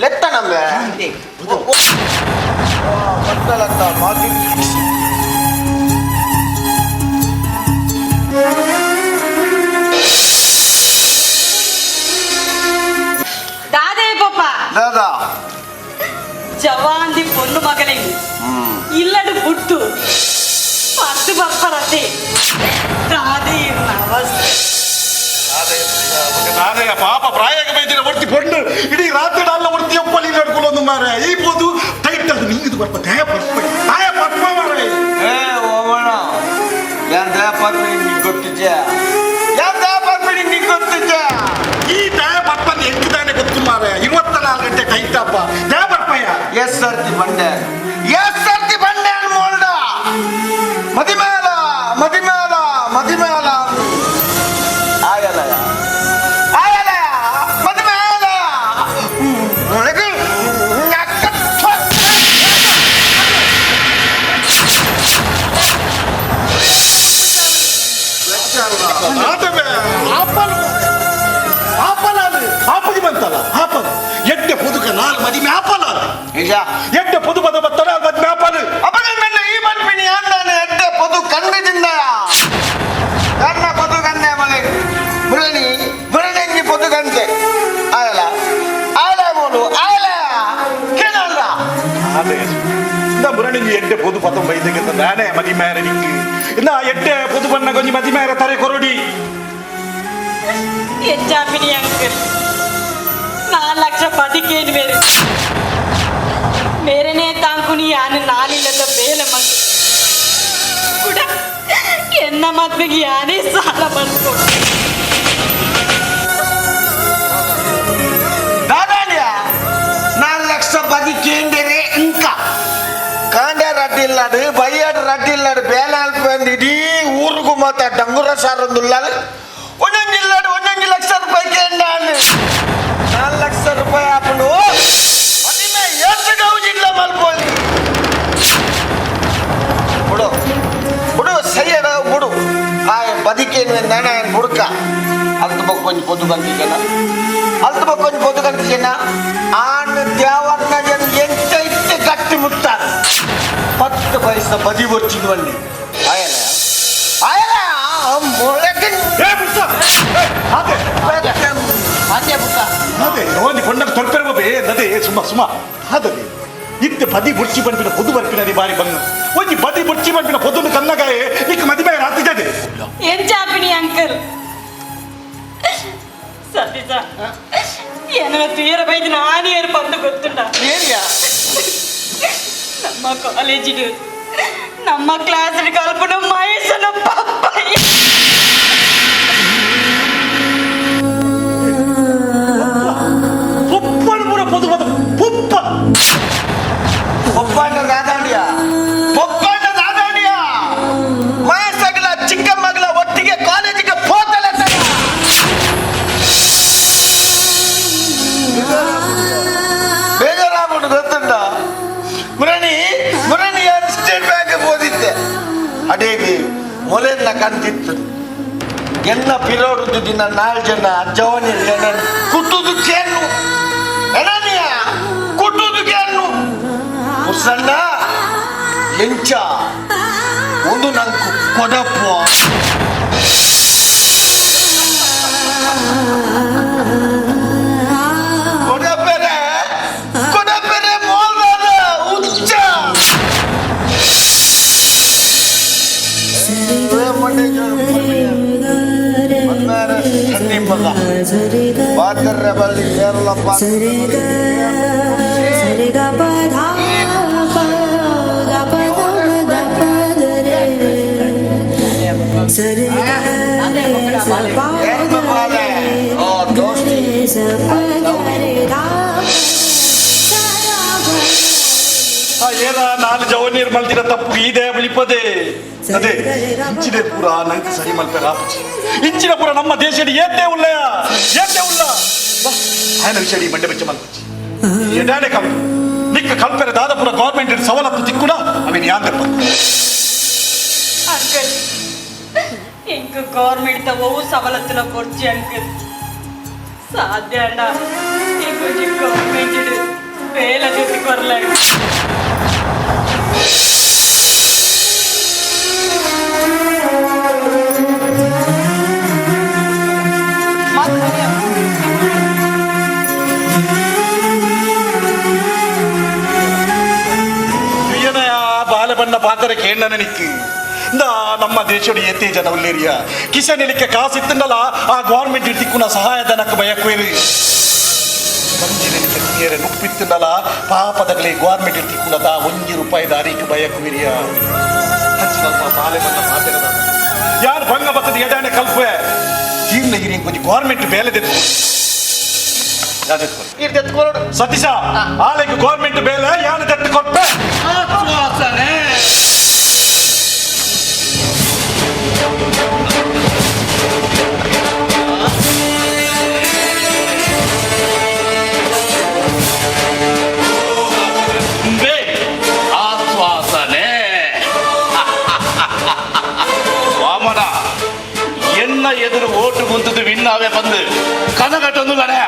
ಲೆತ್ತ ನಮ್ಮೆ ದಾದೇ ಪಪ್ಪ ದಾದಾ ಜವಾಂದಿ ಪೊಣ್ಣು ಮಗನೇ ಇಲ್ಲಡು ಬುಟ್ಟು ಪತ್ತು ಬರ್ತಾರತ್ತೆ ದಾದೇ ಅವಸ್ಥೆ ನಾನೇ ಪಾಪ ಪ್ರಾಯಕ್ಕೆ ಬೈದಿನ ಒಡ್ತಿ ಕೊಂಡು ಇಡೀ ರಾತ್ರಿ ಅಲ್ಲ ಒಡ್ತಿ ಒಪ್ಪಲಿ ನಡ್ಕೊಳ್ಳೋದು ಮಾರ ಈ ಬೋದು ಟೈಟ್ ಅದು ನಿಂಗಿದು ಬರ್ಪ ದಯ ಪರ್ಪ ಮಾರ ಏ ಓಮಣ ಯಾನ್ ದಯ ಪರ್ಪಡಿ ನಿಂಗೆ ಗೊತ್ತಿದ್ಯಾ ಈ ದಯ ಪರ್ಪ ಹೆಂಗಿದಾನೆ ಗೊತ್ತು ಮಾರ 24 ಗಂಟೆ ಟೈಟಪ್ಪ ದಯ ಪರ್ಪಯ್ಯ ಎಸ್ ಸರ್ತಿ ಬಂಡೆ ಮೋಲ್ಡ ಮದಿಮೇಲ ಆಗಲ್ಲ ಮದಿಮೇಲ ಆಪದಿ ಬಂತಲ್ಲ ಆಪದ ಎಡ್ಡೆ ಪುದುಕ ನಾಲ್ ಮದಿಮೆ ಆಪಲ ಎಡ್ಡೆ ಪುದು ಪದ ಬತ್ತಲ ಮದಿಮೆ ಆಪಲ ಅಪಗನ್ನ ಈ ಮನ್ಪಿನಿ ಅಂದಾನೆ ಎಡ್ಡೆ ಪದು ಕನ್ನದಿಂದ ಕನ್ನ ಪದು ಕನ್ನೆ ಮನೆ ಬುರಣಿ ಬುರಣಿ ಪದು ಕಂತೆ ಆಯಲ ಆಯಲ ಮೋಲು ಆಯಲ ಕೇಳಲ್ಲ ಅದೇ ಇಂದ ಬುರಣಿ ಎಡ್ಡೆ ಪುದು ಪದ ಬೈದಕ್ಕೆ ನಾನೇ ಮದಿಮೆ ನಿಂಗೆ ಇನ್ನ ಎಡ್ಡೆ ಪುದು ಬಣ್ಣ ಗೊಂಜಿ ಮದಿಮೆ ತರೆ ಕೊರಡಿ ಎಂಜಾಮಿನಿ ಅಂಕಲ್ 4 ಲಕ್ಷ ಬದಿಕೇನು ಮೇರೆನೇ ತಾಂಕುನಿ ಯಾನು ನಾನಿಲ್ಲದ ಬೇಲೆ ಮಗ ಕೂಡ ಎನ್ನ ಮದ್ವೆಗೆ ಯಾನೇ ಸಾಲ ಮಾಡ್ಕೊಂಡು ದಾದಾಣ್ಯ 4 ಲಕ್ಷ ಬದಿಕೇಂದರೆ ಇಂಕ ಕಾಂಡ ರಡ್ಡಿಲ್ಲಾಡು ಬೈಯಾಡು ರಡ್ಡಿಲ್ಲಾಡು ಬೇಲಾಲ್ ಬಂದು ಇಡೀ ಊರಿಗೂ ಮಾತ್ರ ಡಂಗುರ ಸಾರೊಂದುಲ್ಲಾಡು ಒಂದೊಂದು ಲಕ್ಷ ರೂಪಾಯಿ ಕೇಂದ್ರ 4 ಲಕ್ಷ ರೂಪಾಯಿ ಹಾಕೊಂಡು ಮದಿಮೆ ಎಷ್ಟು ಗೌಜಿಲ್ಲ ಮಲ್ಕೊಳ್ಳಿ ಬಿಡು ಬಿಡು ಸೈಯಡ ಬಿಡು ಆ ಬದಿಕೇನು ನಾನ ಬುಡ್ಕ ಅಲ್ತ ಬಕ್ಕೊಂದು పొద్దు కంటికేనా ಅಲ್ತ ಬಕ್ಕೊಂದು పొద్దు కంటికేనా ಆನ್ ದ್ಯಾವನ್ನ ಎಂತ ಇತ್ತೆ ಗಟ್ಟಿ ಮುಟ್ಟಾರ 10 ಪೈಸೆ ಬದಿ ಬರ್ತಿದ್ವಲ್ಲಿ ಆಯಲ್ಲ ಆಯಲ್ಲ ಮೊಳಕೆ ಏ ಬುಕ್ಕ ಅದೇ ಅದೇ ಬುಕ್ಕ ಅದೇ ನೋಡಿ ಕೊಂಡಕ್ಕೆ ತೊಡ್ಪೆರಬೇ ನದೇ ಸುಮ್ಮ ಅದೇ ಇತ್ತೆ ಬದಿ ಬುಡ್ಚಿ ಬಂದಿನ ಪೊದು ಬರ್ಪಿನ ಬಾರಿ ಬಂದು ಒಂಜಿ ಬದಿ ಬುಡ್ಚಿ ಬಂದಿನ ಪೊದ್ದು ಕನ್ನಗಾಯೆ ಈಗ ಮದಿಮೆ ರಾತಿದೆ ಏನ್ ಚಾಪಿನಿ ಅಂಕಲ್ ಸತೀಶ ಏನೋ ತೀರ ಬೈದು ನಾನೇನು ಬಂದು ಗೊತ್ತುಂಟ ನಮ್ಮ ಕಾಲೇಜಿಗೆ ನಮ್ಮ ಕ್ಲಾಸಿನ ಕಲ್ಪನ ಮಹೇಶನ ಪಪ್ಪಾಯಿ ಪುಪ್ಪನ ಪೊದು ಪದ ಪುಪ್ಪ ಪಪ್ಪಾಂಡ ದಾದಾಂಡಿಯ ಮಹೇಶಗಳ ಚಿಕ್ಕ ಮಗಳ ಒಟ್ಟಿಗೆ ಕಾಲೇಜಿಗೆ ಹೋತಲ್ಲ ಬೇಜಾರಾಗ್ಬಿಟ್ಟು ಗೊತ್ತುಂಟ ಮುರಣಿ ಸ್ಟೇಟ್ ಬ್ಯಾಂಕ್ ಓದಿದ್ದೆ ಅಡೇಗೆ ಮೊಲೆಲ್ಲ ಕಂತಿತ್ತು ಎನ್ನ ಪಿರೋಡುದು ದಿನ 4 ಜನ ಜವನಿ ಕುಟ್ಟುದು ಕೇನು ಎನನಿಯ ಕುಟ್ಟುದು ಕೇನು ಉಸಣ್ಣ ಎಂಚ ಒಂದು ನಂಕು ಕೊಡಪ್ಪ ಕೊಡಪೆರೆ ಮೋಲ್ದಾದ ಉಚ್ಚ ಬಾಕರ್ರೆ ಬಲ್ಲಿ ಏರಲಪ್ಪ ಏನ ನಾನು ಜವನೀರ್ ಮಲ್ತಿನ ತಪ್ಪು ಇದೆ ಬಳಿಪದೆ ಅದೇ ಇಂಚಿನ ಪೂರ ನಂಗೆ ಸರಿ ಮಲ್ಪೆ ರಾಪಚಿ ಇಂಚಿನ ಪೂರ ನಮ್ಮ ದೇಶದ ಏತೆ ಉಲ್ಲ ಆಯನ ವಿಷಯ ಮಂಡೆ ಬೆಚ್ಚ ಮಲ್ಪಚಿ ಎಡಾನೆ ಕಲ್ಪೆ ನಿಕ್ಕ ಕಲ್ಪೆರ ದಾದಪುರ ಗೌರ್ಮೆಂಟ್ ಸವಲತ್ತು ತಿಕ್ಕುಡ ಅವೇನು ಯಾಂದೆ ಅಂಕಲ್ ఇంక గవర్నమెంట్ ఓ సవలతుల కొర్చి అంకల్ సాధ్య అన్న ఇంకొంచెం గవర్నమెంట్ వేల జొత్తి కొరలేదు ಬಾಲಬಣ್ಣ ಪಾತ್ರ ಕೇಳನ ನಿಕ್ಕಿ ನಮ್ಮ ದೇಶದ ಏತೆ ಜನ ಉಲ್ಲೇರಿಯ ಕಿಸನ್ ಇಲಿಕ್ಕೆ ಕಾಸಿತ್ತಲ್ಲ ಆ ಗೌರ್ಮೆಂಟ್ ಇರ್ತಿಕ್ಕುನ ಸಹಾಯಧನಕ್ಕೆ ಬಯಕುವೇರಿ ಕಂಜಿನಿಲಿಕ್ಕೆ ನೀರೆ ನುಪ್ಪಿತ್ತಲ್ಲ ಪಾಪದಗಳೇ ಗೌರ್ಮೆಂಟ್ ಇರ್ತಿಕ್ಕುನದ ₹1 ದಾರಿಗೆ ಬಯಕುವಿರಿಯ ಹಚ್ಚಿನಲ್ಪ ಬಾಲೆಬಣ್ಣ ಮಾತೆರದ ಯಾರು ಭಂಗ ಬತ್ತದ ಎಡಾನೆ ಕಲ್ಪೆ ತೀರ್ನಗಿರಿ ಕೊಂಚ ಗೌರ್ಮೆಂಟ್ ಬೇಲೆ ಸತೀಶ ಆಲೆಗೆ ಗೌರ್ಮೆಂಟ್ ಬೇಲೆ ಯಾರು ದತ್ತು ಕೊಟ್ಟೆ ಎದುರು ಓಟು ಕುಂತದ್ದು ವಿನ್ನಾವೇ ಬಂದು ಕನಗಟ್ಟೊಂದು ಲಡಯ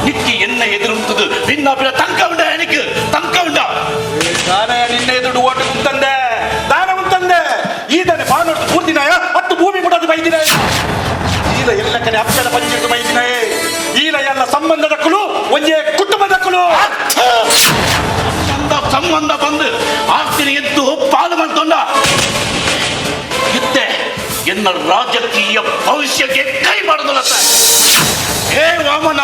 ನಿತ್ತಿ ಎನ್ನ ಎದುರು ಉಂಟದು ವಿನ್ನಾಪಿನ ತಂಕ ಉಂಡ ಎನಕ್ಕೆ ತಂಕ ಉಂಡ ನಾನೇ ನಿನ್ನ ಎದುರು ಓಟು ಕುಂತಂದೆ ದಾನ ಉಂತಂದೆ ಈದನೆ ಬಾನೊಟ್ಟು ಪೂರ್ತಿನಾಯ ಹತ್ತು ಭೂಮಿ ಮುಡದು ಬೈದಿನಾಯ ಈಲ ಎಲ್ಲ ಕಡೆ ಅಪ್ಪನ ಪಂಚಿದ್ದು ಬೈದಿನಾಯೇ ಈಲ ಎಲ್ಲ ಸಂಬಂಧದಕ್ಕಳು ಒಂದೇ ಕುಟುಂಬದಕ್ಕಳು ಸಂಬಂಧ ಬಂದು ಆಸ್ತಿನ ಎದ್ದು ಪಾಲು ಮಾಡ್ಕೊಂಡ ಇತ್ತೆ ಎನ್ನ ರಾಜಕೀಯ ಭವಿಷ್ಯಕ್ಕೆ ಕೈ ಮಾಡಿದಲ್ಲ ಏ ವಾಮನ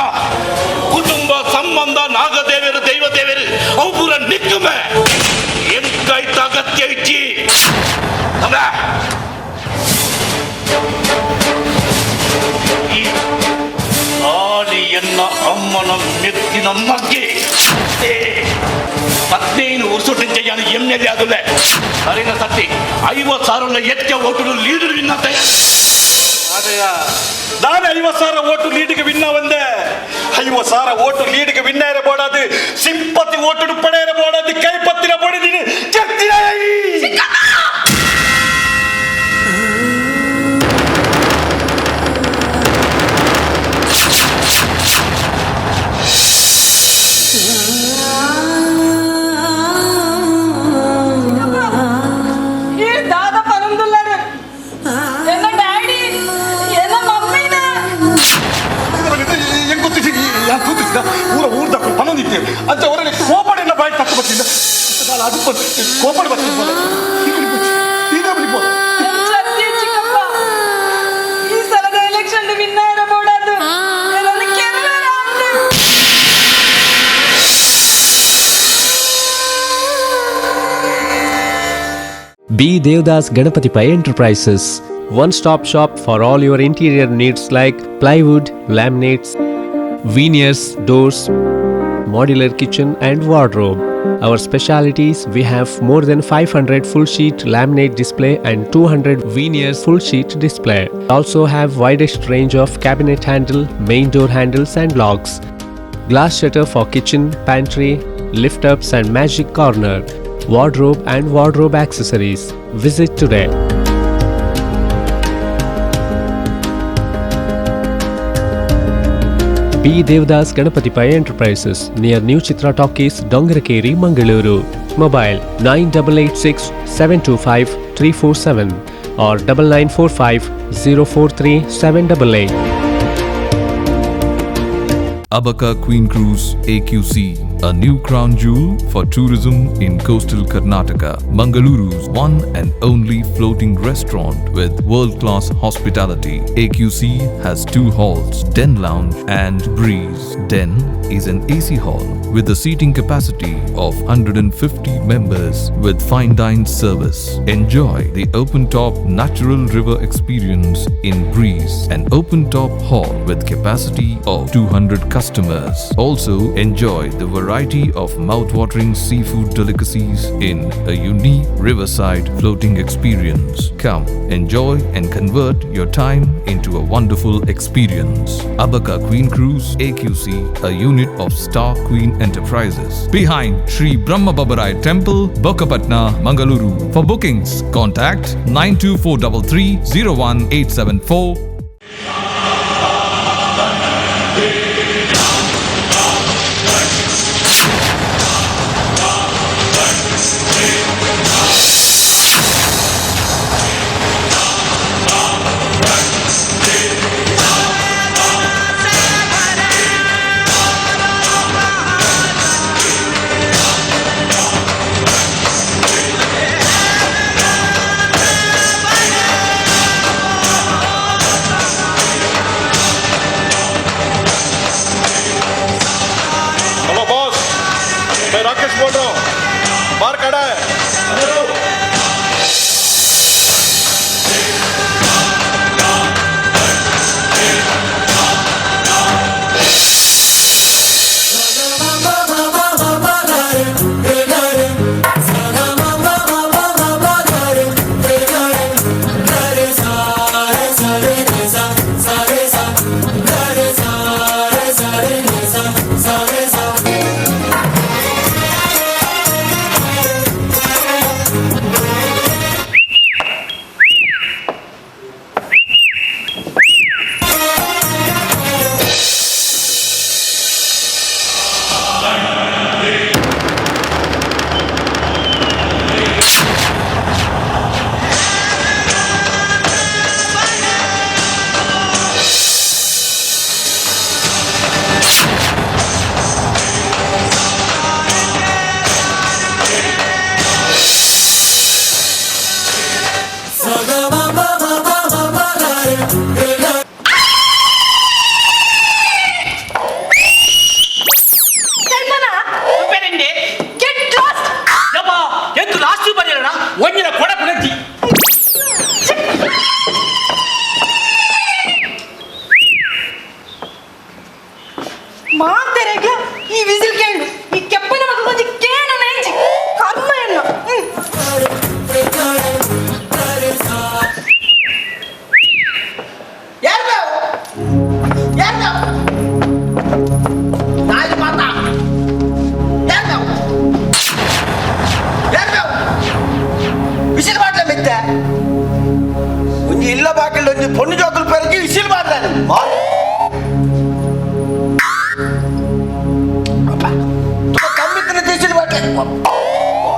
ಕುಟುಂಬ ಸಂಬಂಧ ನಾಗದೇವರು ದೈವದೇವರು ಅವು ಪೂರ ನಿಕ್ಕುಮೆ ಎಂಕಾಯ್ತ ಅಗತ್ಯ ಇಚ್ಚಿ ಆಡಿ ಎನ್ನ ಅಮ್ಮನ ಮೆತ್ತಿನ ಮಗ್ಗೆ 15 ವರ್ಷ ഞാൻ MLA ആകുന്നേ അറിയുന്ന സത്യ 50,000 ಹೆಚ್ಚ ಓಟು ಲೀಡರ್ ವಿನ್ನತ್ತೆ ಅതെಯಾ ನಾನು 50,000 ಓಟು ಲೀಡಿಗೆ ವಿನ್ನ ಬಂದೆ 50,000 ಓಟು ಲೀಡಿಗೆ ವಿನ್ನ ಇರಬೋಡದು ಸಿಂಪತಿ ಓಟು ಪಡೆ ಇರಬೋಡದು ಕೈಪತ್ತಿನ ಬಡಿದಿನಿ ಚಕ್ತಿರಾಯಿ ಊರ್ದ ಪನೊಂದಿದ್ದೇವೆ ಅಂತ ಅವರಲ್ಲಿ ಕೋಪಡೆಲ್ಲ ಬಾಯಿ ತಕ್ಕ ಬರ್ತಿದ್ದ ನಾನು ಅದು ಕೋಪಡೆ ಬರ್ತಿದ್ದ ಈ ಸಲದ ಎಲೆಕ್ಷನ್ ವಿನ್ನ ಇರಬಹುದು V4NEWS Ganapati Pai Enterprises, one-stop shop for all your interior needs like plywood, laminates, veneers, doors, modular kitchen and wardrobe. Our specialities: we have more than 500 full sheet laminate display and 200 veneers full sheet display. Also have widest range of cabinet handle, main door handles and locks. Glass shutter for kitchen, pantry, lift ups and magic corner. Wardrobe and wardrobe accessories. Visit today. V4NEWS Ganapati Pai Enterprises near New Chitra Talkies, Dongarakeri, Mangaluru. Mobile 9886 725 347 or 9945 043 788. Abaka Queen Cruise AQC, a new crown jewel for tourism in coastal Karnataka. Mangaluru's one and only floating restaurant with world-class hospitality. AQC has 2 halls, Den Lounge and Breeze. Den is an AC hall with a seating capacity of 150 members with fine dine service. Enjoy the open-top natural river experience in Breeze, an open-top hall with capacity of 200 customers. Also enjoy the variety of mouth-watering seafood delicacies in a unique riverside floating experience. Come, enjoy and convert your time into a wonderful experience. Abaka Queen Cruise AQC, a unit of Star Queen Enterprises, behind Sri Brahma Babarai Temple, Bokapatna, Mangaluru. For bookings, contact 92433 01874.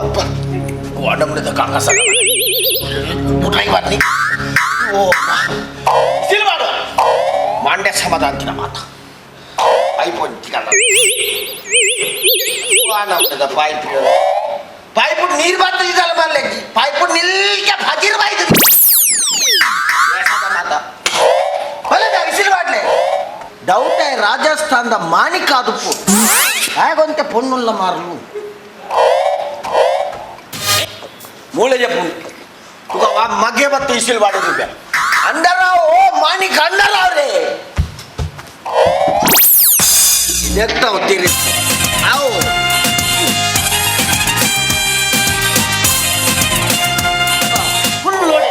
गोडमडे काका sir driver नी ओ सिलवाड़ मांड्या समाधान की माता pipe pipe नीर बात मान लेगी pipe नील क्या फाजीर भाई माता भले सिलवाड़ले ಡೌಟ್ ರಾಜಸ್ಥಾನದ ಮಾಣಿಕಾದುಪ್ಪು ಹೇಗಂತೆ ಪೊನ್ನುಲ್ಲ ಮಾರಲು ಮೂಳೆ ಜಪ್ಪು ತುಗ ಮಗೆ ಬತ್ತು ಇಸಿಲ್ ಮಾಡಿದ್ದೆ ಅಂಡರಾವ್ ಓ ಮಾಣಿಕ ಅಂಡರಾವ್ ರೇ देखता होती रे आओ फुल लोडे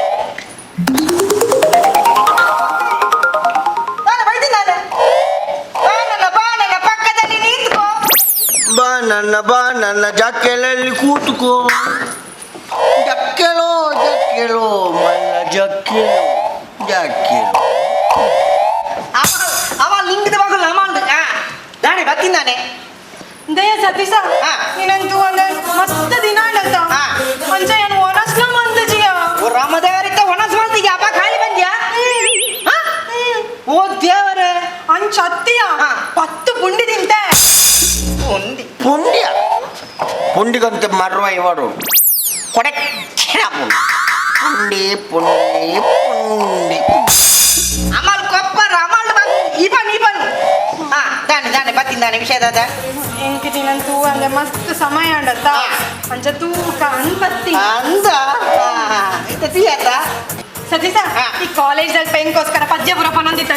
ಬಾ ನನ್ನ ಜಕ್ಕೆಲಲ್ಲಿ ಕೂತುಕೋ ಜಕ್ಕೆಲೋ ಮಲ್ಲ ಜಕ್ಕೆಲೋ ಅವ ಲಿಂಗದ ಮಗಳು ಅಮಾಲ್ದು ನಾನೇ ಬರ್ತಿದ್ದಾನೆ ದಯ ಸತೀಶ ನೀನಂತೂ ಒಂದು ಮಸ್ತ್ ದಿನ ಆಡತ್ತ ಅಂಚ ಏನು ಒಣಸ್ಲ ಮಂದಿಜಿಯ ರಾಮದೇವರಿದ್ದ ಒಣಸ್ ಮಂದಿಗೆ ಅಪ್ಪ ಖಾಲಿ ಬಂದ್ಯಾ ಓ ದೇವರೇ ಅಂಚ ಅತ್ತಿಯ 10 ಪುಂಡಿ ತಿಂತೆ ಪುಂಡಿಗಂತೆ ಮರ್ವ ಇವರು ಕೊಡೆ ಪುಂಡಿ ಅಮಲ್ ಕೊಪ್ಪರ ಅಮಲ್ ಇವನ್ ದಾನೆ ಬತ್ತಿದ್ದಾನೆ ವಿಷಯದ ಎಂಕಿ ದಿನಂತೂ ಅಂದ್ರೆ ಮಸ್ತ್ ಸಮಯ ಆಡತ್ತ ಅಂಚ ತೂಕ ಅನ್ಪತ್ತಿ ಅಂದ ಸತೀಶ ಈ ಕಾಲೇಜಲ್ಲಿ ಪೆಂಕೋಸ್ಕರ ಪದ್ಯ ಪುರ ಪನೊಂದಿತ್ತ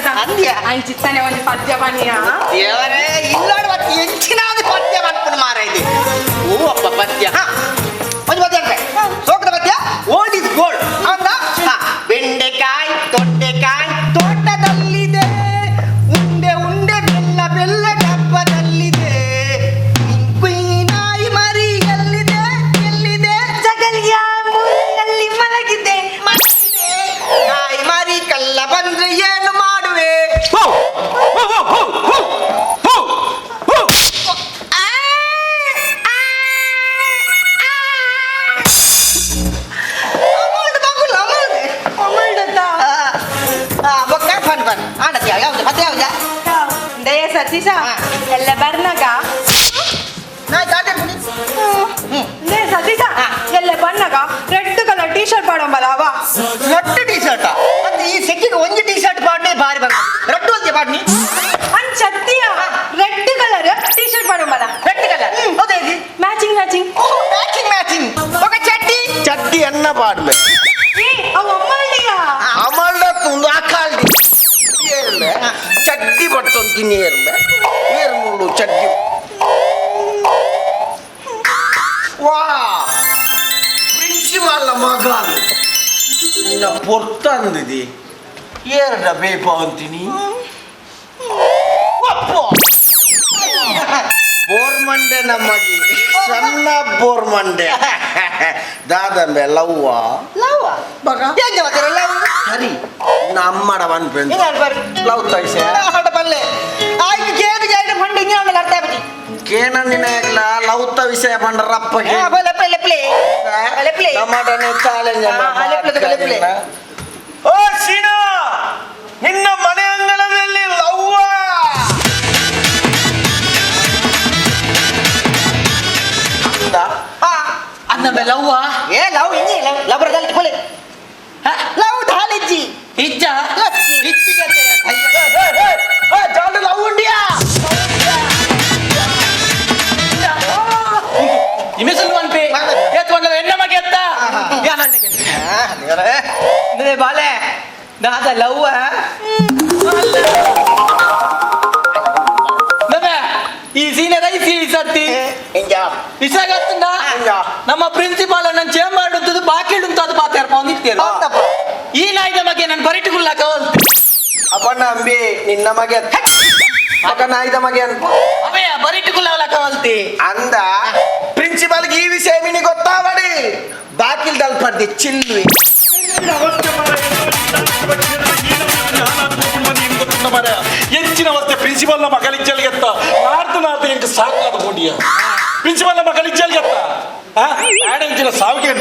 ಅಂಚಿತ್ತಾನೆ ಒಂದು ಪದ್ಯ ಪನಿಯ ದೇವರೇ ಇಲ್ಲಾಡ ಹೆಚ್ಚಿನ ಪದ್ಯ ಮಾಡ್ಕೊಂಡು ಮಾರೈದೆ ಓ ಅಪ್ಪ ಪದ್ಯ ಒಂದು ಪದ್ಯ ಅಂದ್ರೆ ಸೋಕದ ಪದ್ಯ ಓಲ್ಡ್ ಇಸ್ ಗೋಲ್ಡ್ ಅಂದ ಬೆಂಡೆಕಾಯಿ ತೊಂಡೆಕಾಯಿ ತೋಟದಲ್ಲಿದೆ ಉಂಡೆ ಬೆಲ್ಲ ಡಬ್ಬದಲ್ಲಿದೆ ನಾಯಿ ಮರಿ ಎಲ್ಲಿದೆ ಜಗಲಿಯ ಮೂಲೆಯಲ್ಲಿ ಮಲಗಿದೆ ನಾಯಿ ಮರಿ ಕಲ್ಲ ಬಂದ್ರೆ ಏನು ಮಾಡುವೆ ದಯ ಸತೀಶ ಎಲ್ಲ ಬರ್ನಾಗ ಸತೀಶ ಎಲ್ಲ ಬಣ್ಣಗ ರೆಡ್ ಕಲರ್ ಟೀ ಶರ್ಟ್ ಪಾಡಂಬಲ್ಲ ಅವ ರೆಡ್ ಟೀ ಶರ್ಟ್ ಮತ್ತೆ ಈ ಸೆಕ್ಕಿಗೆ ಒಂದು ಟೀ ಶರ್ಟ್ ಪಾಡ್ನೆ ಬಾರಿ ಬಂದ ರೆಡ್ ಒಂದೇ ಪಾಡ್ನಿ ಅಂಚತ್ತಿಯ ರೆಡ್ ಕಲರ್ ಟೀ ಶರ್ಟ್ ಪಾಡಂಬಲ್ಲ ರೆಡ್ ಕಲರ್ ಹೌದೇ ಮ್ಯಾಚಿಂಗ್ ఒక ಚಡ್ಡಿ ಅನ್ನ ಪಾಡ್ಬೇಕು ಅವ ಅಮಲ್ಡ ತುಂದು ಆಕಾಲ್ಡಿ ಚಡ್ಡಿ ಪಟ್ಟೊಂದು ಏರು ಮುಳ್ಳು ಚಡ್ಡಿ ವಾ ಪ್ರಿನ್ಸಿಪಾಲ್ ಮಗ ನಿನ್ನ ಪೊರ್ತ ಅಂದಿದೆ ಏರ್ಡ ಬೇಪ ಅಂತೀನಿ ಬೋರ್ಮಂಡೆ ನಮಗೆ ಸಣ್ಣ ಬೋರ್ಮಂಡೆ ದಾದಂಬೆ ಲವ್ವ ಸರಿ ನಮ್ಮಡ ಬಂದ್ಬಿಟ್ಟು ಲವ್ ತೈಸೆ ಬಲ್ಲೆ ಆಯ್ತು ಕೇಳಿಗೆ ಫಂಡಿ ಅರ್ಥ ಆಗ್ಬಿಟ್ಟು ಕೇನಂದಿನ ಲೌತ ವಿಷಯ ಬಂಡ್ರಪ್ಪಗೆ ನಮ್ಮಡನೆ ಚಾಲೆಂಜ್ ಓ ಸೀನಾ ನಿನ್ನ ಮನೆ ಅಂಗಳದಲ್ಲಿ ಲವ್ವ ಅನ್ನಬೆ ಲವ್ವ ಏ ಲವ್ ಇಂಜಿ ಲವ್ ಬರದಲ್ಲಿ ಇಟ್ಕೊಳ್ಳಿ ಲವ್ ಧಾಲಿಜ್ಜಿ ಇಜ್ಜ ಇಚ್ಚಿಗತ್ತೆ ಜಾಡು ಲವ್ ಉಂಡಿಯಾ ಇಮಿಸಲ್ ಅನ್ಪಿ ಎತ್ಕೊಂಡ ಎನ್ನ ಮಗೆ ಎತ್ತ ಬಾಲೆ ನಾದ ಲವ್ವ ಈ ಸೀನಿಯರ್ ಐಸಿ ಸತ್ತಿ ಇಸಾಗತ್ತಂಡ ನಮ್ಮ ಪ್ರಿನ್ಸಿಪಾಲ್ ನನ್ನ ಚೇಂಬರ್ ಉಂಟದು ಬಾಕಿ ಉಂಟು ಅದು ಪಾತ್ರ ಹೊಂದಿತ್ತೇನು ಈ ನಾಯಿದ ಮಗೆ ನಾನು ಪರಿಟಿಗುಲ್ಲ ಕವಲ್ತೆ ಅಪ್ಪಣ್ಣ ಅಂಬಿ ನಿನ್ನ ಮಗೆ ಅಕ್ಕ ನಾಯಿದ ಮಗೆ ಅನ್ಕೋ ಅವೇ ಪರಿಟಿಗುಲ್ಲ ಕವಲ್ತಿ ಅಂದ ಪ್ರಿನ್ಸಿಪಾಲ್ಗೆ ಈ ವಿಷಯ ಮಿನಿ ಗೊತ್ತಾವಡಿ ಬಾಕಿಲ್ದಲ್ಲಿ ಪಡ್ದೆ ಚಿಲ್ವಿ ಹೆಚ್ಚಿನ ಅವಸ್ಥೆ ಪ್ರಿನ್ಸಿಪಾಲ್ನ ಮಕ್ಕಳಿಗೆ ಜಲ್ಗೆತ್ತ ನಾರ್ದು ಎಂಟು ಸಾಕಾದ ಗೋಡಿಯ ಪ್ರಿನ್ಸಿಪಾಲ್ನ ಮಕ್ಕಳಿಗೆ ಜಲ್ಗೆತ್ತ ಆಡಂಚಿನ ಸಾವಿಗೆ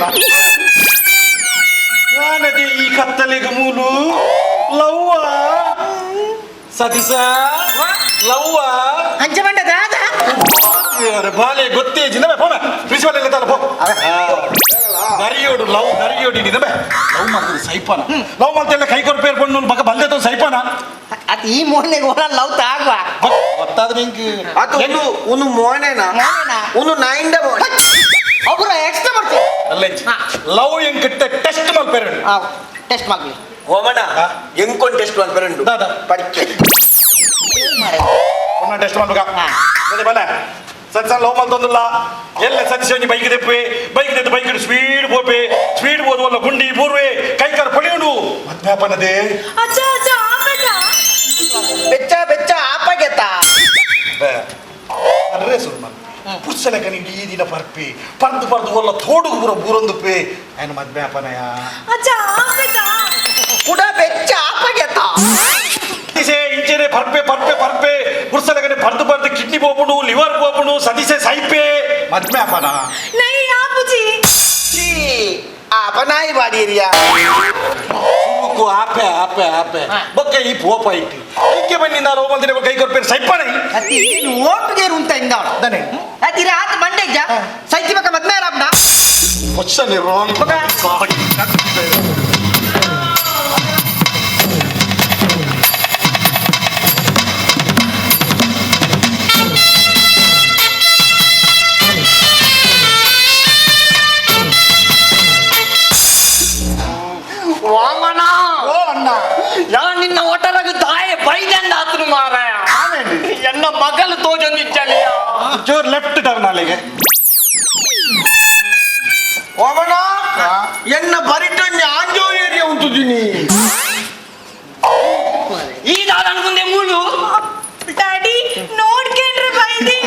ನಾನದೇ ಈ ಕತ್ತಲೆಗೆ ಮೂಲು ಲವ್ವ ಸತೀಸ ಲವ್ವ ಹಂಚಮಂಡ ದಾದ ಬಾಲೆ ಗೊತ್ತೇ ಜಿನಬೆ ಪೋನ ಪ್ರಿನ್ಸಿಪಲ್ ಎಲ್ಲ ತಲ್ಲ ಪೋ ಗರಿಯೋಡು ಲವ್ ಗರಿಯೋಡು ಇಡಿದಬೆ ಲವ್ ಮಾಡ್ತದೆ ಸೈಪಾನ ಲವ್ ಮಾಡ್ತೆಲ್ಲ ಕೈ ಕೊರ್ಪೇರ್ ಬಂದು ಮಗ ಬಂದೆ ಸೈಪಾನ ಅದು ಈ ಮೋನೆಗೆ ಓಡ ಲವ್ ತಾಗುವ ಗೊತ್ತಾದ ನಿಂಗೆ ಅದು ಒಂದು ಮೋನೆನಾ ಒಂದು ನಾಯಿಂಡ ಮೋನೆ ಅವ್ರ ಎಕ್ಸ್ಟ್ರಾ ಮಾಡ್ತೀವಿ ಅಲ್ಲ ಲವ್ ಹೆಂಗ್ ಕಿಟ್ಟ ಟೆಸ್ಟ್ ಮಲ್ಪೇರು ಟೆಸ್ಟ್ ಮಾಡ್ಲಿ ಓಮಣ್ಣ ಎಂಕೊಂದು ಟೆಸ್ಟ್ ಮಲ್ಪೇರು ದಾದ ಪಡಿಕೆ ಒನ್ನ ಟೆಸ್ಟ್ ಮಾಡ್ಬೇಕ ಅದೇ ಬಲ ಸತ್ಸ ಲವ್ ಮಲ್ತೊಂದಿಲ್ಲ ಎಲ್ಲ ಸತ್ಯ ಬೈಕ್ ತೆಪ್ಪೆ ಬೈಕ್ ಸ್ಪೀಡ್ ಪೋಪೆ ಸ್ಪೀಡ್ ಹೋದ ಗುಂಡಿ ಪೂರ್ವೆ ಕೈಕಾರ ಪೊಳಿಯುಂಡು ಮಧ್ಯಾಪನದೇ ಬೆಚ್ಚ ಬೆಚ್ಚ ಆಪಾಗೆತ್ತ ಅರ್ರೇ ಸುಮ್ಮನೆ ಪುರ್ಸಲೆಕನಿ ಈ ದಿನ ಪರ್ಪಿ ಪರ್ದು ಒಲ್ಲ ತೋಡುಗು ಪೂರ ಬೂರೊಂದುಪ್ಪೆ ಏನು ಮಧ್ಯಾಪನಯ ಕೂಡ ಬೆಚ್ಚ ಆಪಾಗೆತ್ತ ಇಂಚೆನೆ ಪರ್ಪೆ ಪುರ್ಸಲೆಕನೆ ಪರ್ದು ಕಿಡ್ನಿ ಪೋಪುಡು ಲಿವರ್ ಪೋಪುಡು ಸದಿಸೆ ಸೈಪೆ ಮಧ್ಯಾಪನ ಆಪನಾಯಿ ಬಾಡಿರಿಯಾ ಆಪೆ ಬೊಕ್ಕೆ ಈ ಪೋಪ ಇಟ್ಟು ಅದಕ್ಕೆ ಬನ್ನಿ ನಾನು ಹೋಗಲ್ದಿನ ಕೈ ಕೊರ್ಪೇರು ಸೈಪಣ ನೀನು ಓಟ್ಗೆ ಉಂಟ ಇಂದ ದನೆ ಅದಿರ ಆತ ಮಂಡೆಜ್ಜ ಸೈತಿ ಬಕ ಮದ್ಮೆ ರಾಬ್ನ ಹೊಚ್ಚನೆ ರಾಂಗ್ ವಾಮನ ಓ ಅಣ್ಣ ಯಾ ನಿನ್ನ ಒಟರಗ ತಾಯಿ ಬೈದಂಡ ಆತನು ಮಾರಾಯ ಎನ್ನ ಮಗಲು ತೋಜೊಂದಿಚ್ಚಲಿಯ ಚೂರ್ ಲೆಫ್ಟ್ ಟರ್ನ್ ಅಲ್ಲಿಗೆ ವಾಮನ ಎನ್ನ ಬರಿಟೊಂದು ಆಂಜೋ ಏರಿಯಾ ಉಂಟುದಿನಿ ಈ ದಾದನ ಮುಂದೆ ಮೂಲು ಡ್ಯಾಡಿ ನೋಡ್ಕೇನ್ರಿ ಬೈದಿ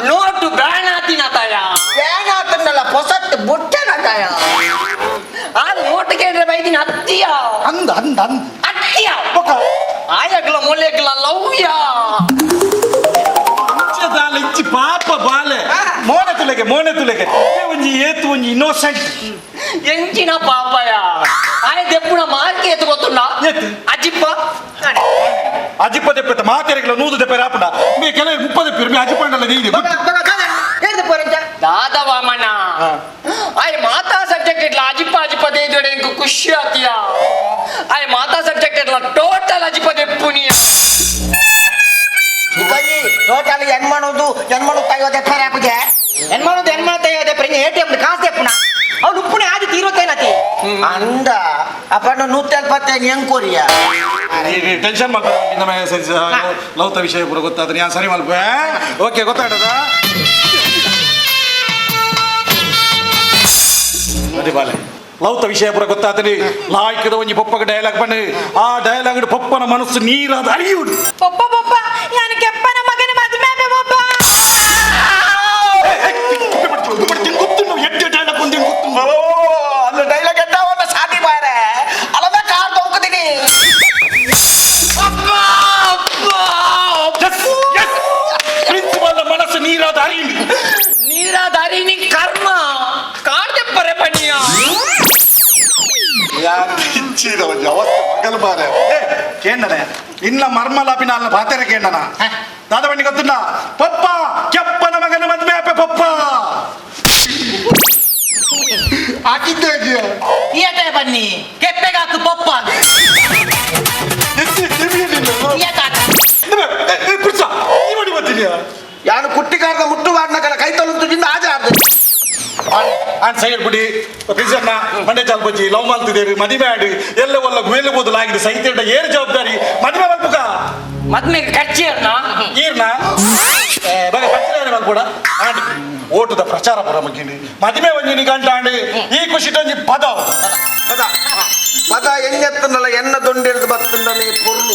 ನೋಟು ಬ್ಯಾನ್ ಆತಿನ ತಾಯ ಬ್ಯಾನ್ ಆತನಲ್ಲ ಪೊಸತ್ ಬುಟ್ಟೆನ ತಾಯ ಆ ನೋಟ್ ಕೇಳ್ರೆ ಬೈದಿನ ಅತ್ತಿಯ ಅಂದ ಅತ್ತಿಯ ಆಯಗ್ಲ ಮೊಲೆಗ್ಲ ಲವ್ಯ ಇಚ್ಚಿ ಪಾಪ ಬಾಲೆ ಮೋನೆ ತುಲೆಗೆ ಒಂಜಿ ಏತು ಒಂಜಿ ಇನ್ನೋಸೆಂಟ್ ಎಂಚಿನ ಪಾಪಯ ಆಯ ದೆಪ್ಪುನ ಮಾರ್ಕೆ ಎತ್ತು ಗೊತ್ತುಂಡ ಅಜಿಪ್ಪ ದೆಪ್ಪೆತ್ತ ಮಾತೆರೆಗಳ ನೂದು ದೆಪ್ಪೆ ರಾಪುಡ ಮೇ ಕೆಲವು 30 ದೆಪ್ಪಿರು ಮೇ ಅಜಿಪ್ಪಂಡಲ್ಲ ನೀಡಿ ದಾದ ವಾಮನ ಆಯ್ ಮಾತಾ ಸಬ್ಜೆಕ್ಟ್ ಇಟ್ಲ ಅಜಿಪ್ಪ ದೇದೊಡೆ ಇಂಕು ಖುಷಿ ಆತಿಯ ಆಯ್ ಮಾತಾ ಸಬ್ಜೆಕ್ಟ್ ಇಟ್ಲ ಟೋಟಲ್ ಅಜಿಪ್ಪ ದೆಪ್ಪುನಿ ಟೋಟಲ್ ಹೆಣ್ಮಣದು ತೆಗೆಯೋದೆ ಫೇರ್ ಹಾಕುದೆ ಹೆಣ್ಮಣದು ತೆಗೆಯೋದೆ ಪ್ರಿಂಗ್ ATM ಕಾಸು ದೆಪ್ಪುನ ಅವ್ನು ಉಪ್ಪುಣೆ ಆದಿ ತೀರೋತೇನತಿ ಅಂದ ಅಪ್ಪನ 170 ಹೆಂಗ್ ಕೊರಿಯ ಟೆನ್ಷನ್ ಮಾಡ್ತಾರೆ ನಮ್ಮ ಲೌತ ವಿಷಯ ಪೂರ ಗೊತ್ತಾದ್ರೆ ನಾನು ಸರಿ ಮಲ್ಪ ಓಕೆ ಗೊತ್ತಾಗದ ಅದೇ ಬಾಲೆ ಲೌತ ವಿಷಯ ಪೂರ ಗೊತ್ತಾತನಿ ಲಾಯ್ಕದ ಒಂಜಿ ಪಪ್ಪಗೆ ಡೈಲಾಗ್ ಬನ್ನಿ ಆ ಡೈಲಾಗ್ ಪಪ್ಪನ ಮನಸ್ಸು ನೀರಾದ ಅರಿಯುಡು ಪಪ್ಪ ಯಾನ ಕೆಪ್ಪನ ಮಗನ ಮದುವೆ ಪಪ್ಪ அந்த டைலாக் என்ன ஒண்ணு சாதி பாரு அலதான் கார் தொங்குதினி ಪ್ರಿನ್ಸಿಪಲ್ ಮನಸ್ಸು ನೀರಾದ ಅರಿನಿ ಕರ್ಮ ಕಾಡ್ದೆ ಪರೆ ಪಣಿಯ ಮಗಲ್ ಬಾರೆ ಕೇಂಡನೆ ಇನ್ನ ಮರ್ಮಲಾಪಿನ ಅಲ್ಲ ಪಾತೆರೆ ಕೇಂಡನ ದಾದ ಬಣ್ಣಿ ಗೊತ್ತುಂಡ ಪಪ್ಪ ಕೆಪ್ಪನ ಮಗನ ಮದ್ಮೆ ಅಪ್ಪೆ ಪಪ್ಪ ಹಾಕಿದ್ದೆ ಈಯತೆ ಬನ್ನಿ ಕೆಪ್ಪೆಗಾಕು ಪಪ್ಪ ಯಾನು ಕುಟ್ಟಿಗಾರದ ಮುಟ್ಟುವಾಡ್ನ ಕಲ ಕೈ ತೊಲುತ್ತಿದ್ದ ಆಜ ಆರ್ದೆ ಆನ್ ಸೈಡ್ ಬಿಡಿ ಪ್ರಿಸನ್ನ ಮಂಡೆ ಚಾಲ್ ಬಜ್ಜಿ ಲವ್ ಮಾಡ್ತಿದ್ದೇವೆ ಮದುವೆ ಆಡಿ ಎಲ್ಲ ಒಲ್ಲ ಗುಯಲು ಬದಲಾಗಿದೆ ಸೈತೇಟ ಏರ್ ಜವಾಬ್ದಾರಿ ಮದುವೆ ಮಲ್ಪುಗ ಮದ್ಮೆ ಖರ್ಚಿಯನ್ನ ಈರ್ನ ಬಗೆ ಖರ್ಚಿನ ಮಲ್ಪುಡ ಆಂಡ್ ಓಟದ ಪ್ರಚಾರ ಪುರ ಮಗ್ಗಿನಿ ಮದುವೆ ಒಂಜಿನಿ ಗಂಟ ಆಂಡ್ ಈ ಖುಷಿ ಟೊಂಜಿ ಪದ ಪದ ಎಂಗೆತ್ತನಲ್ಲ ಎನ್ನ ದೊಂಡೆರ್ದು ಬತ್ತಂಡನೆ ಪೊರ್ಲು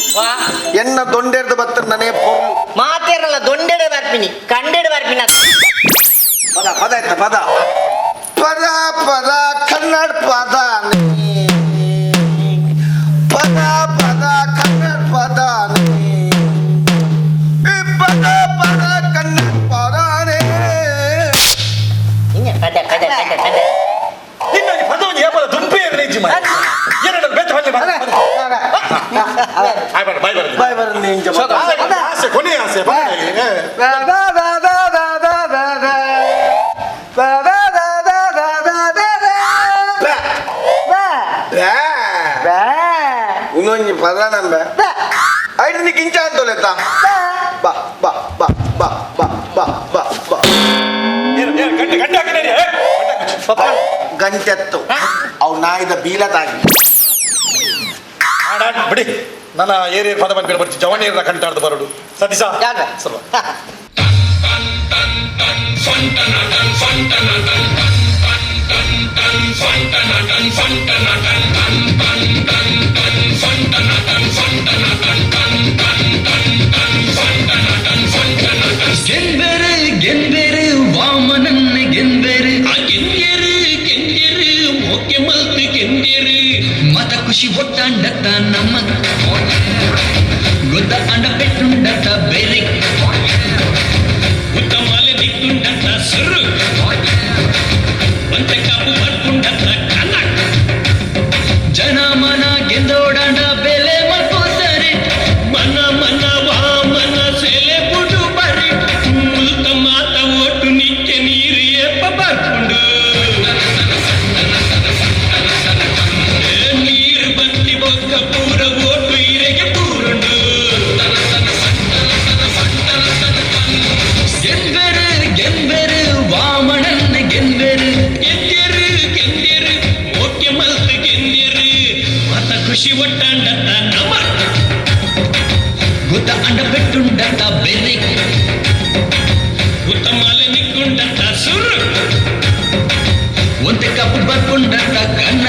ಎನ್ನ ದೊಂಡೆರ್ದು ಬತ್ತಂಡನೆ ಪೊರ್ಲು ಮಾತೇರಲ್ಲ ದೊಂಡೆಡೆ ಬರ್ಪಿನಿ ಕಂಡೆಡೆ ಬರ್ಪಿನ ಪದ ಇತ್ತ ಪದ ಪದ ಕನ್ನಡ ಪದ ಕನ್ನಡ ಪದ ಪದ ಕನ್ನಡ ಪದಾನೇ ಪದ ಏನಂದ್ರೆ ಬೆಚ್ಚ ಹೊಳ್ಳಿ ಬಾಯ್ ಬರಲಿ ಆಸೆ ಕೊನೆಯ ಆಸೆ ಇನ್ನೊಂದು ಪದ ನಂಬ ಐದು ನೀ ಕಿಂಚ ಅಂತೋಲೆತ್ತ ಬಾ ಬಾ ಬಾ ಬಾ ಬಾ ಬಾ ಬಾ ಬಾ ಗಂಟೆತ್ತು ಅವು ನಾಯಿದ ಬೀಲ ತಾಗಿ ಬಿಡಿ ನನ್ನ ಏರಿಯ ಪದ ಬಂದ್ಬಿಟ್ಟು ಬರ್ತೀನಿ ಜವನಿಯರ ಕಂಟಾಡ್ದು ಬರೋಡು ಸತೀಶ ಸ್ವಲ್ಪ ಗೆಂಬೆರು ಗೆಂಬೆರು ವಾಮನನ್ನ ಗೆಂಬೆರು ಆ ಗೆಂಗೆರು ಗೆಂಗೆರು ಮೋಕೆ ಮಲ್ತು ಗೆಂಗೆರು ಮತ ಖುಷಿ ಒಟ್ಟಾಂಡತ್ತ ನಮ್ಮ ಗೊತ್ತ ಅಂಡ ಪೆಟ್ಟುಂಡತ್ತ ಬೇರೆ ಉತ್ತಮಾಲೆ ನಿಕ್ಕುಂಡತ್ತ ಸುರು ಒಂತೆ ಕಾಪು ಬರ್ಕುಂಡತ್ತ ಕನ್ನ ಜನ ಮನ ಗೆಂದೋಡಾಂಡ ಬೆಲೆ ಮಲ್ಕೋ ಸರಿ ಮನ ಮನ ವಾಮನ ಸೆಲೆ ಬುಡು ಬರಿ ಮುಲ್ತ ಮಾತ ಒಟ್ಟು ನಿಕ್ಕೆ ನೀರು ಎಪ್ಪ ಬರ್ಕೊಂಡು ನೀರು ಬತ್ತಿ ಬೊಕ್ಕ ಪೂರ ಓಟು ಇರೆಗೆ ಪೂರುಂಡು ಗೆಂಬೆರು ಗೆಂಬೆರು ವಾಮಣನ್ನ ಗೆಂಬೆರು ಗೆಂಗೆರು ಗೆಂಗೆರು ಓಕೆ ಮಲ್ತು ಗೆಂಗೆರು ಮತ ಖುಷಿ ಒಟ್ಟಾಂಡತ್ತ ನಮ ಗುದ್ದ ಅಂಡ ಪೆಟ್ಟುಂಡತ್ತ ಬೆರ್ರಿ ಉತ್ತಮಾಲೆ ನಿಕ್ಕುಂಡತ್ತ ಸುರು ಒಂತೆ ಕಪ್ಪು ಬರ್ಕೊಂಡತ್ತ ಕಣ್ಣ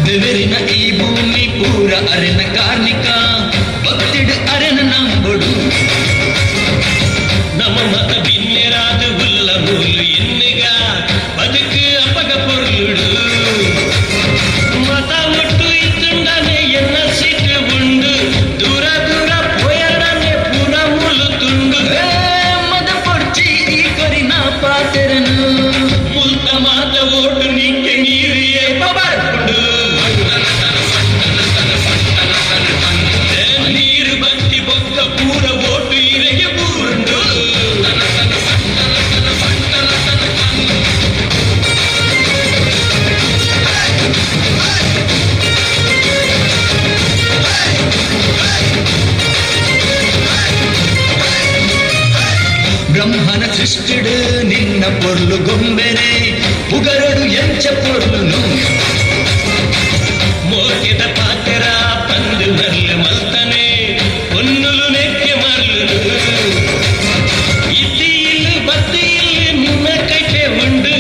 ಬೆವರಿನ ಈ ಭೂಮಿ ಪೂರ ಅರೆನ ಕಾರ್ಮಿಕ ಭಕ್ತಿಡು ಅರೆನ ನಂಬುಡು ನಮ್ಮ ಮತ ಭಿನ್ನೆರಾದ ಉಲ್ಲ ಮೂಲು ಎನ್ನೆಗ ಬದುಕು ಅಪಗ ಪೊರ್ಲುಡು ಮತ ಒಟ್ಟು ಇತ್ತುಂಡನೆ ಎನ್ನ ಸಿಟ್ಟು ಉಂಡು ದೂರ ದೂರ ಪೋಯಡನೆ ಪೂರ ಮೂಲು ತುಂಡು ಮದ ಪೊರ್ಚಿ ಈ ಕೊರಿನ ಪಾತೆರನು ಮುಲ್ತ ಮಾತ ಓಟು ನಿಕ್ಕೆ ನೀರು ಏಪ ಬರ್ಕೊಂಡು ನೀರು ಬತ್ತಿ ಬೊಕ್ಕ ಪೂರ ಓಟು ಇರೆಗೆ ಪೂರುಂಡು ಬ್ರಹ್ಮನ ಸೃಷ್ಟಿಡು ನಿನ್ನ ಪೊರ್ಲು ಗೊಂಬೆನೆ ಉಗರಡು ಎಂಚ ಪೊರ್ಲುನು ಮೋಕೆದ ಪಾತೆರ ಪಂದು ಮರ್ಲು ಮಲ್ತನೆ ಹೊನ್ನುಲು ನೆಕ್ಕೆ ಮರ್ಲು ಇದ್ದಿಲ್ಲು ಬತ್ತಿಲ್ಲು ನಿನ್ನ ಕೈಕೆ ಉಂಡು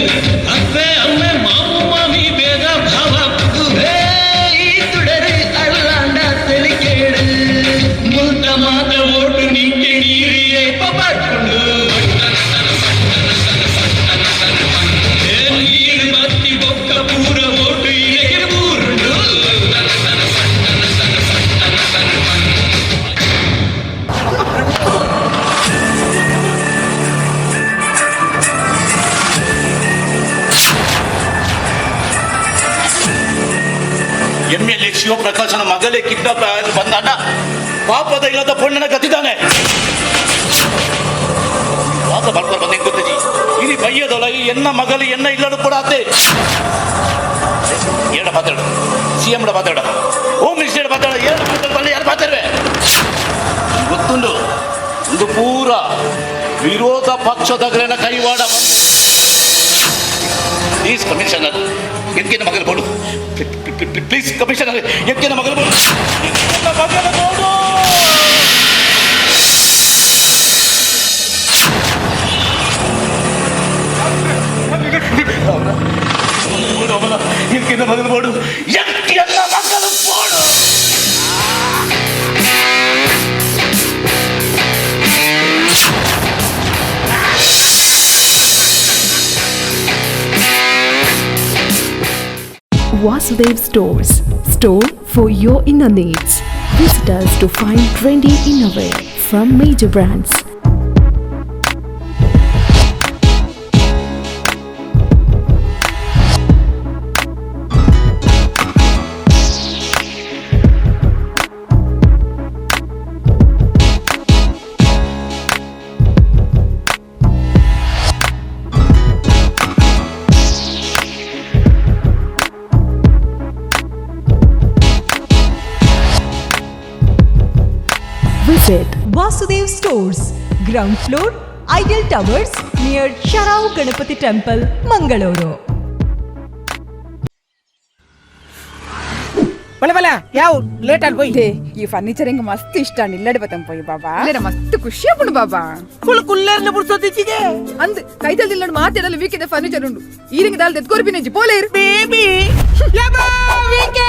ಅಪ್ಪೆ ಅಮ್ಮೆ ಮಾಮು ಮಾಮಿ ಭೇದ ಭಾವ ಪುಗುಬೇ ಈ ತುಡರು ಅಲ್ಲಾಂಡ ತಲೆ ಕೇಳು ಮುಲ್ತ ಮಾತ ಓಟು ನಿಕ್ಕೆ ನೀರಿಯೇ ಪಬರ್ಕೊಂಡು ನೀರು ಬತ್ತಿ ಬೊಕ್ಕ ಪೂರ ಓಟು ಇರೆಗೆ ಪೂರುಂಡು ಎಮ್ಮೆಯಲ್ಲಿ ಶಿವಪ್ರಕಾಶನ ಮಗಲೇ ಕಿಡ್ನಾಪ್ ಬಂದಾಡ ಪಾಪದ ಇಲ್ಲದ ಪೊಣ್ಣನ ಗತಿದ್ದಾನೆ ವಾದ ಬರ್ತಾರೆ ಬಂದ ಗೊತ್ತಜಿ ಇನಿ ಬಯ್ಯದೊಳ ಎನ್ನ ಮಗಲು ಎನ್ನ ಇಲ್ಲಡು ಕೂಡ ಆತೆ ಏಡ ಮಾತಾಡು ಸಿಎಂ ಮಾತಾಡ ಹೋಮ್ ಮಿನಿಸ್ಟರ್ ಮಾತಾಡ ಯಾರು ಮಾತಾಡ್ರೆ ಗೊತ್ತುಂಡು ಒಂದು ಪೂರ ವಿರೋಧ ಪಕ್ಷದಗ್ರನ ಕೈವಾಡ ಪ್ಲೀಸ್ ಕಮಿಷನರ್ ಎಕ್ಕಿನ ಮಗಲು ಕೊಡು ಪ್ಲೀಸ್ ಕಮಿಷನರ್ ಎಕ್ಕಿನ ಮಗಲು ಕೊಡು ಎಕ್ಕಿನ ಮಗಲು ಕೊಡು ಎಕ್ಕಿನ ಮಗಲು Vasudev Stores. Store for your inner needs. Visit us to find trendy innerwear from major brands. Visit Vasudev Stores, ground floor, Ideal Towers near Sharao Ganapati Temple, Mangalore. ಯಾವ late ಆಗಿ ಹೋಯ್ ಈ furniture ಹಿಂಗ ಮಸ್ತ್ ಇಷ್ಟ ಇಲ್ಲಡೆ ಬತ್ತಂ ಪೋಯ್ ಬಾಬಾ ಮಸ್ತ್ ಖುಷಿ ಆಪುಂಡು ಬಾಬಾ ಕುಲ್ಲರ್ನ ಬುಡ್ಸೋದಿಚ್ಚಿಗೆ ಅಂದ್ ಕೈತಲ್ ಇಲ್ಲಡೆ ಮಾತಾಡಲ್ಲ ವೀಕಿದ ಫರ್ನಿಚರ್ ಉಂಡು ಈರಿಂಗ ದಾಲ್ ತೆತ್ಕೋರ್ ಬಿನೆಜಿ ಪೋಲೆ ಇರು ಬೇಬಿ ಯಬಾ ವೀಕೆ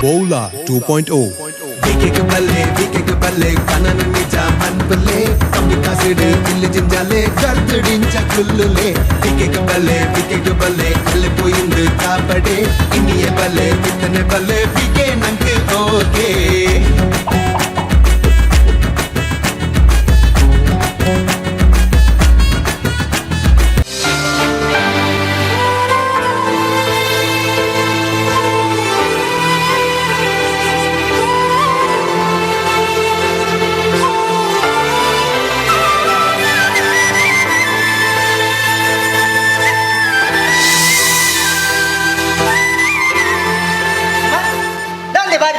Bowla 2.0 వీకెక్ బల్లే కనన నిజ మన్పలే కమ్మి కాసిడే కిల్లి జింజాలే గర్దడించ కుల్లులే వీకెక్ బల్లే వెళ్ళిపోయింది కాపడే ఇన్నియే బల్లే పిత్తనే బల్లే వీకే నంకు ఓకే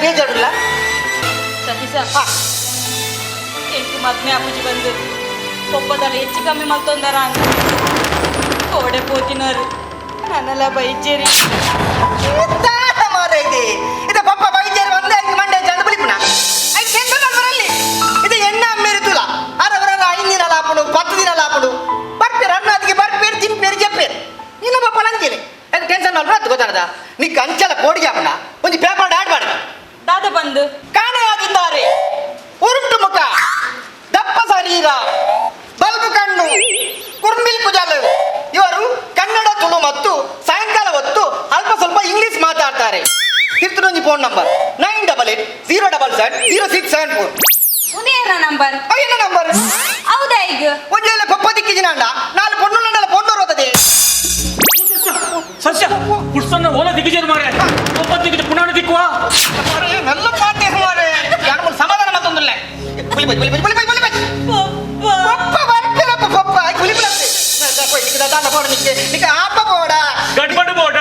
ಬೇಜಾರಿಲ್ಲ ಸತೀಶ ಎಂಟು ಮದ್ಮೆ ಅಪ್ಪುಜಿ ಬಂದು ಒಬ್ಬದಲ್ಲಿ ಹೆಚ್ಚು ಕಮ್ಮಿ ಮಲ್ತೊಂದಾರ ಅಂತ ಕೋಡೆ ಪೋತಿನರು ನನ್ನೆಲ್ಲ ಬೈಜೇರಿ ಮಾರೈದೆ ಇದು ಪಪ್ಪ ಬೈಜೇರಿ ಒಂದೇ ಅಂಗಿ ಮಂಡೆ ಚಂದ ಬಿಳಿಪುಣ ಐದು ಸೆಂಟರ್ ಬರಲಿ ಇದು ಎಣ್ಣ ಅಮ್ಮೇರಿತುಲ ಅರವರ 5 ದಿನ ಲಾಪುಡು 10 ದಿನ ಲಾಪುಡು ಬರ್ಪೇರು ಅನ್ನಾದಿಗೆ ಬರ್ಪೇರು ತಿನ್ಪೇರು ಜಪ್ಪೇರು ಇನ್ನು ಪಪ್ಪ ನಂಜೇನೆ ಅದು ಟೆನ್ಷನ್ ಅಲ್ವಾ ಅದು ಗೊತ್ತಾರದ ನೀ ಕಂಚಲ ಕೋಡಿಗೆ ಹಾಪಣ ಒಂದು ಪೇಪರ್ ಆಡ್ ಮಾಡಿ ದಾದ ಬಂದು ಕಾಣೆಯಾಗಿದ್ದಾರೆ ಉರುಟು ಮುಖ ದಪ್ಪ ಶರೀರ ಬಲ್ಬು ಕಣ್ಣು ಕುರ್ಮಿಲ್ ಕುಜಾಲು ಇವರು ಕನ್ನಡ ತುಳು ಮತ್ತು ಸಾಯಂಕಾಲ ಹೊತ್ತು ಅಲ್ಪ ಸ್ವಲ್ಪ ಇಂಗ್ಲಿಷ್ ಮಾತಾಡ್ತಾರೆ ತಿರ್ತುನೊಂಜಿ ಫೋನ್ ನಂಬರ್ 9880770674 ಉನೇರ ನಂಬರ್ ಅಯ್ಯನ ನಂಬರ್ ಹೌದಾ ಈಗ ಒಂಜೇಲೆ ಪಪ್ಪ ದಿಕ್ಕಿಜಿನಾಂಡ ನಾಳೆ ಪೊಣ್ಣು ನಂಡಲ ಪೊಣ್ಣು ರೋತದೆ ಸಸ್ಯ ಕುಡ್ಸನ್ನ ಓಲ ದಿಗ್ಗಜರು ಮಾರೆ ಒಬ್ಬತ್ತಿಗೆ ಪುನಾಣ ದಿಕ್ಕುವ നല്ല പാട്ടേ മാറേ ഞാൻ സമാധാനം മത്തൊന്നുമില്ല പുലി പുലി പുലി പുലി പുലി പുലി പപ്പ വരക്കല പപ്പ പുലി പുലി പോയി നിക്ക് ദാണ്ട പോട നിക്ക് ആപ്പ പോടാ ಗಡ್ಬಡ್ ಬೋಡ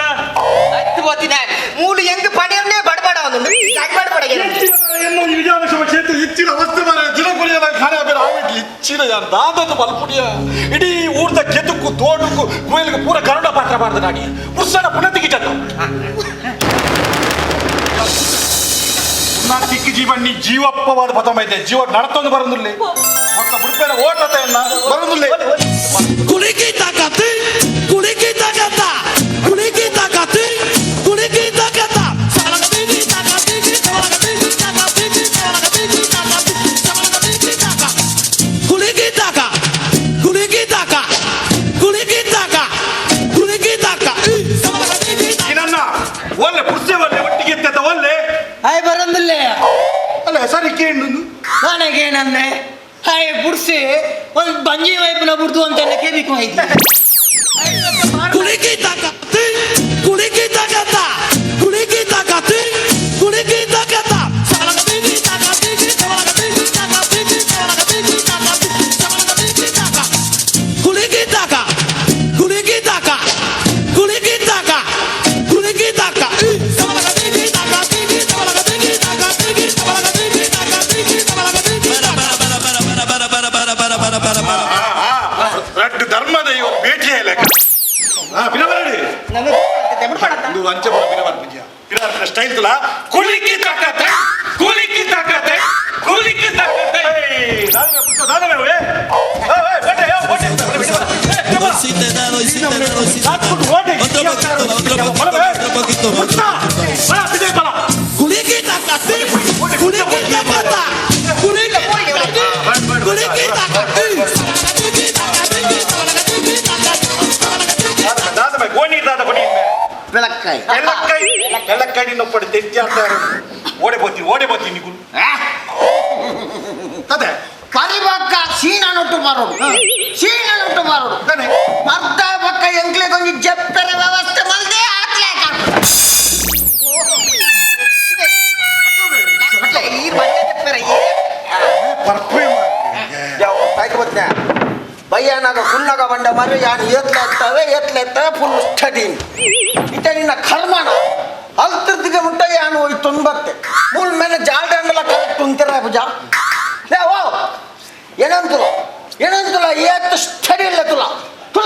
ಅತ್ತು ಹೋತಿನ ಮೂಲು ಎಂಗ ಪಡೆಯನ್ನೇ ಬಡಬಡ ಅವನು ಗಡ್ಬಡ ಪಡೆಗೆ ಎನ್ನೋ ವಿಜಯನಗರ ಕ್ಷೇತ್ರ ಹೆಚ್ಚಿನ ಅವಸ್ಥೆ ಮಾರೆ ದಿನಪುಲಿಯದ ಖಾನೆ ಬೇರೆ ಆಗಿಡ್ಲಿ ಹೆಚ್ಚಿನ ಯಾರು ದಾದದ ಬಲ್ಪುಡಿಯ ಇಡೀ ಊರ್ದ ಕೆದಕ್ಕೂ ತೋಟಕ್ಕೂ ಕುಯಲ್ಗೆ ಪೂರ ಗರುಡ ಪಾತ್ರ ಮಾಡ್ದ ನಾಡಿ ಪುರುಷನ ಪುನತಿಗೆ ಚಂದ ನಾ ಸಿಕ್ಕಿ ಜೀವನ್ ನೀ ಜೀವಪ್ಪವಾದ ಪತಮೈತೆ ಜೀವ ನಡತೊಂದು ಬರಂದಿಲ್ಲ ಮಕ್ಕ ಬುಡ್ಪೇನ ಓಟತೆ ಬರಂದಿಲ್ಲ ಕುಳಿಕಿ ತಾಕತ್ತೆ ಕುಳಿಕಿ ತಾಕತ್ತ ಕುಳಿಕಿ ತಾಕತ್ತೆ ಕುಳಿಕಿ ತಾಕತ್ತ ಕುಳಿಕಿ ತಾಕ ಕುಳಿಕಿ ತಾಕ ಕುಳಿಕಿ ತಾಕ ಕುಳಿಕಿ ತಾಕ ಏನನ್ನ ಒಳ್ಳೆ ಪುರ್ಸೆ ಒಳ್ಳೆ ಒಟ್ಟಿಗೆ ಎತ್ತ ಒಳ್ಳೆ ಹಾಯ್ ಬರಂದಿಲ್ಲ ಅಲ್ಲ ಹೆಸರಿಕೆ ಹೆಣ್ಣು ನನಗೇನಂದ್ರೆ ಹಾಯ್ ಬುಡ್ಸಿ ಒಂದು ಬಂಜಿ ವೈಪುನ ಬುಡ್ದು ಅಂತ ಕೇಳಿಕ್ ಹೋಯ್ತು ಕುಳಿಕಿ ತಾಕತ್ತೆ ಕುಳಿಕಿ ತಾಕತ್ತ ಕುಳಿಕಿ ತಾಕತ್ತೆ ಕುಳಿಕಿ ತಾಕತ್ತ ಕುಳಿಕಿ ತಾಕ ಕುಳಿಕಿ ತಾಕ ಕುಳಿಕಿ ತಾಕ ಕುಳಿಕಿ ತಾಕ ರಡ್ಡು ಧರ್ಮದ ಇವರು ಭೇಟಿಯ ಲೆಕ್ಕ ಪಿನಬರಡಿ ಇದು ಅಂಚೆ ಬರ ಪಿನಬರ ಬಿಜಿಯ ಪಿನಬರ ಸ್ಟೈಲ್ ತುಲ ಕುಲಿಕಿ ತಾಕತ್ತೆ ಕುಲಿಕಿ ತಾಕತ್ತೆ ಕುಲಿಕಿ ತಾಕತ್ತೆ ನಾನೇ ಪುಟ್ಟ ನಾನೇ ಓಯ್ ಓಯ್ ಬಟ್ಟೆ ಯೋ ಬಟ್ಟೆ ಕುಳಿಕಿ ತಾಕತ್ತೆ ಕುಳಿಕಿ ತಾಕತ್ತ ಕುಳಿಕಿ ಬೆಳಕಾಯಿ ಬೆಳಕಾಯಿ ನೊಪ್ಪಡಿ ತೆಜ್ಜ ಅಂತ ಓಡೆ ಬರ್ತೀನಿ ನಿಗುಲು ಅದೇ ಪರಿಬಕ್ಕ ಸೀನ ನೊಟ್ಟು ಮಾರೋಡು ಅರ್ಧ ಪಕ್ಕ ಎಂಕ್ಲೆ ಕೊಂಚ ಜಪ್ಪೆರ ವ್ಯವಸ್ಥೆ ಮಲ್ದೆ ಆತ್ಲೆ ಈ ಮನೆ ಜಪ್ಪೆರ ಬಯ್ಯನಾಗ ಫುಲ್ನಾಗ ಬಂಡ ಮರಿ ಯಾನು ಎತ್ಲೆತ್ತವೆ ಫುಲ್ ಸ್ಟಡಿ ಇತ ನಿನ್ನ ಕರ್ಮನ ಅಲ್ತಿರ್ದಿಗೆ ಮುಟ್ಟ ಯಾನು ಹೋಗಿ ತುಂಬತ್ತೆ ಮೂಲ ಮೇಲೆ ಜಾಲ್ಡಂಗಲ ಕರೆಕ್ಟ್ ಉಂತಿರ ಭುಜ ಓ ಏನಂತುಲ ಏತ್ತು ಸ್ಟಡಿ ಇಲ್ಲ ತುಲ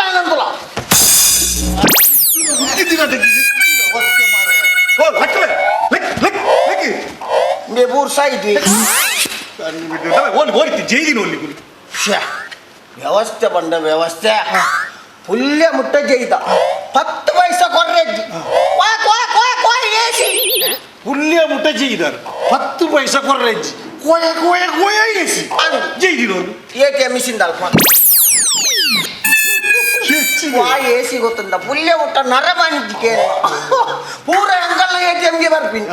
ಏನಂತುಲ ಬೂರ್ ಸಾಯಿದ್ವಿ ವ್ಯವಸ್ಥೆ ಬಂಡ ವ್ಯವಸ್ಥೆ ಪುಲ್ಯ ಮುಟ್ಟ ಜೈದ 10 ಪೈಸಾ ಕೊರ್ರೆಜ್ಜಿ ಪುಲ್ಯ ಮುಟ್ಟ ಜೈದಾರ 10 ಪೈಸಾ ಕೊರ್ರೆಜ್ಜಿ ಕೋಯ ಏಸಿ ಜೈದಿರೋದು ATM ಮಿಷಿನ್ ಅಲ್ಪ ಏಸಿ ಗೊತ್ತಂದ ಪುಲ್ಯ ಮುಟ್ಟ ನರಮಾನಿಜ್ಜಿಕೆ ಪೂರ ಅಂಕಲ್ನ ATMಗೆ ಬರ್ತೀನಿ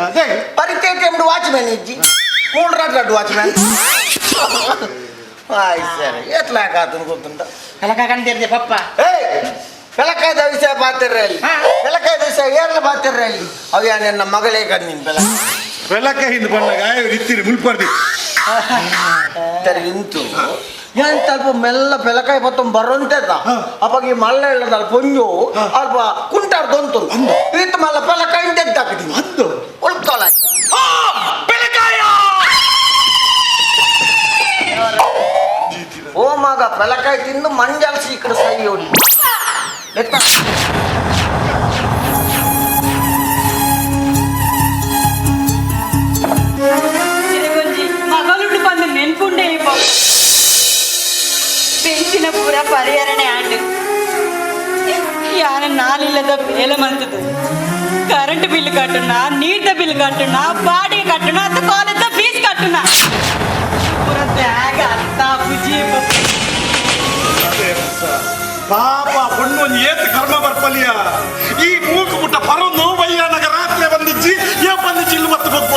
ಪರಿತೆ ATM ವಾಚ್ಮ್ಯಾನ್ ಇಜ್ಜಿ 3 ರಾಡ್ ವಾಚ್ಮ್ಯಾನ್ ಸರಿ ಎತ್ಲಾಕಾತನು ಗೊತ್ತುಂಟ ಕಲಕಾಕಂತಿರ್ದೆ ಪಪ್ಪ ಬೆಳಕಾಯ್ದ ವಿಷಯ ಪಾತಿರ್ರಲ್ಲಿ ಬೆಳಕಾಯ್ದ ವಿಷಯ ಏರ್ಲ ಪಾತಿರ್ರಲ್ಲಿ ಅವು ಯಾರು ನನ್ನ ಮಗಳೇ ಕಣ್ಣಿನ ಬೆಳಕಾಯಿಂದ ಬಂದಾಗ ಇತ್ತೀರಿ ಮುಲ್ಪರ್ದಿ ಸರಿ ಇಂತು ಏನ್ ಸ್ವಲ್ಪ ಮೆಲ್ಲ ಬೆಳಕಾಯಿ ಬತ್ತ ಬರೋಂತೆದ ಅಪ್ಪಾಗ ಈ ಮಲ್ಲ ಹೇಳದಲ್ಲ ಪೊಂಜು ಅಲ್ಪ ಕುಂಟಾರ್ದೊಂತು ಈತ ಮಲ್ಲ ಬೆಳಕಾಯಿ ತೆಗ್ದಾಕಿದೀನಿ ಅಂದು ಉಳ್ಕೊಳ ಓ ಮಗ ಬೆಳಕಾಯಿ ತಿಂದು ಮಂಜಾಲ್ಸಿ ಈ ಕಡೆ ಸೈ ಹೊಡಿ ಮಗಳುಡು ಬಂದು ನೆನ್ಪುಂಡೆ பென்சின பூரா பரிகாரணை ஆண்டு யானை நாளில்லத வேலை மந்தது கரண்ட் பில்லு கட்டுனா நீட்ட பில்லு கட்டுனா பாடி கட்டுனா அந்த காலேஜ் ஃபீஸ் கட்டுனா பூரா தேக அத்தா புஜி ಪಾಪ ಪುಣ್ಣು ಏತ್ ಕರ್ಮ ಬರ್ಪಲ್ಯ ಈ ಮೂಕು ಮುಟ್ಟ ಪರೊಂದು ಬಯ್ಯನಗ ರಾತ್ರಿ ಬಂದಿಜ್ಜಿ ಬಂದಿಜ್ಜಿ ಇಲ್ಲಿ ಮತ್ತೆ ಬಪ್ಪ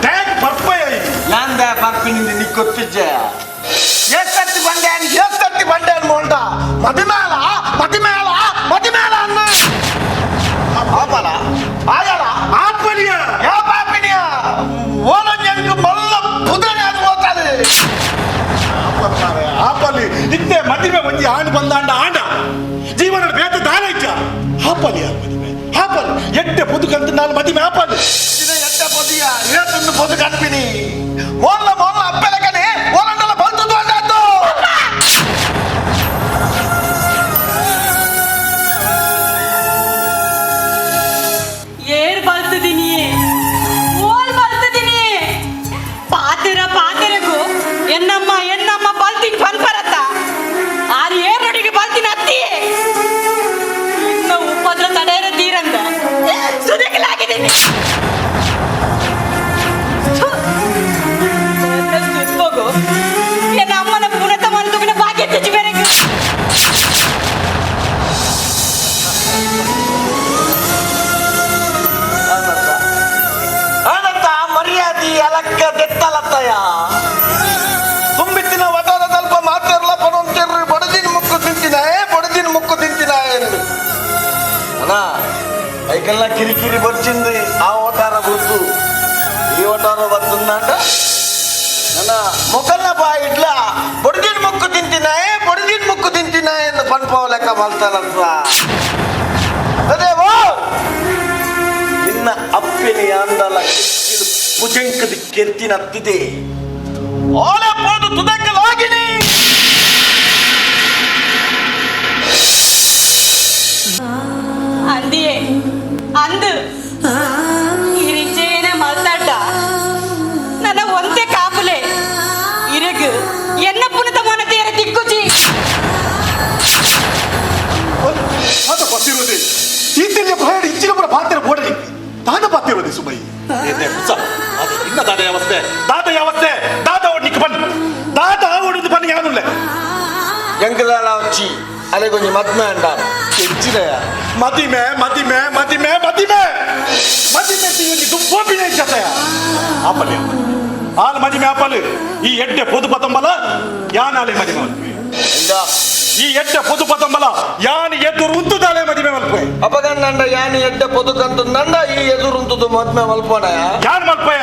ಟ್ಯಾಗ್ ಬರ್ಪಯ್ಯ ನಂದ ಬರ್ಪಿನಿಂದ ನಿಕ್ಕೊತ್ತಿಜ್ಜ ಎಷ್ಟತ್ತಿ ಬಂಡೆ ಅನ್ಕೊಂಡ ಮದಿಮೇಳ ಅನ್ನ ಆಪಲ ಆಗಲ್ಲ ಆಪಲಿಯ ಯಾ ಪಾಪಿನಿಯ ಓಲಂಜಂಗೆ ಮಲ್ಲ ಬುಧನೆ ಅದು ಹೋಗ್ತದೆ ಆಪಲಿ ನಿತ್ಯ ಮದಿಮೆ ಒಂಜಿ ಆಂಡ್ ಬಂದಾಂಡ ಆಂಡ ಜೀವನ ಬೇತ ದಾನ ಇಚ್ಚ ಆಪಲಿ ಆಪಲ್ ಎಟ್ಟೆ ಪೊದುಕಂತ ನಾನು ಮದಿಮೆ ಆಪಲ್ ಎಟ್ಟೆ ಪೊದಿಯ ಏತೊಂದು ಪೊದು ಕನ್ಪಿನಿ ಮೊಲ್ಲ ಅಪ್ಪೆಲಕನೆ ಓಲಂಡಲ ಬಂತು ಅಂಡದ್ದು ಏರ್ ಬಲ್ತಿದೀನಿ ಓಲ್ ಬಲ್ತಿದೀನಿ ಪಾತಿರಗು ಎನ್ನಮ್ಮ ಬಲ್ತಿನ್ ಪನ್ಪರತ್ತ ಆರು ಏರೊಡಿಗೆ ಬಲ್ತಿನ ಅತ್ತಿ ಇನ್ನು ಉಪದ್ರ ತಡೆಯರ ತೀರಂದ ಸುದಕಲಾಗಿದ್ದೀನಿ ಹೋಗು ಎನ್ನ ಅಮ್ಮನ ಪುನತ ಮಂದುಗಿನ ಭಾಗ್ಯ ತೆಜಿಬೇರೆಗು ಆನಂತ ಮರ್ಯಾದಿ ಅಲಕ್ಕ ದೆತ್ತಲತ್ತಯ ತುಂಬಿತ್ತಿನ ವಟದ ಸ್ವಲ್ಪ ಮಾತಿರ್ಲ ಪಡೊಂತಿರ್ರಿ ಬಡದಿನ ಮುಕ್ಕು ತಿಂತಿನ ಎಂದು ಅಣ್ಣ ಐಕೆಲ್ಲ ಕಿರಿಕಿರಿ ಬರ್ಚಿಂದು ಆ ಓಟಾರ ಗುರ್ತು ಈ ಓಟಾರ ಬಂದಂಡ ನನ್ನ ಮೊಕಲ್ನ ಬಾ ಇಡ್ಲ ಬಡದಿನ ಮುಕ್ಕು ತಿಂತಿನ ಎಂದು ಪನ್ಪಾವ ಲೆಕ್ಕ ಮಾಡ್ತಾನಂತ ಅದೇವೋ ನಿನ್ನ ಅಪ್ಪಿನಿ ಅಂದಲ ಕೆತ್ತಿಲು ಭುಜಂಕದ ಕೆತ್ತಿನತ್ತಿದೆ ಓಲೆ ಪೋದು ತುದಕ್ಕಲಾಗಿನಿ ಅಂದಿಯೇ ಅಂದು ಇರಿಜೇನ ಮಲ್ತಾಡ್ಡ ನನ್ನ ಒಂತೆ ಕಾಪುಲೆ ಇರಗು ಎನ್ನ ಪುನತ ಮನತೆಯರ ದಿಕ್ಕುಚಿ ಅದು ಬರ್ತಿರೋದೆ ಈತಿನ ಬಹಳ ಇಚ್ಚಿನ ಪುರ ಪಾತ್ರ ಬೋಡಲಿ ದಾದ ಪಾತಿರೋದೆ ಸುಮೈ ಅದು ಇನ್ನ ದಾದ ವ್ಯವಸ್ಥೆ ಓಡ್ಲಿಕ್ಕೆ ಬನ್ನಿ ದಾದ ಓಡಿದ್ದು ಬನ್ನಿ ಯಾನುಲ್ಲ ಎಂಕದಾಲ వచ్చి అలే కొంచెం మద్మే అంటారు ಮದಿಮೆ ಮದಿಮೆ ಮದಿಮೆ ಮದಿಮೆ ಮದಿಮೆ ತೀಯಲಿ ದುಪ್ಪೋಪಿನ ಜತೆಯ ಆಪಲೆ ಆಲ್ ಮದಿಮೆ ಆಪಲೆ ಈ ಎಡ್ಡೆ ಪೊದು ಪತಂಬಲ ಯಾನಾಲೆ ಮದಿಮೆ ಈ ಎಡ್ಡೆ ಪೊದು ಪತಂಬಲ ಯಾನ್ ಎದುರು ಉಂತುದಾಲೆ ಮದಿಮೆ ಮಲ್ಪೆ ಅಪಗಂಡ ಯಾನ್ ಎಡ್ಡೆ ಪೊದು ಕಂತು ನಂಡ ಈ ಎದುರು ಉಂತುದು ಮದ್ಮೆ ಮಲ್ಪೋಣಯ ಯಾನ್ ಮಲ್ಪಯ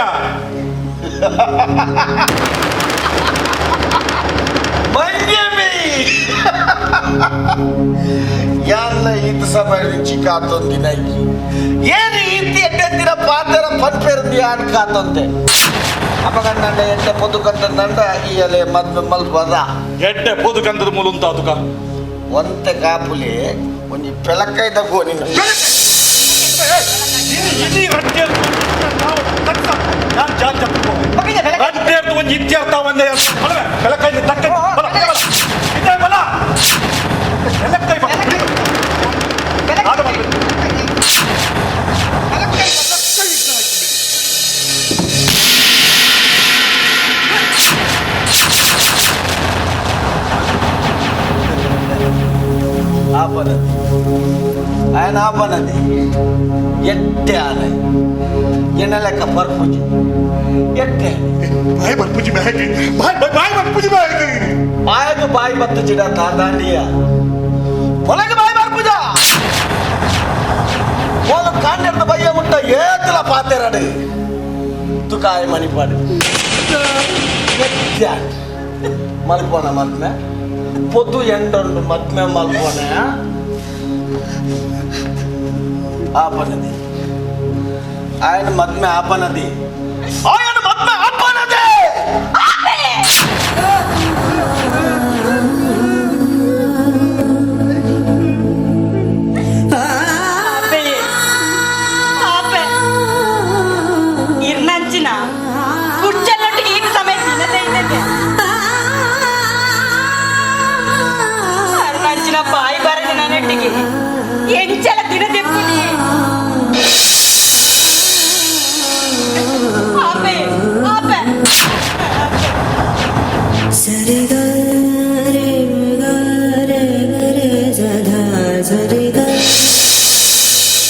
ಮಂಜಮಿ ಯಾನ್ನ ಇದು ಸಮಯ ಕಾತೊಂದಿನ ಏನು ಇಂತಿ ಎಡ್ಡೆಂದಿನ ಪಾತ್ರ ಪನ್ಪೇರು ಯಾನ್ ಕಾತೊಂದೆ ಅಪಗಂಡ ಎಡ್ಡೆ ಪೊದು ಕಂತ ನಂಡ ಈ ಅಲೆ ಮದ್ಮೆ ಮಲ್ಪದ ಎಡ್ಡೆ ಪೊದು ಕಂತದ ಮೂಲ ಉಂತಾದುಕ ಒಂತೆ ಕಾಪುಲೆ ಒಂಜಿ ಪೆಳಕೈದ ಗೋನಿನ ಇಡೀ ರಟ್ಟೆರ್ದು ನಾನು ಜಾತಿ ರಟ್ಟೆರ್ದು ಒಂದು ಇತ್ಯರ್ಥ ಒಂದೇ ಬೆಳಕೈದು ತಕ್ಕ ಇದೇ ಬಲ ಬೆಳಕೈ ಆಪನದಿ ఆయన ఆపనది ఎట్టే ఆనే ఎనలక పర్పుజి ఎట్టే బాయ్ పర్పుజి బాయ్ బాయ్ పర్పుజి బాయ్ బాయకు బాయ్ బత్తు చిడా తాదాండియా పొలక బాయ్ పర్పుజా పోలు కాండెర్ద బయ్య ముట్ట ఏతుల పాతేరడు తుకాయ మణిపాడు ఎట్టే మల్పోన మల్మే పొద్దు ఎండొండు మద్మే మల్పోనే ఆపనది ఆయన మద్మె ఆపనది ఆయన మద్మె ఆపనది ಇರ್ನಂಚಿನ ಕುಚ್ಚಲ್ಲೊಟ್ಟಿಗೆ ಈಗ ಸಮಯ ತಿನ್ನದೇ ಇದ್ದೆ ಅರ್ನಂಚಿನ ಬಾಯಿ ಬರದೆ ನನ್ನೊಟ್ಟಿಗೆ ಎಂಚಲ ದಿನದೆ ಪುಡಿ ಆಪೆ ಆಪೆ ಸರಿಗ ರೇ ಗ ರೇ ಗ ರೇ ಸದಾ ಸರಿಗ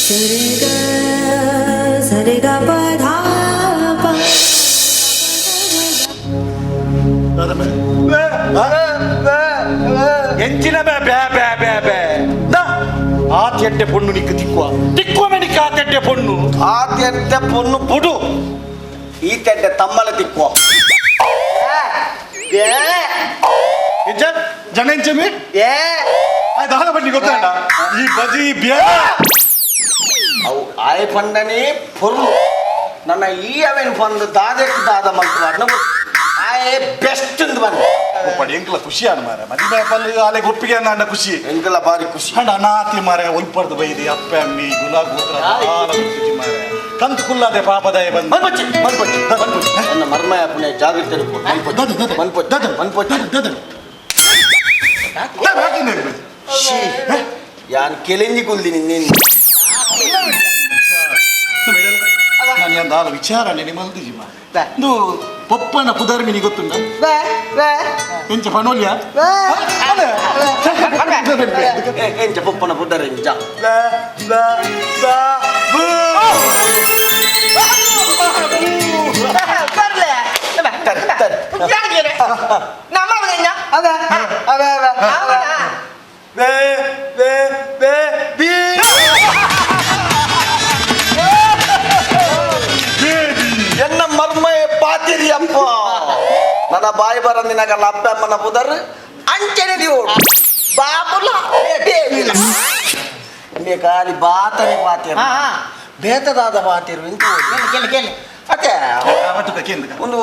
ಸರಿಗ ಸರಿಗ ಪಧಾ ಪ ಎಂಚಿನ ಬೇ ಬೇ ಬೇ ಬೇ ಬೇ ಆತ್ಯಟ್ಟೆ ಪೊಣ್ಣು ನಿಕ್ಕು ತಿಕ್ಕುವ ತಿಕ್ಕುವ ನಿಕ್ಕ ಆತ್ಯಟ್ಟೆ ಪೊಣ್ಣು ಆತ್ಯಟ್ಟೆ ಪೊಣ್ಣು ಬುಡು ಈ ತೆಡ್ಡೆ ತಮ್ಮಲ ತಿಕ್ಕುವ ಜನ ಎಂಚಮಿ ದಾದ ಬಡ್ಡಿ ಗೊತ್ತಂಡ ಈ ಬಜಿ ಬ್ಯಾ ಅವು ಆಯ್ ಪಂಡನೇ ಪೊರ್ಲು ನನ್ನ ಈ ಅವೇನು ಬಂದು ದಾದಕ್ಕೆ ದಾದ ಮಲ್ತು ಆಯೇ ಬೆಸ್ಟ್ ಅಂತ ಬಂದು ಪಡಿ ಎಂಕಲ ಖುಷಿ ಅನ್ನ ಮಾರ ಮದುವೆ ಪಲ್ಲು ಆಲೆ ಒಪ್ಪಿಗೆ ಅನ್ನ ಖುಷಿ ಎಂಕಲ ಬಾರಿ ಖುಷಿ ಹಂಡ ಅನಾತಿ ಮಾರ ಒಲ್ಪರ್ದು ಬೈದಿ ಅಪ್ಪೆ ಅಮ್ಮಿ ಗುಲಾಗೋತ್ರ ಮಾರ ಕಂತು ಕುಲ್ಲಾದೆ ಪಾಪದಾಯ ಬಂದು ಮನ್ಪಚ್ಚಿ ಮನ್ಪಚ್ಚಿ ಮನ್ಪಚ್ಚಿ ನನ್ನ ಮರ್ಮಯ ಪುಣ್ಯ ಜಾಗ್ರತೆ ಮನ್ಪಚ್ಚಿ ಮನ್ಪಚ್ಚಿ ಯಾನ್ ಕೆಲೆಂಜಿ ಕುಲ್ದಿನಿ ನೀನು ನಾನು ಎಂದ ಆಲ ವಿಚಾರಣೆ ನಿಮ್ಮಲ್ದಿಜಿ ಮಾ ಇದು ಪಪ್ಪನ ಪುದರ್ಮಿನಿ ಗೊತ್ತುಂಡ ಎಂಚ ಪನೋಲ್ಯ ಎಂಚ ಪಪ್ಪನ ಪುದರ್ ಎಂಚ ಎನ್ನ ಮರ್ಮಯ ಪಾತಿರಿಯಪ್ಪ ನನ್ನ ಬಾಯಿ ಬರಂದಿನಾಗಲ್ಲ ಅಪ್ಪ ಅಮ್ಮನ ಪುದರ್ ಅಂಚನೆ ನೀವು ಬಾಬುಲ ಖಾಲಿ ಬಾತನೆ ಪಾತಿರ ಬೇತದಾದ ಪಾತಿರು ಇಂತ ಅತ್ತೆ ಒಂದು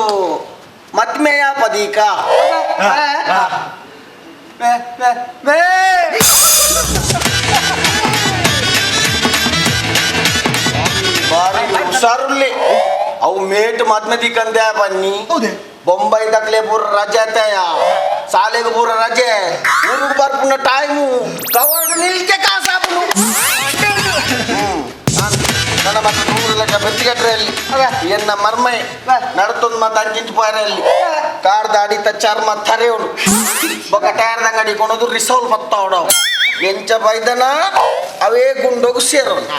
ಮತ್ಮೆಯ ಪದೀಕ ಬಾರಿ ಹುಷಾರುಲ್ಲಿ ಅವು ಮೇಟ್ ಮದ್ಮೆದಿ ಕಂದೆ ಬನ್ನಿ ಬೊಂಬೈ ತಕ್ಲೆ ಪೂರ ರಜೆ ಅತ್ತಯ್ಯ ಶಾಲೆಗೆ ಪೂರ ರಜೆ ಊರಿಗೆ ಬರ್ಪುನ ಟೈಮು ಕವರ್ಡ್ ನಿಲ್ಕೆ ಕಾಸಾಪುನು ನನ್ನ ಮತ್ತೆ 100 ಲಕ್ಷ ಬೆತ್ತಿಗಟ್ರೆಯಲ್ಲಿ ಎನ್ನ ಮರ್ಮೈ ನಡ್ತೊಂದು ಮತ್ತೆ ಅಂಚಿಂಚು ಪಾರಲ್ಲಿ ಕಾರ್ ದಾಡಿ ಚರ್ಮ ಥರೆ ಉಂಡು ಬೊಕ್ಕ ಟೈರ್ ಅಂಗಡಿ ಕೊಡೋದು ರಿಸೋಲ್ ಪತ್ತ ಹೊಡವು ಎಂಚ ಬೈದನ ಅವೇ ಗುಂಡೋಗು ಸೇರೋಣ.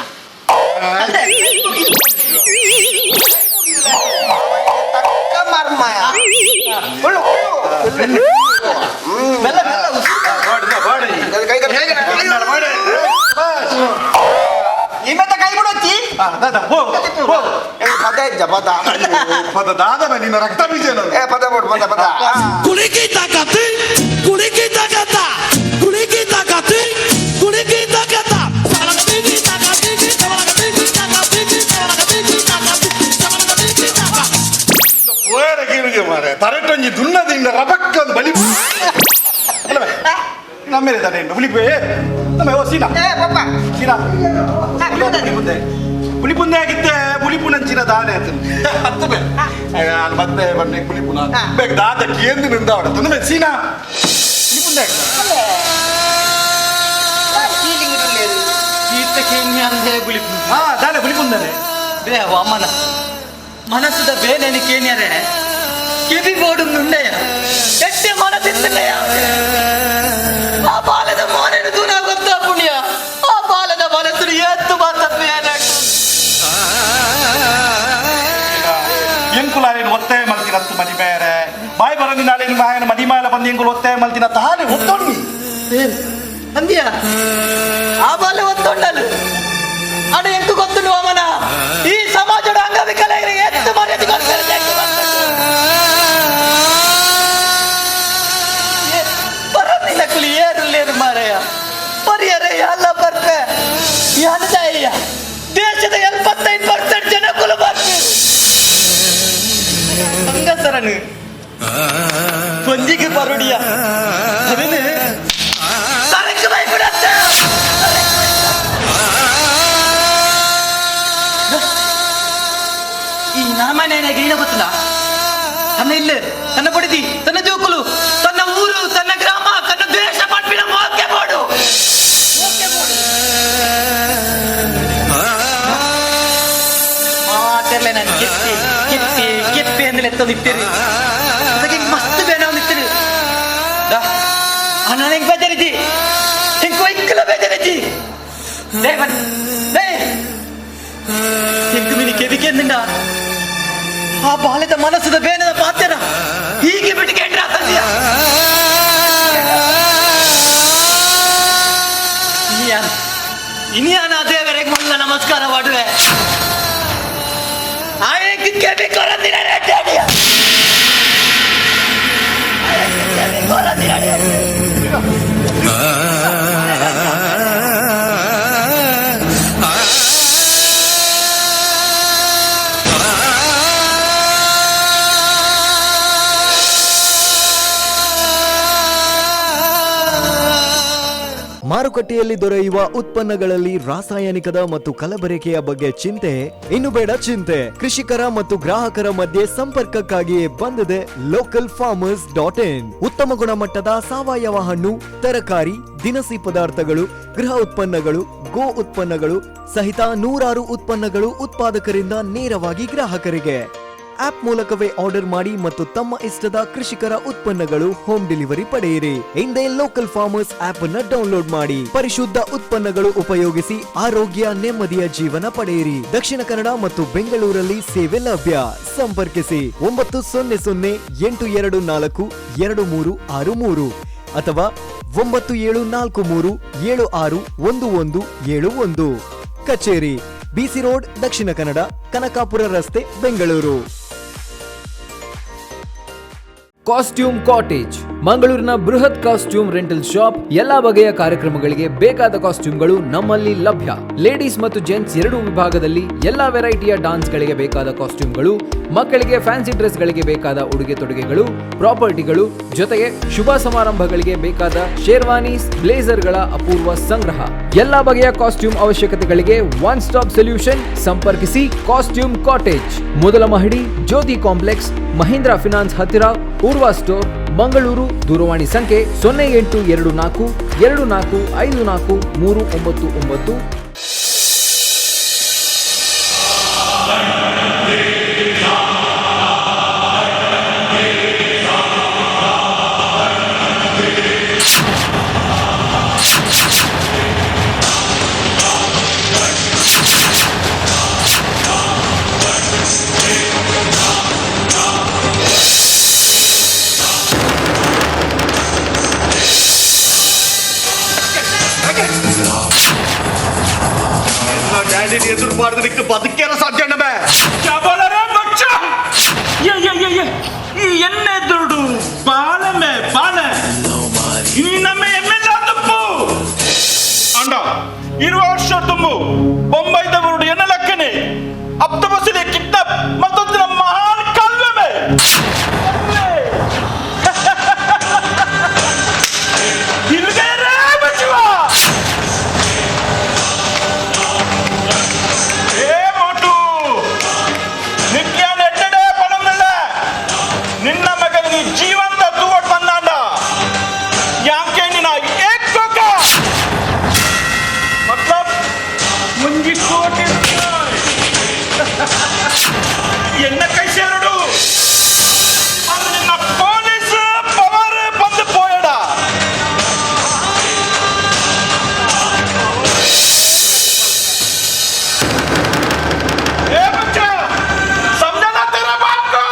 ತಕ್ಕ ಮರ್ಮಯ ನಿಮ್ಮೆತ್ತ ಕೈ ಬಿಡೋಚ್ಚಿ ಪದ ಇದ್ದ ಪದ ಪದ ದಾದನ ನಿನ್ನ ರಕ್ತ ಬೀಜ ಪದ ಬಿಡು ಪದ ಪದ ಕುಳಿಕಿ ತಾಕತ್ತು ಕುಳಿಕಿ ತಾಕತ್ತ ಕುಳಿಕಿ ತಾಕತ್ತು ಕುಳಿಕಿ ತಾಕತ್ತ ಮಾರೆ ತರಟೊಂಜಿ ದುನ್ನದಿಂದ ರಬಕ್ಕಂದು ಬಲಿ ನಮ್ಮೇಲೆ ತಡೆ ಬುಲಿಪೇ ನಮ್ಮ ಸೀನಾ ಸೀನಾ ಪುಲಿಪುಂದೆ ಆಗಿದ್ದೆ ಪುಲಿಪುನಂಚಿನ ದಾನೆ ಹತ್ತು ಮತ್ತೆ ಬನ್ನಿ ಪುಲಿಪುನ ಬೇಕು ದಾದಕ್ಕೆ ಎಂದು ನಿಂದ ಅವಡ ಸೀನಾ ಪುಲಿಪುಂದೆ ದಾನೆ ಪುಲಿಪುಂದನೆ ಬೇ ಅಮ್ಮನ ಮನಸ್ಸುದ ಬೇನೆ ಕೇನ್ಯಾರೆ ಕಿವಿ ಬೋಡು ನುಂಡೆಯ ಎಟ್ಟೆ ಮನಸ್ಸಿದ್ದೆಯ ಆ ಬಾಲದ ಮೋನೇನು ದೂರ ಗೊತ್ತಾ ಪುಣ್ಯ ಆ ಬಾಲದ ಮನಸ್ಸು ಎತ್ತು ಮಾತಪ್ಪೆ ಎಂಕುಲಾರೇನು ಒತ್ತಾಯ ಮಲ್ತಿನತ್ತು ಮದಿ ಬೇರೆ ಬಾಯಿ ಬರೋದಿ ನಾಳೆ ನಿಮ್ಮ ಆಯನ ಮದಿ ಮಾಲ ಬಂದು ಎಂಕುಲು ಒತ್ತಾಯ ಮಲ್ತಿನ ತಾನೇ ಒತ್ತೊಂಡಿ ಅಂದ್ಯಾ ಆ ಬಾಲ ಒತ್ತೊಂಡಲು ಅಡ ಎಂಕು ಗೊತ್ತು ಅಮ್ಮನ ಈ ಸಮಾಜದ ಅಂಗವಿಕಲರಿಗೆ ಎತ್ತು ಮರ್ಯಾದೆ ಬರೋದಿಲ್ಲ ಕುಲಿ ಏರುಲ್ಲೇರು ಮಾರಯ್ಯ ಪರಿಯರೆ ಎಲ್ಲ ಬರ್ತೆ ಅನ್ಯಾಯ ದೇಶದ 75% ಜನ ಕುಲ ಬರ್ತೀವಿ ಹಂಗಸರನು ಕೊಂಜಿಗೆ ಬರುಡಿಯ ಅದನ್ನು ಸರಕು ಬೈ ಬಿಡತ್ತೆ ಈ ನಾಮನೇನಾಗಿ ಏನ ಗೊತ್ತಿಲ್ಲ ತನ್ನ ಇಲ್ಲ ತನ್ನ ಬಡಿದಿ ತನ್ನ ಜೋಕುಲು ತನ್ನ ಊರು ತನ್ನ ಗ್ರಾಮ ತನ್ನ ದೇಶ ಪಟ್ಬಿಡ ಮೋಕೆ ಬೋಡು ಮಾತೆಲ್ಲ ನಾನು ಕೆಪ್ಪಿ ಕೆಪ್ಪಿ ಕೆಪ್ಪಿ ಅಂದ್ರೆ ಎತ್ತೊಂದಿತ್ತೀರಿ ಅದಕ್ಕೆ ಮಸ್ತ್ ಬೇಡ ಒಂದಿತ್ತೀರಿ ನಾನು ಹೆಂಗ್ ಬೇಜಾರಿದ್ದಿ ಹೆಂಗ್ ವೈಕಲ ಬೇಜಾರಿದ್ದಿ ಹೆಂಗ್ ಮಿನಿ ಕೆದಿಕೆ ಅಂದ ಆ ಬಾಲ್ಯದ ಮನಸ್ಸದ ಬೇನದ ಪಾತ್ಯನ ಹೀಗೆ ಬಿಟ್ಟಿಗೆ ಎಂಟ್ರಾಗ್ತೀಯ ಇನಿಯಾನ ದೇವರಿಗೆ ಮೊದಲ ನಮಸ್ಕಾರ ಮಾಡುವೆ ಆಯಕ್ಕೆ ಕೊರದಿನ ರೆಡ್ಡಿಯ ಮಾರುಕಟ್ಟೆಯಲ್ಲಿ ದೊರೆಯುವ ಉತ್ಪನ್ನಗಳಲ್ಲಿ ರಾಸಾಯನಿಕದ ಮತ್ತು ಕಲಬೆರಕೆಯ ಬಗ್ಗೆ ಚಿಂತೆ ಇನ್ನು ಬೇಡ ಚಿಂತೆ. ಕೃಷಿಕರ ಮತ್ತು ಗ್ರಾಹಕರ ಮಧ್ಯೆ ಸಂಪರ್ಕಕ್ಕಾಗಿಯೇ ಬಂದಿದೆ localfarmers.in. ಉತ್ತಮ ಗುಣಮಟ್ಟದ ಸಾವಯವ ಹಣ್ಣು, ತರಕಾರಿ, ದಿನಸಿ ಪದಾರ್ಥಗಳು, ಗೃಹ ಉತ್ಪನ್ನಗಳು, ಗೋ ಉತ್ಪನ್ನಗಳು ಸಹಿತ 100 ಉತ್ಪನ್ನಗಳು ಉತ್ಪಾದಕರಿಂದ ನೇರವಾಗಿ ಗ್ರಾಹಕರಿಗೆ. ಆಪ್ ಮೂಲಕವೇ ಆರ್ಡರ್ ಮಾಡಿ ಮತ್ತು ತಮ್ಮ ಇಷ್ಟದ ಕೃಷಿಕರ ಉತ್ಪನ್ನಗಳು ಹೋಮ್ ಡೆಲಿವರಿ ಪಡೆಯಿರಿ. ಹಿಂದೆ ಲೋಕಲ್ ಫಾರ್ಮರ್ಸ್ ಆಪ್ ಅನ್ನು ಡೌನ್ಲೋಡ್ ಮಾಡಿ. ಪರಿಶುದ್ಧ ಉತ್ಪನ್ನಗಳು ಉಪಯೋಗಿಸಿ ಆರೋಗ್ಯ ನೆಮ್ಮದಿಯ ಜೀವನ ಪಡೆಯಿರಿ. ದಕ್ಷಿಣ ಕನ್ನಡ ಮತ್ತು ಬೆಂಗಳೂರಲ್ಲಿ ಸೇವೆ ಲಭ್ಯ. ಸಂಪರ್ಕಿಸಿ 900-824-2363 ಅಥವಾ 9743761171. ಕಚೇರಿ ಬಿಸಿ ರೋಡ್, ದಕ್ಷಿಣ ಕನ್ನಡ, ಕನಕಾಪುರ ರಸ್ತೆ, ಬೆಂಗಳೂರು. ಕಾಸ್ಟ್ಯೂಮ್ ಕಾಟೇಜ್, ಮಂಗಳೂರಿನ ಬೃಹತ್ ಕಾಸ್ಟ್ಯೂಮ್ ರೆಂಟಲ್ ಶಾಪ್. ಎಲ್ಲಾ ಬಗೆಯ ಕಾರ್ಯಕ್ರಮಗಳಿಗೆ ಬೇಕಾದ ಕಾಸ್ಟ್ಯೂಮ್ಗಳು ನಮ್ಮಲ್ಲಿ ಲಭ್ಯ. ಲೇಡೀಸ್ ಮತ್ತು ಜೆಂಟ್ಸ್ ಎರಡೂ ವಿಭಾಗದಲ್ಲಿ ಎಲ್ಲಾ ವೆರೈಟಿಯ ಡಾನ್ಸ್ ಗಳಿಗೆ ಬೇಕಾದ ಕಾಸ್ಟ್ಯೂಮ್ಗಳು, ಮಕ್ಕಳಿಗೆ ಫ್ಯಾನ್ಸಿ ಡ್ರೆಸ್ ಗಳಿಗೆ ಬೇಕಾದ ಉಡುಗೆ ತೊಡುಗೆಗಳು, ಪ್ರಾಪರ್ಟಿಗಳು, ಜೊತೆಗೆ ಶುಭ ಸಮಾರಂಭಗಳಿಗೆ ಬೇಕಾದ ಶೇರ್ವಾನೀಸ್, ಬ್ಲೇಸರ್ ಗಳ ಅಪೂರ್ವ ಸಂಗ್ರಹ. ಎಲ್ಲಾ ಬಗೆಯ ಕಾಸ್ಟ್ಯೂಮ್ ಅವಶ್ಯಕತೆಗಳಿಗೆ ಒನ್ ಸ್ಟಾಪ್ ಸೊಲ್ಯೂಷನ್. ಸಂಪರ್ಕಿಸಿ ಕಾಸ್ಟ್ಯೂಮ್ ಕಾಟೇಜ್, ಮೊದಲ ಮಹಡಿ, ಜ್ಯೋತಿ ಕಾಂಪ್ಲೆಕ್ಸ್, ಮಹೀಂದ್ರಾ ಫಿನಾನ್ಸ್ ಹತ್ತಿರ, ಪೂರ್ವ ಸ್ಟೋರ್, ಮಂಗಳೂರು. ದೂರವಾಣಿ ಸಂಖ್ಯೆ 0824245439. ಮಾಡಿದಕ್ಕೆ ಬದುಕೇನ ಸಾಧ್ಯ ಅಣ್ಣಬೇ ಎಣ್ಣೆ ದುಡ್ಡು ಬಾಳಮೆ ಬಾಳ ನಮ್ಮ ಎಮ್ಮೆಲ್ಲ ತಪ್ಪು ಅಂಡ 20 ವರ್ಷ ತುಂಬು ಬೊಂಬೈದ ಬರುಡು ಎನ್ನ ಲೆಕ್ಕನೆ ಅಪ್ತ ಬಸಲೆ ಕಿಡ್ನಾಪ್ ಮತ್ತೊಂದು ನಮ್ಮ ಮಹಾನ್ ಕಲ್ವೆ ನಿನ್ನ ಮಗನಿಗೆ ಜೀವಂತ ತೂವಟ್ ಬಂದಾಂಡ ಯಾಕೆ ನಿನ್ನ ಏಕ್ ಕೋಕ ಮತ್ಲಬ್ ಮುಂಜಿ ಕೋಟಿ ಎನ್ನ ಕೈ ಸೇರಡು ಅದು ನಿನ್ನ ಪೊಲೀಸ್ ಪವರ್ ಬಂದು ಪೋಯಡ ಏ ಬಚ್ಚ ಸಮझना तेरा बाप को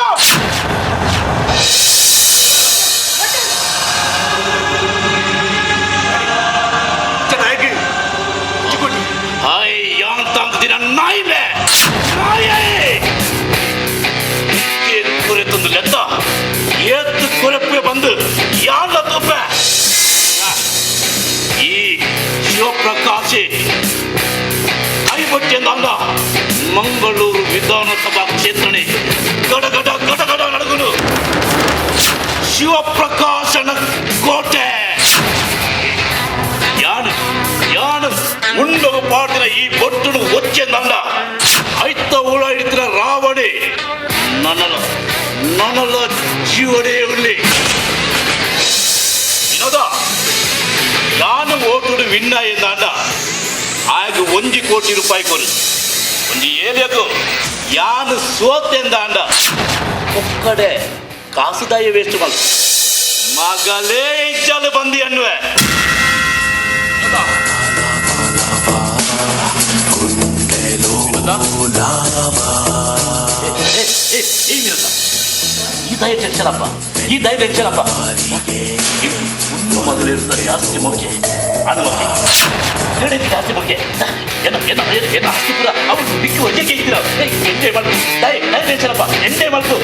ಬಂದು ಯಾರ ತುಪ್ಪ ಈ ಶಿವಪ್ರಕಾಶಿ ಐವತ್ತೆಂದ ಮಂಗಳೂರು ವಿಧಾನಸಭಾ ಕ್ಷೇತ್ರನೆ ಗಡಗಡ ಗಡಗಡ ನಡಗುನು ಶಿವಪ್ರಕಾಶನ ಕೋಟೆ ಯಾನು ಉಂಡು ಪಾಡಿನ ಈ ಬೊಟ್ಟುನು ಒಚ್ಚೆಂದ ಐತ ಉಳ ಹಿಡಿತಿನ ರಾವಣೆ ನನ್ನಲ್ಲ ಜೀವನೇ ಉಳ್ಳಿ ವಿನೋದ ಯಾನು ಓಟುಡು ವಿನ್ನ ಎಂದಾಂಡ ಆಗ 1 ಕೋಟಿ ರೂಪಾಯಿ ಕೊರು ಒಂದು ಏಲಿಯದು ಯಾನು ಸೋತೆಂದಾಂಡ ಒಕ್ಕಡೆ ಕಾಸುದಾಯ ವೇಸ್ಟ್ ಬಂದು ಮಗಲೇ ಇಜ್ಜಲು ಬಂದಿ ಅನ್ನುವೆ ಈ ದಯ ಟೆನ್ಷನಪ್ಪ ಇನ್ನು ಮೊದಲಿರುತ್ತದೆ ಜಾಸ್ತಿ ಮುಖ್ಯ ಅದು ಮುಖ್ಯ ಜಾಸ್ತಿ ಮುಖ್ಯ ಏನು ಆಸ್ತಿ ಪುರ ಅವ್ರು ಬಿಕ್ಕಿ ಒಜ್ಜೆಗೆ ಇದ್ದೀರ ಎಂಜಾಯ್ ಮಾಡ್ತು ದಯ ಟೆನ್ಷನಪ್ಪ ಎಂಜಾಯ್ ಮಾಡ್ತು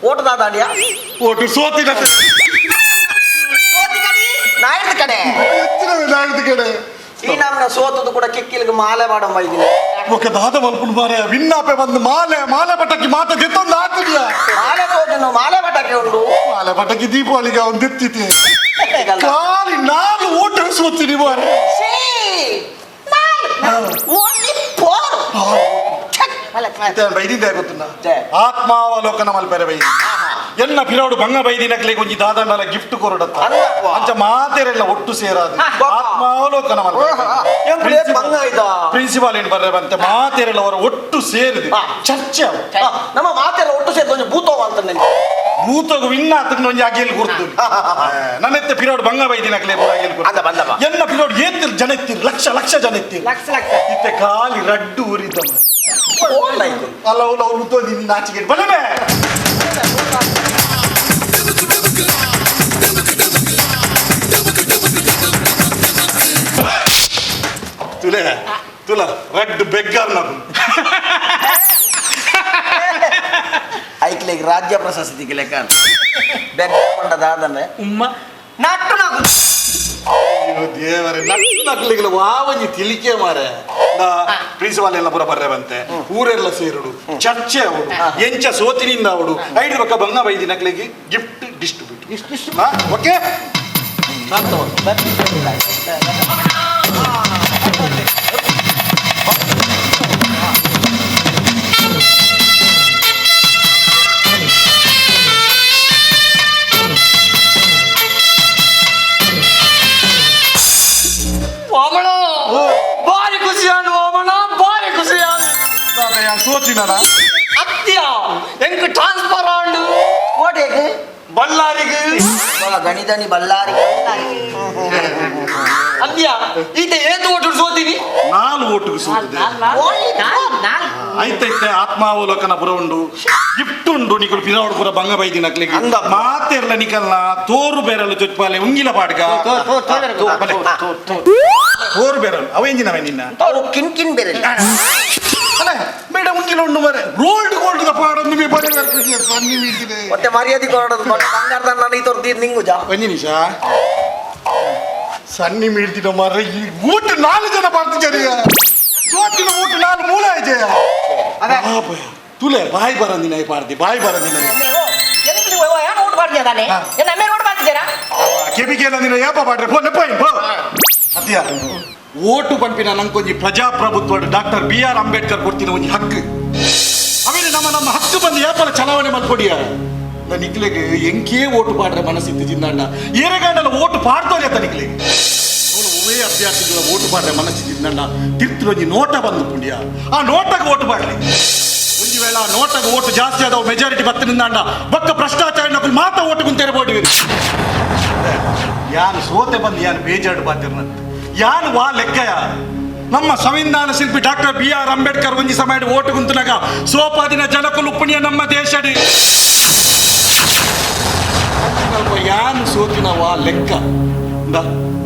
ಓಟದಾದಾಡಿಯಾ ಓಟು ಸೋತಿನ ಕಡೆ ಈ ನಮ್ನ ಸೋತದು ಕೂಡ ಕಿಕ್ಕಿಲಿಗೆ ಮಾಲೆ ಮಾಡೋ ಮೈದಿನ ఒక దాద మలుపులు మారే విన్నాపే బందు మాలే పట్టకి మాట ಗೆತ್ತೊಂದು ಹಾಕಿದ್ಯಾ ಮಾಲೆ ತೋಟನು ಮಾಲೆ ಪಟಕ್ಕೆ ಉಂಟು ಮಾಲೆ ಪಟ್ಟಕ್ಕೆ ದೀಪಾವಳಿಗೆ ಒಂದು ದೆತ್ತಿತೆ ಕಾಲಿ 4 ಓಟು ಸೋತಿ ನೀವು ಬೈದಿದ್ದೆ ಗೊತ್ತುಂಡ ಆತ್ಮಾವಲೋಕನ ಮಲ್ಪೆರೆ ಬೈದಿ ಎನ್ನ ಪಿರೋಡು ಬಂಗ ಬೈದಿನಕ್ಲೆ ಒಂಜಿ ದಾದಂಡಲ ಗಿಫ್ಟ್ ಕೊರಡತ್ತ ಅಂಚ ಮಾತೆರೆಲ್ಲ ಒಟ್ಟು ಸೇರಾದು ಆತ್ಮಾವಲೋಕನ ಮಲ್ಪೆರೆ ಪ್ರಿನ್ಸಿಪಾಲ್ ಏನು ಬರ್ರೆ ಬಂತೆ ಮಾತೆರೆಲ್ಲ ಅವರ ಒಟ್ಟು ಸೇರಿದು ಚರ್ಚೆ ನಮ್ಮ ಮಾತೆಲ್ಲ ಒಟ್ಟು ಸೇರಿದ ಒಂಜಿ ಭೂತೋವ ಅಂತ ಭೂತೋಗ ವಿನ್ನ ಅದನ್ನ ಒಂಜಿ ಅಗಿಲ್ ಗುರ್ತು ನನ್ನೆತ್ತೆ ಪಿರೋಡು ಬಂಗ ಬೈದಿನಕ್ಲೆ ಅಗಿಲ್ ಗುರ್ತು ಎನ್ನ ಪಿರೋಡು ಏತಿರ್ ಜನ ಎತ್ತಿರ್ ಲಕ್ಷ ಜನ ಎತ್ತಿರ್ ಇತ್ತೆ ಖಾಲಿ ರಡ್ಡು ಊರಿದ್ದಮ್ಮ ಅಲ್ಲ ಅವಳು ತೋದಿ ನಾಚಿಗೆ ಬಲಮೆ ತುಲ ರೆಡ್ ಬೆಗ್ಗರ್ ನಾವು ಐಕ್ಲಿಗೆ ರಾಜ್ಯ ಪ್ರಶಸ್ತಿಗೆ ಲೆಕ್ಕ ಬೆಗ್ಗರ್ ಉಮ್ಮ ನಟ್ಟು ನಾವು ಅಯ್ಯೋ ದೇವರೇ ನಕ್ಲಿಗೆ ವಾವಂಜಿ ತಿಲಿಕೆ ಮಾರೆ ಪ್ರಿನ್ಸಿಪಾಲ್ ಎಲ್ಲ ಪುರ ಬರ್ರೆ ಬಂತೆ ಊರೆಲ್ಲ ಸೇರುಡು ಚರ್ಚೆ ಅವಡು ಎಂಚ ಸೋತಿನಿಂದ ಅವಡು ಐದು ಪಕ್ಕ ಬಂಗ ಬೈದಿ ನಕ್ಲಿಗೆ ಗಿಫ್ಟ್ ಡಿಸ್ಟ್ರಿಬ್ಯೂಟ್ ಓಕೆ ವಾಮಣ ಭಾರಿ ಖುಷಿ ಅಂಡು ವಾಮಣ ಕೊರ್ತಿನಡ ಅತ್ಯ ಎಂಕ್ ಟ್ರಾನ್ಸ್ಫರ್ ಆಂಡು ಓಟೇಗೆ ಬಳ್ಳಾರಿಗೆ ಗಣಿತನಿ ಬಳ್ಳಾರಿ ಅದ್ಯ ಈತ ಏತು ಓಟು ಸೋತೀನಿ 4 ಓಟುಗೆ ಸೋತಿದೆ ಐತೈತೆ ಆತ್ಮಾವಲೋಕನ ಪುರ ಉಂಡು ಗಿಫ್ಟ್ ಉಂಡು ನಿಕಲು ಪಿರಾವಡು ಪುರ ಬಂಗ ಬೈದಿನ ಅಕ್ಲಿಗೆ ಮಾತೆರ್ಲ ನಿಕಲ್ನ ತೋರು ಬೆರಲು ಚೊಚ್ಪಾಲೆ ಉಂಗಿಲ ಪಾಡ್ಗ ತೋರು ಬೆರಲು ಅವೆಂಜಿನವೆ ನಿನ್ನ ಕಿನ್ ಬೆರಲು ಬೇಡ ಉಂಗಿಲ ಉಂಡು ಮರೆ ಗೋಲ್ಡ್ ಗೋಲ್ಡ್ ಪಾಡ ನಿಮಗೆ ಮತ್ತೆ ಮರ್ಯಾದೆ ಕೊಡೋದು ಬಂಗಾರದ ನನಗೆ ತೋರ್ತೀರಿ ನಿಂಗು ಜಾ ಒಂದು ನಿಮಿಷ ಸನ್ನಿ ಮೀಳ್ತಿದ್ದ ಮರ ಈ ಊಟ 4 ಜನ ಪಾಡ್ತಿದ್ದಾರೆ ಸೋತಿನ ಊಟ 4 ಮೂಲ ಇದೆ ತುಲೆ ಬಾಯಿ ಬರಂದಿನ ಪಾಡ್ತಿ ಬಾಯಿ ಬರಂದಿನ ಕೆಬಿಗೆ ದಿನ ಯಾಪ ಪಾಡ್ರೆ ಫೋನ್ ಪೋ ಅದ್ಯಾ ಓಟು ಪಂಪಿನ ನಂಗೊಂಜಿ ಪ್ರಜಾಪ್ರಭುತ್ವ ಡಾಕ್ಟರ್ BR ಅಂಬೇಡ್ಕರ್ ಕೊಡ್ತಿನ ಒಂಜಿ ಹಕ್ಕು ಆಮೇಲೆ ನಮ್ಮ ಹಕ್ಕು ಬಂದು ಯಾಪಲ ಚಲಾವಣೆ ಮಲ್ಕೊಡಿಯ ನಿಕ್ಲೆಗೆ ಎಂಕೇ ಓಟು ಪಾಡ್ರೆ ಮನಸ್ಸಿತ್ತು ಜಿಂದಾಂಡ ಏರೆಗಾಂಡಲ ಓಟು ಪಾಡ್ತೋರಿ ಅಂತ ನಿಕ್ಲೆಗೆ ಅವನು ಒವೇ ಅಭ್ಯರ್ಥಿಗಳ ಓಟು ಪಾಡ್ರೆ ಮನಸ್ಸು ಜಿಂದಾಂಡ ತಿರ್ತು ಒಂಜಿ ನೋಟ ಬಂದು ಪುಂಡ್ಯ ಆ ನೋಟಕ್ಕೆ ಓಟು ಪಾಡ್ಲಿ ಒಂಜಿ ವೇಳೆ ಆ ನೋಟಕ್ಕೆ ಓಟು ಜಾಸ್ತಿ ಆದವು ಮೆಜಾರಿಟಿ ಬತ್ತ ನಿಂದಾಂಡ ಬೊಕ್ಕ ಭ್ರಷ್ಟಾಚಾರ ಮಾತ ಓಟು ಕುಂತೇರೆ ಬೋಡಿವಿ ಯಾನು ಸೋತೆ ಬಂದು ಯಾನು ಬೇಜಾಡು ಬಾತಿರ್ನಂತ ಯಾನು ವಾ ಲೆಕ್ಕಯ ನಮ್ಮ ಸಂವಿಧಾನ ಶಿಲ್ಪಿ ಡಾಕ್ಟರ್ BR ಅಂಬೇಡ್ಕರ್ ಒಂಜಿ ಸಮಯ ಓಟು ಕುಂತನಾಗ ಸೋಪಾದಿನ ಜನಕುಲು ಪುಣ್ಯ ನಮ್ಮ ದೇಶಡಿ ಯಾನು ಸೋತಿನ ವಾ ಲೆಕ್ಕ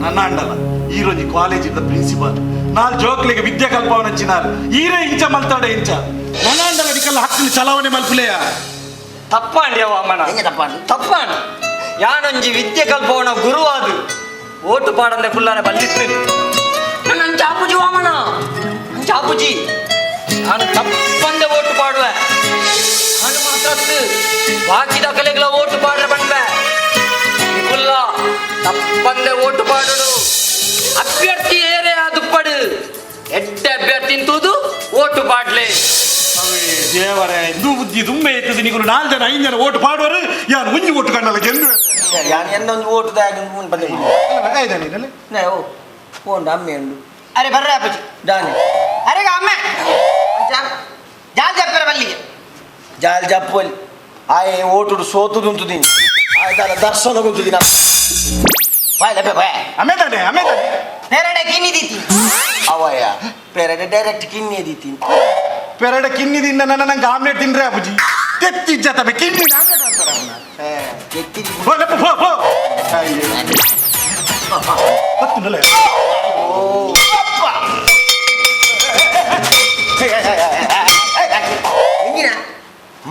ನನ್ನ ಅಂಡಲ್ಲ ಈರೊಂಜಿ ಕಾಲೇಜಿಂದ ಪ್ರಿನ್ಸಿಪಾಲ್ ನಾಲ್ ಜೋಕ್ಲಿಗೆ ವಿದ್ಯೆ ಕಲ್ಪವನ ಹಂಚಿನಾರು ಈರೇ ಇಂಚ ಮಲ್ತಾಡೆ ಇಂಚ ನನ್ನ ಅಂಡಲ್ಲ ನಿಕಲ್ಲ ಹಕ್ಕಿನ ಚಲಾವಣೆ ಮಲ್ಪುಲೆಯ ತಪ್ಪಾಂಡಿ ಅಮ್ಮನ ತಪ್ಪಾಂಡ ಯಾನೊಂಜಿ ವಿದ್ಯೆ ಕಲ್ಪವನ ಗುರುವಾದು ಓಟು ಪಾಡಂದ್ರೆ ಫುಲ್ಲಾನೆ ಬಲ್ಲಿತ್ತು ನನ್ನ ಚಾಪುಜಿ ವಾಮನ ಚಾಪುಜಿ ನಾನು ತಪ್ಪಂದೆ ಓಟು ಪಾಡುವೆ ನಾನು ಮಾತ್ರ ಬಾಕಿದ ಕಲೆಗಳ ಓಟು ಪಾಡ್ರೆ ಬಂದ್ವೆ ಫುಲ್ಲ ತಪ್ಪಂದೆ ಓಟು ಪಾಡುಡು ಅಭ್ಯರ್ಥಿ ಏರೇ ದುಪ್ಪಡು ಎಡ್ಡೆ ಅಭ್ಯರ್ಥಿ ಇಂತುದು ಓಟು ಪಾಡ್ಲೆ ದೇವರೇ ಇಂದು ಬುದ್ಧಿ ತುಂಬೆ ಇರ್ತದೆ ನೀವು 4 ಜನ 5 ಜನ ಓಟು ಪಾಡುವರು ಯಾರು ಮುಂಜಿ ಓಟು ಕಂಡಲ್ಲ ಗೆಂದು ಯಾನು ಎಂದೊಂದು ಓಟು ಬಂದೆ ಫೋನ್ ಅಮ್ಮೆ ಉಂಡು ಅರೆ ಬರ್ರೆ ಅಪ್ಪಜಿ ದಾನೆ ಅರೆ ಅಮ್ಮ ಜಾಲ್ ಜಪ್ಪರ ಬಲ್ಲಿಗೆ ಜಾಲ್ ಜಪ್ಪಲ್ಲಿ ಆಯೆ ಓಟುಡು ಸೋತುದು ಉಂಟುದೀನಿ ಆಯ್ತಲ್ಲ ದರ್ಶನ ಗುಂತುದಿನ ಬಾಯ್ ಬಾಯ್ ಅಮೇದಾನೆ ಪೆರಡೆ ಕಿನ್ನಿ ದೀತಿ ಅವಯ್ಯ ಪೆರಡೆ ಡೈರೆಕ್ಟ್ ಕಿನ್ನಿ ದೀತೀನಿ ಪೆರಡೆ ಕಿನ್ನಿದಿಂದ ನಂಗೆ ಆಮ್ಲೆಟ್ ತಿನ್ರೆ ಅಪ್ಪಜಿ ತೆತ್ತಿಜ್ಜ ತಬೆ ಕಿನ್ನಿ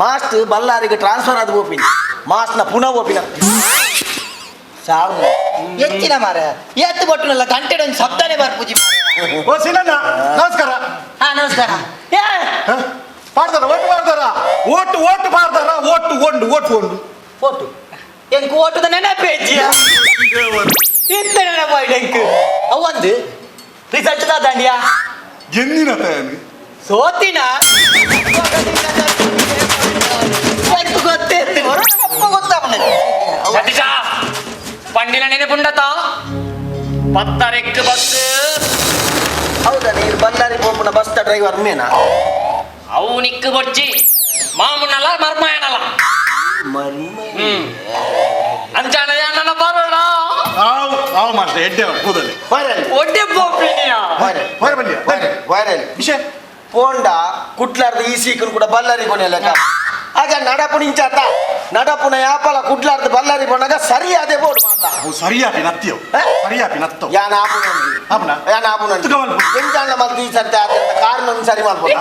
ಮಾಸ್ಟ್ ಬಳ್ಳಾರಿಗೆ ಟ್ರಾನ್ಸ್ಫರ್ ಆದ ಓಪಿನ ಮಾಸ್ನ ಪುನಃ ಓಪಿನ ಸಾವು ಎತ್ತಿನ ಮಾರ ಎತ್ತು ಕೊಟ್ಟನಲ್ಲ ಗಂಟೆ ಒಂದು ಶಬ್ದನೇ ಬರ್ಪೂಜಿ ಓ ಸಿನಣ್ಣ ನಮಸ್ಕಾರ ನಮಸ್ಕಾರ ಪಾಡ್ದಾರ ಓಟು ಪಾಡ್ದಾರ ಓಟು ಪಾಡ್ದಾರ ಓಟು ಎಂಕ್ ಓಟುದ ನೆನಪೇಜ್ಜಿಯ ಇಂತ ನೆನಪಾಯ್ತು ಎಂಕ್ ಅವಂದು ರಿಸಲ್ಟ್ ದಾಂಡಿಯಾ ಎಂದಿನ ತಯಾರಿ ಸೋತಿನ ಪಂಡಿನ ನೆನಪುಂಡತ ಪತ್ತರೆಕ್ ಬಸ್ ಹೌದಾ ನೀರು ಬಳ್ಳಾರಿ ಪೋಪುನ ಬಸ್ ಡ್ರೈವರ್ ಮೇನಾ ಅವು ನಿಕ್ಕು ಬೊಚ್ಚಿ ಮಾಮುನಲ್ಲ ಮರ್ಮಾಯನಲ್ಲ ಅಂಚಾನ ನನ್ನ ಬರೋಣ ಅವ ಮಾಸ್ಟರ್ ಎಡ್ಡೆ ಕೂದಲಿ ಒಡ್ಡೆ ಬೋಪಿನಿಯ ವಿಷಯ ಪೋಂಡ ಕುಟ್ಲಾರ್ದ ಈ ಸೀಕನ್ ಕೂಡ ಬಳ್ಳಾರಿ ಕೊನೆಯಲ್ಲ ಆಗ ನಡಪುಣ ಇಂಚಾತ ನಡಪುಣ ಯಾಪಲ ಕುಟ್ಲಾರ್ದ ಬಳ್ಳಾರಿ ಪೋಣಾಗ ಸರಿಯಾದೆ ಬೋರ್ಡ್ ಮಾತಾ ಸರಿಯಾಪಿ ನತ್ತಿಯವು ಸರಿಯಾಪಿ ನತ್ತವು ಯಾನ ಆಪುನ ಎಂಚಾಣ ಮಲ್ತಿ ಈ ಸರ್ತಿ ಆದ ಕಾರಣ ಒಂದು ಸರಿ ಮಾಡ್ಬೋದ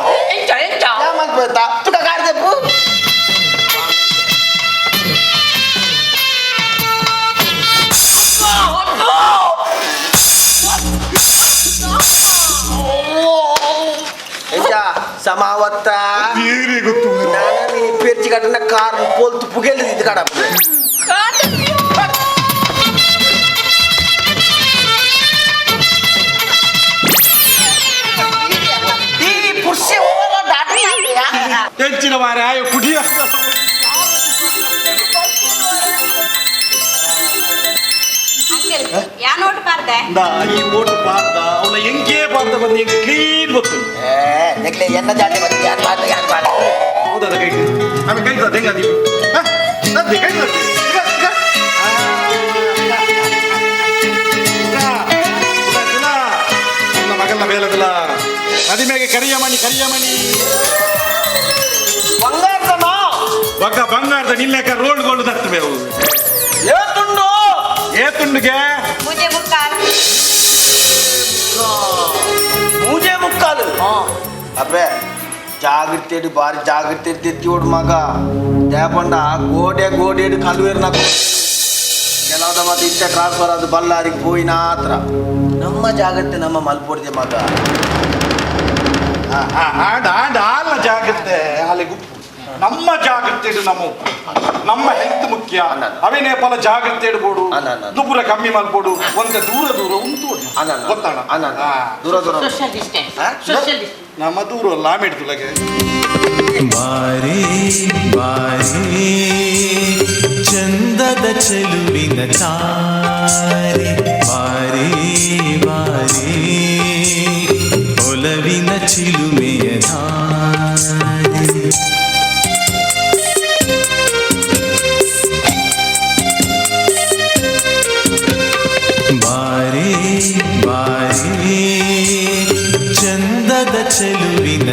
ಮಲ್ಬೋದ ತುಕ ಕಾರ್ದೆಪ್ಪು ಸಮಾವತ್ತ ನಾನು ಪೇರ್ಚಿ ಕಟ್ಟನ ಕಾರ್ ಪೋಲ್ತು ಪುಗೆಲ್ದು ಇದು ಕಡ ಈ ಪುರುಷ ಹೆಚ್ಚಿನ ಮಾರ ಆಯೋ ಕುಡಿಯ ಯಾ ನೋಟ್ ಪಾರ್ದ ಪಾರ್ದೆ ಈ ಓಟು ಪಾರ್ದ ಅವಳ ಎಂಗೆ ಪಾರ್ದ ಬಂದು ಎಂಗೆ ಕ್ಲೀನ್ ಗೊತ್ತು ನೆಕ್ಲೆ ಎನ್ನ ಜಾತಿ ಬಂದು ಯಾರು ಪಾರ್ದ ಯಾರು ಪಾರ್ದ ಹೌದಾ ಕೈ ಆಮೇಲೆ ಕೈ ಹೆಂಗ ನೀವು ಕೈ ಮಗನ ಬೇಲದಿಲ್ಲ ನದಿ ಮೇಗೆ ಕರಿಯಮಣಿ ಬಂಗಾರದಮ್ಮ ಬಂಗಾರದ ನಿಲ್ಲೇಕ ರೋಡ್ಗಳು ತರ್ತವೆ ಅವು ಏತುಂಡುಗೆ ಮೂಜೆ ಮುಕ್ಕಾಲು ಅಬ್ಬೆ ಜಾಗ್ರತೆ ಬಾರಿ ಜಾಗ್ರತೆ ತೆತ್ತಿ ಓಡು ಮಗ ದೇಪಂಡ ಗೋಡೆ ಕಲ್ವೇರು ನಾಕು ಕೆಲವದ ಮತ್ತೆ ಇಷ್ಟ ಟ್ರಾನ್ಸ್ಫರ್ ಅದು ಬಳ್ಳಾರಿಗೆ ಹೋಯಿನ ಹತ್ರ ನಮ್ಮ ಜಾಗ್ರತೆ ನಮ್ಮ ಮಲ್ಪೊಡ್ದೆ ಮಗ ಆಲ ಜಾಗ್ರತೆ ಅಲ್ಲಿ ಗುಪ್ಪು ನಮ್ಮ ಜಾಗ್ರತೆ ನಮ್ಮ ಹೆಲ್ತ್ ಮುಖ್ಯ ಅವೇನೇ ಫಲ ಜಾಗ್ರತೆ ಇಡ್ಬೋದು ದುಬ್ಬರ ಕಮ್ಮಿ ಮಾಡ್ಬೋದು ಒಂದೇ ದೂರ ಉಂಟು ಗೊತ್ತಾಣ ದೂರ ನಮ್ಮ ದೂರ ಅಲ್ಲ ಆಮೇಡ್ತುಲಗೆ ಬಾರೇ ಬಾರೇ ಚಂದದ ಚೆಲುವಿನ ತಾರೆ ಬಾರೇ ಬಾರೇ ಒಲವಿನ ಚಿಲುಮೆಯ ಧಾರೆ ಬಾರೇ ಬಾರೇ ಚಂದದ ಚೆಲುವಿನ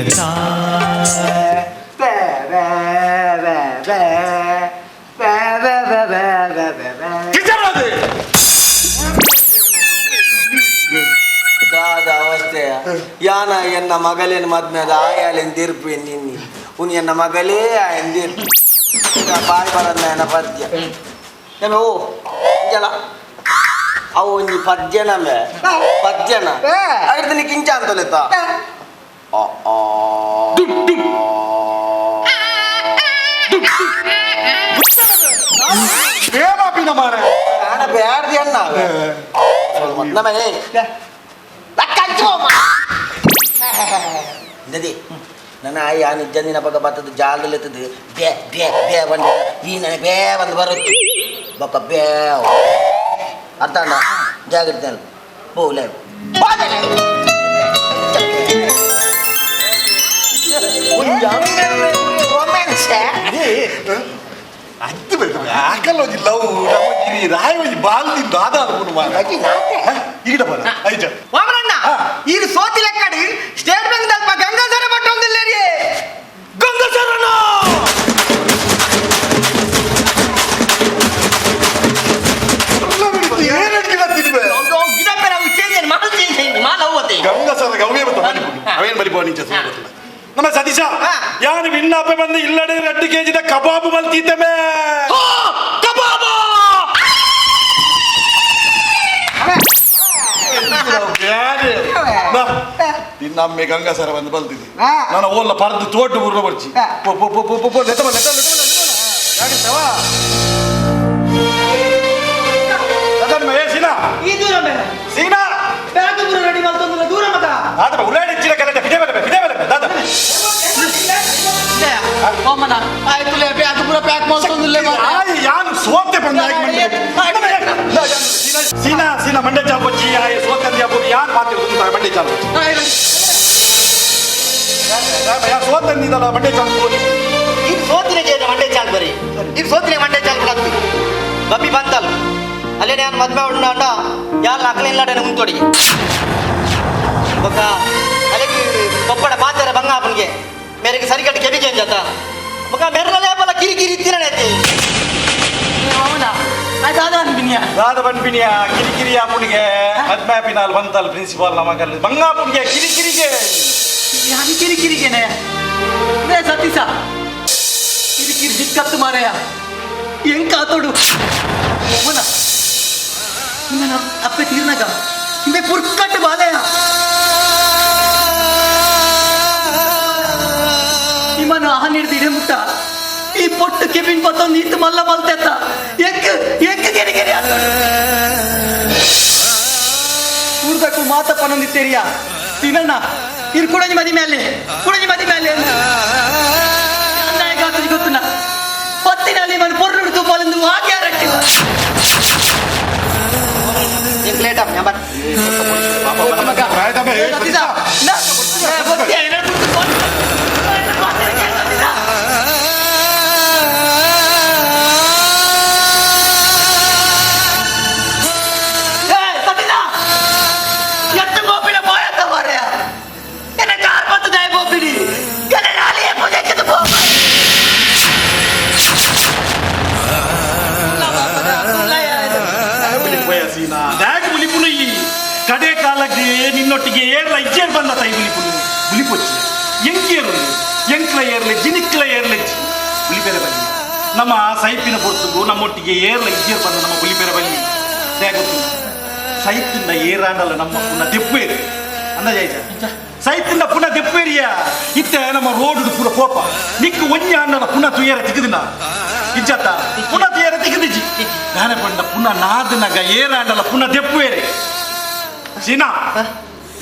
ಅವಸ್ಥೆಯ ಯಾನ ಎನ್ನ ಮಗಳೇನು ಮದ್ಮೇದ ಆಯಾಲೆನ್ ತೀರ್ಪು ನಿನ್ನಿ ಉನ್ ಎನ್ನ ಮಗಳೇ ಎಂದಿರ್ಪು ಬಾಯಿ ಬರಲ್ಲ ಎನ್ನ ಪದ್ಯ ಓ ಜಲ ಅವು ಒಂಜಿ ಪದ್ಯನಮೆ ಪದ್ಯನ ಅದ್ರ ನೀ ಕಿಂಚ ಅಂತಲೆತ್ತ ಬ್ಯಾಡ್ದಿ ಅಣ್ಣ ನಮಗೆ ನದಿ ನನ್ನ ಆಯಿ ಆ ನಿಜಂದಿನ ಪಕ್ಕ ಬರ್ತದ ಜಾಲದಲ್ಲಿ ಎತ್ತದು ಬೇ ಬೇ ಬೇ ಬಂದ ಈ ನನಗೆ ಬೇ ಬಂದು ಬರುತ್ತೆ ಬಪ್ಪ ಬೇ ಅರ್ಥ ಅಣ್ಣ ಜಾಗ್ರತೆ ಅಲ್ಲ ಬೋಲೆ ಅದು ಬರ್ತದೆ ಆಕಲ್ಲೋಜಿ ಲವ್ ನಮ್ಮ ರಾಯವಜಿ ಬಾಲ್ದಿಂದ ಆದ ಈಗ ಬರ ಐಜ ವಾಮನಣ್ಣ ಈ ಸೋತಿ ಲೆಕ್ಕಡಿ ಸ್ಟೇಟ್ ಬ್ಯಾಂಕ್ ದಲ್ಪ ಗಂಗಾಧರ ಭಟ್ ಒಂದಿಲ್ಲ ರೀ ಗಂಗಾಧರನ ಅವೇನ್ ಬಲಿಪೋ ನಮ್ಮ ಸತೀಶ ಯಾನು ವಿನ್ನಾಪೆ ಬಂದು ಇಲ್ಲಡೆ 2 kg ಕಬಾಬು ಮಲ್ತಿದ್ದೇವೆ ಇನ್ನೊಮ್ಮೆ ಗಂಗಾಸರ ಬಂದು ಬಲ್ತಿದ್ದೆ ನಾನು ಓಲ್ಲ ಪರ್ದು ತೋಟು ಬುರ್ರ ಬರ್ಚಿ ಸೀನಾ ರೆಡಿ ಮಾಡ್ತಂದ್ರೆ ದೂರ ಮತ ಉಳ್ಳಾಡಿಚ್ಚಿನ ಕಲೆ ಬಿಡೆ ದಾದ ಓಮನ ಆಯ್ತುಲೆ ಬ್ಯಾಗ್ ಪೂರ ಪ್ಯಾಕ್ ಮಾಡ್ತಂದ್ರೆ ಯಾನು ಸೋತೆ ಬಂದ ಸೀನಾ ಮಂಡ್ಯ ಚಾಲ್ ಬಚ್ಚಿ ಸೋತಂದ್ಯ ಬೋಗಿ ಯಾನ್ ಮಾತಿರ್ದು ಮಂಡ್ಯ ಚಾಲ್ ಯಾರು ಸೋತಂದಿದ್ದಲ್ಲ ಮಂಡ್ಯ ಚಾಲ್ ಬೋಗಿ ಈಗ ಸೋತಿನ ಜೇನ ಮಂಡ್ಯ ಚಾಲ್ ಬರಿ ಈಗ ಸೋತಿನ ಮಂಡ್ಯ ಚಾಲ್ ಬಿಡತ್ತಿ ಬಬ್ಬಿ ಬಂತಲ್ಲ ಅಲ್ಲೇ ನಾನು ಮದ್ವೆ ಉಂಡ ಅಂಡ ಯಾರು ಅಕ್ಕಲಿಲ್ಲಾಡೆ ಮುಂತೊಡಿ ఒక అలాగే కొప్పడ పాతర బంగాపనికి మేరకు సరికట్టు కెబికి ఏం చేత ఒక మెర్ర లేపల కిరికిరి తిననేది అవునా అది దాదా ಬನ್ಪಿನಿಯ ಕಿರಿಕಿರಿ ಅಪ್ಪನಿಗೆ ಮದ್ಮ್ಯಾಪಿನಲ್ಲಿ ಬಂತಲ್ಲ ಪ್ರಿನ್ಸಿಪಾಲ್ ನಮಗಲ್ಲಿ ಬಂಗಾಪುನಿಗೆ ಕಿರಿಕಿರಿಗೆ ಯಾರು ಕಿರಿಕಿರಿಗೆನೆ ರೇ ಸತೀಶ ಕಿರಿಕಿರಿ ದಿಕ್ಕತ್ತು ಮಾರಯ್ಯ ಹೆಂಗ್ ಕಾತೋಡು ಅವನ ನಿನ್ನ ಅಪ್ಪೆ ತೀರ್ನಾಗ ಹಿಂದೆ ಪುರ್ಕಟ್ಟು ಬಾಲಯ್ಯ ನಿಮ್ಮನ್ನು ಆಹಾರ ಹಿಡಿದು ಮುಟ್ಟ ಈ ಪೊಟ್ಟು ಕೆಬಿನ್ ಬತ್ತೊಂದು ನಿಂತು ಮಲ್ಲ ಮಲ್ತೆತ್ತ ಎಕ್ಕ ಗೆರೆ ಗೆರೆ ಊರ್ದಕ್ಕೂ ಮಾತಪ್ಪ ನಂದಿತ್ತೇರಿಯ ತಿನ್ನಣ್ಣ ಇದು ಕುಡಂಜಿ ಮದಿ ಮೇಲೆ ಅಂದಾಯ ಗಾತ್ರಿ ಗೊತ್ತುನ ಪತ್ತಿನಲ್ಲಿ ಮನೆ ಪೊರ್ಲು ತುಪ್ಪಲೆಂದು ಹಾಗೆ ರಟ್ಟಿಲ್ಲ ಲೇಟ ഞാൻ ಕಡೆ ಕಾಲಕ್ಕೆ ನಿನ್ನೊಟ್ಟಿಗೆ ಏರ್ಲ ಇಜ್ಜೇರ್ ಬಂದ ತೈ ಹುಲಿಪೊಚ್ಚಿ ಎಂಕೇರು ಎಂಕ್ಲ ಏರ್ಲೆ ಜಿನಿಕ್ಲ ಏರ್ಲೆ ಹುಲಿಪೇರೆ ಬಲ್ಲಿ ನಮ್ಮ ಸೈಪಿನ ಬೊಟ್ಟು ನಮ್ಮೊಟ್ಟಿಗೆ ಏರ್ಲ ಇಜ್ಜೇರ್ ಬಂದ ನಮ್ಮ ಹುಲಿಪೇರೆ ಬಲ್ಲಿ ಗೊತ್ತು ಸೈತಿಂದ ಏರಾಂಡಲ್ಲ ನಮ್ಮ ಪುನಃ ದೆಪ್ಪೇರಿ ಅಂದಾಜ ಸೈತಿಂದ ಪುನಃ ದೆಪ್ಪೇರಿಯ ಇತ್ತ ನಮ್ಮ ರೋಡ್ ಪೂರ ಕೋಪ ನಿಕ್ಕು ಒಂಜ ಅನ್ನಲ ಪುನಃ ತುಯರ ತಿಗದಿನ ಇಜ್ಜತ್ತ ಪುನಃ ತುಯರ ತಿಗದಿಜಿ ನಾನೇ ಬಂದ ಪುನಃ ನಾದನಗ ಏರಾಂಡಲ ಪುನಃ ದೆಪ್ಪೇರಿ ಸೀನಾ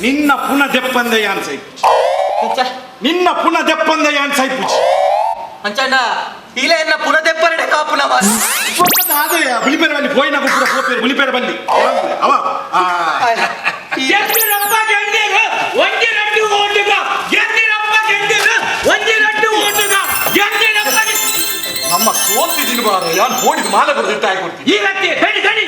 ನಿನ್ನ ಪುನಃ ದೆಪ್ಪಂದೆ ಯಾನ್ ಸೈಪುಚಿ ನಿನ್ನ ಪುನಃ ದೆಪ್ಪಂದೆ ಯಾನ್ ಸೈಪುಚಿ ಅಂಚಣ್ಣ ಇಲ್ಲ ಎನ್ನ ಪುನಃ ದೆಪ್ಪರಡೆ ಕಾಪುನ ಅದೇ ಹುಲಿಪೇರೆ ಬಲ್ಲಿ ಪೋಯಿನ ಪುರ ಹೋಪೇರು ಹುಲಿಪೇರೆ ಬಲ್ಲಿ ಅವ ನಮ್ಮ ಸೋತಿದ್ದೀನಿ ಬಾರ ಯಾನ್ ಓಡಿದ ಮಾಲೆ ಬರೆದಿಟ್ಟ ಆಗಿಬಿಡ್ತೀನಿ ಈ ವ್ಯಕ್ತಿ ತಡಿ ತಡಿ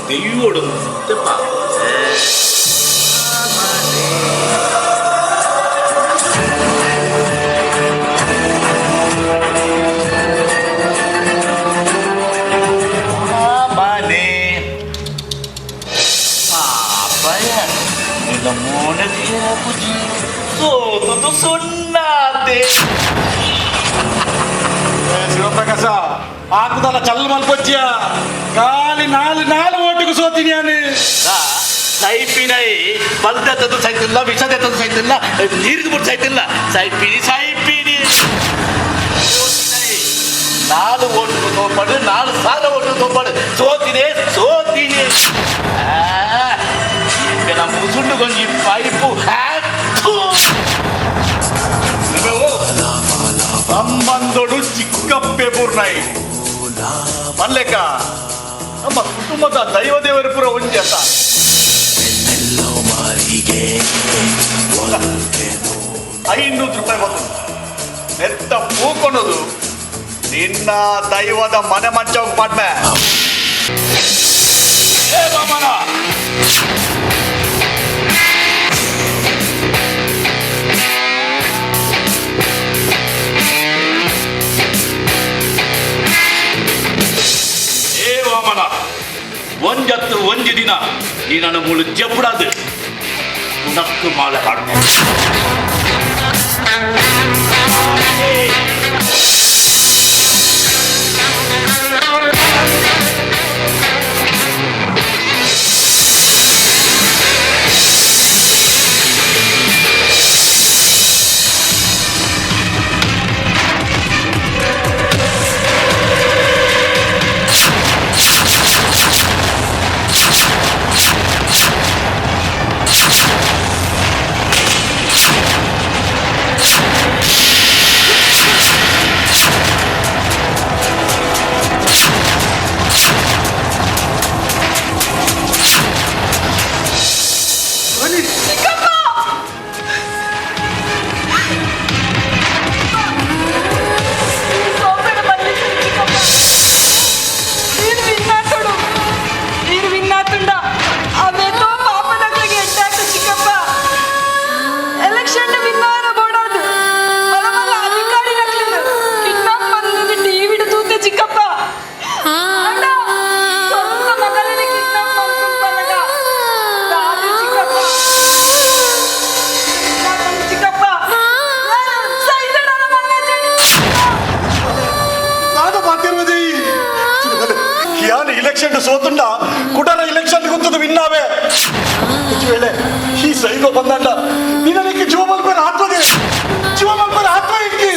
ദൈവോടും ಶಿವಪ್ರಕಾಶ ಆತದಲ್ಲ ಚಲ್ ಮಲ್ಪೊಚ್ಚಿಯ ಖಾಲಿ ನಾಲು ಓಟಿಗೂ ಸೋತೀನಿ ನಾನು ಸೈಪಿನೈ ಬಲ್ದದ್ದು ಸೈತಿಲ್ಲ ವಿಷದದ್ದು ಸೈತಿಲ್ಲ ನೀರಿದು ಬಿಟ್ಟು ಸೈತಿಲ್ಲ ಸೈಪಿನಿ ನಾಲು ಓಟು ತೋಪಾಡು 4,000 ಓಟು ತೋಪಾಡು ಸೋತಿನಿ ನಮ್ಮ ಮುಸುಂಡು ಗೊಂಜಿ ಪೈಪು ಸಂಬಂಧೋಡು ಚಿಕ್ಕಪ್ಪೆ ಪೂರ್ಣೈ ಮಲ್ಲೆಕ್ಕ ನಮ್ಮ ಕುಟುಂಬದ ದೈವ ದೇವರ ಪುರ ಒಂಜಿ ಅಂತ ₹500 ಬಂತು ಎತ್ತ ಪೂಕೊಳೋದು ನಿನ್ನ ದೈವದ ಮನೆ ಮಂಚ ಮಾಡ್ಮೆ ಏ ಬಾಮನ ಒಂಜತ್ತು ಒಂಜಿ ದಿನ ನೀ ನನ್ನ ಮುಳು ಜಪ್ಪುಡಾದು ಉನಕ್ಕು ಮಾಲೆ ಹಾಡು ಇಲೆಕ್ಷನ್ ಸೋತುಂಡ ಕುಟರ ಇಲೆಕ್ಷನ್ ಗೊತ್ತದು ವಿನ್ನಾವೆ ವೇಳೆ ಈ ಸೈಗೋ ಬಂದಂಡ ನಿನಗೆ ಜೀವ ಮಲ್ಪರ ಆತ್ಮದೆ ಜೀವ ಮಲ್ಪರ ಆತ್ಮ ಇಕ್ಕಿ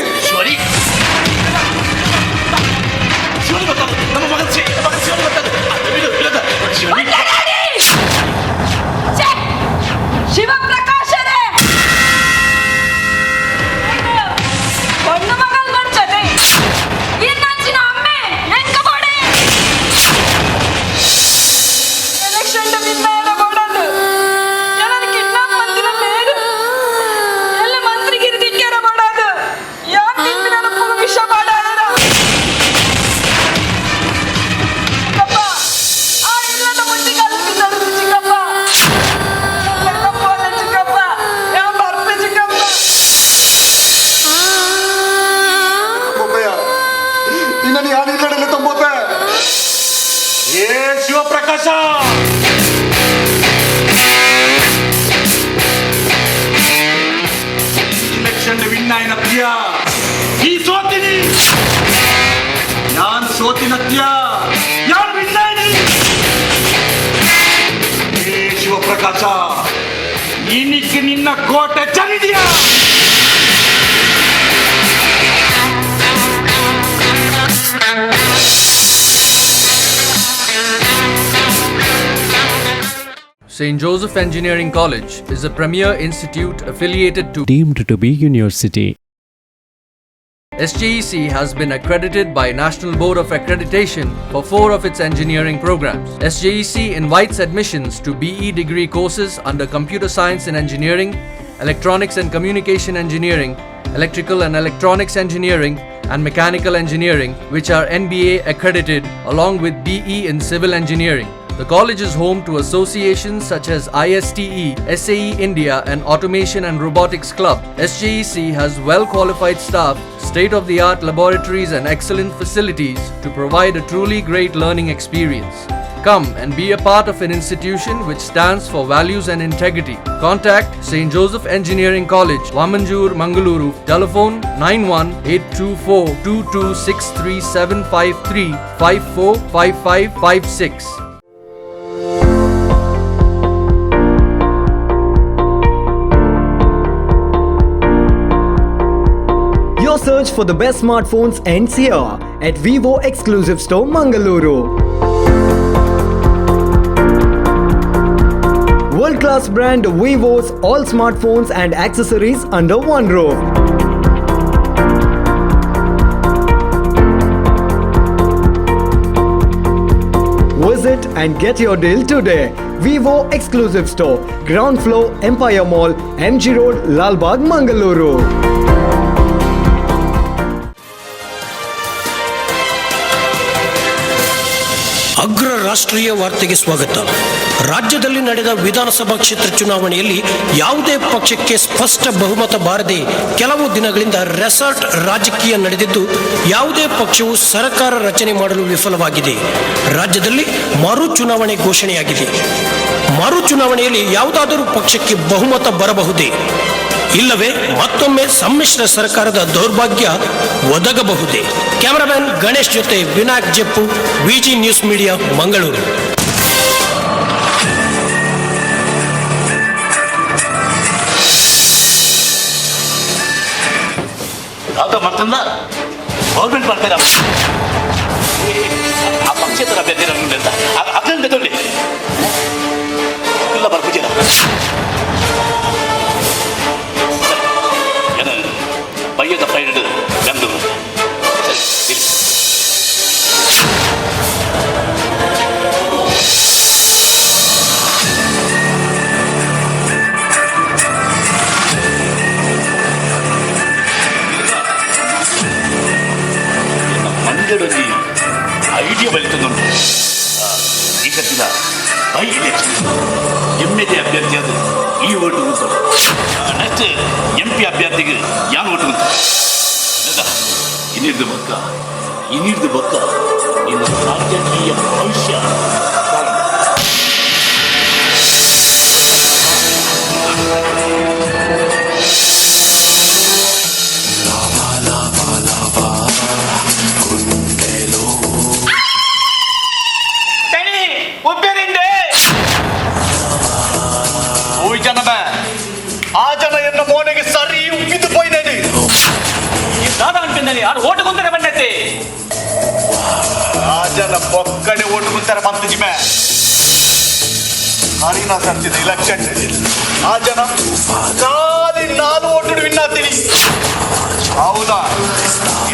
ಕಸ ನಿನಕ್ಕೆ ನಿನ್ನ ಕೋಟೆ ಚಲಿದೆಯಾ? St. Joseph Engineering College is a premier institute affiliated to deemed to be university. SJEC has been accredited by National Board of Accreditation for 4 of its engineering programs. SJEC invites admissions to BE degree courses under Computer Science and Engineering, Electronics and Communication Engineering, Electrical and Electronics Engineering, and Mechanical Engineering, which are NBA accredited, along with BE in Civil Engineering. The college is home to associations such as ISTE, SAE India, and Automation and Robotics Club. SJEC has well-qualified staff, state-of-the-art laboratories, and excellent facilities to provide a truly great learning experience. Come and be a part of an institution which stands for values and integrity. Contact St. Joseph Engineering College, Vamanjur, Mangaluru. Telephone 91-824-2263-753 545556. Your search for the best smartphones ends here at Vivo Exclusive Store, Mangaluru. World-class brand Vivo's all smartphones and accessories under one roof. Visit and get your deal today. Vivo Exclusive Store, ground floor, Empire Mall, MG Road, Lalbagh, Mangaluru. ಅಗ್ರ ರಾಷ್ಟ್ರೀಯ ವಾರ್ತೆಗೆ ಸ್ವಾಗತ. ರಾಜ್ಯದಲ್ಲಿ ನಡೆದ ವಿಧಾನಸಭಾ ಕ್ಷೇತ್ರ ಚುನಾವಣೆಯಲ್ಲಿ ಯಾವುದೇ ಪಕ್ಷಕ್ಕೆ ಸ್ಪಷ್ಟ ಬಹುಮತ ಬಾರದೆ ಕೆಲವು ದಿನಗಳಿಂದ ರೆಸಾರ್ಟ್ ರಾಜಕೀಯ ನಡೆದಿದ್ದು, ಯಾವುದೇ ಪಕ್ಷವು ಸರ್ಕಾರ ರಚನೆ ಮಾಡಲು ವಿಫಲವಾಗಿದೆ. ರಾಜ್ಯದಲ್ಲಿ ಮರು ಚುನಾವಣೆ ಘೋಷಣೆಯಾಗಿದೆ. ಮರು ಚುನಾವಣೆಯಲ್ಲಿ ಯಾವುದಾದರೂ ಪಕ್ಷಕ್ಕೆ ಬಹುಮತ ಬರಬಹುದೇ? ಇಲ್ಲವೇ ಮತ್ತೊಮ್ಮೆ ಸಮ್ಮಿಶ್ರ ಸರ್ಕಾರದ ದೌರ್ಭಾಗ್ಯ ಒದಗಬಹುದೇ? ಕ್ಯಾಮರಾಮನ್ ಗಣೇಶ್ ಜೊತೆ ವಿನಾಯಕ್ ಜಪ್ಪು, ವಿಜಿ ನ್ಯೂಸ್ ಮೀಡಿಯಾ, ಮಂಗಳೂರು. ಯಾವ್ದೋ ಮತ್ತೊಂದ ಗೌರ್ಮೆಂಟ್ ಮಾಡ್ತಾರೆ ಆ ಪಕ್ಷೇತರ ಅಭ್ಯರ್ಥಿ ಅಂತ ಅದನ್ನ ತಗೊಳ್ಳಿ ಇಲ್ಲ ಬರ್ಪೂಜೆನ ಬೈಯೋದ ಫ್ರೈಡ್ ಬೆಂಗಳೂರು ಮಂಡ್ಯದಲ್ಲಿ ಐಡಿಯಾ ಬಲಿತದುಂಟು. ಈ ಸತ್ತಿನ ಬೈ ಎಲೆಕ್ಷನ್ MLA ಅಭ್ಯರ್ಥಿಯಾದ ಈ ಓಟು ಉಂಟು. ನೆಕ್ಸ್ಟ್ MP ಅಭ್ಯರ್ಥಿಗೆ ಯಾನ್ ಓಟು ಉಂಟು. ಇನ್ನಿರ್ದು ಬೊಕ್ಕ ಇನ್ನು ರಾಜಕೀಯ ಭವಿಷ್ಯ. ಆ ಜನ ಎನ್ನ ಮೋನೆಗೆ ಸರಿ ಉಪ್ಪಿದ್ದು ಪೋಯ್ನೇನಿ ದಾದ ಅನ್ಪಿಂದಲ್ಲಿ ಯಾರು ಓಟು ಕುಂತಾರೆ ಬಣ್ಣತ್ತೆ ಆ ಜನ ಪೊಕ್ಕಡೆ ಓಟು ಕುಂತಾರೆ ಬಂತು ಜಿಮೆ ಹರಿನಾ ಸರ್ತಿದೆ ಇಲೆಕ್ಷನ್ ಆ ಜನ ಖಾಲಿ ನಾನು ಓಟು ವಿನ್ ಆಗ್ತೀನಿ. ಹೌದಾ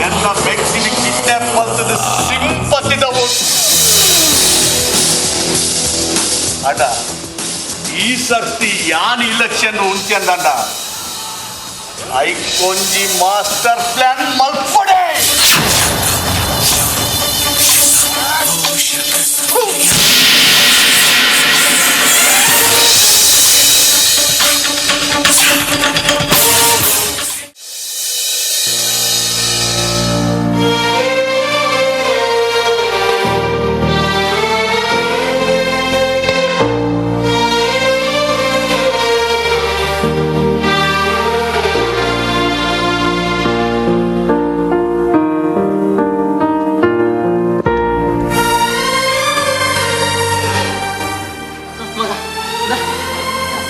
ಎಲ್ಲ ವ್ಯಕ್ತಿನ ಕಿಡ್ನಾಪ್ ಮಾಡ್ತದ ಸಿಂಪತ್ತಿದ ಓಟು ಅಡ ಈ ಸರ್ತಿ ಯಾನ್ ಇಲೆಕ್ಷನ್ ಉಂಟಂದ ಐಕೊಂಜಿ ಮಾಸ್ಟರ್ ಪ್ಲಾನ್ ಮಲ್ಪಡೆ.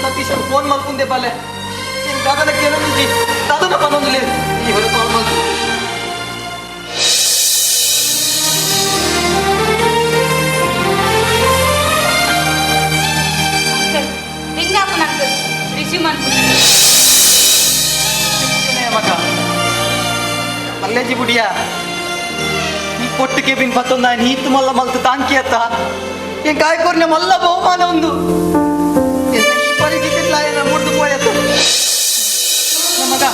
ಸತೀಶ್ ಫೋನ್ ಮಲ್ಕುಂದೆ ಬಾಲೆ ದಾದನ ಕೇಳಿ ದಾದನ ಪನ್ನೊಂದು ಇವರು ಕಾಲ್ ಮಾಡ್ತು. मका मल्लेजी बुढ़िया పొట్టుకే బిన్ పత్తుందా నీత్ మల్ల మల్త తాంకి అత్త ఏం కాయకూరనే మల్ల బహుమానం ఉంది ఎంత ఈ పరిస్థితిలో ఆయన ముర్దు పోయత మగ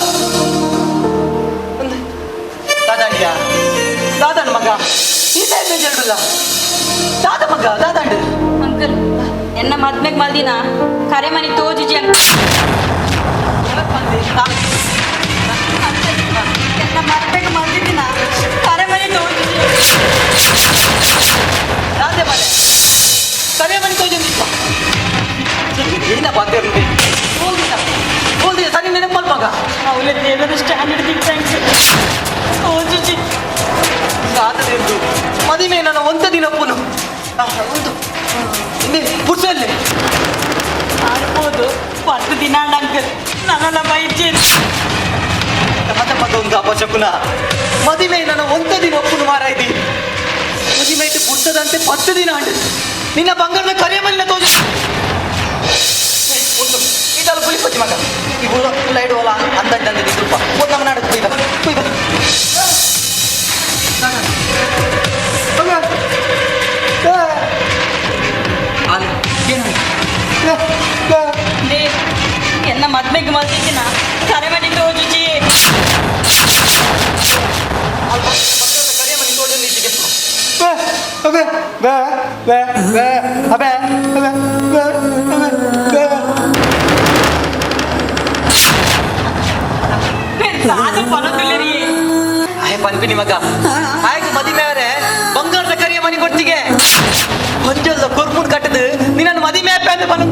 దాదాడియా దాదాన్ మగ ఈ ಟೈಮ್ ಜಲ್ಡುಲ್ಲ ದಾದ ಮಗ ದಾದಾಂಡು ಅಂಕಲ್ ಎನ್ನ ಮದ್ಮೆಗ್ ಮಲ್ದಿನ ಕರೆ ಮನಿ ತೋಜಿಜಿ ಅಂತ ಎನ್ನ ಮದ್ಮೆಗ್ ಮಲ್ದಿನ ಕರೆ ಮನಿ ತೋಜಿಜಿ ದಾದೆ ಮನೆ ಕರೆ ಮನಿ ತೋಜಿಂದ ಏನ ಬಾಂದಿರ್ಲಿ ಹೋಲ್ದಿನ ಸರಿ ನೆನಪಲ್ ಮಗ ಅವಳೆ ದೇವರ ಸ್ಟ್ಯಾಂಡರ್ಡ್ ಥ್ಯಾಂಕ್ಸ್ ತೋಜಿಜಿ ಸಾಧನೆಂದು ಮದುವೆ ನನ್ನ ಒಂದ ದಿನಪ್ಪನು ಒಂದು ಪುರ್ಸಲ್ಲಿ ಆಡ್ಬೋದು 10 ದಿನ ಅಂಕಲ್ ನನ್ನನ್ನ ಬೈಜಿ ಮತ್ತೆ ಒಂದು ಅಪಶಕುನ ಮದುವೆ ನನ್ನ ಒಂದ ದಿನ ಒಪ್ಪುನು ಮಾರಾಯ್ದಿ ಮದುವೆ ಪುರ್ತದಂತೆ 10 ದಿನ ಅಂಡು ನಿನ್ನ ಬಂಗಾರದ ಕರಿಯ ಮಲ್ಲಿನ ತೋಜಿ ಇದಲ್ಲ ಪುಲಿಪತಿ ಮಗ ಈ ಊರ ಲೈಡ್ ಹೋಲ ಅಂದಂಡೆ ರೂಪ ಒಂದು ನಮ್ಮ ನಾಡು ಕುಯ್ದ ಕುಯ್ದ ಎನ್ನ ಮದ್ಮೆಗೆ ಮಲ್ತಿದ್ದೀನ ಕರೆ ಮನಿ ತೋಜುಜಿ ಪನ್ಪಿನಿ ಮಗ ಆಯ್ತು ಮದಿಮೇವರೆ ಬಂಗಾರದ ಕರಿಯ ಮನೆ ಕೊಡ್ತಿಗೆ ಹೊಂಜಲ್ದ ಕೊರ್ಪುನ್ ಕಟ್ಟದು ನಿನ್ನ ಮದಿಮೆ ಅಂತ ಬಂದು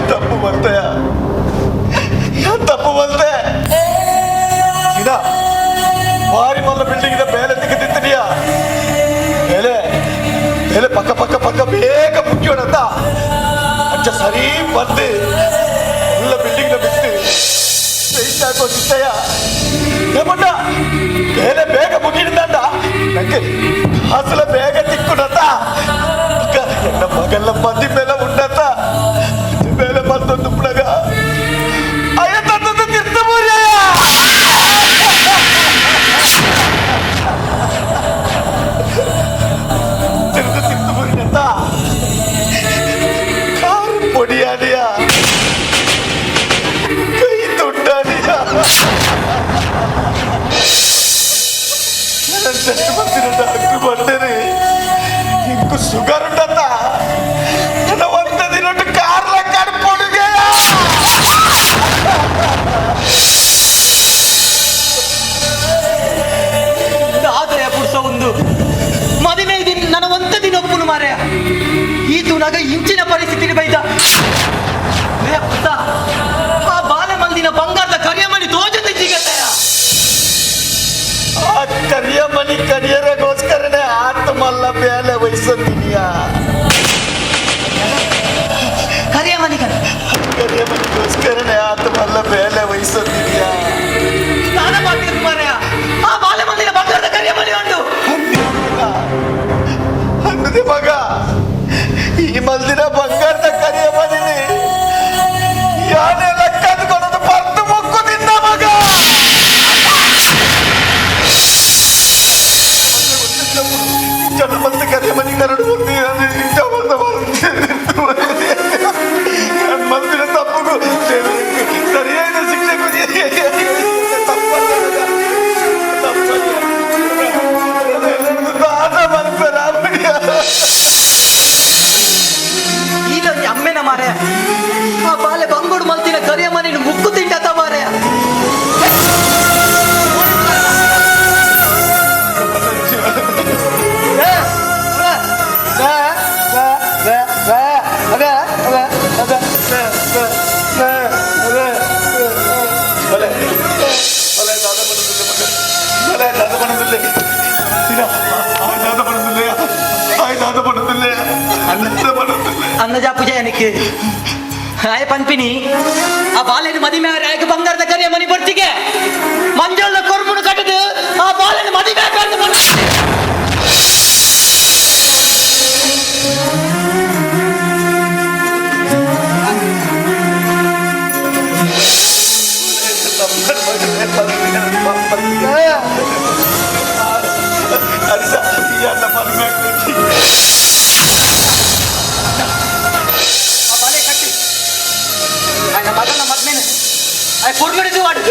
ತಪ್ಪು ಬರ್ತಯ ತಪ್ಪು ಬಂತೆ ಭಾರಿ ಮೊದಲ ಬಿಲ್ಡಿಂಗ್ ಬೇಲೆ ತೆಗೆದಿದ್ದೀಯಾ ಬೇಲೆ ಬೇಲೆ ಪಕ್ಕ ಪಕ್ಕ ಪಕ್ಕ ಬೇಗ ಮುಖ್ಯೋಣಂತ ಅಂಚ ಸರಿ ಬಂದು ಎಲ್ಲ ಬಿಲ್ಡಿಂಗ್ ಬಿಟ್ಟು ಹಾಕೋತಿದ್ದಯ ಏಮಣ್ಣ ಬೇಲೆ ಬೇಗ ಮುಗಿದಂಡ ನಂಗೆ ಅಸಲ ಬೇಗ ತಿಕ್ಕುಡತ್ತ ಎನ್ನ ಮಗಲ್ಲ ಮಂದಿ ಮೇಲೆ ಉಂಡತ್ತ ಮೇಲೆ ಬಂದೊಂದು ಪುಡಗ ಅಯ್ಯ ತಂದದ್ದು ತಿರ್ತ ಮುರಿಯ ತಿರ್ತು ಮುರಿಯತ್ತ ಕಾರು ಪೊಡಿಯಾಡಿಯ ಕೈ ತುಂಡಾಡಿಯ ಟೆಸ್ಟ್ ಬರ್ತಿರೋ ಡಾಕ್ಟ್ರು ಬಂದರೆ ಇಂಕು ಶುಗರ್ ಉಂಡತ್ತ ನನ್ನ ಒಂದ ದಿನ ಕಾರ್ಲ ಕಡ್ಪೊಡುಗೆ ಆದಯ ಪುರುಷ ಒಂದು ಮದುವೆ ದಿನ ನನ್ನ ಒಂದ ದಿನ ಒಪ್ಪುನು ಮಾರೆಯ ಈತು ನಗ ಇಂಚಿನ ಪರಿಸ್ಥಿತಿ ಬೈದ ಆ ಬಾಲೆ ಮಂದಿನ ಬಂಗಾರದ ಕರಿಯ ಮನಿ ತೋಜತೆ ಸಿಗತ್ತಯ ಆ ಕರಿಯ ಮನಿ ಕರಿಯರಗೋಸ್ಕರನೇ ಆತ್ಮಲ್ಲ ಬೇಲೆ ವಹಿಸುತ್ತೀನಿಯ ಕರಿಯ ಮನಿ ಕರಿಯ ಮನಿಗೋಸ್ಕರನೇ ಆತ್ಮಲ್ಲ ಬೇಲೆ ವಹಿಸುತ್ತೀನಿಯ ಸ್ನಾನ ಮಾಡ್ತಿದ್ದು ಮಾರೆಯ ಆ ಬಾಲೆ ಮಂದಿನ ಬಂಗಾರದ ಕರಿಯ ಮನಿ ಉಂಟು ಅನ್ನದೆ ಮಗ ಈ ಮಲ್ದಿನ ಬಂಗಾರದ ಕರಿಯ ಮನಿನಿ ಯಾನೆಲ್ಲ ಕದ್ಕೊಳೋದು ಬರ್ತು ಮುಕ್ಕುದಿಲ್ಲ ಮಗ ಪಡೋದಿಲ್ಲ ಅನ್ನ ಜಾಪುಜ ಏನಕ್ಕೆ ಆಯ ಪನ್ಪಿನಿ ಆ ಬಾಲೆನ ಮದಿಮೆ ಆಯ್ಕೆ ಬಂಗಾರದ ಕರಿಯ ಮನಿ ಬರ್ತಿಗೆ ಮಂಜಳ್ಳ ಕೊರ್ಮುನು ಕಟ್ಟದು ಆ ಬಾಲೆನ ಮದಿಮೆ ಮಗನ ಮದ್ಮೇನೆ ಕೊರ್ಮಡಿದು ಮಾಡು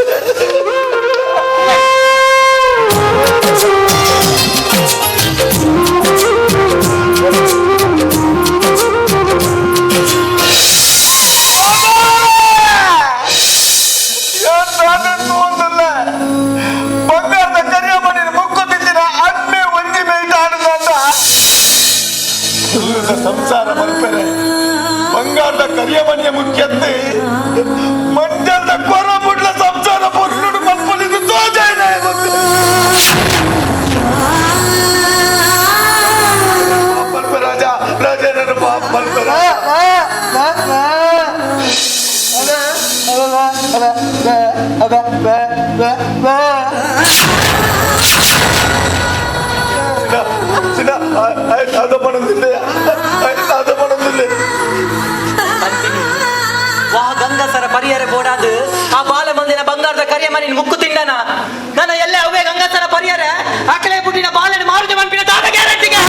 ಬಂಗಾರದ ಕರಿಯ ಮಣ್ಣಿನ ಮುಕ್ಕು ತಿಂದಿನ ಅನ್ಮೆ ಒಂದಿ ಮೇಯ್ಟ ಆಡುದಂತ ಸಂಸಾರ ಮಲ್ಪೆರೆ ಬಂಗಾರದ ಕರಿಯ ಮನೆಯ ಮುಖ್ಯತೆ ಮಂಜದ ಕೊರ ಮುಡ್ಲ ಸಂಸಾರ ಪೊರ್ನುಡು ಮಲ್ಪಲಿದ್ದು ತೋಜಾಯ್ನ ಮಲ್ಪೆ ರಾಜ ರಾಜನ ಮಲ್ಪೆ ಅದು ಮಾಡೋದಿಲ್ಲ ವಾಹ ಗಂಗಸರ ಪರಿಹಾರ ಬೋಡಾದು ಆ ಬಾಲ ಮಂದಿನ ಬಂಗಾರದ ಕರಿಯ ಮನೆ ಮುಕ್ಕು ತಿಂಡನ ನನ್ನ ಎಲ್ಲೇ ಅವೇ ಗಂಗಸರ ಪರಿಹಾರ ಅಕಲೆ ಪುಟ್ಟಿನ ಬಾಲನ ಮಾರುತಿ ಮನ್ಪಿನ ತಾತ ಗ್ಯಾರಂಟಿಗೆ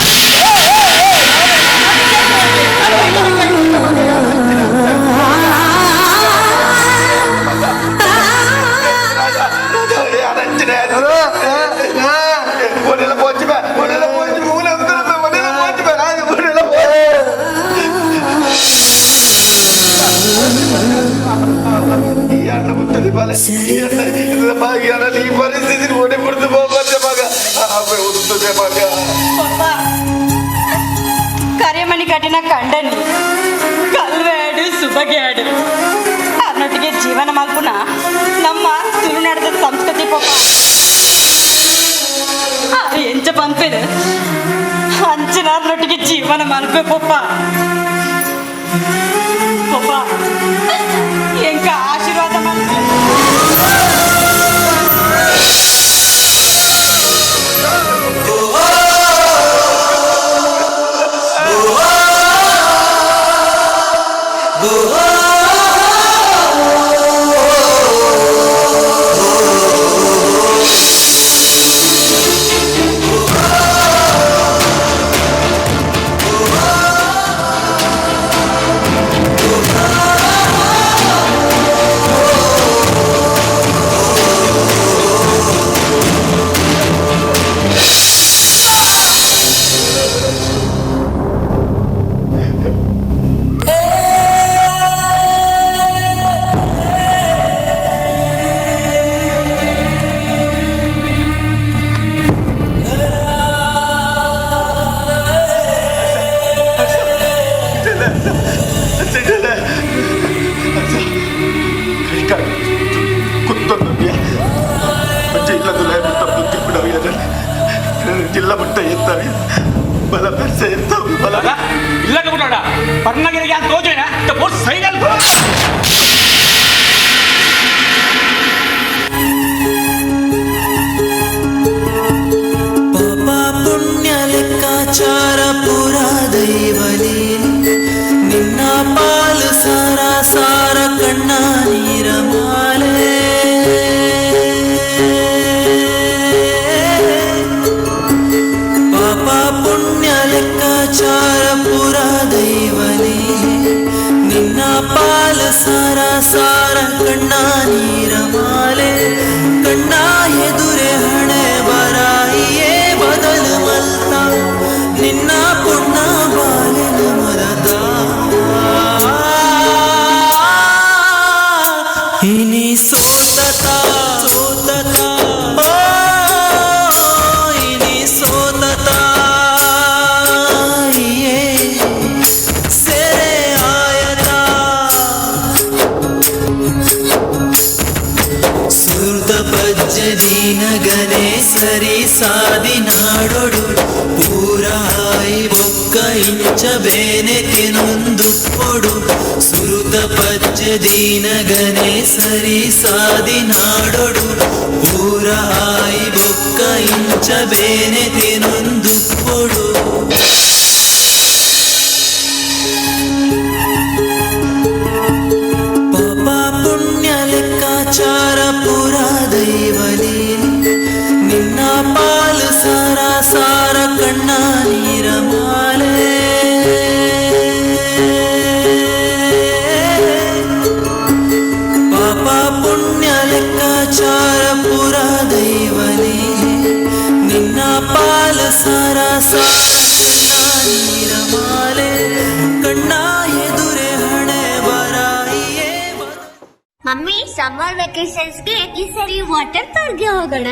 ಈ ಪರಿಸ್ಥಿತಿ ಓಡಿ ಬಿಡ್ತು ಮಗ ಕರೆಮಣಿ ಕಟ್ಟಿನ ಕಂಡನಿ ಕಲ್ವೇಡು ಸುಬಗೇಡು ಅನ್ನೊಟ್ಟಿಗೆ ಜೀವನ ಮಲ್ಪುನ ನಮ್ಮ ತುಳುನಾಡದ ಸಂಸ್ಕೃತಿ ಪೊಪ್ಪ ಎಂಚ ಪಂಪೇನು ಅಂಚನಾರ್ನೊಟ್ಟಿಗೆ ಜೀವನ ಮಲ್ಪೆ ಪೊಪ್ಪ ಪೊಪ್ಪ ಎಂಕ ಆಶೀರ್ವಾದ ಮಲ್ಪೆ ಜಿಲ್ಲಾ ಮಟ್ಟ ಎತ್ತವೆ ಬಲ ಬೆರ್ಸ ಎತ್ತವೆ ಬಲ ಇಲ್ಲ ಕಬಿಡೋಣ ಪರ್ನಗಿರಿಗೆ ಅಂತ ಹೋಜೇನ ಬೋರ್ಡ್ ಸೈಡಲ್ಲಿ ಪಾಪ ಪುಣ್ಯ ಲೆಕ್ಕಾಚಾರ ಪುರ ದೈವನೇ ನಿನ್ನ ಪಾಲು ಸಾರ ಸಾರ ಕಣ್ಣ ನೀರ ಮಾಲೆ ಲೆಕ್ಕಾಚಾರ ಪುರ ದೈವನೇ ನಿನ್ನ ಪಾಲ ಸಾರ ಸಾರ ಕಣ್ಣ ನೀರ ಮಾಲೆ ಕಣ್ಣ ಎದುರೆ ಹಣೆ ಬರಾಯಿಯೇ ಬದಲು ಮಲ್ತ ನಿನ್ನ ಪುಣ್ಣ ಬಾಲಿನ ಮರತ ಇನಿ ಸೋತತ ಸೋತತ ಇನಿ ಸೋತತ ಪಜ್ಜದೀನಗನೆ ಸರಿ ಸಾದಿ ನಾಡೊಡು ಪೂರಾಯಿ ಬೊಕ್ಕ ಇಂಚ ಬೇನೆ ತಿನೊಂದುಪ್ಪೊಡು ಸುರುತ ಪಜ್ಜದೀನಗನೆ ಸರಿ ಸಾದಿ ನಾಡೊಡು ಪೂರಾಯಿ ಬೊಕ್ಕ ಇಂಚ ಬೇನೆ ತಿನೊಂದುಪ್ಪೊಡು ಚಾರ ಪುರ ದೈವಲೇ ನಿನ್ನ ಪಾಲು ಸಾರ ಸಾರ ಕಣ್ಣ ನೀರ ಮಾಲೆ ಪಾಪ ಪುಣ್ಯ ಲೆಕ್ಕಾಚಾರ ಪುರ ದೈವಲೇ ನಿನ್ನ ಪಾಲು ಸಾರ ಸಾರ ಕಣ್ಣ ನೀರ ಮಾಲೆ ಕಣ್ಣ ಎದುರೆ ಹಣೆ ಬರಾಯಿಯೇ. ಮಮ್ಮಿ ಸಮ್ಮರ್ ವೆಕೇಶನ್ಸ್ ಗೆ ಈ ಸರಿ ವಾಟರ್ ಪಾರ್ಕ್ ಗೆ ಹೋಗೋಣ.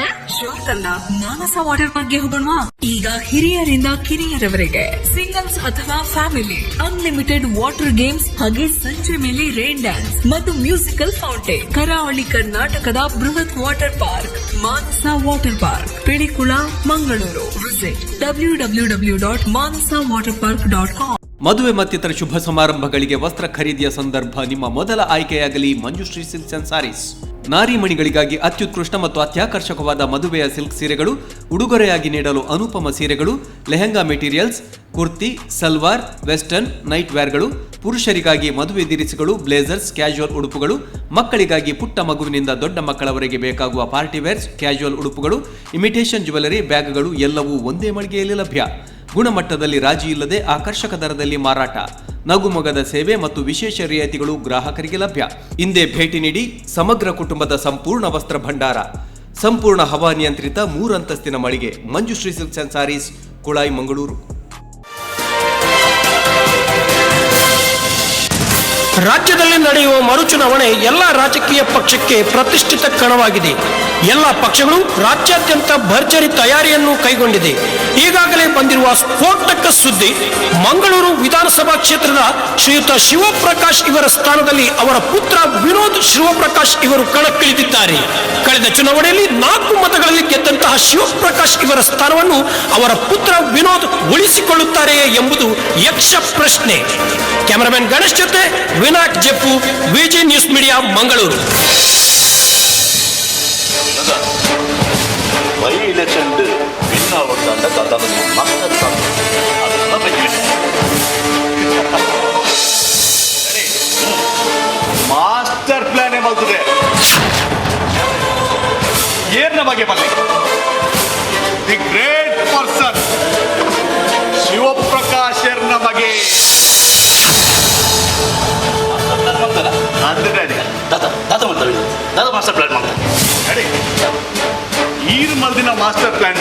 ಮಾನಸ ವಾಟರ್ ಪಾರ್ಕ್ ಗೆ ಹೋಗೋಣ. ಈಗ ಹಿರಿಯರಿಂದ ಕಿರಿಯರವರೆಗೆ ಸಿಂಗಲ್ಸ್ ಅಥವಾ ಫ್ಯಾಮಿಲಿ ಅನ್ಲಿಮಿಟೆಡ್ ವಾಟರ್ ಗೇಮ್ಸ್ ಹಾಗೆ ಸಂಜೆ ಮೇಲೆ ರೈನ್ ಡ್ಯಾನ್ಸ್ ಮತ್ತು ಮ್ಯೂಸಿಕಲ್ ಫೌಂಟೇನ್. ಕರಾವಳಿ ಕರ್ನಾಟಕದ ಬೃಹತ್ water park Manasa water park, Pilikula, Mangaluru. Visit www.manasawaterpark.com. ಮದುವೆ ಮತ್ತಿತರ ಶುಭ ಸಮಾರಂಭಗಳಿಗೆ ವಸ್ತ್ರ ಖರೀದಿಯ ಸಂದರ್ಭ ನಿಮ್ಮ ಮೊದಲ ಆಯ್ಕೆಯಾಗಲಿ ಮಂಜುಶ್ರೀ ಸಿಲ್ಕ್ಸ್ ಅಂಡ್ ಸಾರೀಸ್. ನಾರಿಮಣಿಗಳಿಗಾಗಿ ಅತ್ಯುತ್ಕೃಷ್ಟ ಮತ್ತು ಅತ್ಯಾಕರ್ಷಕವಾದ ಮದುವೆಯ ಸಿಲ್ಕ್ ಸೀರೆಗಳು, ಉಡುಗೊರೆಯಾಗಿ ನೀಡಲು ಅನುಪಮ ಸೀರೆಗಳು, lehenga materials, kurti, salwar, western, night ವೇರ್ಗಳು, ಪುರುಷರಿಗಾಗಿ ಮದುವೆ ದಿರಿಸುಗಳು, ಬ್ಲೇಸರ್ಸ್, ಕ್ಯಾಶುವಲ್ ಉಡುಪುಗಳು, ಮಕ್ಕಳಿಗಾಗಿ ಪುಟ್ಟ ಮಗುವಿನಿಂದ ದೊಡ್ಡ ಮಕ್ಕಳವರೆಗೆ ಬೇಕಾಗುವ ಪಾರ್ಟಿ ವೇರ್ಸ್, ಕ್ಯಾಶುವಲ್ ಉಡುಪುಗಳು, ಇಮಿಟೇಷನ್ ಜ್ಯುವೆಲರಿ, ಬ್ಯಾಗ್ಗಳು ಎಲ್ಲವೂ ಒಂದೇ ಮಳಿಗೆಯಲ್ಲಿ ಲಭ್ಯ. ಗುಣಮಟ್ಟದಲ್ಲಿ ರಾಜಿ ಇಲ್ಲದೆ ಆಕರ್ಷಕ ದರದಲ್ಲಿ ಮಾರಾಟ, ನಗುಮೊಗದ ಸೇವೆ ಮತ್ತು ವಿಶೇಷ ರಿಯಾಯಿತಿಗಳು ಗ್ರಾಹಕರಿಗೆ ಲಭ್ಯ. ಇಂದೇ ಭೇಟಿ ನೀಡಿ. ಸಮಗ್ರ ಕುಟುಂಬದ ಸಂಪೂರ್ಣ ವಸ್ತ್ರ ಭಂಡಾರ, ಸಂಪೂರ್ಣ ಹವಾನಿಯಂತ್ರಿತ 3 ಅಂತಸ್ತಿನ ಮಳಿಗೆ, ಮಂಜುಶ್ರೀ ಸಿಲ್ಕ್ಸ್ ಅಂಡ್ ಸಾರೀಸ್, ಕುಳಾಯಿ, ಮಂಗಳೂರು. ರಾಜ್ಯದಲ್ಲಿ ನಡೆಯುವ ಮರುಚುನಾವಣೆ ಎಲ್ಲ ರಾಜಕೀಯ ಪಕ್ಷಕ್ಕೆ ಪ್ರತಿಷ್ಠಿತ ಕಣವಾಗಿದೆ. ಎಲ್ಲ ಪಕ್ಷಗಳು ರಾಜ್ಯಾದ್ಯಂತ ಭರ್ಜರಿ ತಯಾರಿಯನ್ನು ಕೈಗೊಂಡಿದೆ. ಈಗಾಗಲೇ ಬಂದಿರುವ ಸ್ಫೋಟಕ ಸುದ್ದಿ, ಮಂಗಳೂರು ವಿಧಾನಸಭಾ ಕ್ಷೇತ್ರದ ಶ್ರೀಯುತ ಶಿವಪ್ರಕಾಶ್ ಇವರ ಸ್ಥಾನದಲ್ಲಿ ಅವರ ಪುತ್ರ ವಿನೋದ್ ಶಿವಪ್ರಕಾಶ್ ಇವರು ಕಣಕ್ಕಿಳಿದಿದ್ದಾರೆ. ಕಳೆದ ಚುನಾವಣೆಯಲ್ಲಿ 4 ಮತಗಳಲ್ಲಿ ಗೆದ್ದಂತಹ ಶಿವಪ್ರಕಾಶ್ ಇವರ ಸ್ಥಾನವನ್ನು ಅವರ ಪುತ್ರ ವಿನೋದ್ ಉಳಿಸಿಕೊಳ್ಳುತ್ತಾರೆಯೇ ಎಂಬುದು ಯಕ್ಷ ಪ್ರಶ್ನೆ. ಕ್ಯಾಮರಾಮನ್ ಗಣೇಶ್ ಜೊತೆ Vinayak Jeppu, V4NEWS media, Mangaluru. By election win ಆಗುತ್ತ ಮಾಸ್ಟರ್ ಪ್ಲಾನ್ ಏಮಾಗ್ತದೆ ಏರ್ನ ಬಗ್ಗೆ ಬನ್ನಿ. ದಿ ಗ್ರೇಟ್ ಪರ್ಸನ್ ಶಿವಪ್ರಕಾಶ್ ನಮಗೆ ಮಾಸ್ಟರ್ ಪ್ಲಾನ್ ಮಾಡ್ತಾರೆ. ಈರು ಮಲ್ದಿನ ಮಾಸ್ಟರ್ ಪ್ಲಾನ್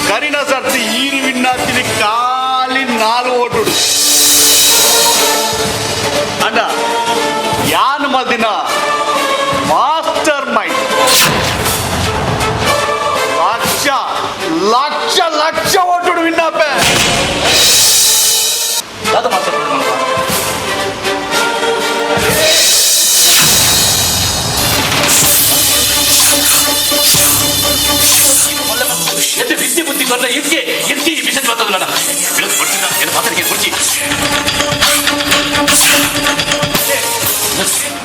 ಕರಿನ ಸರ್ತಿ ಈರು ವಿನ್ನಾತಿನಿ ಕಾಲಿ 4 ಓಟು ಅಂಡ ಯಾನ್ ಮಲ್ದಿನ ಮಾಸ್ಟರ್ ಮೈಂಡ್ ಲಕ್ಷ ಲಕ್ಷ ಲಕ್ಷ ಓಟು ವಿನ್ನಾಪೆ ಮಾಸ್ಟರ್ ಪ್ಲಾನ್ ಮಾಡ್ತಾರೆ. ವಿದ್ಯೆ ಬುದ್ಧಿ ಬಂದ ಇದಕ್ಕೆ ಎತ್ತಿ ಬಿಸಿಲು ಬರ್ತದಲ್ಲ ಬರ್ತಿದ್ದ ಏನು ಮಾತಾಡಿಗೆ ಕೊಡ್ತಿ.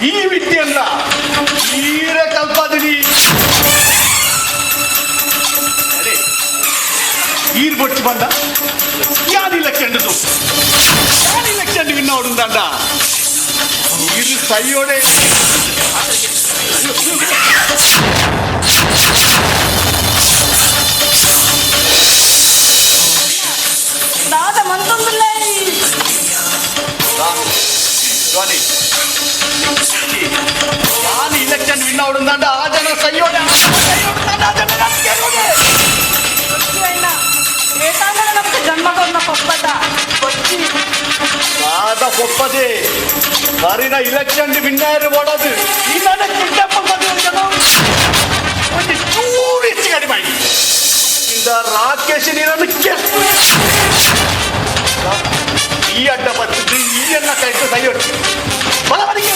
ಈ ವಿದ್ಯೆಯನ್ನ ಈರ ಕಲ್ಪಾದಿನಿ ಈರ್ ಬೊಚ್ಚು ಬಂದ ಯಾನ್ ಇಲೆಕ್ಷನ್ ವಿನ್ನ ಓಡುಂದಂಡ ಈರು ಸೈಯೋಡೆ ನಾನು ಇಲೆಕ್ಷನ್ ವಿನ್ ಆಡುಂದಂಡ ಆ ಜನ ಸೈಯೋಡೆ ಒಪ್ಪದೆ ಮರಿನ ಇಲೆಕ್ಷನ್ ವಿನ್ನರ್ ಮಾಡೋದು ಈ ನನ್ನ ಕಿಡ್ನಾಪ್ ಒಂದು ಚೂರು ಹೆಚ್ಚು ಗಾಡಿ ಮಾಡಿ ಇಂದ ರಾಕೇಶ್ ನೀರನ್ನು ಈ ಅಡ್ಡ ಬರ್ತಿದ್ದು ಈ ಅನ್ನ ಕೈಟ್ಟು ಸೈಯೋಡು ಬಲ ಬದಿಗೆ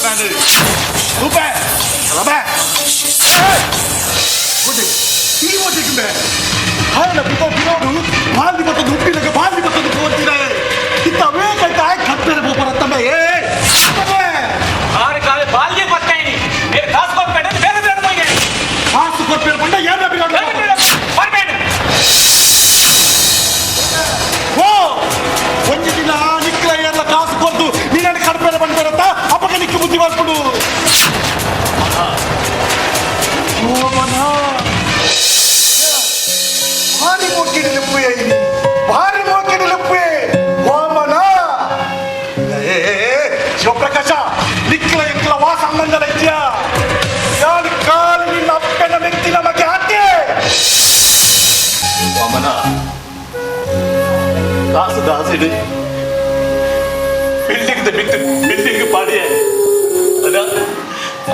ನಾನು ರೂಪೆ ಅಲಬೆ ಈ ಒಟ್ಟಿಗೆ ಹಾಳ ಬಿಟ್ಟು ಬಿಡೋಡು ಬಾಲ್ದಿ ಮತ್ತೊಂದು ಉಪ್ಪಿನಾಗ ಬಾಲ್ದಿ ಮತ್ತೊಂದು ಹೋಗ್ತೀರಾ ಇತ್ತ ವೇಕೈತ ಕಪ್ಪೆರ ಬರತ್ತಂಬೆ ಆರೆ ಕಾಲೆ ಬಾಲ್ಗೆ ಬರ್ತೇನೆ ಬೇರೆ ಕಾಸು ಕೊಟ್ಬೇಡ ಬೇರೆ ಬೇರೆ ಹೋಗಿ ಕಾಸು ಕೊಟ್ಬೇಡ ಬಂದ ಏನ ಬಿಡೋದು ಬರಬೇಡ ಓ ಒಂದು ದಿನ ನಿಕ್ಕಲ ಎಲ್ಲ ಕಾಸು ಕೊಟ್ಟು ನೀನು ಕಡ್ಪೆರ ಬಂದ್ಬಿಡತ್ತ ಅಪ್ಪಗೆ ನಿಕ್ಕಿ ಬುದ್ಧಿ ಮಾಡ್ಬಿಡು ಭಾರಿ ಮೋಕಿಡಿಲಪ್ಪೆ ಭಾರಿ ಮೋಕಿಡಿಲಪ್ಪೆ ವಾಮನ ಶಿವಪ್ರಕಾಶ ನಿಕ್ಕಲ ಇಕ್ಕಲ ವಾ ಸಂಬಂಧ ಲಜ್ಜ ಯಾರು ಕಾಲು ನಿನ್ನ ಅಪ್ಪನ ಮೆಕ್ಕಿನ ಬಗ್ಗೆ ಹಾಕಿ ವಾಮನ ಕಾಸು ದಾಸಿಡು ಬಿಲ್ಡಿಂಗ್ ಬಿಟ್ಟು ಬಿಲ್ಡಿಂಗ್ ಪಾಡಿಯೇ ಅದ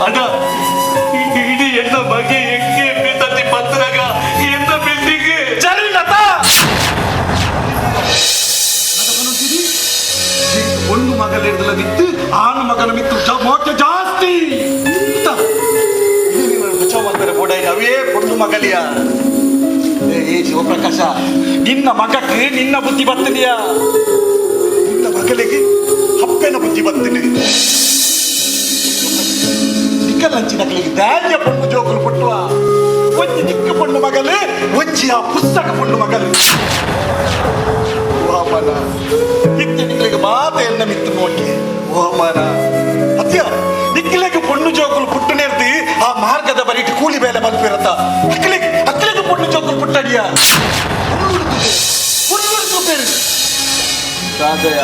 ಅದ ಇಡೀ ಎನ್ನ ಬಗ್ಗೆ ಹೆಂಗೆ ಬಿದ್ದತಿ ಪತ್ರಗ ಎನ್ನ ಬಿಲ್ಡಿಂಗ್ ಜರಿಲ್ಲತ ಒಂದು ಮಗಲಿರದಲ್ಲ ಬಿತ್ತು ಆನು ಮಗನ ಮಿತ್ತು ಮೋಟೆ ಜಾಸ್ತಿ ಬಚಾವ್ ಮಾಡ್ತಾರೆ ಬೋಡ ಅವೇ ಒಂದು ಮಗಲಿಯ ಏ ಶಿವಪ್ರಕಾಶ ನಿನ್ನ ಮಗಕ್ಕೆ ನಿನ್ನ ಬುದ್ಧಿ ಬರ್ತದೆಯಾ ನಿನ್ನ ಮಗಲಿಗೆ ಹಪ್ಪೆನ ಬುದ್ಧಿ ಬರ್ತದೆ ನಿಕ್ಕಲಂಚಿನಗಳಿಗೆ ಧಾನ್ಯ ಪಣ್ಣು ಜೋಕುಲು ಪುಟ್ಟುವ ಒಂಜಿ ನಿಕ್ಕ ಪಣ್ಣು ಮಗಲು ಒಂಜಿ ಆ ಪುಸ್ತಕ ಪಣ್ಣು ಮಗಲು ಓಮನ ಇತ್ತೆ ನಿಕ್ಕಲಿಗೆ ಮಾತ ಎನ್ನ ಮಿತ್ತು ನೋಡಿ ಓಮನ ಅತ್ಯ ನಿಕ್ಕಲಿಗೆ ಪಣ್ಣು ಜೋಕುಲು ಪುಟ್ಟು ನೆರ್ದಿ ಆ ಮಾರ್ಗದ ಬರೀಟ್ ಕೂಲಿ ಬೇಲೆ ಬಂದ್ಬಿರತ್ತ ಅಕ್ಕಲಿಗೆ ಪಣ್ಣು ಜೋಕುಲು ಪುಟ್ಟಡಿಯ ದಾದಯ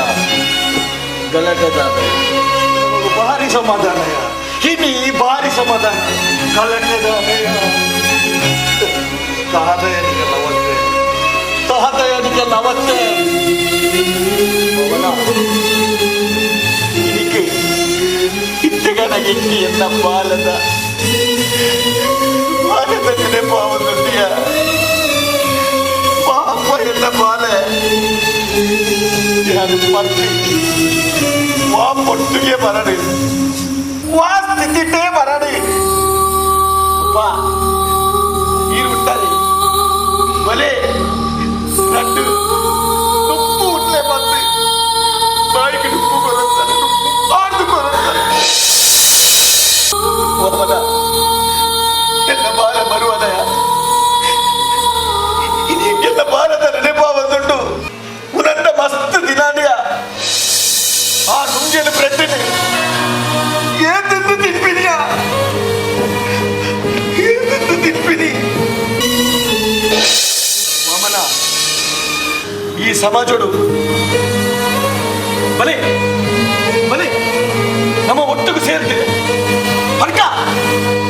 ಗಲಾಟೆ ದಾದಯ ಭಾರಿ ಸಮಾಧಾನಯ ಹಿಮಿ ಭಾರಿ ಸಮಾಧಾನ ಗಲಾಟೆ ದಾದಯ ತಾದಯನಿಗೆಲ್ಲ ಅವತ್ತೆ ಇದಕ್ಕೆ ಇತ್ತಗನ ಎಕ್ಕಿ ಎನ್ನ ಬಾಲದ ನೆನಪಾವತಿಯ ಪಾಪ ಎಲ್ಲ ಬಾಲೆ ನಾನು ಪತ್ನಿ ವಾ ಪೊಟ್ಟಿಗೆ ಬರಡಿ ವಾ ಸ್ಥಿತಿಟೇ ಬರಡಿ ಅಪ್ಪ ಈರುಂಟರಿ ಬಲೆ ರಡ್ಡು ಉಪ್ಪು ಉಟ್ಲೆ ಬಂದು ಬಾಯಿಗೆ ಉಪ್ಪು ಬರುತ್ತಾರೆ ಆಡ್ದು ಬರುತ್ತಾರೆ ಓಮನ ಎಲ್ಲ ಬಾಲ ಬರುವುದಯ ಇದಕ್ಕೆಲ್ಲ ಬಾಲದ ನೆನಪಾವದುಂಟು ಉನಂದ ಮಸ್ತ್ ದಿನಾಡಿಯ ಆ ನುಂಗಿನ ಬ್ರೆಡ್ಡಿನಿ ಏತೆಂದು ತಿನ್ಪಿನಿಯ ಏತೆಂದು ತಿನ್ಪಿನಿ ಮಾಮನ ಈ ಸಮಾಜೋಡು ಬಲೆ ಬಲೆ ನಮ್ಮ ಒಟ್ಟಿಗೆ ಸೇರ್ತೇವೆ ಹರ್ಕ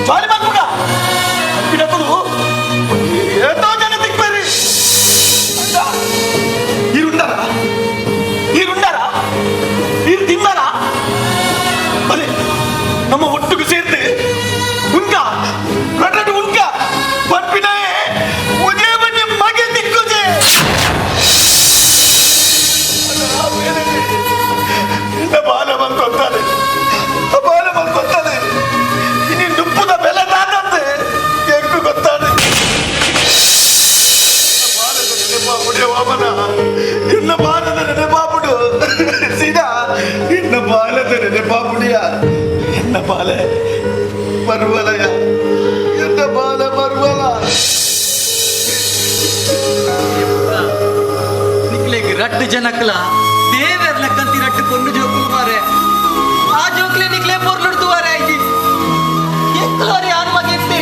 ಜಾಲಿ ಮಾಡ್ಬೇಡ ಬಿಡಬಹುದು ಏತೋ ಜನ ತಿಕ್ಬೇರಿ ಈರುಂಡಾರ ಈರು ತಿನ್ನಾರ ಬಲೆ ನಮ್ಮ ಒಟ್ಟಿಗೆ ಸೇರ್ತೆ ಉಂಕ ರಟಡು ಉಂಕ ಪಂಪಿನೇ ಉಜೆ ಬನ್ನಿ ಮಗೆ ದಿಕ್ಕುಜೆ ಬಾಲ ಬಂದ್ಕೊಳ್ತಾನೆ ಬಾಲ ಬಂದ್ಕೊಳ್ತಾನೆ ಇನ್ನು ನುಪ್ಪುದ ಬೆಲೆ ನಾನಂತೆ ಹೆಂಗು ಗೊತ್ತಾನೆ ಬಾಲದ ನೆನಪಾಪುಡಿಯ ವಾಮನ ಇನ್ನ ಬಾಲದ ನೆನಪಾಪುಡು ಸೀದಾ ಇನ್ನ ಬಾಲದ ನೆನಪಾಪುಡಿಯ ಎನ್ನ ಬಾಲ ಪರ್ವಲಯ ಎನ್ನ ಬಾಲ ಪರ್ವಲ ನಿಕ್ಲೆಗೆ ರಟ್ಟು ಜನಕ್ಲ ದೇವರ್ ಲೆಕ್ಕಂತಿ ರಟ್ಟು ಕೊಂಡು ಜೋಕುಲು ಮಾರೆ ಆ ಜೋಕ್ಲೆ ನಿಕ್ಲೆ ಪೊರ್ಲುಡ್ತು ಮಾರೆ ಆಯ್ತಿ ಎಕ್ಕಲೋರಿ ಯಾರು ಮಗಿರ್ತಿ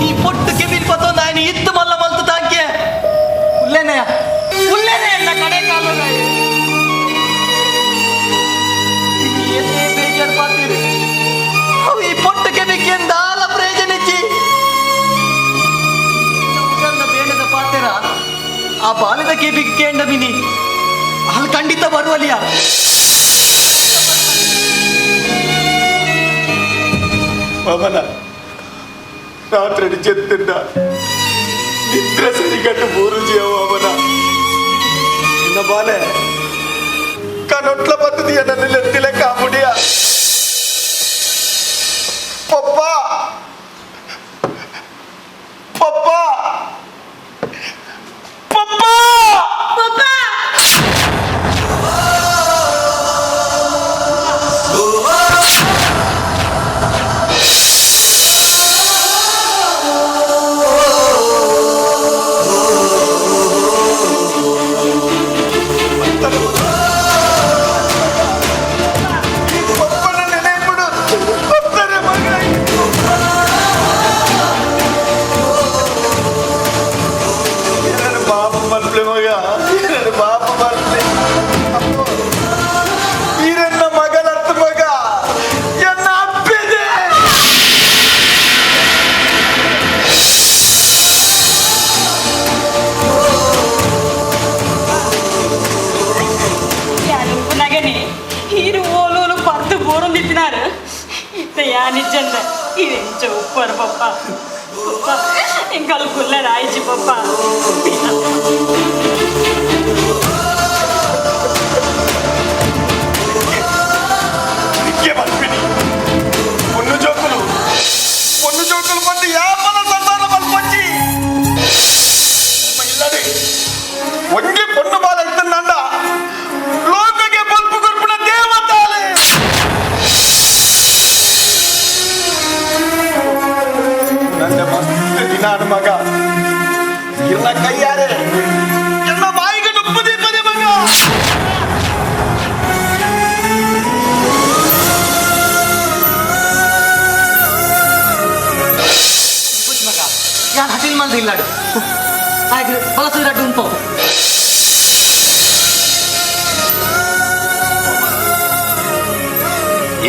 ಈ ಪೊಟ್ಟು ಕೆಬಿಲ್ ಪತ್ತೊಂದು ಆಯ್ನಿ ಇತ್ತು ಮಲ್ಲ ಮಲ್ತು ತಾಂಕೆ ಉಲ್ಲೇನೆ ಎಲ್ಲ ಕಡೆ ಕಾಲದ ಏನೇ ಬೇಜಾರು ಪಾತೀರಿ ಅವು ಈ ಪೊಟ್ಟು ಕೆಬಿಕೆಂದ ಆಲ ಪ್ರಯೋಜನಿಚ್ಚಿ ಉಗಂದ ಬೇಡದ ಪಾತೆರ ಆ ಬಾಲದ ಕೆಬಿಗೆ ಕೇಂಡ ಬಿನಿ ಅಲ್ಲಿ ಖಂಡಿತ ಬರುವಲಿಯ ಅವನ ರಾತ್ರಿ ಚೆತ್ತಿದ್ದ ನಿದ್ರೆ ಸರಿಗಟ್ಟು ಮೂರುಜಿಯವು ಅವನ ನಿನ್ನ ಬಾಲೆ ಕನೊಟ್ಲ ಬತ್ತದಿಯ ನನ್ನ ಎತ್ತಿಲೆ ಕಾಮುಡಿಯ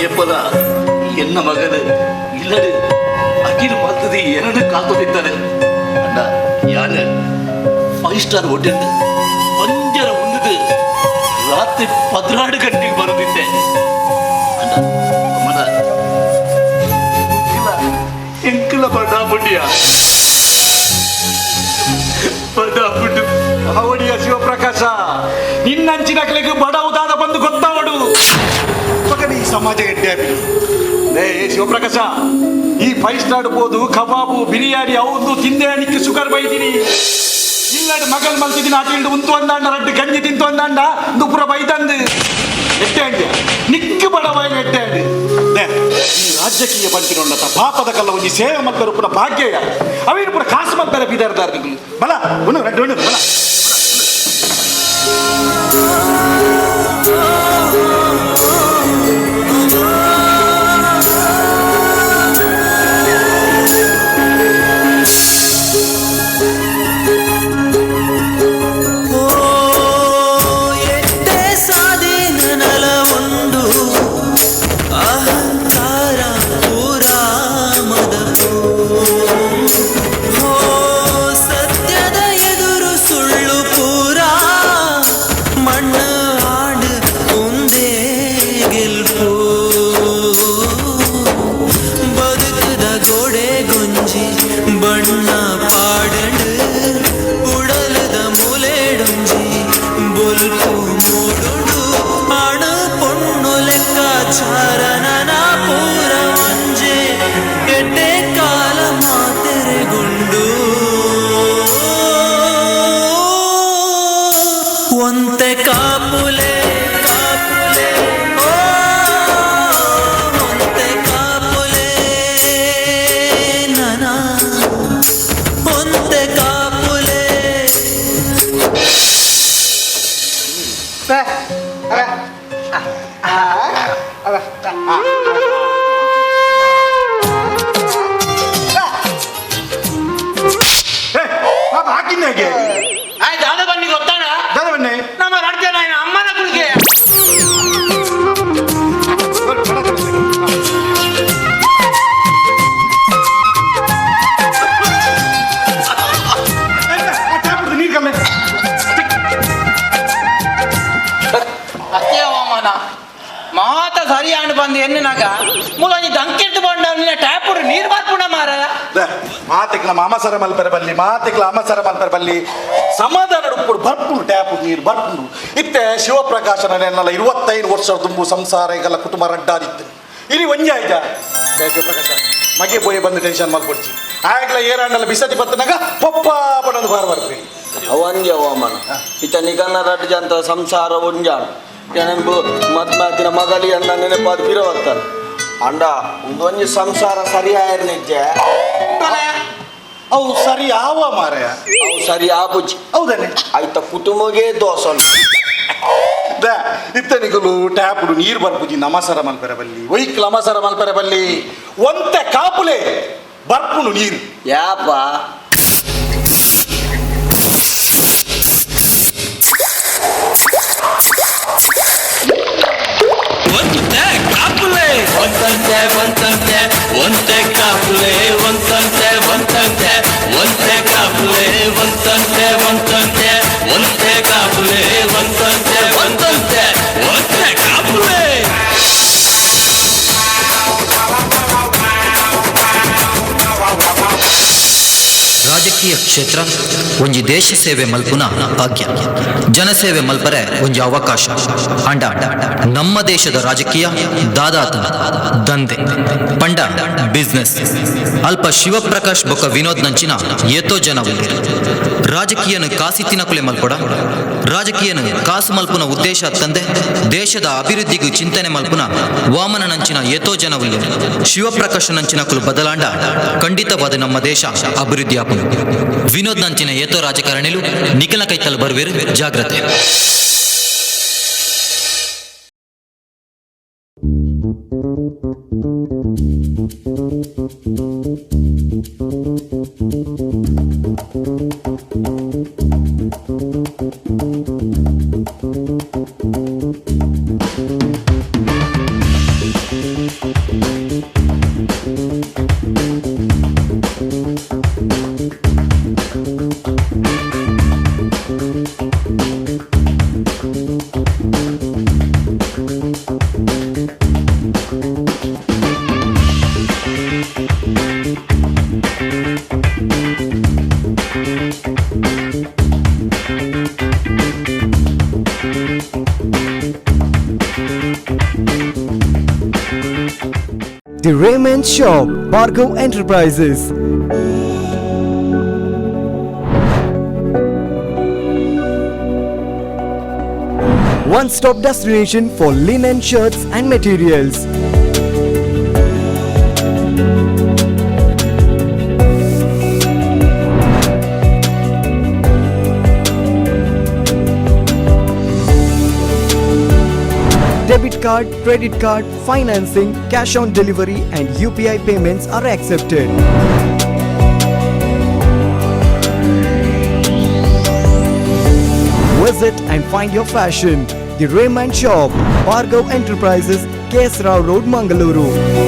ಏಪದ ಎನ್ನ ಮಗನ ಇಲ್ಲಡೆ ಅಖಿಲ್ ಮತ್ತದು ಎರಡು ಕಾತೋದಿದ್ದಾರೆ ಅಣ್ಣ ಯಾನ 5 ಸ್ಟಾರ್ ಹೋಟೆಲ್ ಪಂಜರ ಉಂಡದು ರಾತ್ರಿ 12 ಗಂಟೆಗೆ ಬರುತ್ತಿದ್ದೆ ಅಣ್ಣ ಅಮ್ಮನ ಎಂಕಲ ಬಡಾಪುಟ್ಟಿಯ ಬಡಾಪುಟ್ಟು ಅವಡಿಯ ಶಿವಪ್ರಕಾಶ ನಿನ್ನಂಚಿನ ಕಲೆಗೆ ಬಡ ಉದಾದ ಬಂದು ಗೊತ್ತಾವಡು ಮಗನ ಈ ಸಮಾಜ ಗಟ್ಟಿ ಲೇ ಶಿವಪ್ರಕಾಶ ಈ 5 ಸ್ಟಾರ್ ಬೋದು ಕಬಾಬು ಬಿರಿಯಾನಿ ಅವು ತಿಂದೆ ಅನಿಕ್ಕೆ ಶುಗರ್ ಬೈದಿನಿ ಇಲ್ಲಡ್ ಮಗಲ್ ಮಲ್ತಿದ್ದೀನಿ ಅತಿಂಡು ಉಂತು ಅಂದಾಂಡ ರಡ್ಡು ಗಂಜಿ ತಿಂತು ಅಂದಾಂಡ ದುಪುರ ಬೈದಂದು ಎಟ್ಟೆ ಅಂಡಿ ನಿಕ್ಕು ಬಡವಾಯಿ ಎಟ್ಟೆ ಅಂಡಿ ಈ ರಾಜಕೀಯ ಬಂತಿನೊಂಡ ಪಾಪದ ಕಲ್ಲ ಒಂಜಿ ಸೇವೆ ಮಲ್ಪರು ಪುರ ಭಾಗ್ಯಯ ಅವೇನು ಪುರ ಕಾಸು ಮಲ್ತಾರೆ ಬಿದಾರ್ದಾರ್ಗಳು ಬಲ ಒಂದು ರಡ್ಡು ಒಂದು ಬಲ ಒಂತೆ ಕಾಪುಲೆ ಕಾಪುಲೆ ಓ ಒಂತೆ ಕಾಪುಲೆ ನನ ಒಂತೆ ಕಾಪುಲೆ ಹಾಕಿನ್ಯಾಗೆ ಆಯ್ತು ಅದು ಬನ್ನಿ ಗೊತ್ತಾನ ಬನ್ನಿ ನಮ್ಮ ರಾಜ್ಯ ಅಮ್ಮನ ಕುಳಿಗೆ ನೀರು ಕಮ್ಮಿ ಅತ್ತೆ ಹವಾಮಾನ ಮಾತ ಸರಿಯಾಣ ಬಂದು ಎನ್ನಿನಾಗ ಮುಲಂಜಿ ದಂಕಿಟ್ಟು ಬಂಡ ಟ್ಯಾಪ್ ನೀರು ಬರ್ಪುಣ ಮಾರಾಯ ಮಾತಿಕ್ಲ ಮಾಮಸರ ಮಲ್ಪರ ಬಲ್ಲಿ ಮಾತಿಕ್ಲ ಅಮ್ಮಸರ ಮಲ್ಪರ ಬಲ್ಲಿ ಸಮಾಧಾನ ಉಪ್ಪುಡು ಬರ್ಪುಂಡು ಟ್ಯಾಪ್ ನೀರು ಬರ್ಪುಂಡು ಇತ್ತೆ ಶಿವಪ್ರಕಾಶನೆಲ್ಲ 25 ವರ್ಷ ತುಂಬು ಸಂಸಾರ ಈಗೆಲ್ಲ ಕುಟುಂಬ ರಡ್ಡಾದಿತ್ತು ಇಲ್ಲಿ ಒಂಜಿ ಆಯ್ತಾ ಶಿವಪ್ರಕಾಶ ಮಗೆ ಪೋಯಿ ಬಂದು ಟೆನ್ಷನ್ ಮಾಡ್ಕೊಡ್ತಿ ಆಗ್ಲ ಏರಾಂಡಲ್ಲ ಬಿಸತಿ ಬತ್ತನಾಗ ಪಪ್ಪ ಪಡೋದು ಬಾರ್ ಬರ್ತೀನಿ ಅವಂಗೆ ಅವಮಾನ ಇತ ನಿಗನ್ನ ರಡ್ಜ ಅಂತ ಸಂಸಾರ ಒಂಜಾಣ ನೆನಪು ಮತ್ಮಾತಿನ ಮಗಲಿ ಅಣ್ಣ ನೆನಪಾದ ಬಿರವತ್ತಾನೆ ಅಂಡ ಒಂದೊಂದು ಸಂಸಾರ ಸರಿಯಾಯ ನಿಜ ಅವು ಸರಿ ಆವ ಮಾರಾಯ ಅವು ಸರಿ ಆಪುಜಿ ಹೌದನೆ ಆಯ್ತ ಕುಟುಂಬಗೆ ದೋಷ ಇತ್ತನಿಗಲು ಟ್ಯಾಪುಡು ನೀರು ಬರ್ಪುಜಿ ನಮಸರ ಮಲ್ಪೆರ ಬಲ್ಲಿ ಒಯ್ಕ್ ನಮಸರ ಮಲ್ಪೆರ ಬಲ್ಲಿ ಒಂತೆ ಕಾಪುಲೆ ಬರ್ಪುಡು ನೀರು ಯಾಪ ಒಂತೆ ಕಾಪುಲೆ ಒಂತಂತೆ ಒಂತಂತೆ ಒಂತೆ ಕಾಪುಲೆ ಒಂತಂತೆ ಒಂತಂತೆ ಒಂತೆ ಕಾಪುಲೆ ಒಂತಂತೆ ಒಂತಂತೆ ಒಂತೆ ಕಾಪುಲೆ ಒಂತಂತೆ ಒಂತಂತೆ ಒಂತೆ ಕಾಪುಲೆ ರಾಜಕೀಯ ಕ್ಷೇತ್ರ ಒಂಜಿ ದೇಶ ಸೇವೆ ಮಲ್ಪುನ ಭಾಗ್ಯ ಜನಸೇವೆ ಮಲ್ಪರೆ ಒಂಜಿ ಅವಕಾಶ ಅಂಡ ನಮ್ಮ ದೇಶದ ರಾಜಕೀಯ ದಾದಾತ ದಂಧೆ ಪಂಡ ಬಿಸ್ನೆಸ್ ಅಲ್ಪ ಶಿವಪ್ರಕಾಶ್ ಬೊಕ್ಕ ವಿನೋದ್ ನಂಚಿನ ಏತೋ ಜನ ರಾಜಕೀಯನ ಕಾಸಿ ತಿನ್ನಕುಲೆ ಮಲ್ಪೊಡ ರಾಜಕೀಯನ ಕಾಸು ಮಲ್ಪುನ ಉದ್ದೇಶ ತಂದೆ ದೇಶದ ಅಭಿವೃದ್ಧಿಗೂ ಚಿಂತನೆ ಮಲ್ಪುನ ವಾಮನ ನಂಚಿನ ಏತೋ ಜನ ಶಿವಪ್ರಕಾಶ್ ನಂಚಿನ ಕುಲು ಬದಲಾಂಡ ಖಂಡಿತವಾದ ನಮ್ಮ ದೇಶ ಅಭಿವೃದ್ಧಿ ಆಪುನು ವಿನೋದ್ ನಂಚಿನ ಏತೋ ರಾಜಕಾರಣಿಲು ನಿಖಿಲ ಕೈತಲ್ ಬರ್ವೇರು ಜಾಗ್ರತೆ The Raymond Shop, Bargo Enterprises. One-stop destination for linen shirts and materials. Debit card, credit card, financing, cash on delivery and UPI payments are accepted. Visit and find your fashion. The Raymond Shop, Bargo Enterprises, KS Rao Road, Mangaluru.